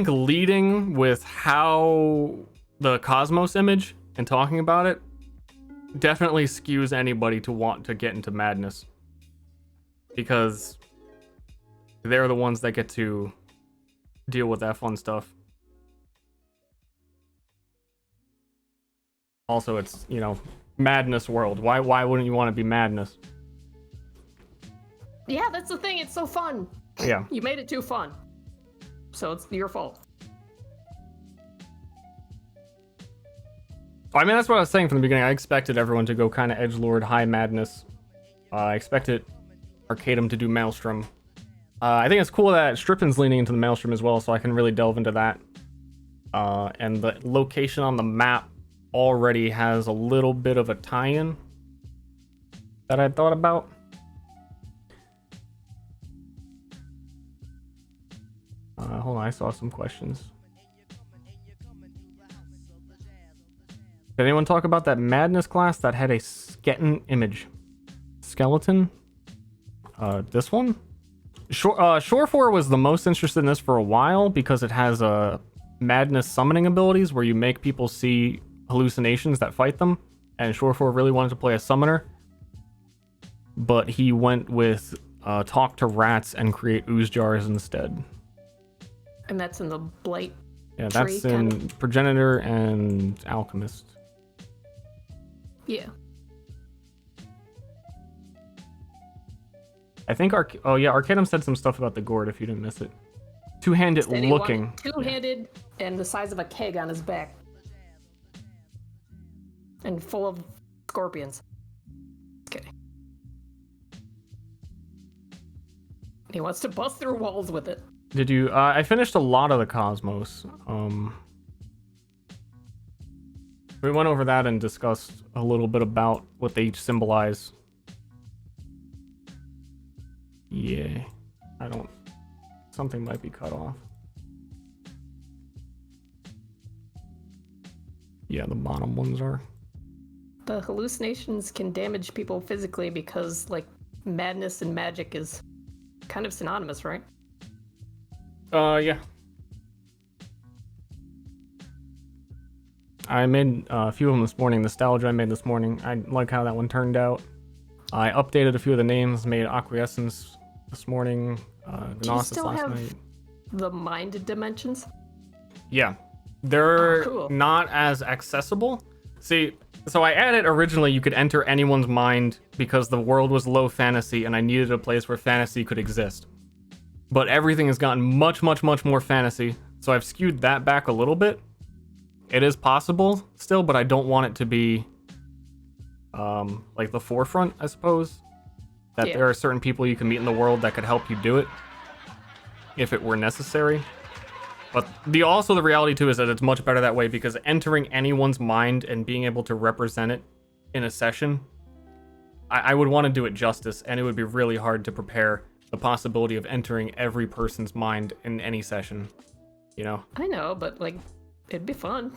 leading with how the Cosmos image and talking about it definitely skews anybody to want to get into madness, because they're the ones that get to deal with that fun stuff. Also, it's, you know, madness world. Why wouldn't you want to be madness? Yeah, that's the thing. It's so fun. Yeah. You made it too fun. So it's your fault. I mean, that's what I was saying from the beginning. I expected everyone to go kind of edgelord, high madness. I expected Arcadum to do Maelstrom. I think it's cool that Strippin's leaning into the Maelstrom as well, so I can really delve into that. And the location on the map already has a little bit of a tie-in that I thought about. Hold on, I saw some questions. Did anyone talk about that Madness class that had a skeleton image? Skeleton? This one? Shore4 was the most interested in this for a while because it has Madness summoning abilities where you make people see hallucinations that fight them. And Shore4 really wanted to play a summoner. But he went with talk to rats and create ooze jars instead. And that's in the Blight. Yeah, that's tree, in kind of. Progenitor and Alchemist. Yeah. I think Arcanum said some stuff about the gourd if you didn't miss it. Two-handed Said he looking. wanted two-handed and the size of a keg on his back. And full of scorpions. Okay. He wants to bust through walls with it. Did you? I finished a lot of the Cosmos. We went over that and discussed a little bit about what they each symbolize. Yeah, I don't. Something might be cut off. Yeah, the bottom ones are. The hallucinations can damage people physically because, like, madness and magic is kind of synonymous, right? Yeah. I made a few of them this morning. Nostalgia I made this morning. I like how that one turned out. I updated a few of the names, made Acquiescence this morning, Gnosis last night. The mind dimensions? Yeah. They're cool. not as accessible. See, so I added originally you could enter anyone's mind because the world was low fantasy and I needed a place where fantasy could exist. But everything has gotten much, much, much more fantasy. So I've skewed that back a little bit. It is possible still, but I don't want it to be like the forefront, I suppose. That there are certain people you can meet in the world that could help you do it if it were necessary. But the reality too is that it's much better that way because entering anyone's mind and being able to represent it in a session, I would want to do it justice, and it would be really hard to prepare the possibility of entering every person's mind in any session, you know? I know, but like, it'd be fun.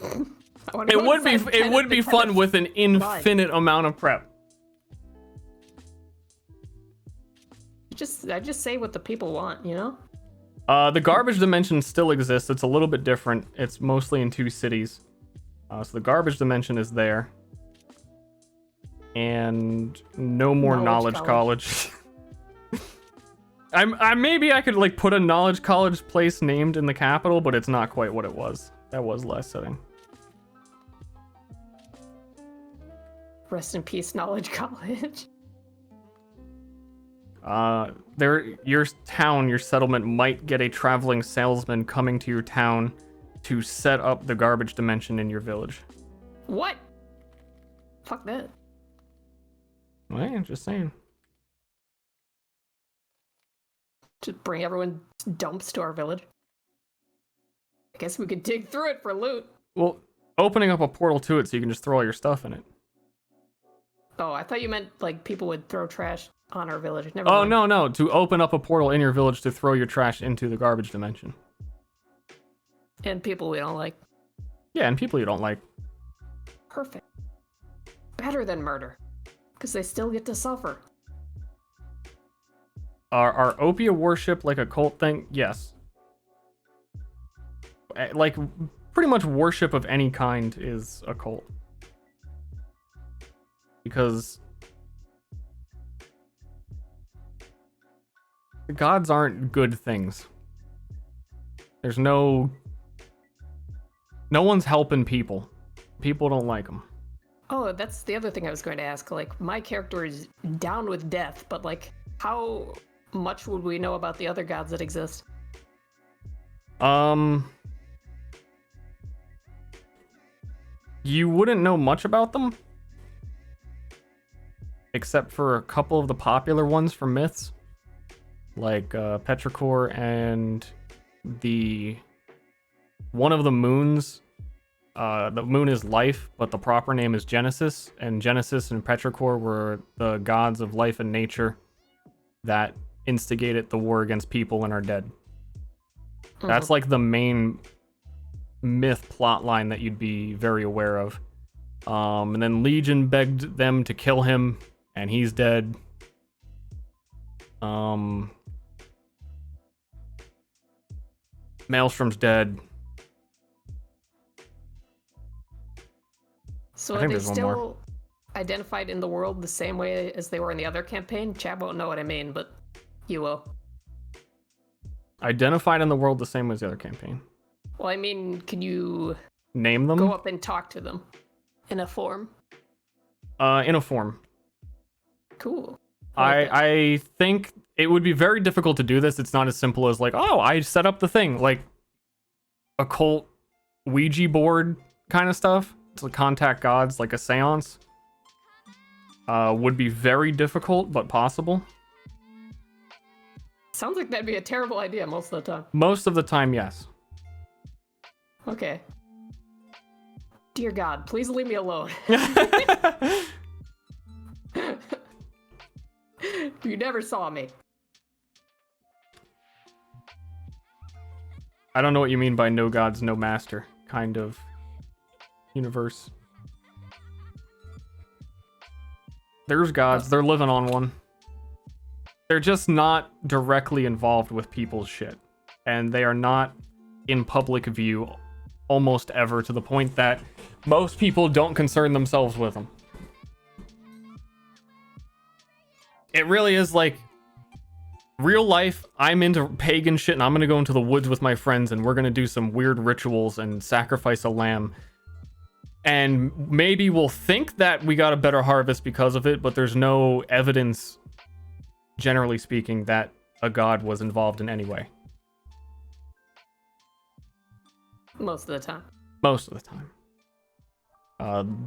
It would be fun with an infinite amount of prep. I just say what the people want, you know? The garbage dimension still exists. It's a little bit different. It's mostly in 2 cities. So the garbage dimension is there. And no more knowledge college. Maybe I could like put a knowledge college place named in the capital, but it's not quite what it was. That was last setting. Rest in peace, knowledge college. Your town, your settlement might get a traveling salesman coming to your town to set up the garbage dimension in your village. What? Fuck that. Well, I'm just saying. Just bring everyone's dumps to our village. I guess we could dig through it for loot. Well, opening up a portal to it so you can just throw all your stuff in it. Oh, I thought you meant like people would throw trash on our village. Never mind. No. To open up a portal in your village to throw your trash into the garbage dimension. And people we don't like. Yeah, and people you don't like. Perfect. Better than murder. Because they still get to suffer. Are Opia worship like a cult thing? Yes. Like, pretty much worship of any kind is a cult. Because the gods aren't good things. There's no one's helping people. People don't like them. Oh, that's the other thing I was going to ask. Like, my character is down with death, but like, how much would we know about the other gods that exist? You wouldn't know much about them, except for a couple of the popular ones from myths, like Petrichor and one of the moons. The moon is life, but the proper name is Genesis, and Genesis and Petrichor were the gods of life and nature that instigated the war against people and are dead. That's like the main myth plot line that you'd be very aware of. And then Legion begged them to kill him, and he's dead. Maelstrom's dead. So I are think they there's one more. still identified in the world the same way as they were in the other campaign? Chad won't know what I mean, but you will. Identified in the world the same as the other campaign. Well, I mean, can you Name them? go up and talk to them in a form? In a form. Cool. I think it would be very difficult to do this. It's not as simple as like, oh, I set up the thing. Like occult Ouija board kind of stuff. To contact gods, like a seance. Would be very difficult, but possible. Sounds like that'd be a terrible idea most of the time. Most of the time, yes. Okay. Dear God, please leave me alone. You never saw me. I don't know what you mean by no gods, no master kind of universe. There's gods, they're living on one. They're just not directly involved with people's shit. And they are not in public view almost ever, to the point that most people don't concern themselves with them. It really is like real life. I'm into pagan shit and I'm gonna go into the woods with my friends and we're gonna do some weird rituals and sacrifice a lamb. And maybe we'll think that we got a better harvest because of it, but there's no evidence, generally speaking, that a god was involved in any way. Most of the time. Most of the time.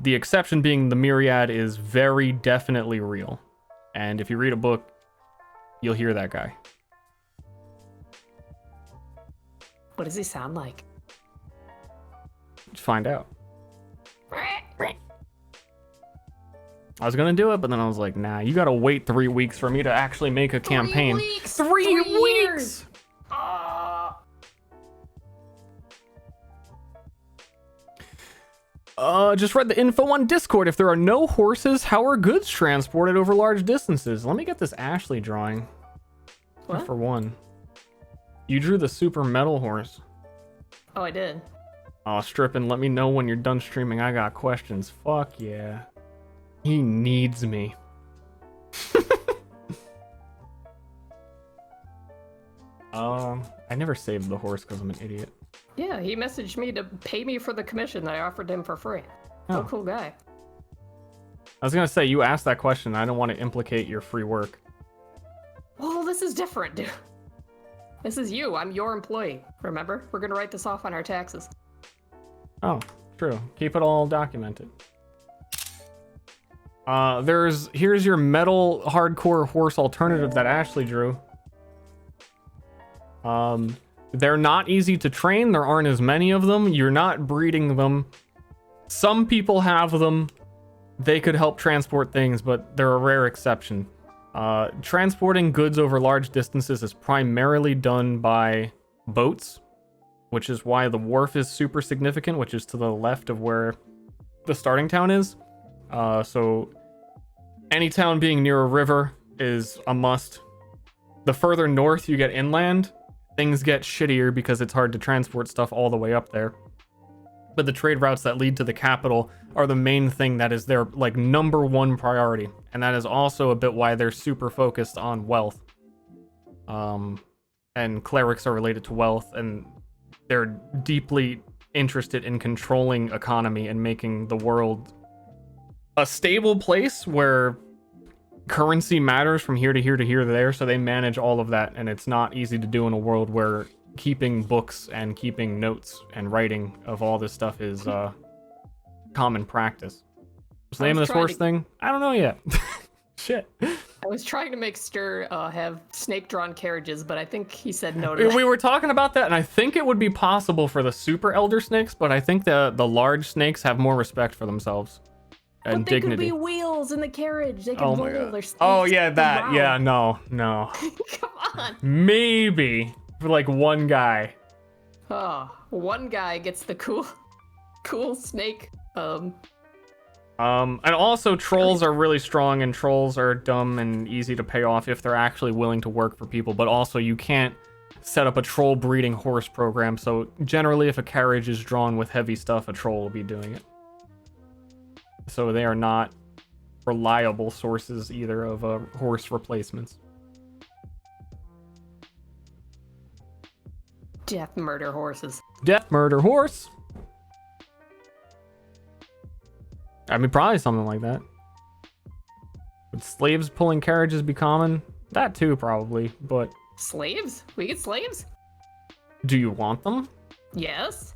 The exception being the Myriad is very definitely real. And if you read a book, you'll hear that guy. What does he sound like? Find out. I was gonna do it, but then I was like, nah, you gotta wait 3 weeks for me to actually make a campaign. 3 weeks! 3 3 weeks! Just read the info on Discord. If there are no horses, how are goods transported over large distances? Let me get this Ashley drawing. What? For one. You drew the super metal horse. Oh, I did. Oh, Strippin', let me know when you're done streaming. I got questions. Fuck yeah. He needs me. I never saved the horse because I'm an idiot. Yeah, he messaged me to pay me for the commission that I offered him for free. Oh, cool guy. I was gonna say, you asked that question. I don't want to implicate your free work. Well, this is different, dude. This is you. I'm your employee. Remember? We're gonna write this off on our taxes. Oh, true. Keep it all documented. Here's your metal hardcore horse alternative that Ashley drew. They're not easy to train. There aren't as many of them. You're not breeding them. Some people have them. They could help transport things, but they're a rare exception. Transporting goods over large distances is primarily done by boats, which is why the wharf is super significant, which is to the left of where the starting town is. So any town being near a river is a must. The further north you get inland, things get shittier because it's hard to transport stuff all the way up there. But the trade routes that lead to the capital are the main thing that is their like number one priority. And that is also a bit why they're super focused on wealth. And clerics are related to wealth, and they're deeply interested in controlling economy and making the world a stable place where currency matters from here to here to here to there, so they manage all of that, and it's not easy to do in a world where keeping books and keeping notes and writing of all this stuff is common practice. What's the name of this horse thing? I don't know yet. Shit. I was trying to make Ster have snake-drawn carriages, but I think he said no to that. We were talking about that, and I think it would be possible for the super elder snakes, but I think the large snakes have more respect for themselves and but they dignity. could be wheels in the carriage. They could Oh roll my god. their snakes. Oh yeah, that. Wow. Yeah, no. Come on. Maybe for like one guy. Oh, one guy gets the cool snake. And also trolls are really strong, and trolls are dumb and easy to pay off if they're actually willing to work for people, but also you can't set up a troll breeding horse program, so generally if a carriage is drawn with heavy stuff, a troll will be doing it. So they are not reliable sources either of horse replacements. Death murder horses. Death murder horse. I mean, probably something like that. Would slaves pulling carriages be common? That too, probably, but... Slaves? We get slaves? Do you want them? Yes.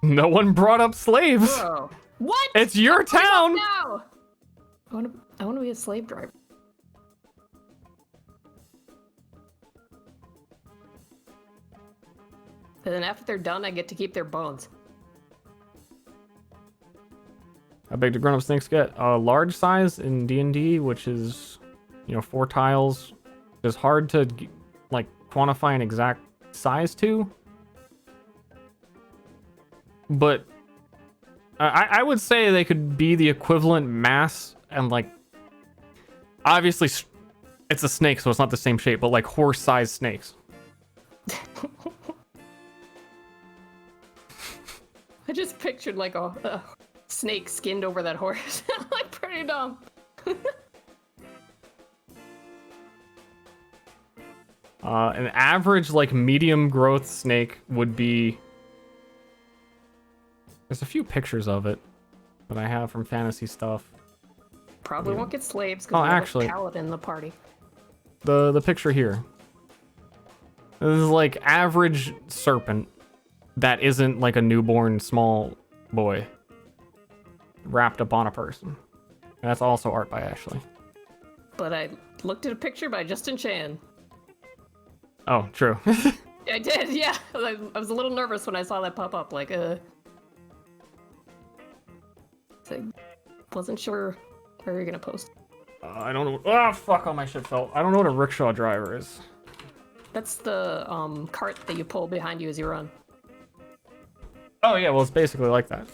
No one brought up slaves. Bro. What? It's your town. Now. I want to be a slave driver. And then after they're done, I get to keep their bones. How big do grown-up snakes get? Large size in D&D, which is, 4 tiles. Is hard to, like, quantify an exact size to. But I would say they could be the equivalent mass and, like, obviously it's a snake, so it's not the same shape, but like horse-sized snakes. I just pictured like a snake skinned over that horse. Like pretty dumb. An average like medium growth snake would be... There's a few pictures of it that I have from fantasy stuff. Probably won't get slaves because we actually, have a paladin in the party. The picture here. This is like average serpent that isn't like a newborn small boy wrapped up on a person. And that's also art by Ashley. But I looked at a picture by Justin Chan. Oh, true. I did, yeah. I was a little nervous when I saw that pop up. Like, so wasn't sure where you're gonna post. I don't know. Oh, fuck, all my shit fell. I don't know what a rickshaw driver is. That's the cart that you pull behind you as you run. Oh, yeah, well, it's basically like that.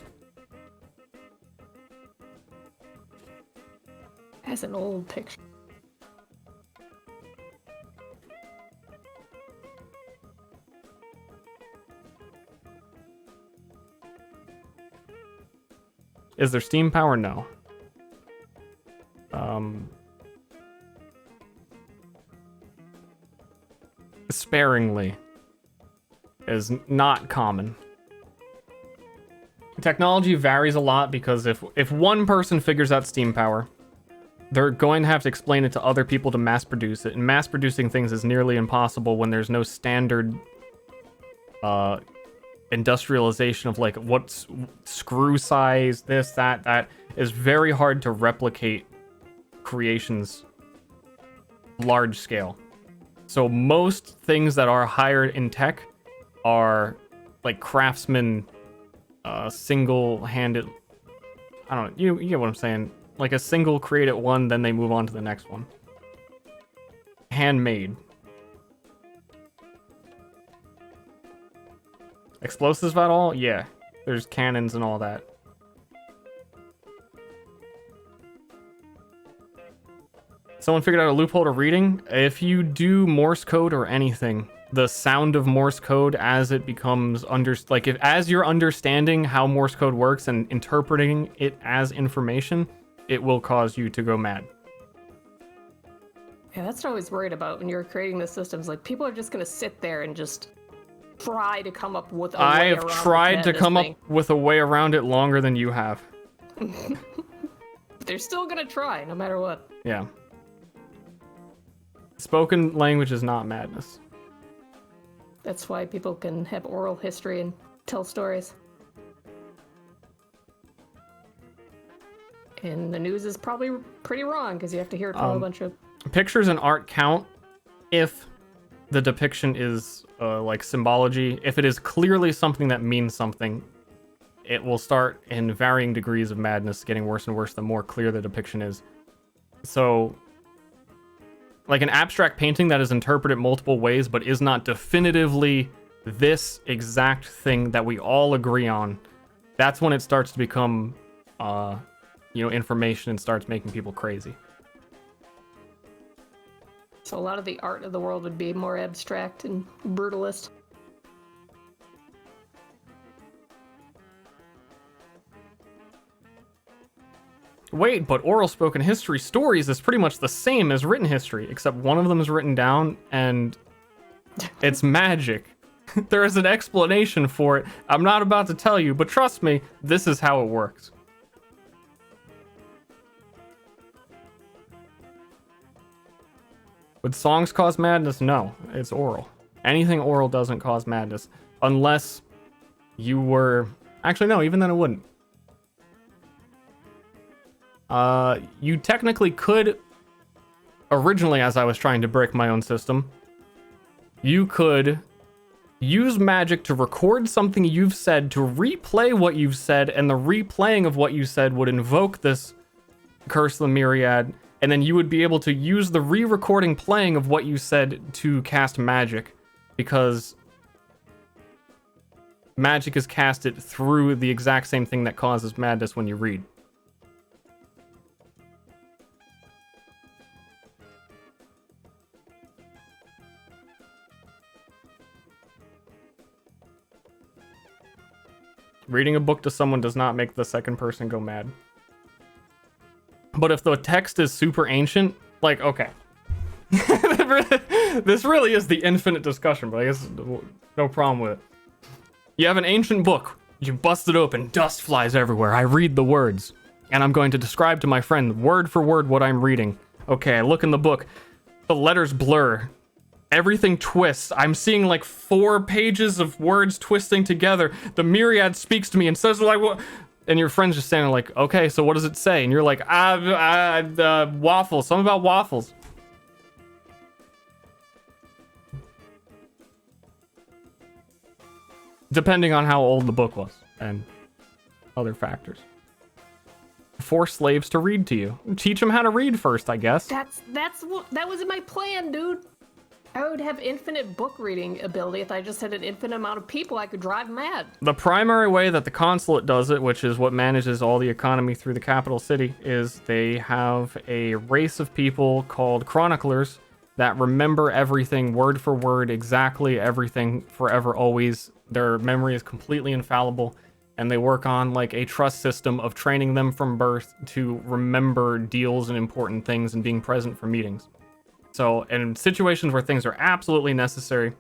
That's an old picture. Is there steam power? No. Sparingly is not common. Technology varies a lot because if one person figures out steam power, they're going to have to explain it to other people to mass produce it, and mass producing things is nearly impossible when there's no standard industrialization of like what's screw size, this, that is very hard to replicate creations large scale. So most things that are hired in tech are like craftsmen, single-handed. I don't know. You get what I'm saying? Like a single created one, then they move on to the next one. Handmade. Explosives at all? Yeah. There's cannons and all that. Someone figured out a loophole to reading. If you do Morse code or anything, the sound of Morse code as it becomes as you're understanding how Morse code works and interpreting it as information, it will cause you to go mad. Yeah, that's what I was worried about when you're creating the systems. Like, people are just gonna sit there and just try to come up with a way around I've tried to come up with a way around it longer than you have. They're still gonna try, no matter what. Yeah. Spoken language is not madness. That's why people can have oral history and tell stories. And the news is probably pretty wrong because you have to hear it from a bunch of... Pictures and art count if the depiction is like symbology. If it is clearly something that means something, it will start in varying degrees of madness, getting worse and worse the more clear the depiction is. So, like an abstract painting that is interpreted multiple ways but is not definitively this exact thing that we all agree on, that's when it starts to become, information and starts making people crazy. So a lot of the art of the world would be more abstract and brutalist. Wait, but oral spoken history stories is pretty much the same as written history, except one of them is written down and it's magic. There is an explanation for it. I'm not about to tell you, but trust me, this is how it works. Would songs cause madness? No, it's oral. Anything oral doesn't cause madness. Unless you were... Actually, no, even then it wouldn't. You technically could... Originally, as I was trying to break my own system, you could use magic to record something you've said, to replay what you've said, and the replaying of what you said would invoke this Curse of the Myriad, and then you would be able to use the re-recording playing of what you said to cast magic, because magic is casted through the exact same thing that causes madness when you read. Reading a book to someone does not make the second person go mad. But if the text is super ancient, like, okay. This really is the infinite discussion, but I guess no problem with it. You have an ancient book. You bust it open. Dust flies everywhere. I read the words. And I'm going to describe to my friend word for word what I'm reading. Okay, I look in the book. The letters blur. Everything twists. I'm seeing like 4 pages of words twisting together. The Myriad speaks to me and says like, what? And your friend's just standing like, okay, so what does it say? And you're like, waffles. Something about waffles. Depending on how old the book was and other factors. Force slaves to read to you. Teach them how to read first, I guess. That was my plan, dude. I would have infinite book reading ability if I just had an infinite amount of people I could drive mad. The primary way that the consulate does it, which is what manages all the economy through the capital city, is they have a race of people called chroniclers that remember everything word for word, exactly everything, forever, always. Their memory is completely infallible, and they work on like a trust system of training them from birth to remember deals and important things and being present for meetings. So in situations where things are absolutely necessary,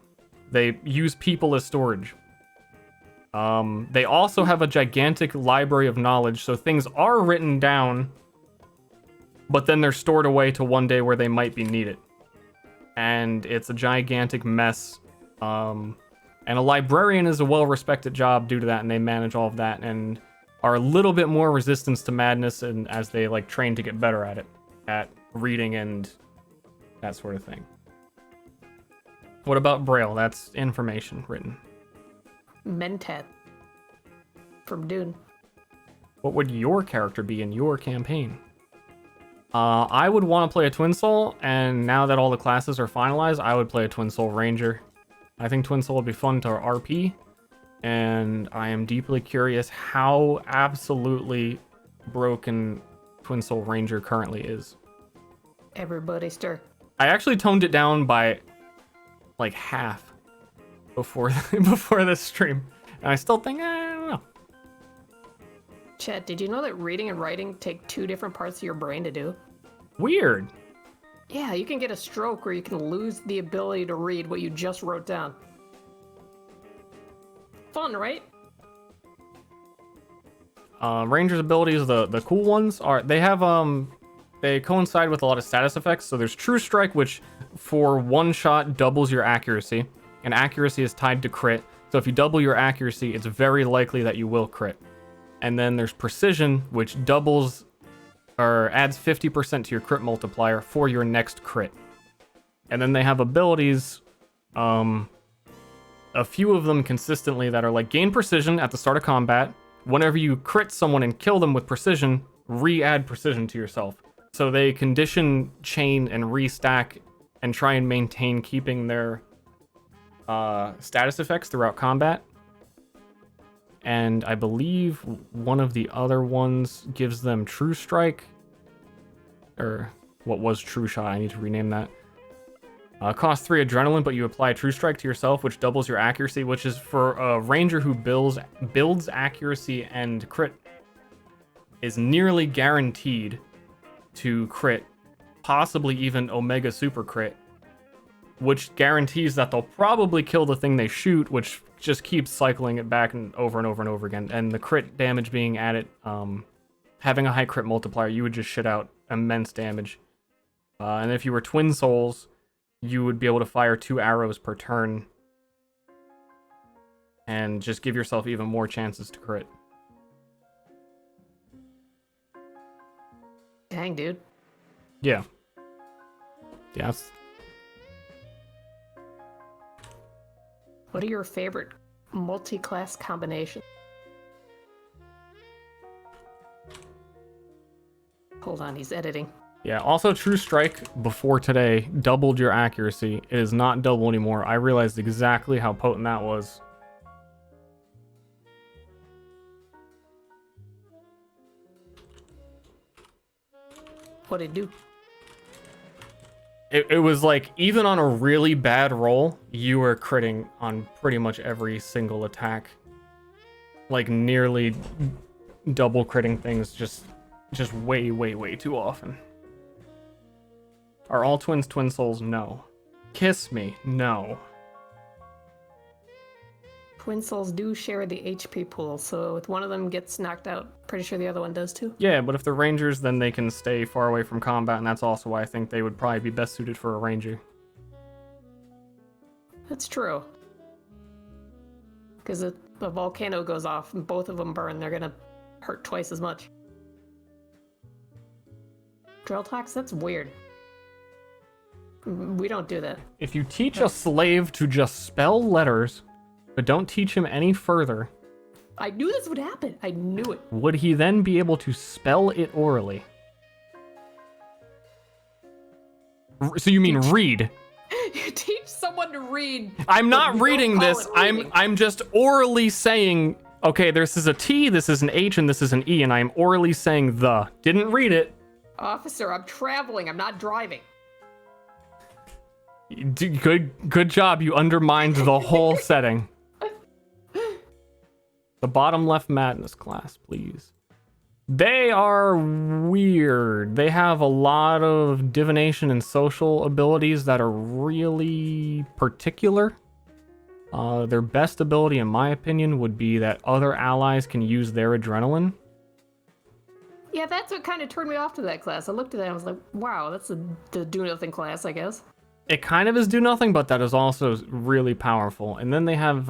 they use people as storage. They also have a gigantic library of knowledge, so things are written down, but then they're stored away to one day where they might be needed. And it's a gigantic mess. And a librarian is a well-respected job due to that, and they manage all of that and are a little bit more resistant to madness, and as they like train to get better at it, at reading and that sort of thing. What about Braille? That's information written. Mentat from Dune. What would your character be in your campaign? I would want to play a Twin Soul, and now that all the classes are finalized, I would play a Twin Soul Ranger. I think Twin Soul would be fun to RP, and I am deeply curious how absolutely broken Twin Soul Ranger currently is. Everybody stir. I actually toned it down by like half before this stream, and I still think I don't know. Chet, did you know that reading and writing take 2 different parts of your brain to do? Weird. Yeah, you can get a stroke or you can lose the ability to read what you just wrote down. Fun, right? Ranger's abilities, the cool ones are they have they coincide with a lot of status effects. So there's True Strike, which for one shot doubles your accuracy, and accuracy is tied to crit. So if you double your accuracy, it's very likely that you will crit. And then there's Precision, which doubles or adds 50% to your crit multiplier for your next crit. And then they have abilities, a few of them consistently that are like gain precision at the start of combat. Whenever you crit someone and kill them with precision, re-add precision to yourself. So they condition, chain, and restack and try and maintain keeping their status effects throughout combat. And I believe one of the other ones gives them True Strike. Or what was True Shot, I need to rename that. Cost 3 adrenaline, but you apply True Strike to yourself, which doubles your accuracy, which is for a ranger who builds accuracy and crit, is nearly guaranteed to crit, possibly even Omega Super Crit, which guarantees that they'll probably kill the thing they shoot, which just keeps cycling it back and over over again. And the crit damage being added, having a high crit multiplier, you would just shit out immense damage. And if you were Twin Souls, you would be able to fire 2 arrows per turn and just give yourself even more chances to crit. Dang, dude. Yeah. Yes. What are your favorite multi-class combinations? Hold on, he's editing. Yeah, also True Strike before today doubled your accuracy. It is not double anymore. I realized exactly how potent that was. What'd it do? It was like, even on a really bad roll, you were critting on pretty much every single attack. Like, nearly double critting things just way too often. Are all twins Twin Souls? No. Kiss me? No. Twin Souls do share the HP pool, so if one of them gets knocked out, pretty sure the other one does too. Yeah, but if they're rangers, then they can stay far away from combat, and that's also why I think they would probably be best suited for a ranger. That's true. Because if a volcano goes off and both of them burn, they're gonna hurt twice as much. Drill tax? That's weird. We don't do that. If you teach a slave to just spell letters, but don't teach him any further, I knew this would happen. I knew it. would he then be able to spell it orally? So you mean read? You teach someone to read. I'm not reading this. I'm just orally saying, okay, this is a T, this is an H, and this is an E, and I'm orally saying the. Didn't read it. Officer, I'm traveling. I'm not driving. Good job. You undermined the whole setting. The bottom left madness class, please. They are weird. They have a lot of divination and social abilities that are really particular. Their best ability, in my opinion, would be that other allies can use their adrenaline. Yeah, that's what kind of turned me off to that class. I looked at that and I was like, wow, that's the do nothing class, I guess. It kind of is do nothing, but that is also really powerful. And then they have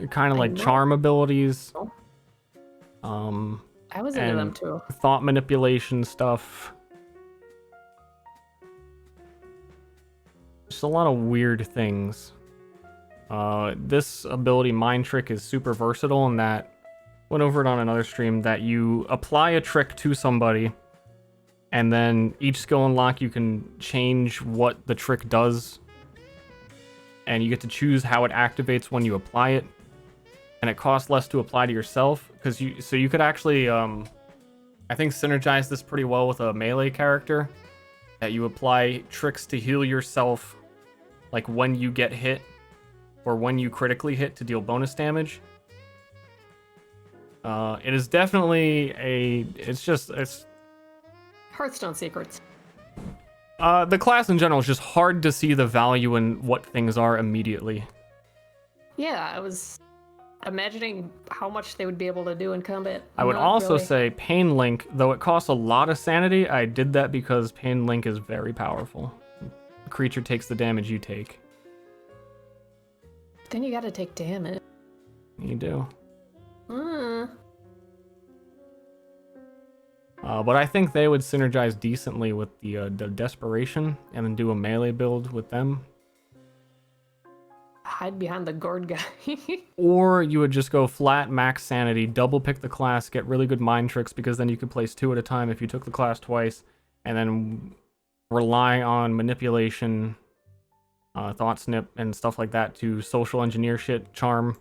kind of like charm abilities. I was into them too. Thought manipulation stuff. Just a lot of weird things. This ability, Mind Trick, is super versatile in that, went over it on another stream, that you apply a trick to somebody, and then each skill unlock you can change what the trick does, and you get to choose how it activates when you apply it, and it costs less to apply to yourself, because you could actually I think synergize this pretty well with a melee character, that you apply tricks to heal yourself, like when you get hit or when you critically hit, to deal bonus damage. It is definitely it's Hearthstone secrets. The class in general is just hard to see the value in what things are immediately. Yeah, I was imagining how much they would be able to do in combat. I would Not also really. say Pain Link, though it costs a lot of sanity, I did that because Pain Link is very powerful. The creature takes the damage you take. Then you gotta take damage. You do. Hmm. But I think they would synergize decently with the Desperation, and then do a melee build with them. Hide behind the gourd guy. Or you would just go flat max sanity, double pick the class, get really good mind tricks, because then you could place 2 at a time if you took the class twice, and then rely on manipulation, thought snip, and stuff like that to social engineer shit, charm,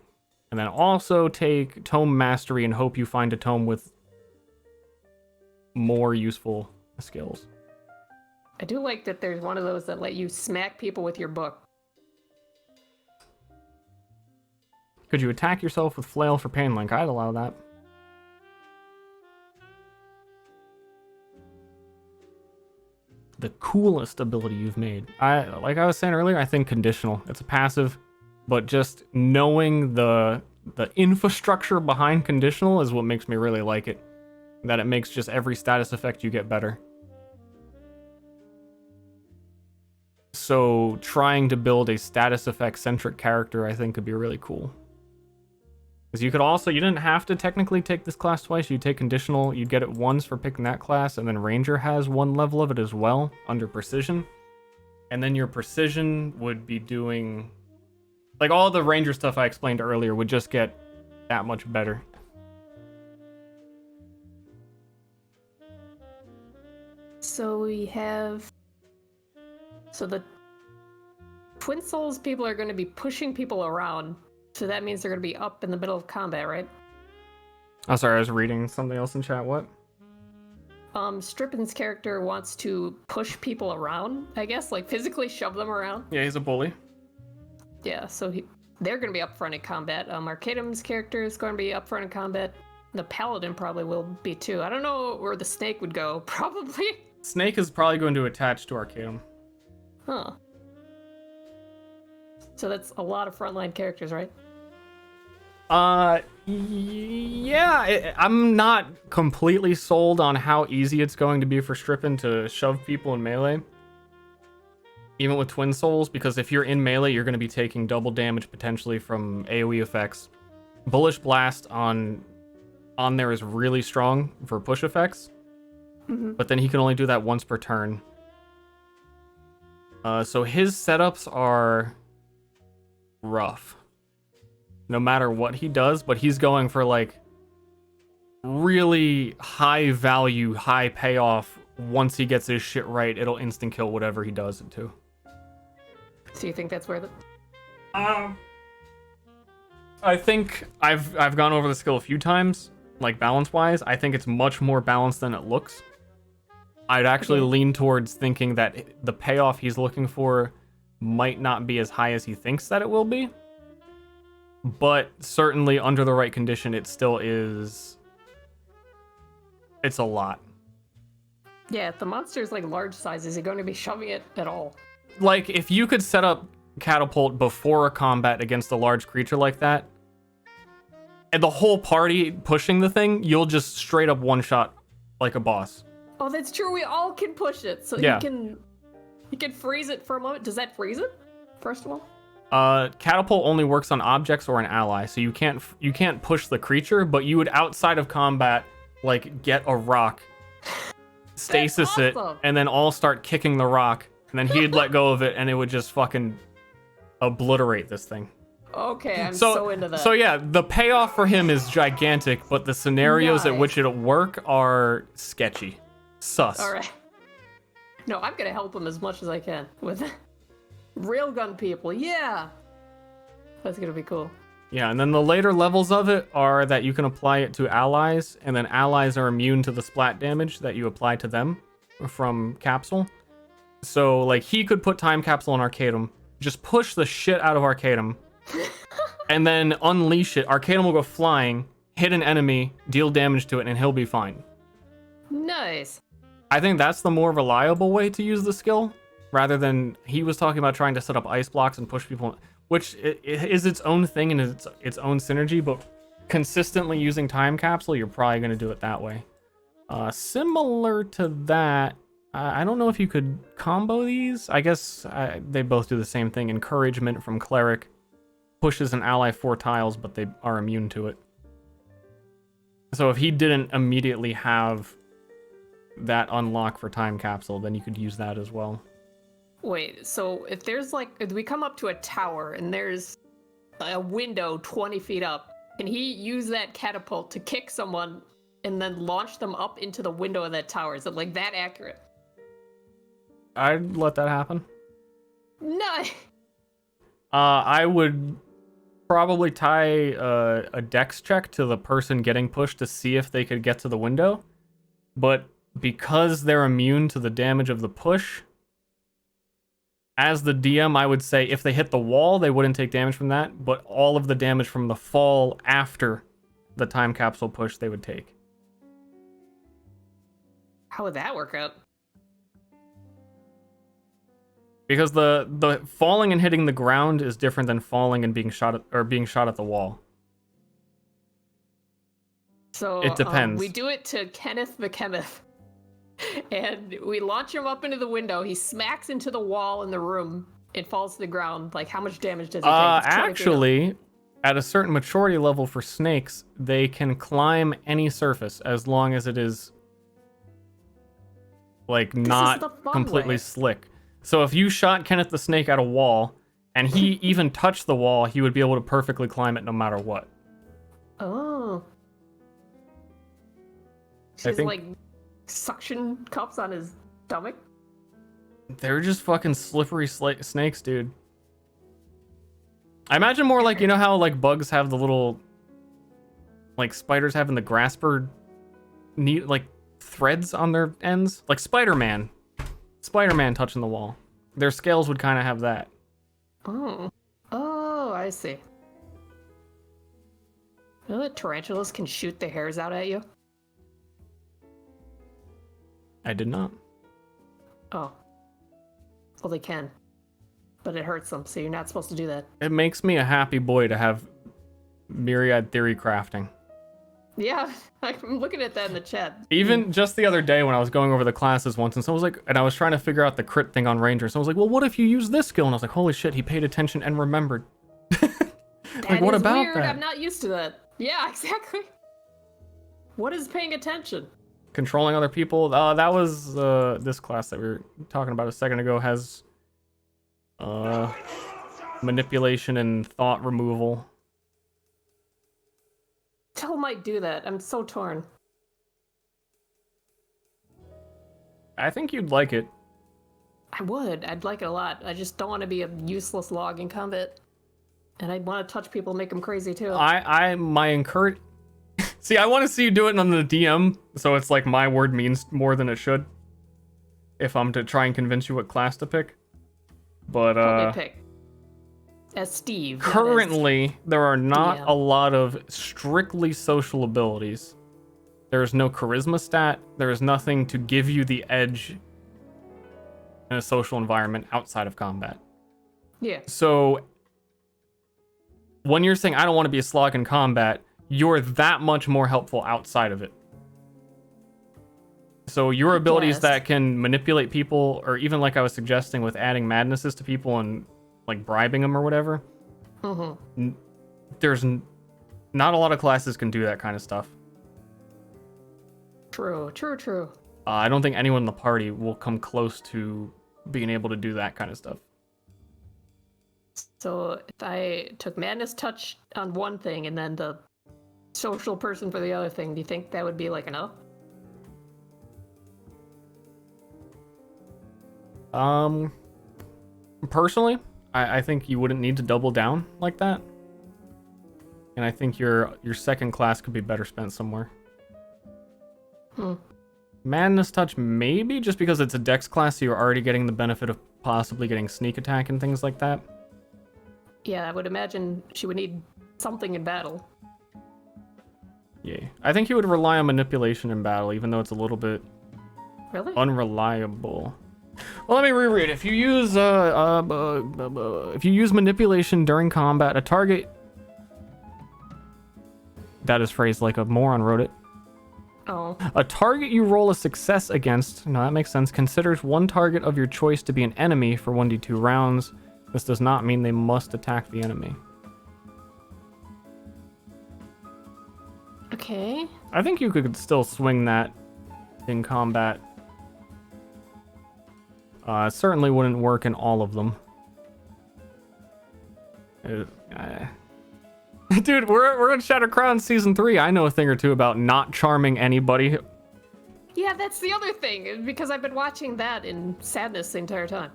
and then also take tome mastery and hope you find a tome with more useful skills. I do like that there's one of those that let you smack people with your book. Could you attack yourself with flail for Pain Link? I'd allow that. The coolest ability you've made. Like I was saying earlier, I think conditional. It's a passive, but just knowing the infrastructure behind conditional is what makes me really like it. That it makes just every status effect you get better. So trying to build a status effect centric character, I think, could be really cool. Because you could also, you didn't have to technically take this class twice. You take conditional, you get it once for picking that class, and then Ranger has 1 level of it as well, under Precision. And then your Precision would be doing... Like, all the Ranger stuff I explained earlier would just get that much better. So we have... So the Twin Souls people are going to be pushing people around. So that means they're going to be up in the middle of combat, right? Oh, sorry, I was reading something else in chat. What? Strippin's character wants to push people around, I guess, like physically shove them around. Yeah, he's a bully. Yeah, so they're going to be up front in combat. Arcadum's character is going to be up front in combat. The Paladin probably will be too. I don't know where the Snake would go. Probably. Snake is probably going to attach to Arcadum. Huh. So that's a lot of frontline characters, right? Yeah, I'm not completely sold on how easy it's going to be for Strippin to shove people in melee. Even with Twin Souls, because if you're in melee, you're going to be taking double damage potentially from AoE effects. Bullish Blast on there is really strong for push effects, but then he can only do that once per turn. So his setups are rough. No matter what he does, but he's going for like really high value, high payoff. Once he gets his shit right, it'll instant kill whatever he does it to. So you think that's worth it? I think I've gone over the skill a few times, like balance wise. I think it's much more balanced than it looks. I'd actually lean towards thinking that the payoff he's looking for might not be as high as he thinks that it will be. But certainly under the right condition, it still is. It's a lot. Yeah, if the monster's like large size, is he going to be shoving it at all? Like, if you could set up Catapult before a combat against a large creature like that, and the whole party pushing the thing, you'll just straight up one-shot like a boss. Oh, that's true. We all can push it. So Yeah. you can freeze it for a moment. Does that freeze it? First of all? Catapult only works on objects or an ally, so you can't push the creature, but you would, outside of combat, like, get a rock, stasis it, awesome. and then all start kicking the rock, and then he'd let go of it, and it would just fucking obliterate this thing. Okay, I'm so into that. So yeah, the payoff for him is gigantic, but the scenarios at which it'll work are sketchy. Sus. All right. No, I'm gonna help him as much as I can with railgun people. Yeah, that's gonna be cool. Yeah, and then the later levels of it are that you can apply it to allies, and then allies are immune to the splat damage that you apply to them from Capsule. So, like, he could put Time Capsule on Arcadum, just push the shit out of Arcadum, and then unleash it. Arcadum will go flying, hit an enemy, deal damage to it, and he'll be fine. Nice. I think that's the more reliable way to use the skill, rather than he was talking about trying to set up ice blocks and push people. which is its own thing and its own synergy, but consistently using time capsule, you're probably going to do it that way. Similar to that, I don't know if you could combo these. I guess they both do the same thing. Encouragement from Cleric pushes an ally 4 tiles, but they are immune to it. So if he didn't immediately have that unlock for time capsule, then you could use that as well. Wait, so if there's like, if we come up to a tower and there's a window 20 feet up, can he use that catapult to kick someone and then launch them up into the window of that tower? Is it like that accurate? I'd let that happen. No. I would probably tie a dex check to the person getting pushed to see if they could get to the window. But because they're immune to the damage of the push, as the DM, I would say if they hit the wall, they wouldn't take damage from that, but all of the damage from the fall after the time capsule push, they would take. How would that work out? Because the falling and hitting the ground is different than falling and being shot at the wall. So it depends. We do it to Kenneth the Chemist. And we launch him up into the window. He smacks into the wall in the room. It falls to the ground. Like, how much damage does he take? Actually, at a certain maturity level for snakes, they can climb any surface as long as it is like not completely slick. So if you shot Kenneth the Snake at a wall and he even touched the wall, he would be able to perfectly climb it no matter what. Oh. She's like suction cups on his stomach. They're just fucking slippery snakes, dude. I imagine more like, you know how like bugs have the little, like spiders have in the grasper, neat like threads on their ends, like Spider-Man touching the wall. Their scales would kind of have that. Oh, I see. You know that tarantulas can shoot their hairs out at you? I did not. Oh. Well, they can. But it hurts them, so you're not supposed to do that. It makes me a happy boy to have Myriad theory crafting. Yeah, I'm looking at that in the chat. Even just the other day when I was going over the classes once, and someone was like, and I was trying to figure out the crit thing on Ranger, so I was like, well, what if you use this skill? And I was like, holy shit, he paid attention and remembered. Like, what about weird. That? I'm not used to that. Yeah, exactly. What is paying attention? Controlling other people. That was this class that we were talking about a second ago has manipulation and thought removal. Tell might do that. I'm so torn. I think you'd like it. I would. I'd like it a lot. I just don't want to be a useless log in combat. And I want to touch people, make them crazy too. My encourage. See, I want to see you do it on the DM, so it's like my word means more than it should. If I'm to try and convince you what class to pick. But pick. As Steve. Currently, there are not DM. a lot of strictly social abilities. There is no charisma stat. There is nothing to give you the edge in a social environment outside of combat. Yeah. So when you're saying I don't want to be a slog in combat, you're that much more helpful outside of it. So your abilities that can manipulate people, or even like I was suggesting with adding madnesses to people and like bribing them or whatever, there's not a lot of classes can do that kind of stuff. True. I don't think anyone in the party will come close to being able to do that kind of stuff. So if I took Madness Touch on one thing and then the social person for the other thing, do you think that would be like enough? Personally, I think you wouldn't need to double down like that. And I think your second class could be better spent somewhere. Madness Touch, maybe, just because it's a dex class, so you're already getting the benefit of possibly getting sneak attack and things like that. Yeah, I would imagine she would need something in battle. Yeah. I think you would rely on manipulation in battle, even though it's a little bit really unreliable. Well, let me reread. If you use manipulation during combat, a target that is phrased like a moron wrote it. Oh. A target you roll a success against, no, that makes sense, considers one target of your choice to be an enemy for 1d2 rounds. This does not mean they must attack the enemy. Okay. I think you could still swing that in combat. Certainly wouldn't work in all of them. Dude, we're in Shattered Crown Season 3. I know a thing or two about not charming anybody. Yeah, that's the other thing, because I've been watching that in sadness the entire time.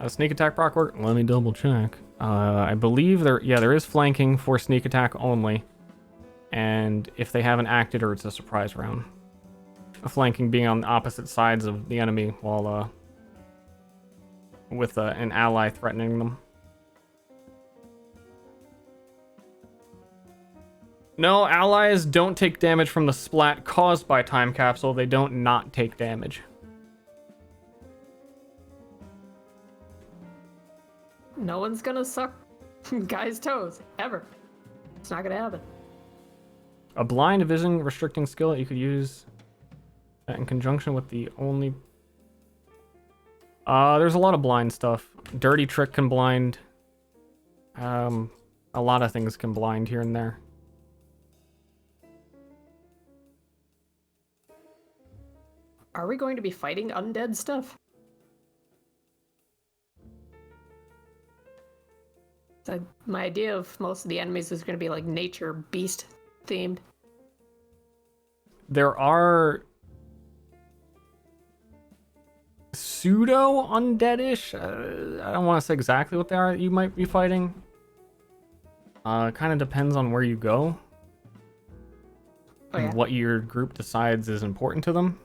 Sneak attack proc work? Let me double check. I believe there is flanking for sneak attack only. And if they haven't acted or it's a surprise round. Flanking being on the opposite sides of the enemy while with an ally threatening them. No, allies don't take damage from the splat caused by time capsule. They don't not take damage. No one's gonna suck guys' toes, ever. It's not gonna happen. A blind vision restricting skill that you could use in conjunction with the only... there's a lot of blind stuff. Dirty Trick can blind. A lot of things can blind here and there. Are we going to be fighting undead stuff? So my idea of most of the enemies is going to be like nature beast themed. There are pseudo undeadish. I don't want to say exactly what they are that you might be fighting. Kind of depends on where you go and what your group decides is important to them.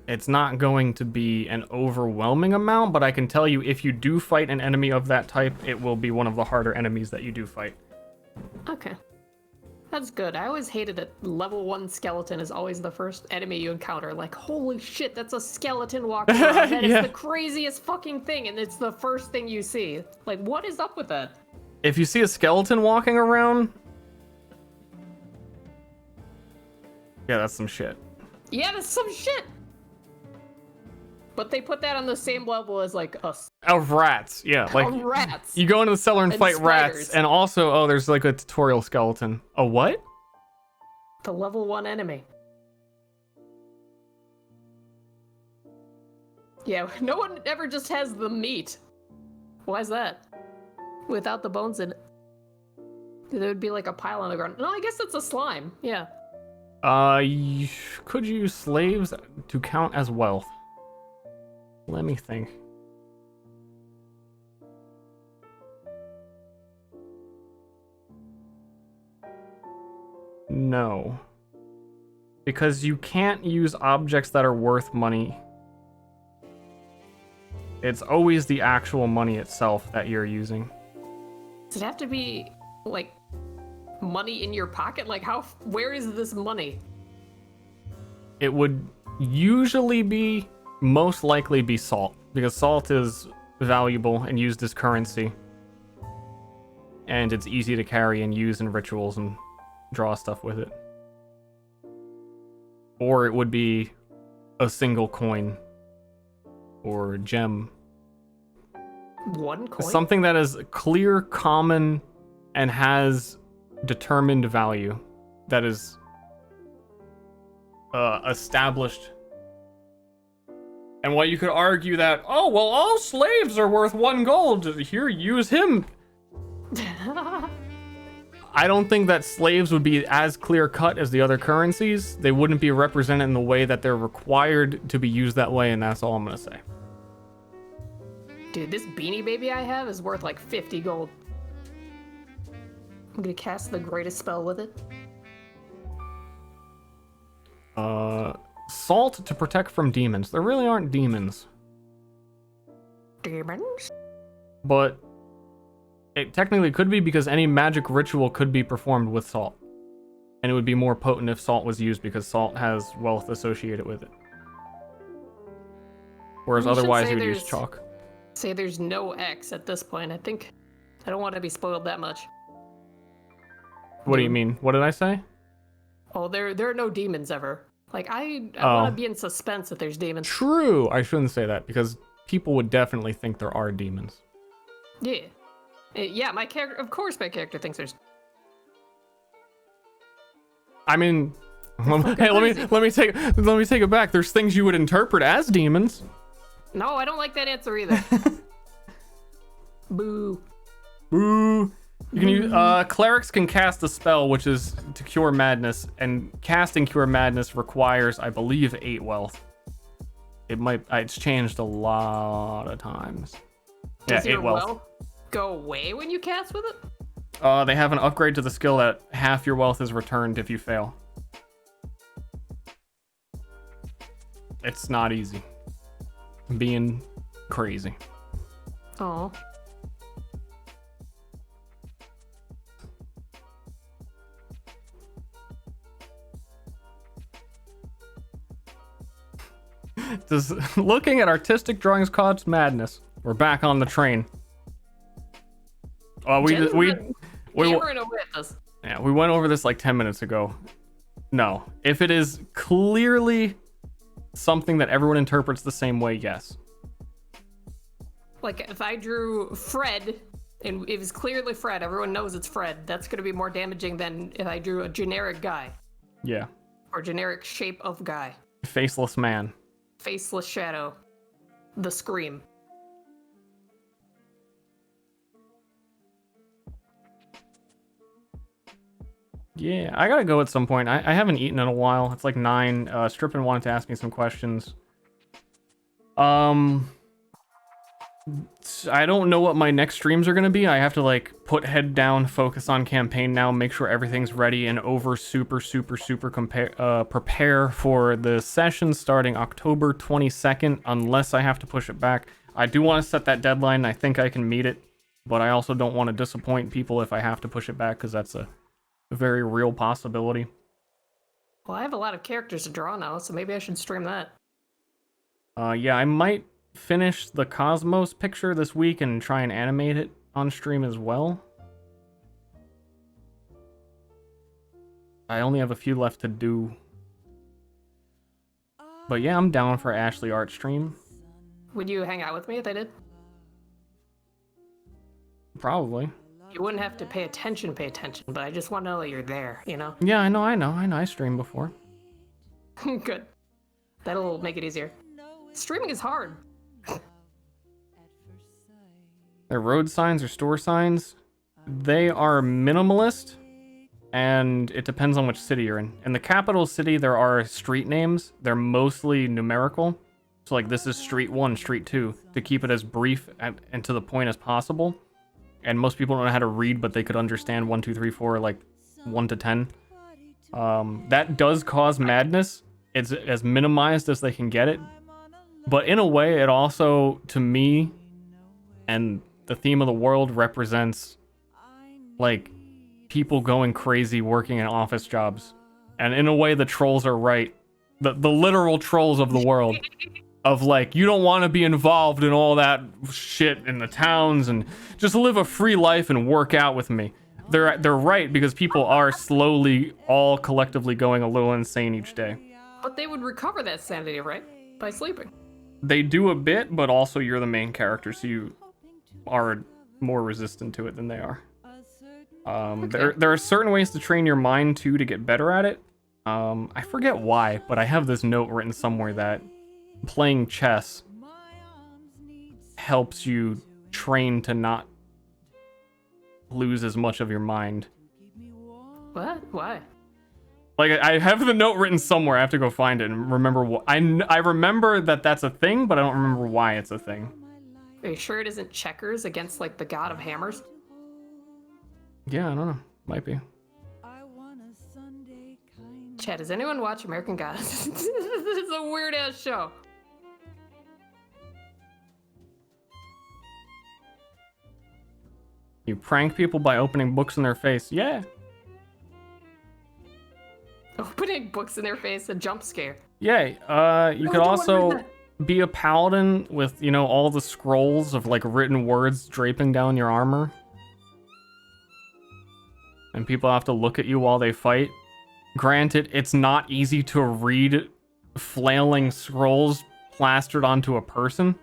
It's not going to be an overwhelming amount, but I can tell you if you do fight an enemy of that type, it will be one of the harder enemies that you do fight. Okay. That's good. I always hated it. Level 1 skeleton is always the first enemy you encounter. Like, holy shit, that's a skeleton walking around. That is the craziest fucking thing, and it's the first thing you see. Like, what is up with that? If you see a skeleton walking around... yeah, that's some shit. Yeah, that's some shit! But they put that on the same level as, like, us. Of rats, yeah. Like, rats! You go into the cellar and fight spiders. rats, and also, there's like a tutorial skeleton. A what? The level 1 enemy. Yeah, no one ever just has the meat. Why is that? Without the bones in it. There would be like a pile on the ground. No, I guess it's a slime, yeah. Could you use slaves to count as wealth? Let me think. No. Because you can't use objects that are worth money. It's always the actual money itself that you're using. Does it have to be, like, money in your pocket? Like, where is this money? It would usually be, most likely be salt, because salt is valuable and used as currency. And it's easy to carry and use in rituals and draw stuff with it. Or it would be a single coin or gem. One coin? Something that is clear, common, and has determined value. That is established. And while you could argue that, oh, well, all slaves are worth 1 gold. Here, use him. I don't think that slaves would be as clear-cut as the other currencies. They wouldn't be represented in the way that they're required to be used that way, and that's all I'm going to say. Dude, this beanie baby I have is worth like 50 gold. I'm gonna cast the greatest spell with it. Salt to protect from demons. There really aren't demons. Demons? But it technically could be, because any magic ritual could be performed with salt. And it would be more potent if salt was used, because salt has wealth associated with it. Whereas We should otherwise say you would use there's- chalk. Say there's no X at this point. I don't want to be spoiled that much. What do you mean? What did I say? Oh, there are no demons ever. Like I Oh. want to be in suspense that there's demons. True. I shouldn't say that because people would definitely think there are demons. Yeah. Yeah, my character. Of course, my character thinks there's. I mean, hey, let me take it back. There's things you would interpret as demons. No, I don't like that answer either. Boo. Boo. You can use clerics can cast a spell which is to cure madness, and casting cure madness requires, I believe, 8 wealth. It's changed a lot of times. Does yeah, 8 your wealth. wealth go away when you cast with it? They have an upgrade to the skill that half your wealth is returned if you fail. It's not easy. Being crazy. Oh. Does looking at artistic drawings cause madness? We're back on the train. We Hammering away at this. Yeah, we went over this like 10 minutes ago. No, if it is clearly something that everyone interprets the same way, yes. Like if I drew Fred and it was clearly Fred, everyone knows it's Fred. That's going to be more damaging than if I drew a generic guy Yeah. or generic shape of guy. Faceless man. Faceless shadow. The scream. Yeah, I gotta go at some point. I haven't eaten in a while. It's like 9. Strippin wanted to ask me some questions. I don't know what my next streams are gonna be. I have to like put head down, focus on campaign now, make sure everything's ready, and super prepare for the session starting October 22nd, unless I have to push it back. I do want to set that deadline. I think I can meet it, but I also don't want to disappoint people if I have to push it back, because that's a very real possibility. Well, I have a lot of characters to draw now, so maybe I should stream that. Yeah, I might finish the Cosmos picture this week and try and animate it on stream as well. I only have a few left to do. But yeah, I'm down for Ashley art stream. Would you hang out with me if I did? Probably. You wouldn't have to pay attention, but I just want to know that you're there, you know? Yeah, I know. I streamed before. Good. That'll make it easier. Streaming is hard. They're road signs or store signs. They are minimalist, and it depends on which city you're in. In the capital city, there are street names. They're mostly numerical. So like this is street 1, street 2, to keep it as brief and to the point as possible. And most people don't know how to read, but they could understand 1, 2, 3, 4, like 1 to 10. That does cause madness. It's as minimized as they can get it. But in a way, it also, to me, and the theme of the world represents, like, people going crazy working in office jobs. And in a way, the trolls are right. The literal trolls of the world. Of, like, you don't want to be involved in all that shit in the towns and just live a free life and work out with me. They're right, because people are slowly, all collectively going a little insane each day. But they would recover that sanity, right? By sleeping. They do a bit, but also you're the main character, so you are more resistant to it than they are. There are certain ways to train your mind too to get better at it. I forget why, but I have this note written somewhere that playing chess helps you train to not lose as much of your mind. What? Why? Like, I have the note written somewhere. I have to go find it and remember what I remember that that's a thing, but I don't remember why it's a thing. Are you sure it isn't checkers against, like, the god of hammers? Yeah, I don't know. Might be. Chad, does anyone watch American Gods? It's a weird ass show. You prank people by opening books in their face. Yeah. Opening books in their face, a jump scare. Yeah. You could also be a paladin with, you know, all the scrolls of like written words draping down your armor? And people have to look at you while they fight? Granted, it's not easy to read flailing scrolls plastered onto a person.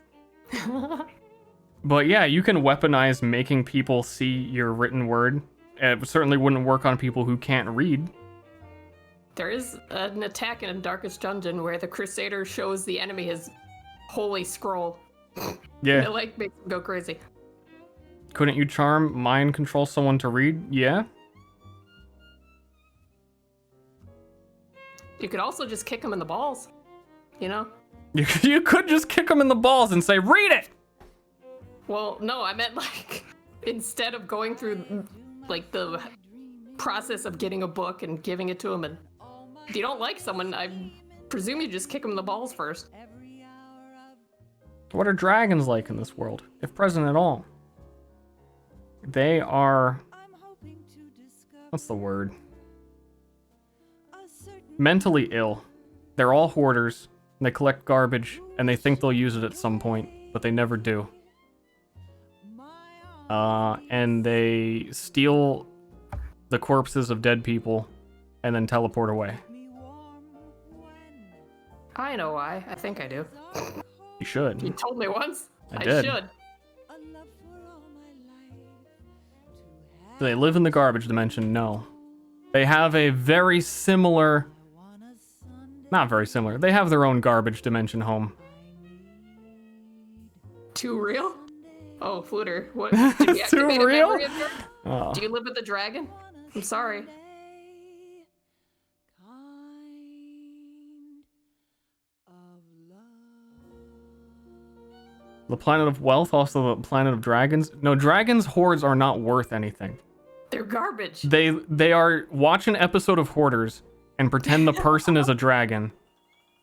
But yeah, you can weaponize making people see your written word. It certainly wouldn't work on people who can't read. There is an attack in Darkest Dungeon where the Crusader shows the enemy his holy scroll. Yeah. It like makes them go crazy. Couldn't you mind control someone to read? Yeah. You could also just kick them in the balls, you know? You could just kick them in the balls and say, read it! Well, no, I meant like, instead of going through like the process of getting a book and giving it to them, and if you don't like someone, I presume you just kick them in the balls first. What are dragons like in this world, if present at all? They are... What's the word? Mentally ill. They're all hoarders. They collect garbage, and they think they'll use it at some point, but they never do. And they steal the corpses of dead people and then teleport away. I know why. I think I do. You should. You told me once. I did. Should. Do they live in the garbage dimension? No. They have a very similar... Not very similar. They have their own garbage dimension home. Too real? Oh, Fluter. What? Did we Too activate a real? memory of yours? Oh. Do you live with the dragon? I'm sorry. The planet of wealth, also the planet of dragons. No, dragons' hoards are not worth anything. They're garbage. They are... Watch an episode of Hoarders and pretend the person is a dragon.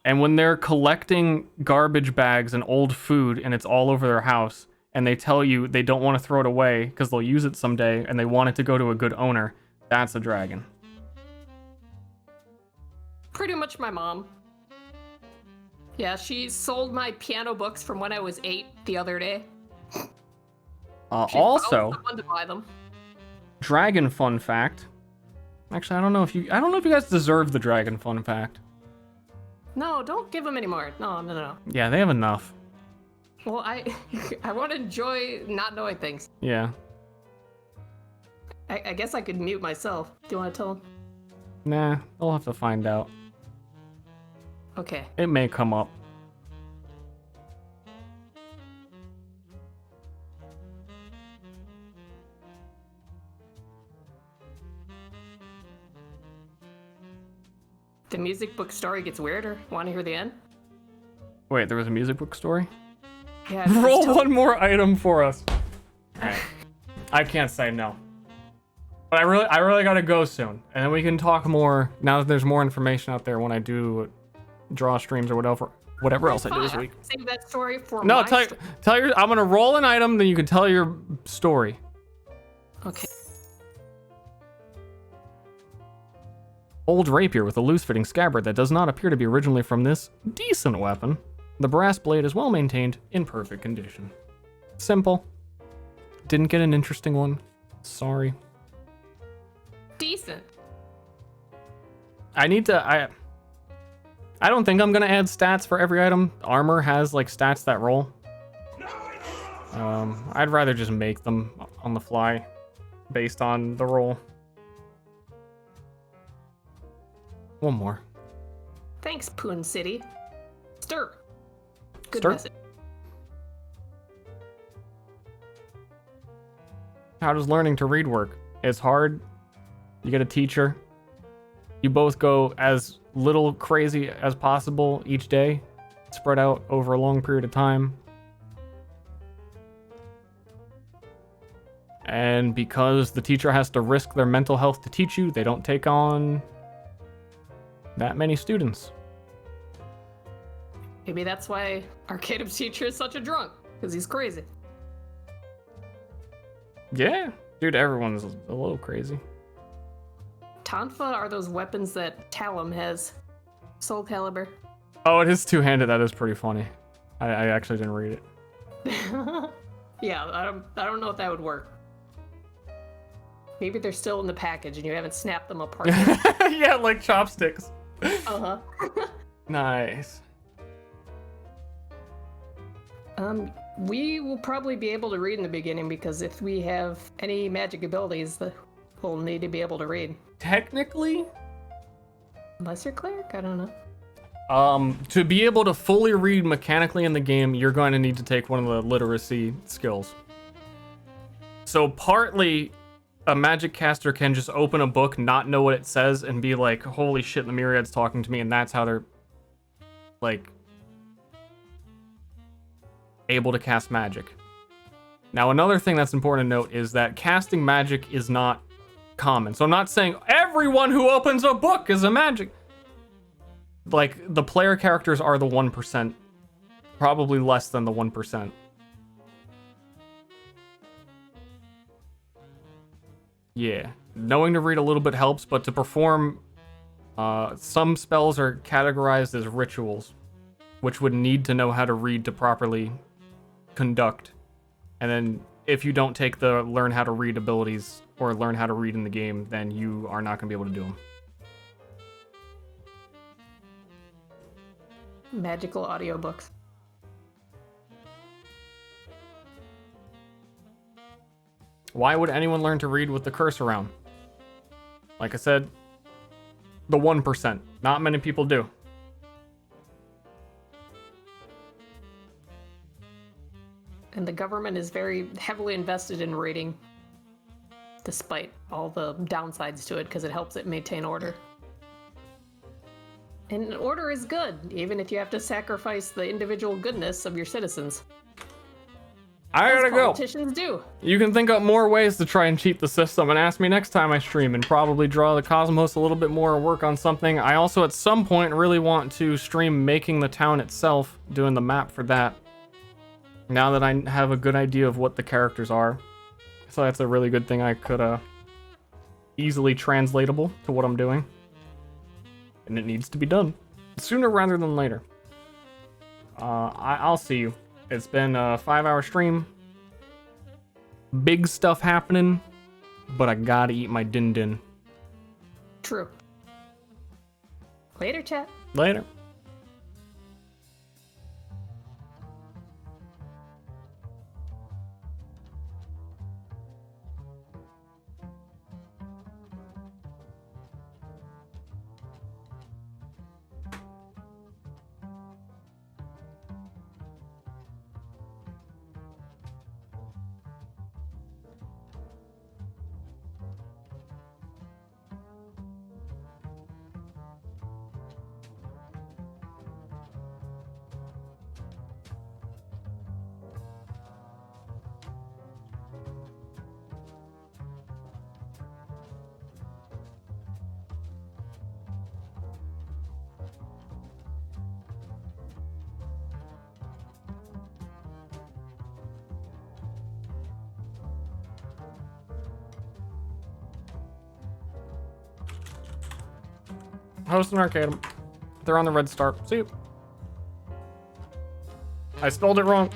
And when they're collecting garbage bags and old food and it's all over their house, and they tell you they don't want to throw it away because they'll use it someday and they want it to go to a good owner, that's a dragon. Pretty much my mom. Yeah, she sold my piano books from when I was 8 the other day. She Also, found someone to buy them. dragon fun fact. Actually, I don't know if you guys deserve the dragon fun fact. No, don't give them any more. No. Yeah, they have enough. Well, I want to enjoy not knowing things. Yeah. I guess I could mute myself. Do you want to tell them? Nah, they'll have to find out. Okay. It may come up. The music book story gets weirder. Want to hear the end? Wait, there was a music book story? Yeah. Roll one more item for us. Alright. I can't say no. But I really gotta go soon. And then we can talk more now that there's more information out there when I do draw streams or whatever else I do this week. Save that story for No, my tell your I'm gonna roll an item, then you can tell your story. Okay. Old rapier with a loose-fitting scabbard that does not appear to be originally from this decent weapon. The brass blade is well maintained, in perfect condition. Simple. Didn't get an interesting one. Sorry. Decent. I don't think I'm gonna add stats for every item. Armor has like stats that roll. I'd rather just make them on the fly based on the roll. One more. Thanks, Poon City. Ster. Good Ster? message. How does learning to read work? It's hard. You get a teacher. You both go as little crazy as possible each day, spread out over a long period of time. And because the teacher has to risk their mental health to teach you, they don't take on that many students. Maybe that's why Arcadum's teacher is such a drunk, because he's crazy. Yeah, dude, everyone's a little crazy. Tonfa are those weapons that Talum has. Soul Calibur. Oh, it is two-handed. That is pretty funny. I actually didn't read it. Yeah, I don't know if that would work. Maybe they're still in the package and you haven't snapped them apart. Yeah, like chopsticks. Uh-huh. Nice. We will probably be able to read in the beginning because if we have any magic abilities, we'll need to be able to read. Technically, Unless you're cleric, I don't know. to be able to fully read mechanically in the game, you're going to need to take one of the literacy skills. So partly, a magic caster can just open a book, not know what it says, and be like, holy shit, the Myriad's talking to me, and that's how they're, like, able to cast magic. Now, another thing that's important to note is that casting magic is not common. So I'm not saying everyone who opens a book is a magic. Like, the player characters are the 1%. Probably less than the 1%. Yeah. Knowing to read a little bit helps, but to perform... some spells are categorized as rituals, which would need to know how to read to properly conduct. And then if you don't take the learn how to read abilities or learn how to read in the game, then you are not going to be able to do them. Magical audiobooks. Why would anyone learn to read with the curse around? Like I said, the 1%. Not many people do. And the government is very heavily invested in reading, despite all the downsides to it, because it helps it maintain order. And order is good, even if you have to sacrifice the individual goodness of your citizens. I gotta go. Politicians do. You can think up more ways to try and cheat the system and ask me next time I stream and probably draw the cosmos a little bit more or work on something. I also at some point really want to stream making the town itself, doing the map for that. Now that I have a good idea of what the characters are. So that's a really good thing I could easily translatable to what I'm doing. And it needs to be done sooner rather than later. I'll see you. It's been a 5-hour stream. Big stuff happening, but I gotta eat my din-din. True. Later, chat. Later. Host and arcade them. They're on the red star. See you. I spelled it wrong.